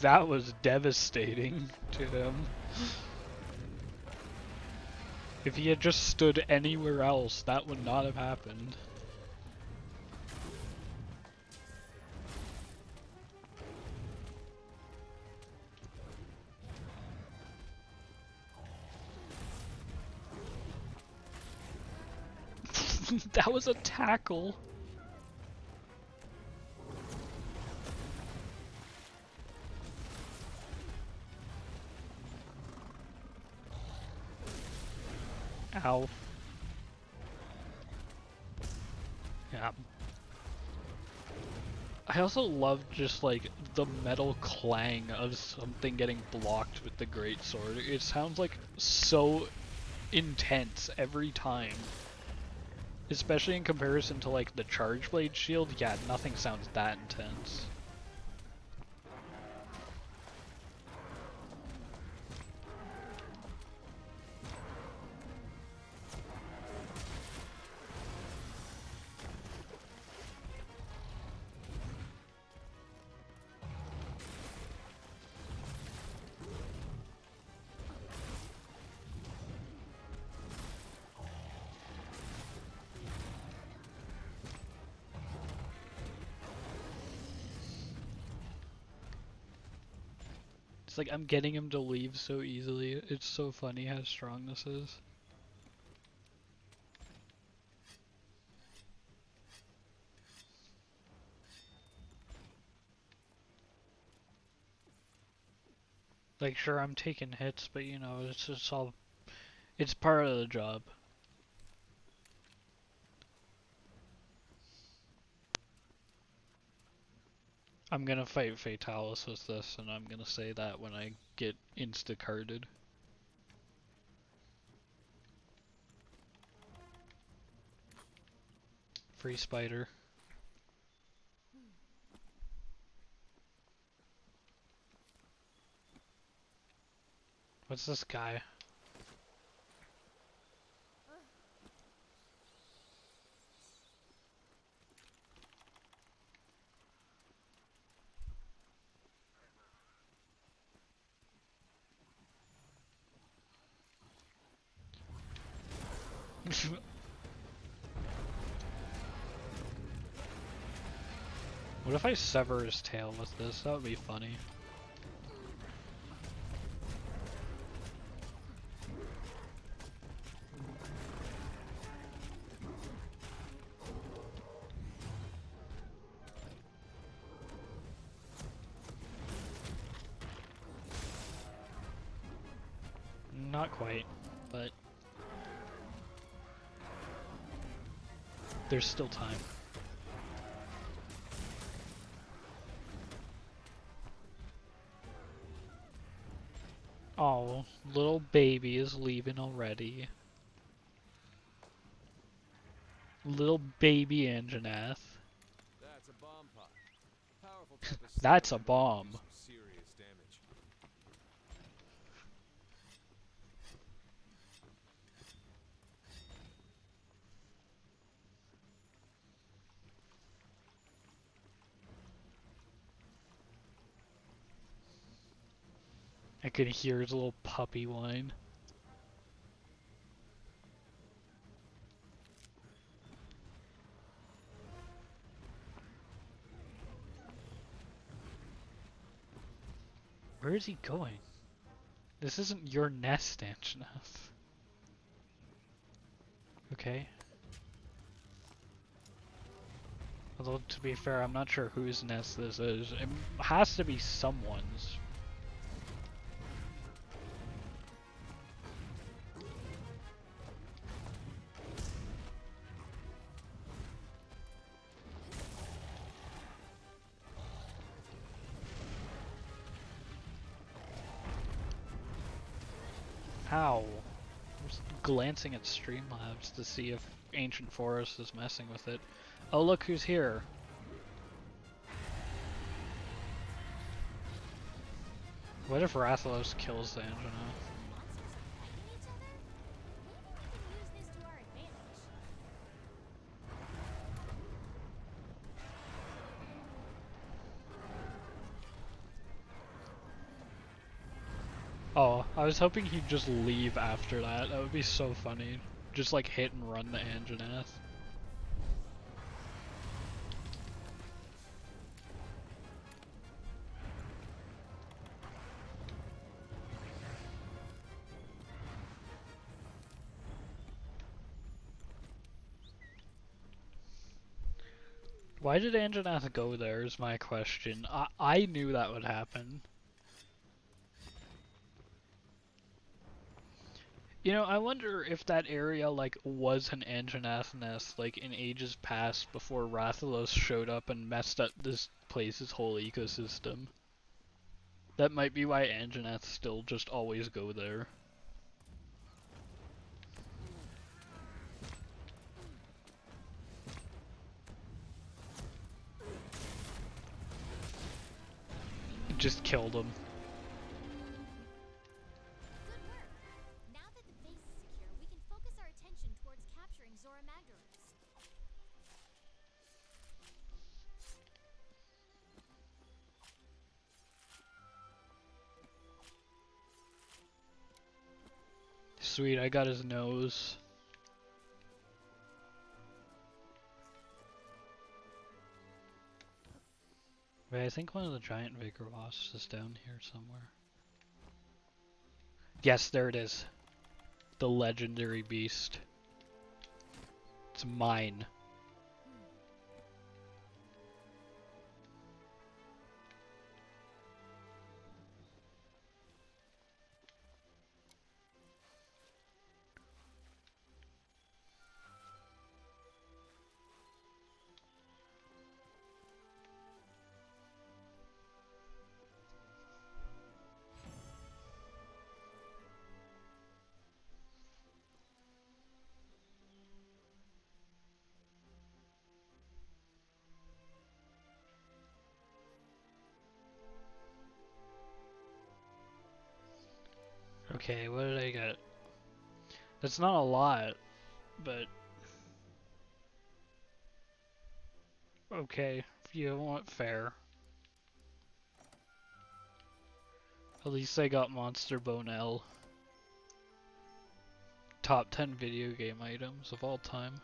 [SPEAKER 1] That was devastating to him. If he had just stood anywhere else, that would not have happened. That was a tackle. Ow. Yeah. I also love just like the metal clang of something getting blocked with the greatsword. It sounds like so intense every time. Especially in comparison to like the charge blade shield, yeah, nothing sounds that intense. It's like I'm getting him to leave so easily. It's so funny how strong this is. Like, sure, I'm taking hits, but you know, it's just all, it's part of the job. I'm gonna fight Fatalis with this, and I'm gonna say that when I get insta-carded. Free spider. What's this guy? What if I sever his tail with this? That would be funny. Not quite, but there's still time. Oh, little baby is leaving already. Little baby Anjanath.
[SPEAKER 3] That's a bomb pod. Powerful type of
[SPEAKER 1] That's a
[SPEAKER 3] stimulant that can do
[SPEAKER 1] bomb.
[SPEAKER 3] some serious damage.
[SPEAKER 1] I could hear his little puppy whine. Where is he going? This isn't your nest, Anjanath. Okay. Although, to be fair, I'm not sure whose nest this is. It has to be someone's. Ow. I'm just glancing at Streamlabs to see if Ancient Forest is messing with it. Oh, look who's here. What if Rathalos kills the Anjanath? Oh, I was hoping he'd just leave after that. That would be so funny. Just like hit and run the Anjanath. Why did Anjanath go there is my question. I knew that would happen. You know, I wonder if that area, like, was an Anjanath nest, like, in ages past before Rathalos showed up and messed up this place's whole ecosystem. That might be why Anjanath still just always go there. Just killed him.
[SPEAKER 4] Good work. Now that the base is secure, we can focus our attention towards capturing Zora Magdaros.
[SPEAKER 1] Sweet, I got his nose. Wait, I think one of the giant Vigor wasps is down here somewhere. Yes, there it is. The legendary beast. It's mine. Okay, what did I get? That's not a lot, but okay, if you want fair. At least I got Monster Bone L. Top 10 video game items of all time.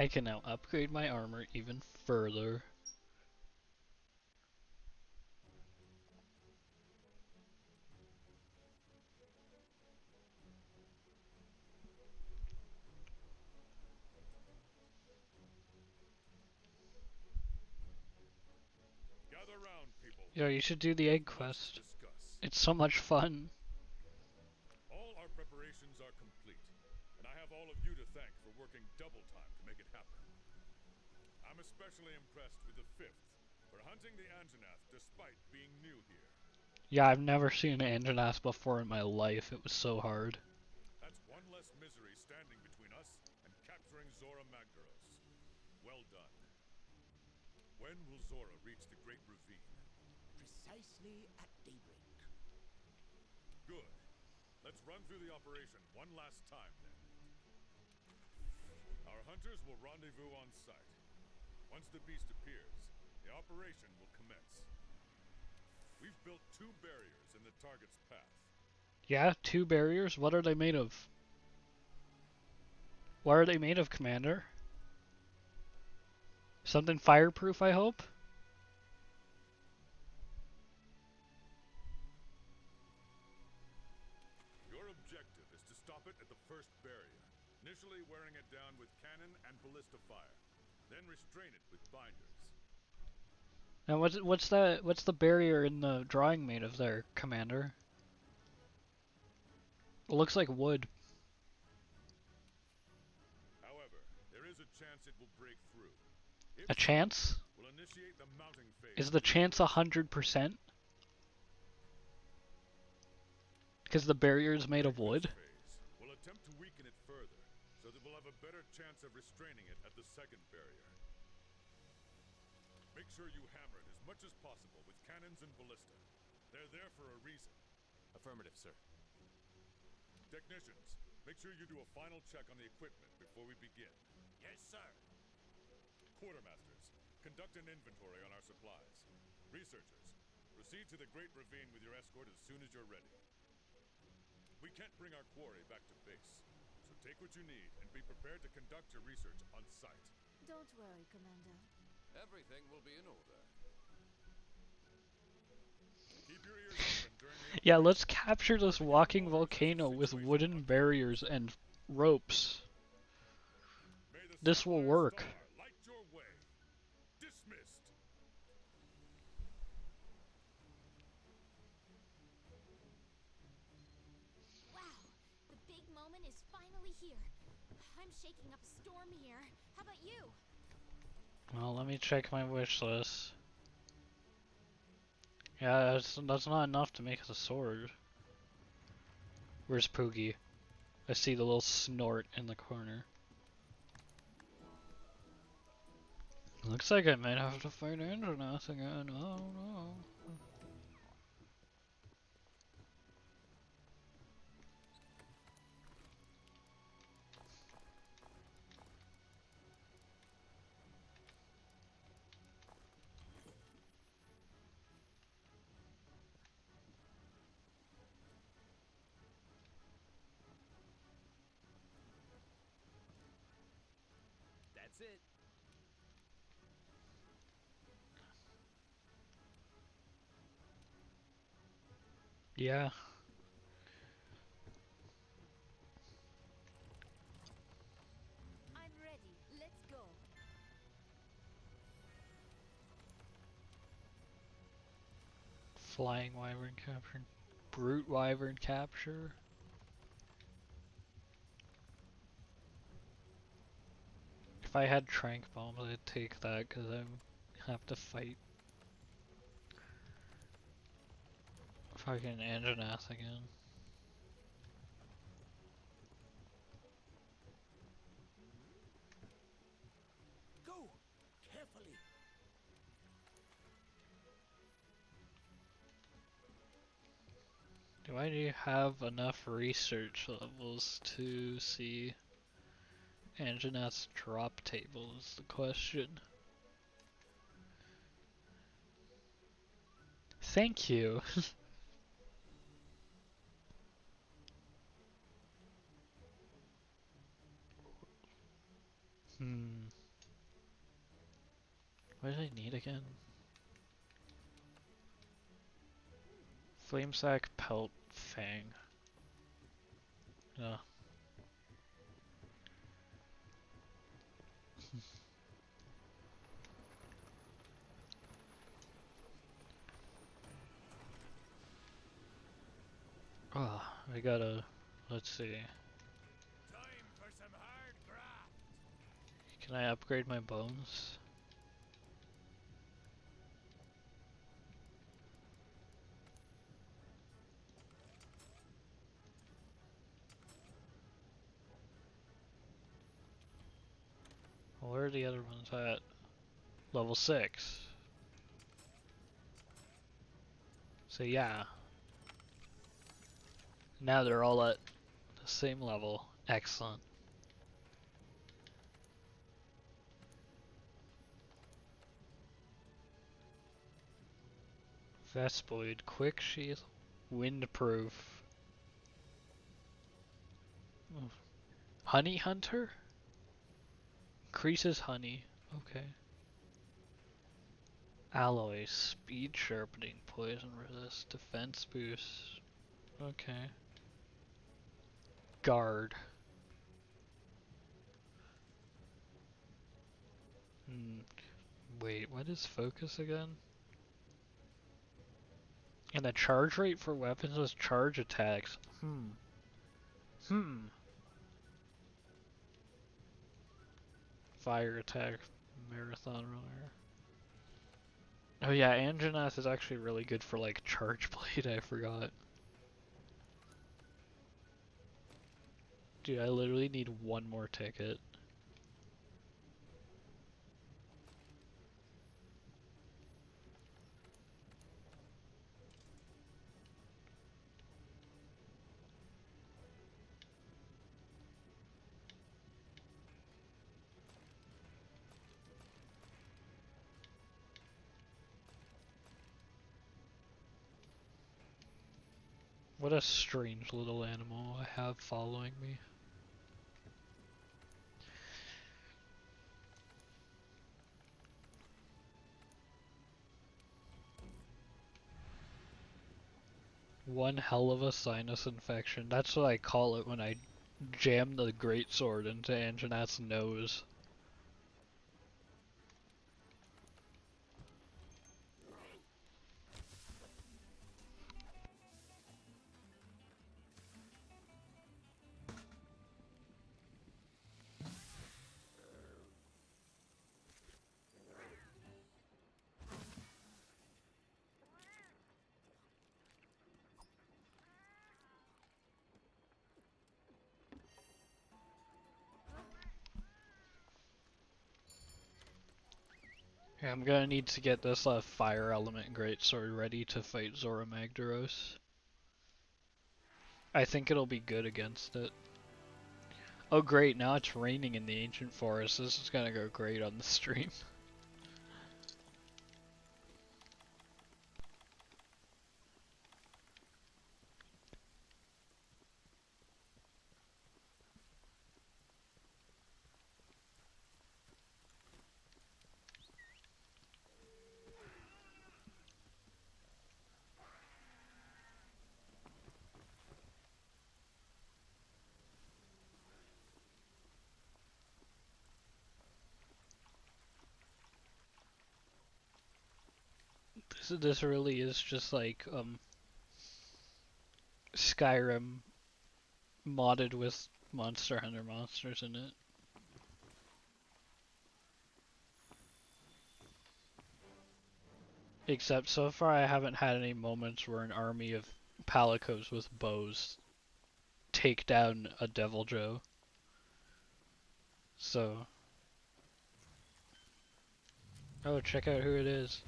[SPEAKER 1] I can now upgrade my armor even further.
[SPEAKER 2] Gather round, people.
[SPEAKER 1] Yo, you should do the egg
[SPEAKER 2] Let's
[SPEAKER 1] quest.
[SPEAKER 2] discuss.
[SPEAKER 1] It's so much fun.
[SPEAKER 2] All our preparations are complete, and I have all of you to thank for working double time to make it happen. I'm especially impressed with the 5th for hunting the Anjanath despite being new here.
[SPEAKER 1] Yeah, I've never seen an Anjanath before in my life. It was so hard.
[SPEAKER 2] That's one less misery standing between us and capturing Zora Magdaros. Well done. When will Zora reach the Great Ravine?
[SPEAKER 6] Precisely at daybreak.
[SPEAKER 2] Good. Let's run through the operation one last time, then. Our hunters will rendezvous on site. Once the beast appears, the operation will commence. We've built 2 barriers in the target's path.
[SPEAKER 1] Yeah, 2 barriers? What are they made of? What are they made of, Commander? Something fireproof, I hope?
[SPEAKER 2] Your objective is to stop it at the first barrier, initially wearing it down with cannon and ballista fire, then restrain it with binders.
[SPEAKER 1] Now what's the barrier in the drawing made of there, Commander? It looks like wood.
[SPEAKER 2] However, there is a chance it will break through. If
[SPEAKER 1] A
[SPEAKER 2] so,
[SPEAKER 1] chance?
[SPEAKER 2] we'll initiate the mounting phase.
[SPEAKER 1] Is the chance 100%? Because the barrier is made of wood?
[SPEAKER 2] Phase, we'll attempt to weaken it further, so that we'll have a better chance of restraining it at the second barrier. Make sure you hammer it as much as possible with cannons and ballista. They're there for a reason.
[SPEAKER 3] Affirmative, sir.
[SPEAKER 2] Technicians, make sure you do a final check on the equipment before we begin.
[SPEAKER 6] Yes, sir.
[SPEAKER 2] Quartermasters, conduct an inventory on our supplies. Researchers, proceed to the Great Ravine with your escort as soon as you're ready. We can't bring our quarry back to base, so take what you need and be prepared to conduct your research on site.
[SPEAKER 5] Don't worry, Commander.
[SPEAKER 3] Everything will be in order.
[SPEAKER 2] Keep your ears open during the
[SPEAKER 1] Yeah,
[SPEAKER 2] operation.
[SPEAKER 1] let's capture this walking volcano with wooden barriers and ropes.
[SPEAKER 2] May the
[SPEAKER 1] This will
[SPEAKER 2] Sapphire
[SPEAKER 1] work.
[SPEAKER 2] Star light your way. Dismissed.
[SPEAKER 4] Wow, the big moment is finally here. I'm shaking up a storm here. How about you?
[SPEAKER 1] Well, let me check my wish list. Yeah, that's not enough to make us a sword. Where's Poogie? I see the little snort in the corner. Looks like I might have to fight Andronath again. Oh no.
[SPEAKER 3] That's it.
[SPEAKER 1] Yeah.
[SPEAKER 5] I'm ready. Let's go.
[SPEAKER 1] Flying wyvern capture. Brute wyvern capture. If I had trank bombs, I'd take that because I have to fight fucking Andronath again.
[SPEAKER 6] Go! Carefully.
[SPEAKER 1] Do I have enough research levels to see Andronath's drop table is the question. Thank you. Hmm. again? Flamesack, Pelt, Fang. Yeah. Oh, I gotta. Let's see.
[SPEAKER 2] Time for some hard graft.
[SPEAKER 1] Can I upgrade my bones? Where are the other ones at? Level 6. So yeah. Now they're all at the same level. Excellent. Vespoid, Quick Sheath, Windproof. Honey Hunter? Increases honey. Okay. Alloy, Speed Sharpening, Poison Resist, Defense Boost. Okay. Guard. Wait, what is focus again? And the charge rate for weapons is charge attacks. Fire attack, marathon runner. Oh yeah, Anjanath is actually really good for like charge blade, I forgot. Dude, I literally need one more ticket. What a strange little animal I have following me. One hell of a sinus infection. That's what I call it when I jam the Greatsword into Anjanath's nose. Yeah, I'm gonna need to get this Fire Element Greatsword ready to fight Zora Magdaros. I think it'll be good against it. Oh great, now it's raining in the Ancient Forest. This is gonna go great on the stream. This really is just like Skyrim modded with Monster Hunter monsters in it. Except so far I haven't had any moments where an army of Palicos with bows take down a Devil Joe. So... Oh, check out who it is.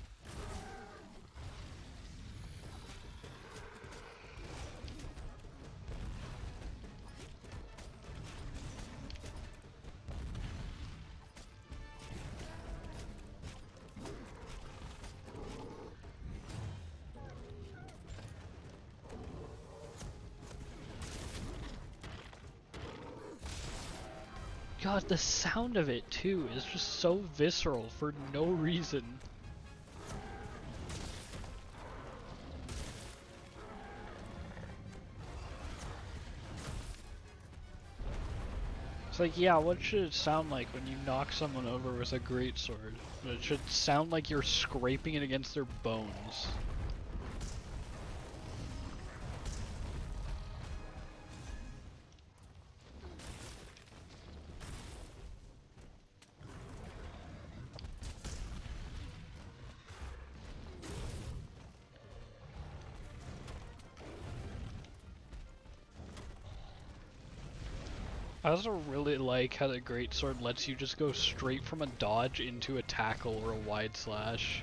[SPEAKER 1] God, the sound of it too is just so visceral for no reason. It's like, yeah, what should it sound like when you knock someone over with a greatsword? It should sound like you're scraping it against their bones. I also really like how the greatsword lets you just go straight from a dodge into a tackle or a wide slash.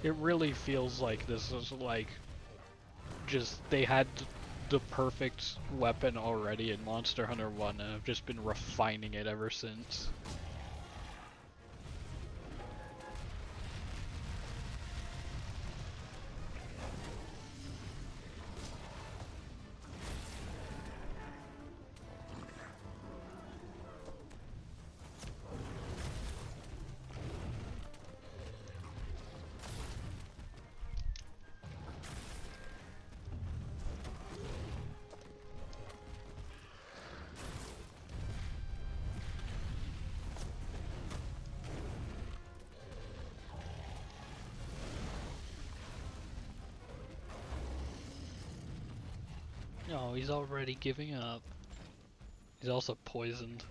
[SPEAKER 1] It really feels like this is like just they had the perfect weapon already in Monster Hunter 1 and have just been refining it ever since. Oh, he's already giving up. He's also poisoned.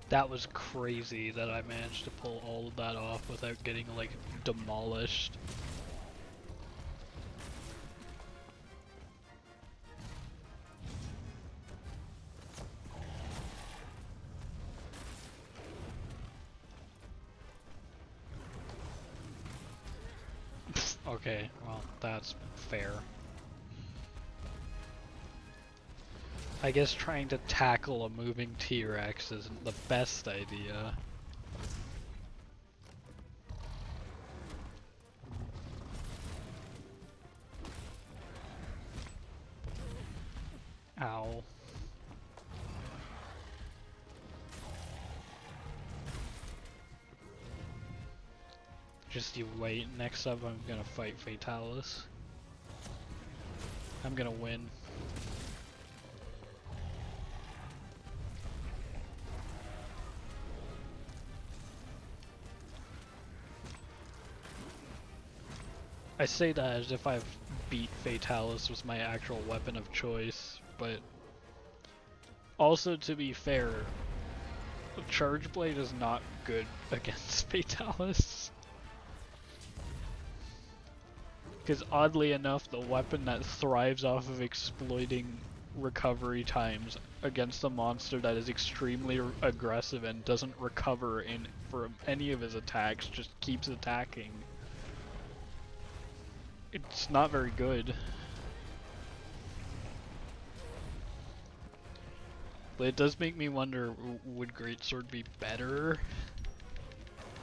[SPEAKER 1] That was crazy that I managed to pull all of that off without getting, like, demolished. Okay, well, that's fair. I guess trying to tackle a moving T-Rex isn't the best idea. Ow. Just you wait, next up I'm gonna fight Fatalis. I'm gonna win. I say that as if I've beat Fatalis with my actual weapon of choice, but also to be fair, Charge Blade is not good against Fatalis. Because oddly enough, the weapon that thrives off of exploiting recovery times against a monster that is extremely aggressive and doesn't recover from any of his attacks, just keeps attacking. It's not very good. But it does make me wonder, would Greatsword be better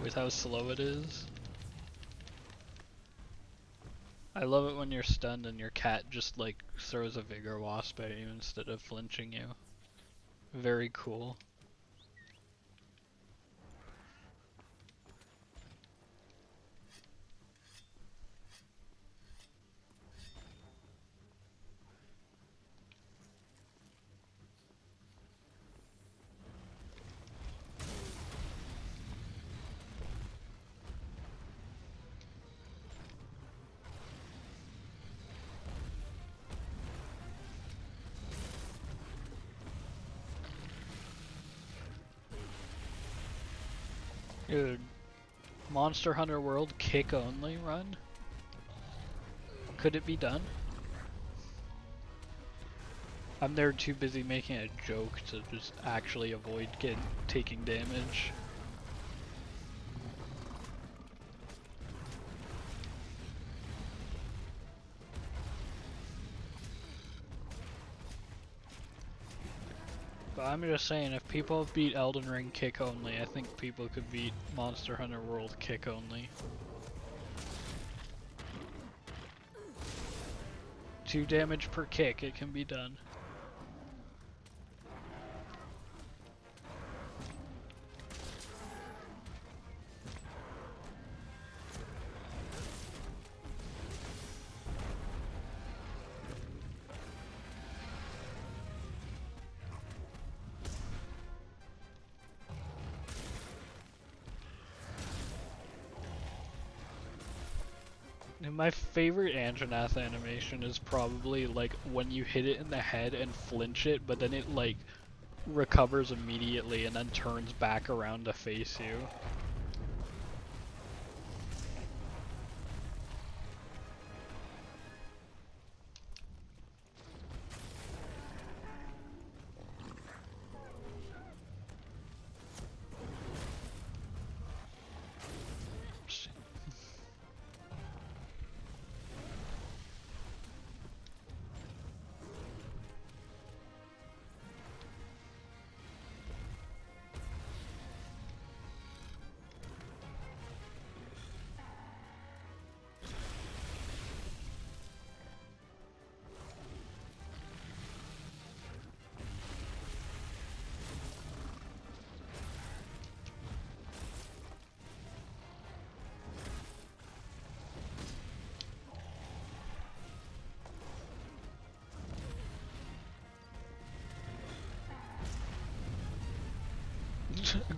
[SPEAKER 1] with how slow it is? I love it when you're stunned and your cat just like throws a Vigor Wasp at you instead of flinching you. Very cool. Dude, Monster Hunter World kick only run? Could it be done? I'm there too busy making a joke to just actually avoid taking damage. But I'm just saying, if people beat Elden Ring kick only, I think people could beat Monster Hunter World kick only. 2 damage per kick, it can be done. And my favorite Anjanath animation is probably like when you hit it in the head and flinch it, but then it like recovers immediately and then turns back around to face you.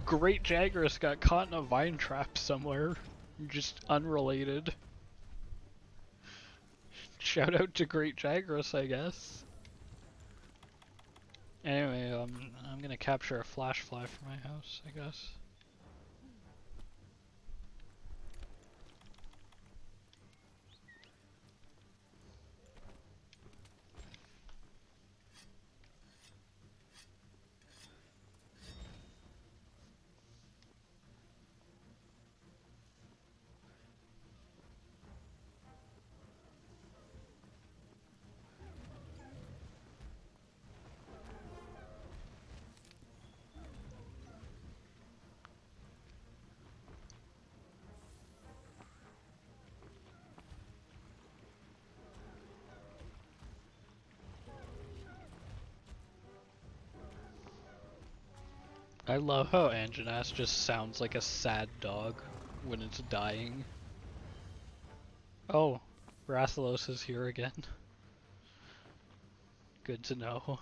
[SPEAKER 1] Great Jagras got caught in a vine trap somewhere. Just unrelated. Shout out to Great Jagras, I guess. Anyway, I'm gonna capture a flash fly for my house, I guess. I love how Anjanath just sounds like a sad dog when it's dying. Oh, Rathalos is here again. Good to know.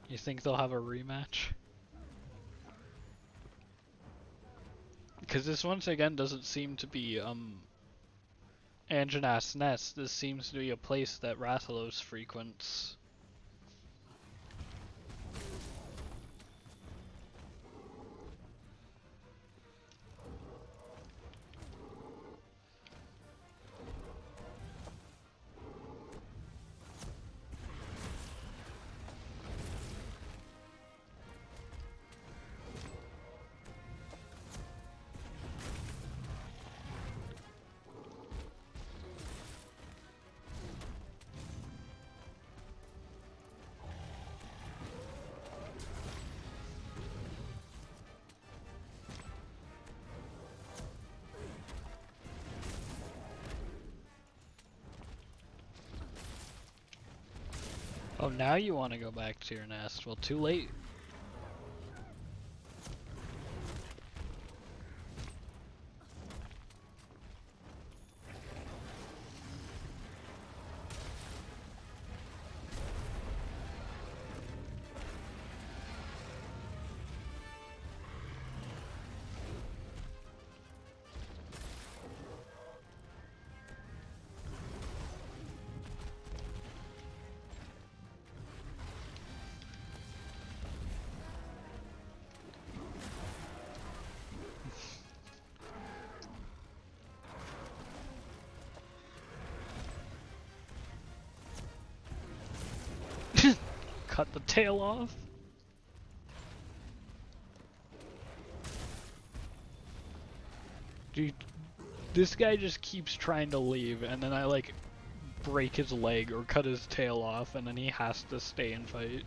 [SPEAKER 1] You think they'll have a rematch? Because this once again doesn't seem to be Anjanath's nest. This seems to be a place that Rathalos frequents. Oh, now you want to go back to your nest. Well, too late. cut the tail off. Dude, this guy just keeps trying to leave, and then I like break his leg or cut his tail off, and then he has to stay and fight.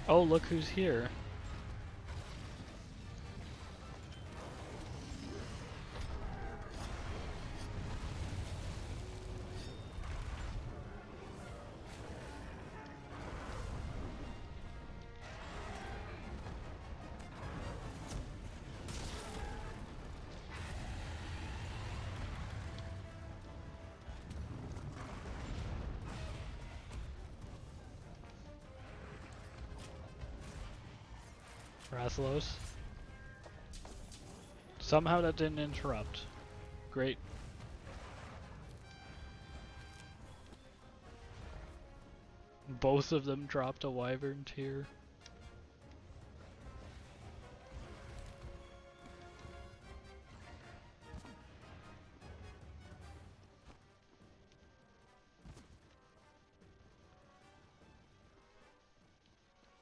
[SPEAKER 1] Oh, look who's here. Raslos. Somehow that didn't interrupt. Great. Both of them dropped a wyvern tier.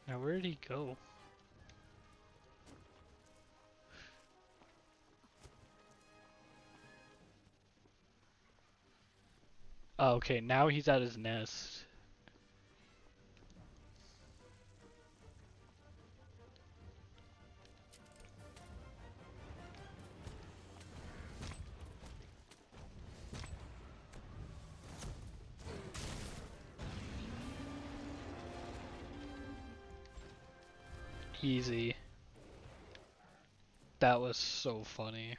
[SPEAKER 1] Now where did he go? Oh, okay, now he's at his nest. Easy. That was so funny.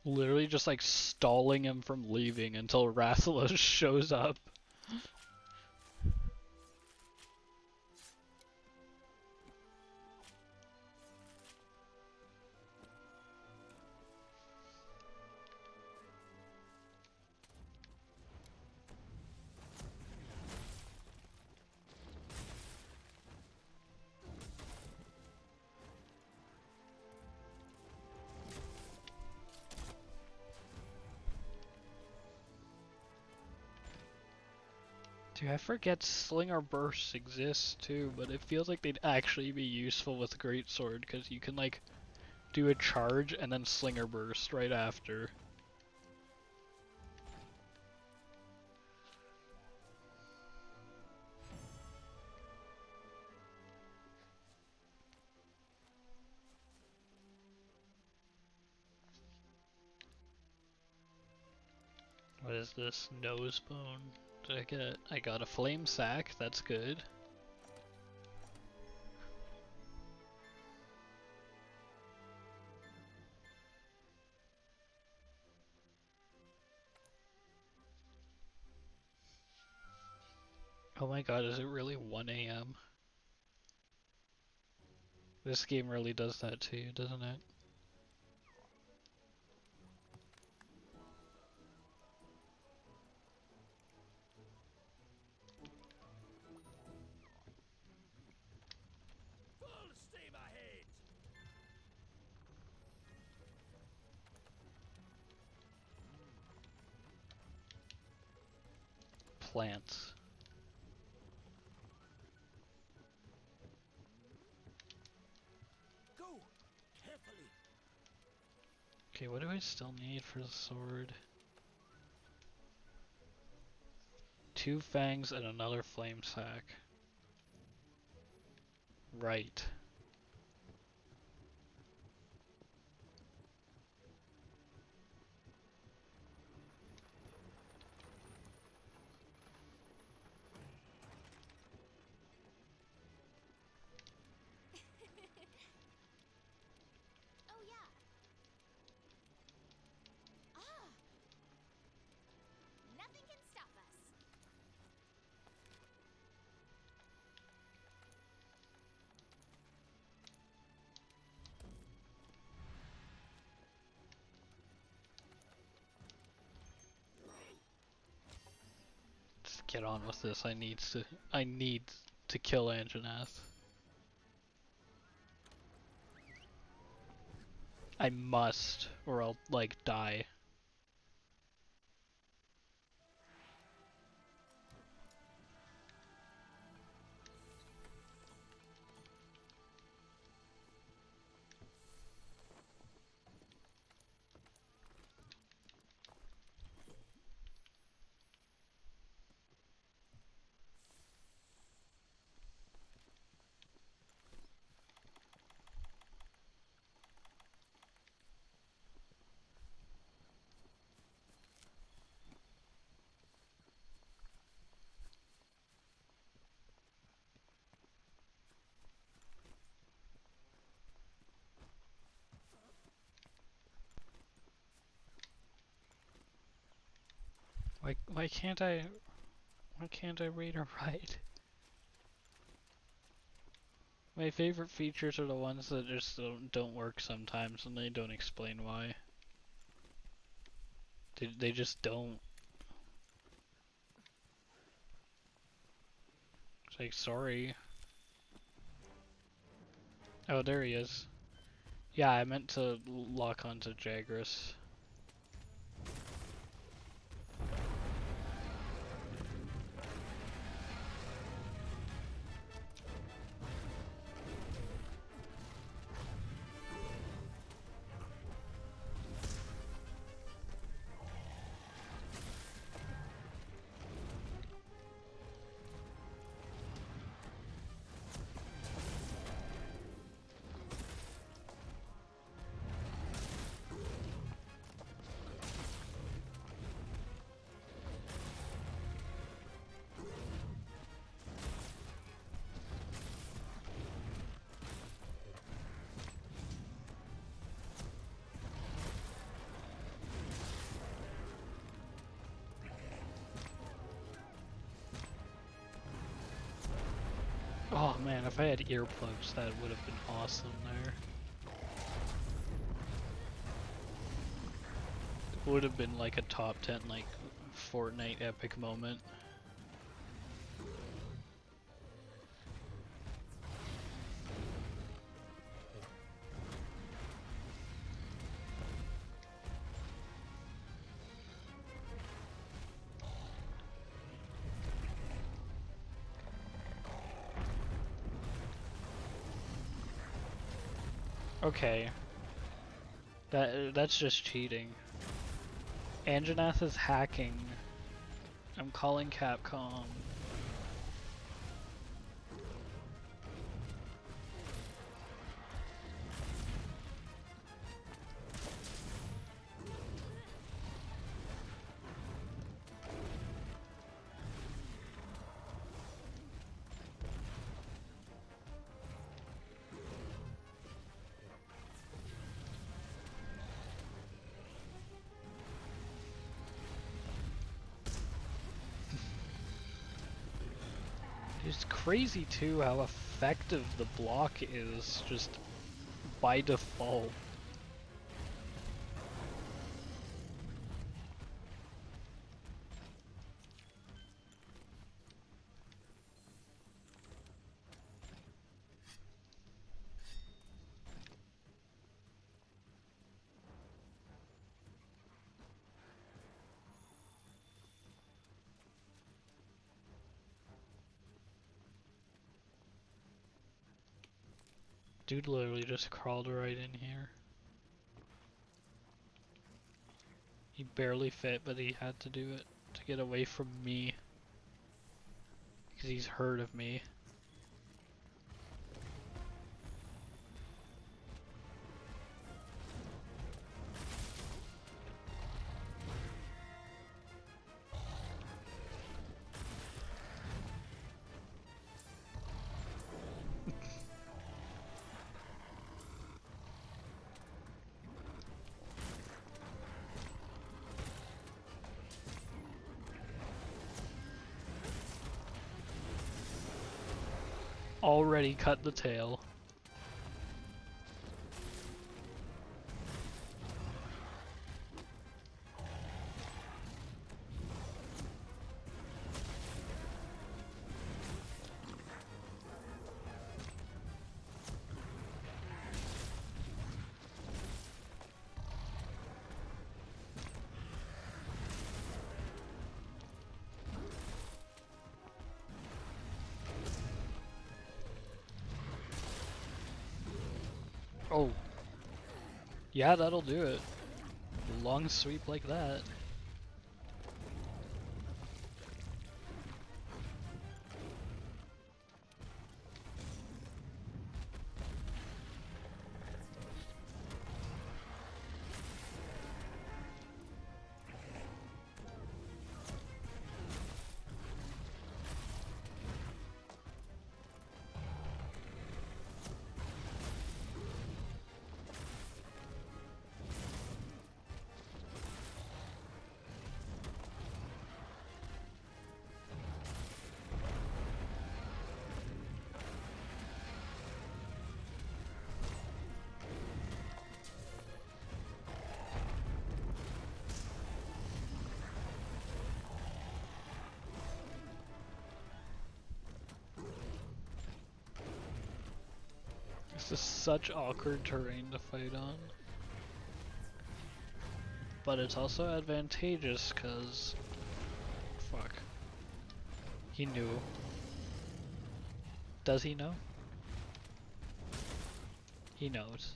[SPEAKER 1] Literally just like stalling him from leaving until Rassilus shows up. Dude, I forget Slinger Bursts exist too, but it feels like they'd actually be useful with Greatsword, because you can like do a charge and then Slinger Burst right after. What is this? Nose bone? Did I get? I got a flame sack, that's good. Oh my god, is it really 1 AM? This game really does that to you, doesn't it?
[SPEAKER 6] Full steam ahead!
[SPEAKER 1] Plants.
[SPEAKER 6] Go! Carefully!
[SPEAKER 1] Okay, what do I still need for the sword? 2 fangs and another flame sack. Right.
[SPEAKER 4] Oh yeah. Ah. Nothing can stop us.
[SPEAKER 1] Just get on with this. I need to kill Anjanath. I must, or I'll, like, die. Why can't I read or write? My favorite features are the ones that just don't work sometimes, and they don't explain why. They just don't. It's like, sorry. Oh, there he is. Yeah, I meant to lock onto Jagras. Oh man, if I had earplugs, that would have been awesome there. It would have been like a top 10, like, Fortnite epic moment. Okay. That's just cheating. Anjanath is hacking. I'm calling Capcom. It's crazy too how effective the block is, just by default. Dude literally just crawled right in here. He barely fit, but he had to do it to get away from me. Because he's heard of me. Already cut the tail. Oh, yeah, that'll do it. Long sweep like that. This is such awkward terrain to fight on. But it's also advantageous because... Fuck. He knew. Does he know? He knows.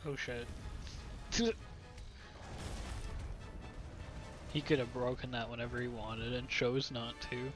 [SPEAKER 1] Oh shit. He could have broken that whenever he wanted and chose not to.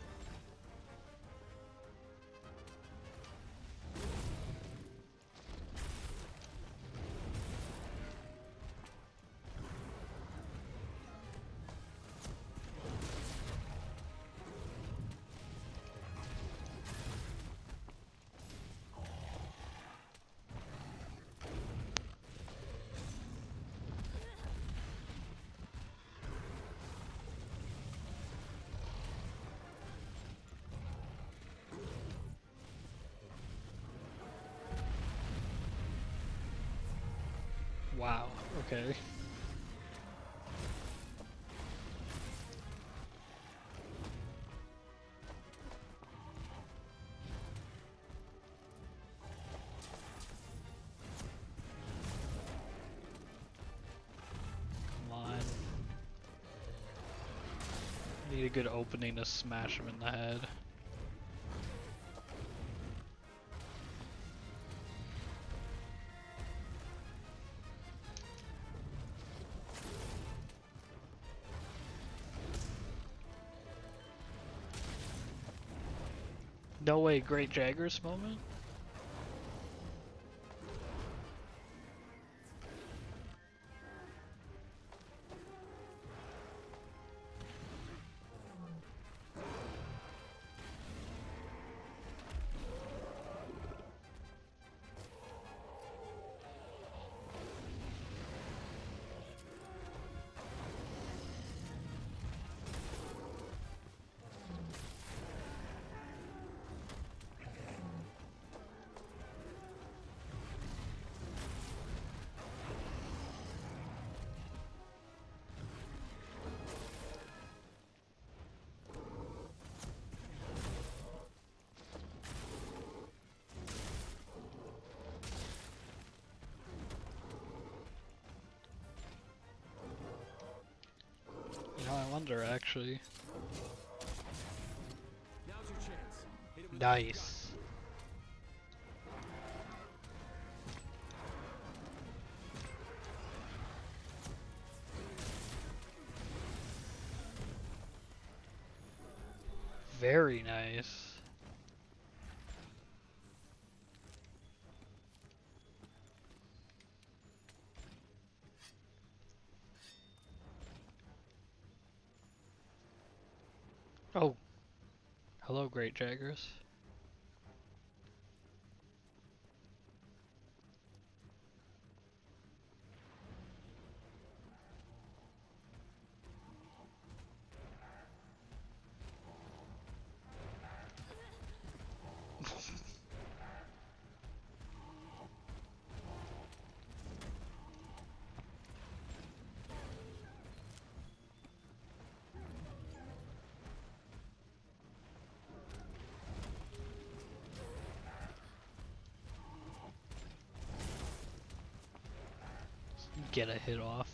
[SPEAKER 1] Wow, okay. Come on. Need a good opening to smash him in the head. No way, Great Jaggers moment? You know, I wonder actually.
[SPEAKER 3] Now's your chance. Hit it with
[SPEAKER 1] Nice. Very nice. Oh. Hello, Great Jaggers. get a hit off.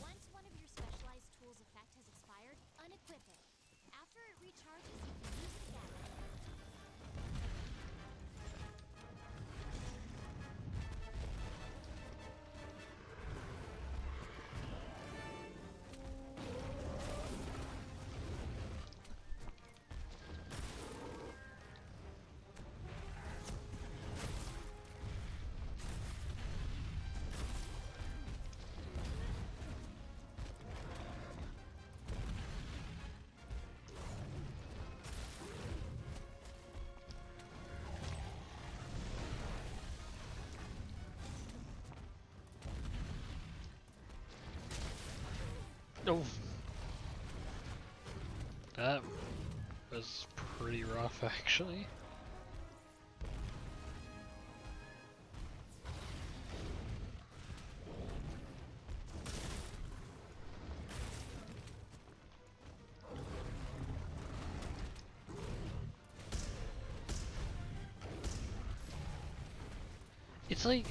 [SPEAKER 4] Once one of your specialized tools' effect has expired, unequip it. After it recharges, you can use it again.
[SPEAKER 1] Oh, that was pretty rough, actually. It's like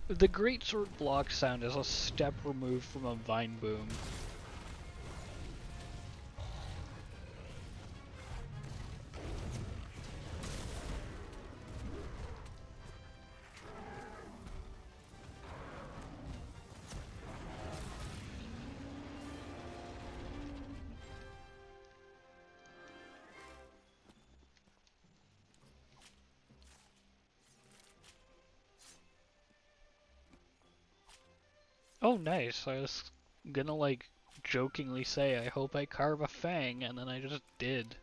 [SPEAKER 1] the Greatsword block sound is a step removed from a Vine Boom. Oh, nice. I was gonna like jokingly say, I hope I carve a fang, and then I just did.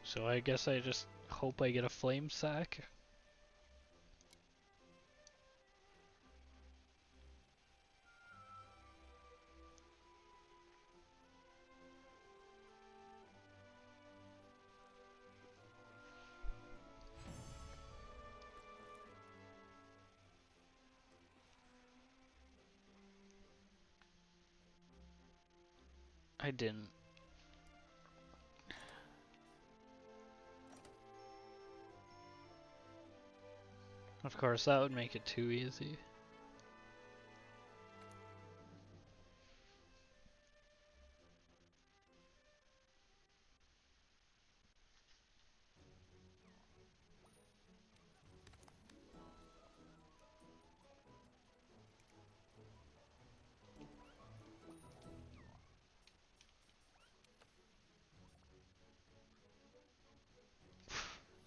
[SPEAKER 1] So I guess I just hope I get a flame sack. I didn't. Of course, that would make it too easy.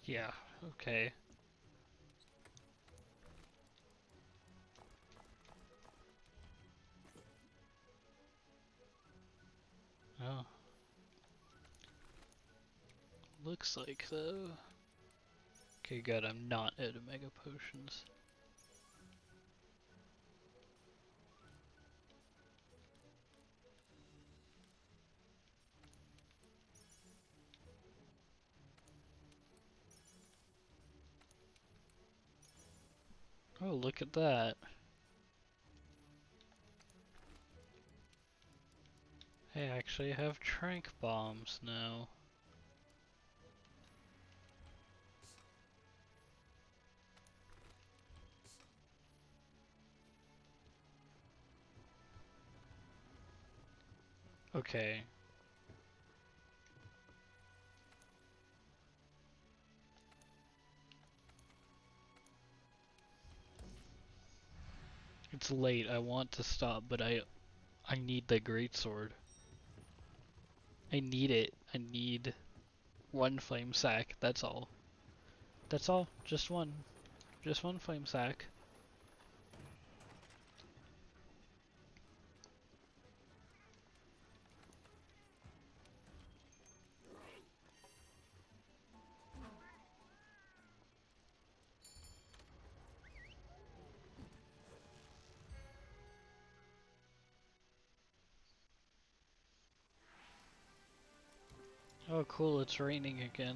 [SPEAKER 1] Yeah, okay. Oh. Looks like though. Okay, good, I'm not out of mega potions. Oh, look at that. I actually have trank bombs now. Okay. It's late, I want to stop, but I need the greatsword. I need it. I need one flame sack, that's all. That's all. Just one. Just one flame sack. Oh cool, it's raining again.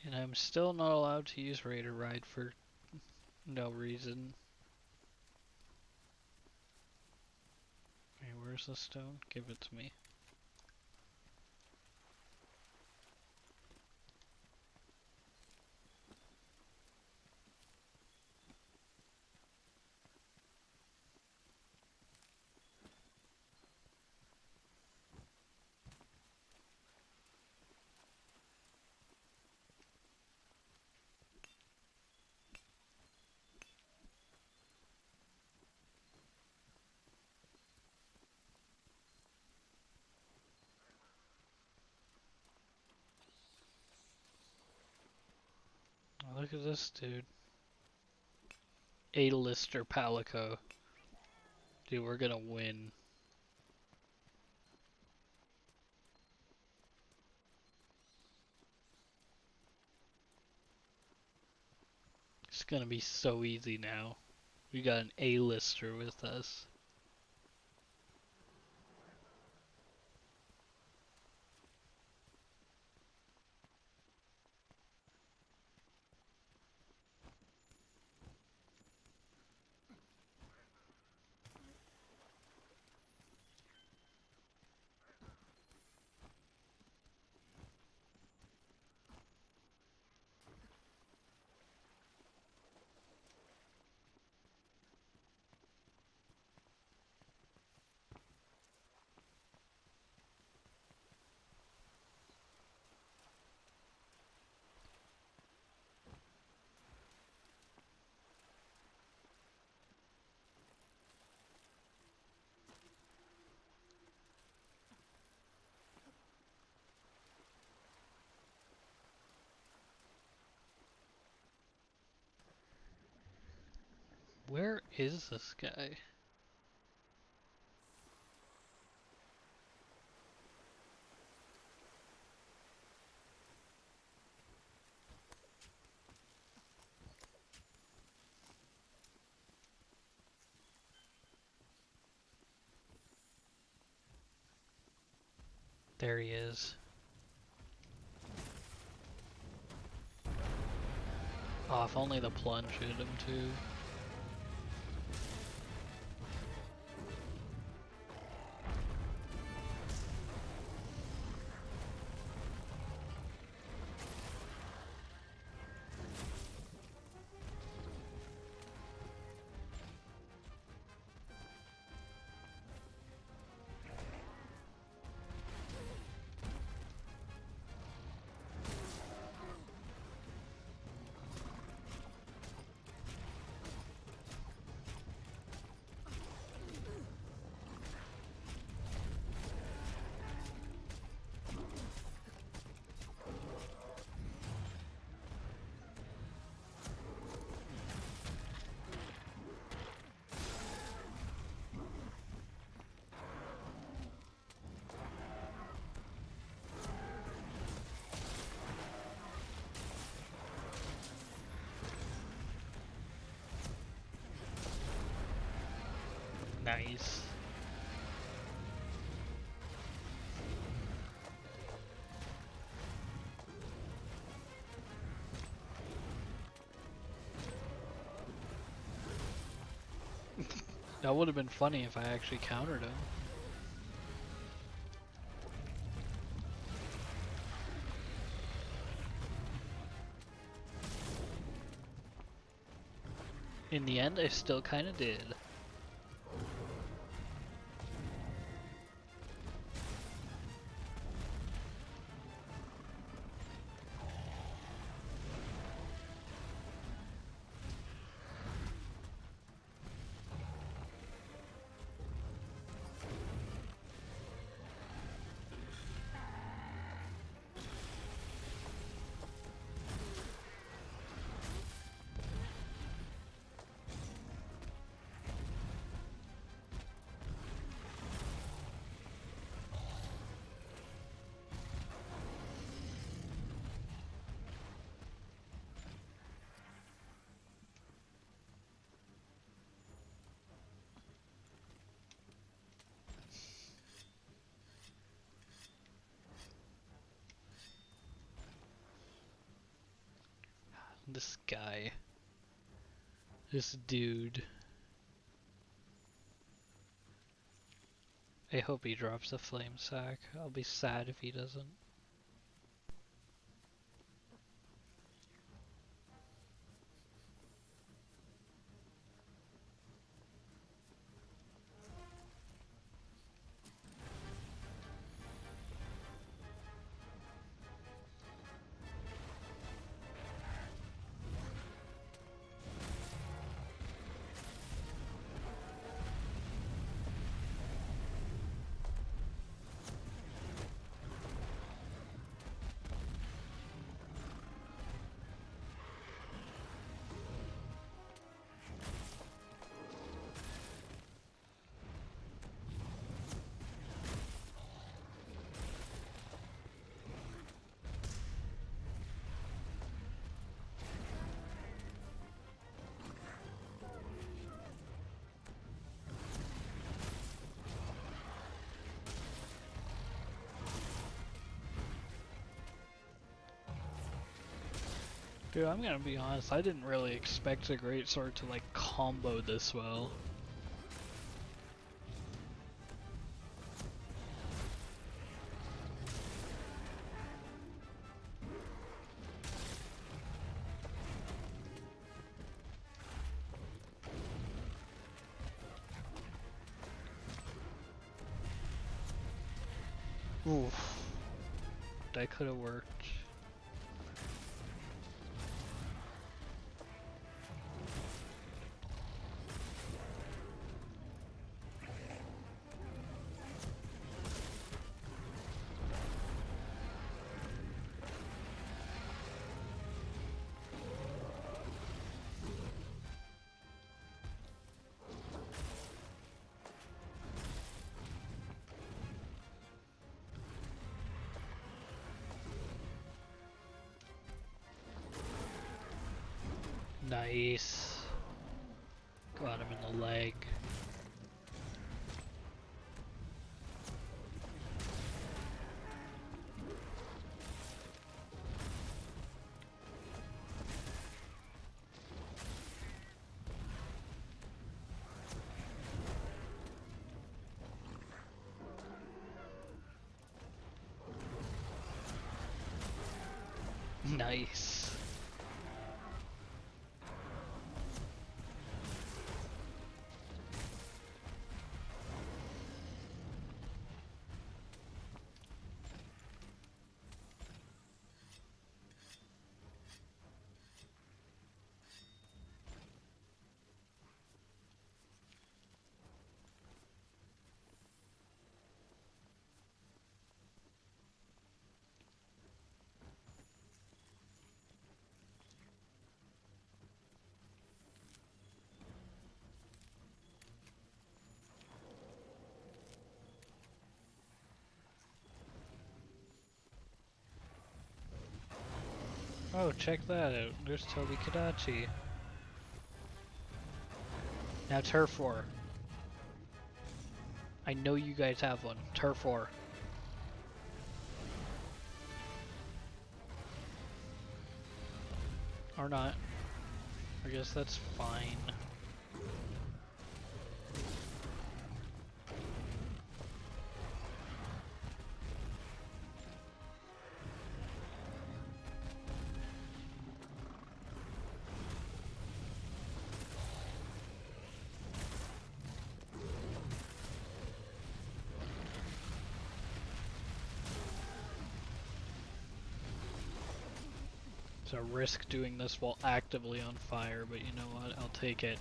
[SPEAKER 1] And I'm still not allowed to use Raider Ride for no reason. Hey, where's the stone? Give it to me. Oh, look at this dude. A-lister Palico. Dude, we're gonna win. It's gonna be so easy now. We got an A-lister with us. Where is this guy? There he is. Oh, if only the plunge hit him too. Nice. That would have been funny if I actually countered him. In the end, I still kinda did. This guy. This dude. I hope he drops a flame sack. I'll be sad if he doesn't. Dude, I'm gonna be honest, I didn't really expect the Greatsword to like combo this well. Oof. That could have worked. Nice. Got him in the leg. Nice. Oh, check that out. There's Toby Kadachi. Now turf war. I know you guys have one. Turf war. Or not. I guess that's fine. It's a risk doing this while actively on fire, but you know what? I'll take it.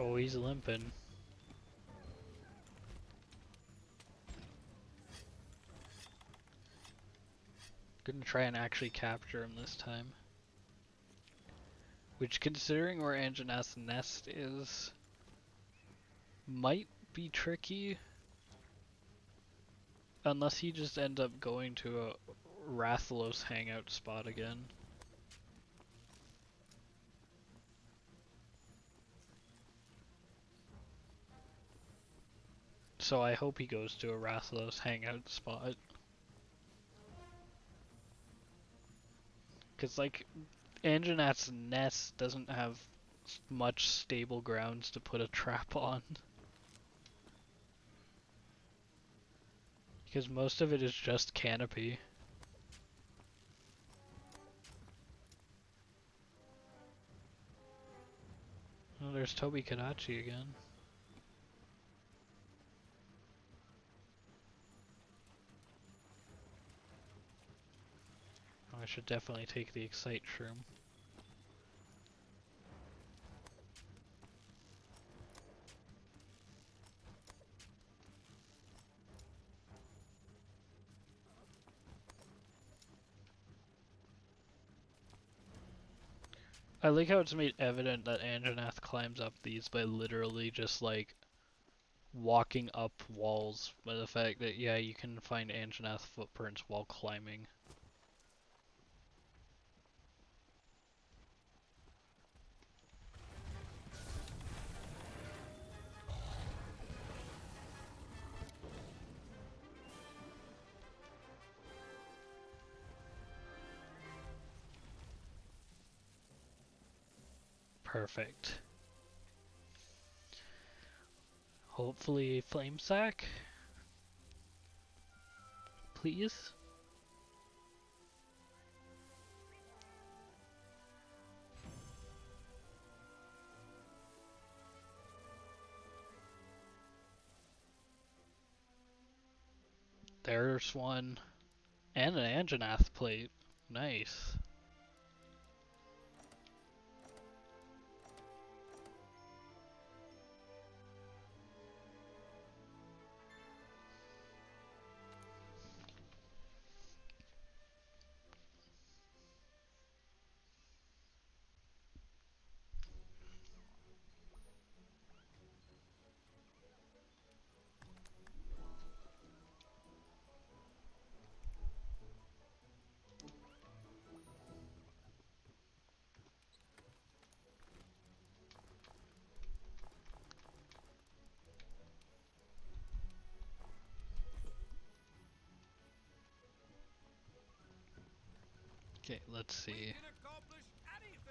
[SPEAKER 1] Oh, he's limping. Gonna try and actually capture him this time. Which, considering where Anjanath's nest is, might be tricky. Unless he just ends up going to a Rathalos hangout spot again. So I hope he goes to a Rathalos hangout spot. Because, like, Anjanath's nest doesn't have much stable grounds to put a trap on. Because most of it is just canopy. Oh, there's Tobi Kadachi again. Oh, I should definitely take the Excite Shroom. I like how it's made evident that Anjanath climbs up these by literally just, like, walking up walls, by the fact that, yeah, you can find Anjanath footprints while climbing. Perfect. Hopefully Flame Sack? Please? There's one. And an Anjanath plate. Nice. Okay, let's see.
[SPEAKER 6] We can accomplish anything!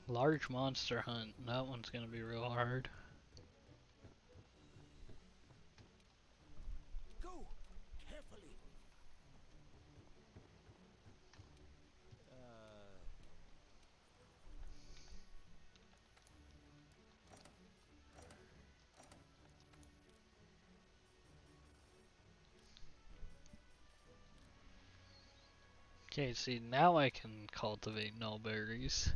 [SPEAKER 1] Large monster hunt. That one's gonna be real hard.
[SPEAKER 6] Go! Carefully!
[SPEAKER 1] Okay, see, now I can cultivate nullberries.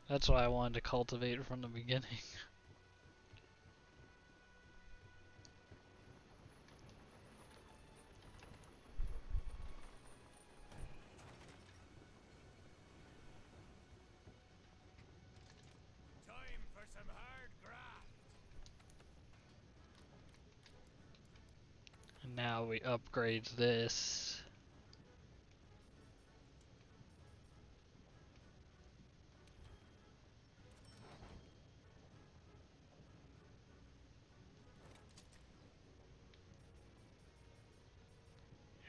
[SPEAKER 1] That's why I wanted to cultivate from the beginning.
[SPEAKER 6] Time for some hard graft!
[SPEAKER 1] And now we upgrade this.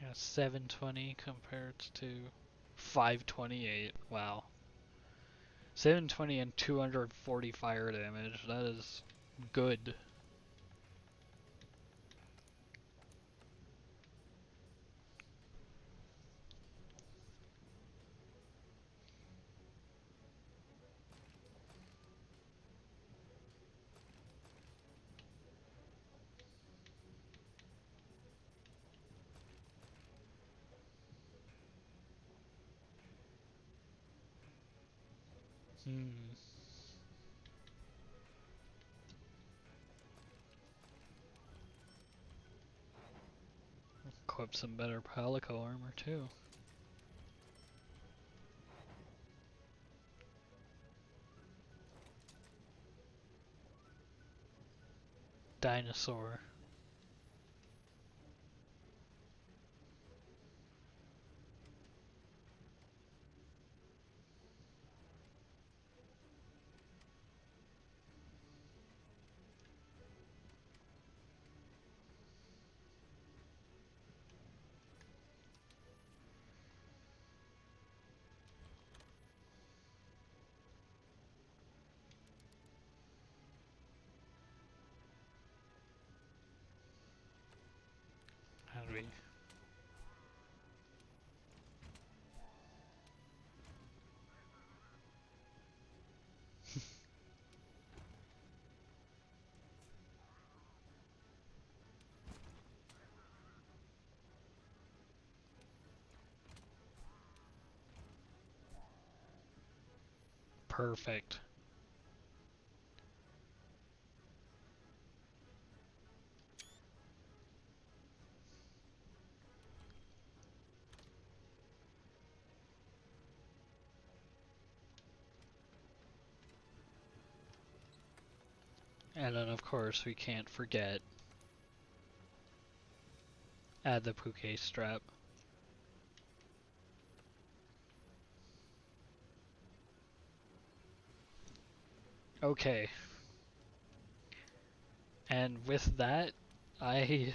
[SPEAKER 1] Yeah, 720 compared to 528. Wow. 720 and 240 fire damage. That is good. Hmm. drop some better Palico armor too. Dinosaur. How do we... Perfect. And then of course we can't forget, add the Puke strap. Okay. And with that, I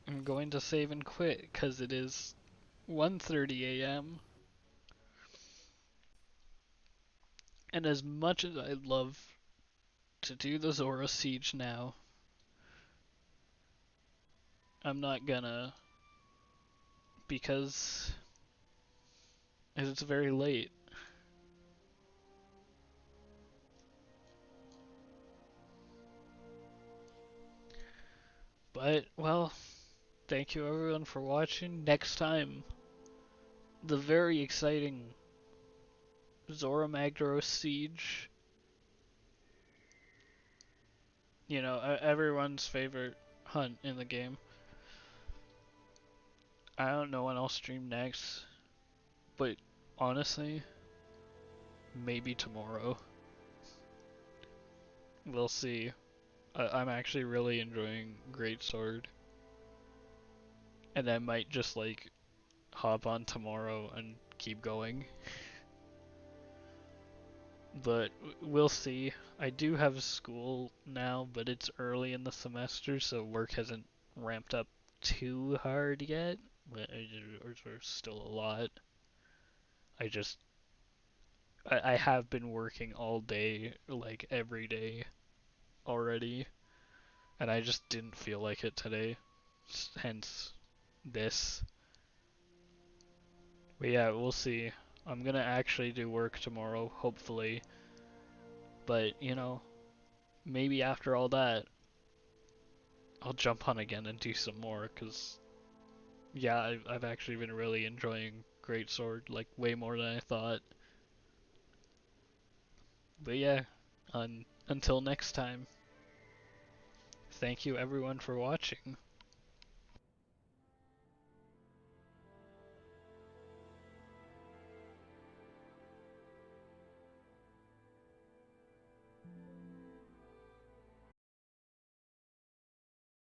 [SPEAKER 1] am going to save and quit because it is 1:30 a.m. And as much as I'd love to do the Zora Siege now, I'm not gonna, because it's very late. But, well, thank you everyone for watching. Next time, the very exciting Zora Magdaros Siege. You know, everyone's favorite hunt in the game. I don't know when I'll stream next, but honestly, maybe tomorrow. We'll see. I'm actually really enjoying Greatsword, and I might just like hop on tomorrow and keep going. But we'll see. I do have school now, but it's early in the semester, so work hasn't ramped up too hard yet. But there's still a lot. I have been working all day, like every day already, and I just didn't feel like it today. Hence this. But yeah, we'll see. I'm gonna actually do work tomorrow, hopefully. But, you know, maybe after all that, I'll jump on again and do some more, because, yeah, I've actually been really enjoying Greatsword, like, way more than I thought. But yeah, until next time, thank you everyone for watching.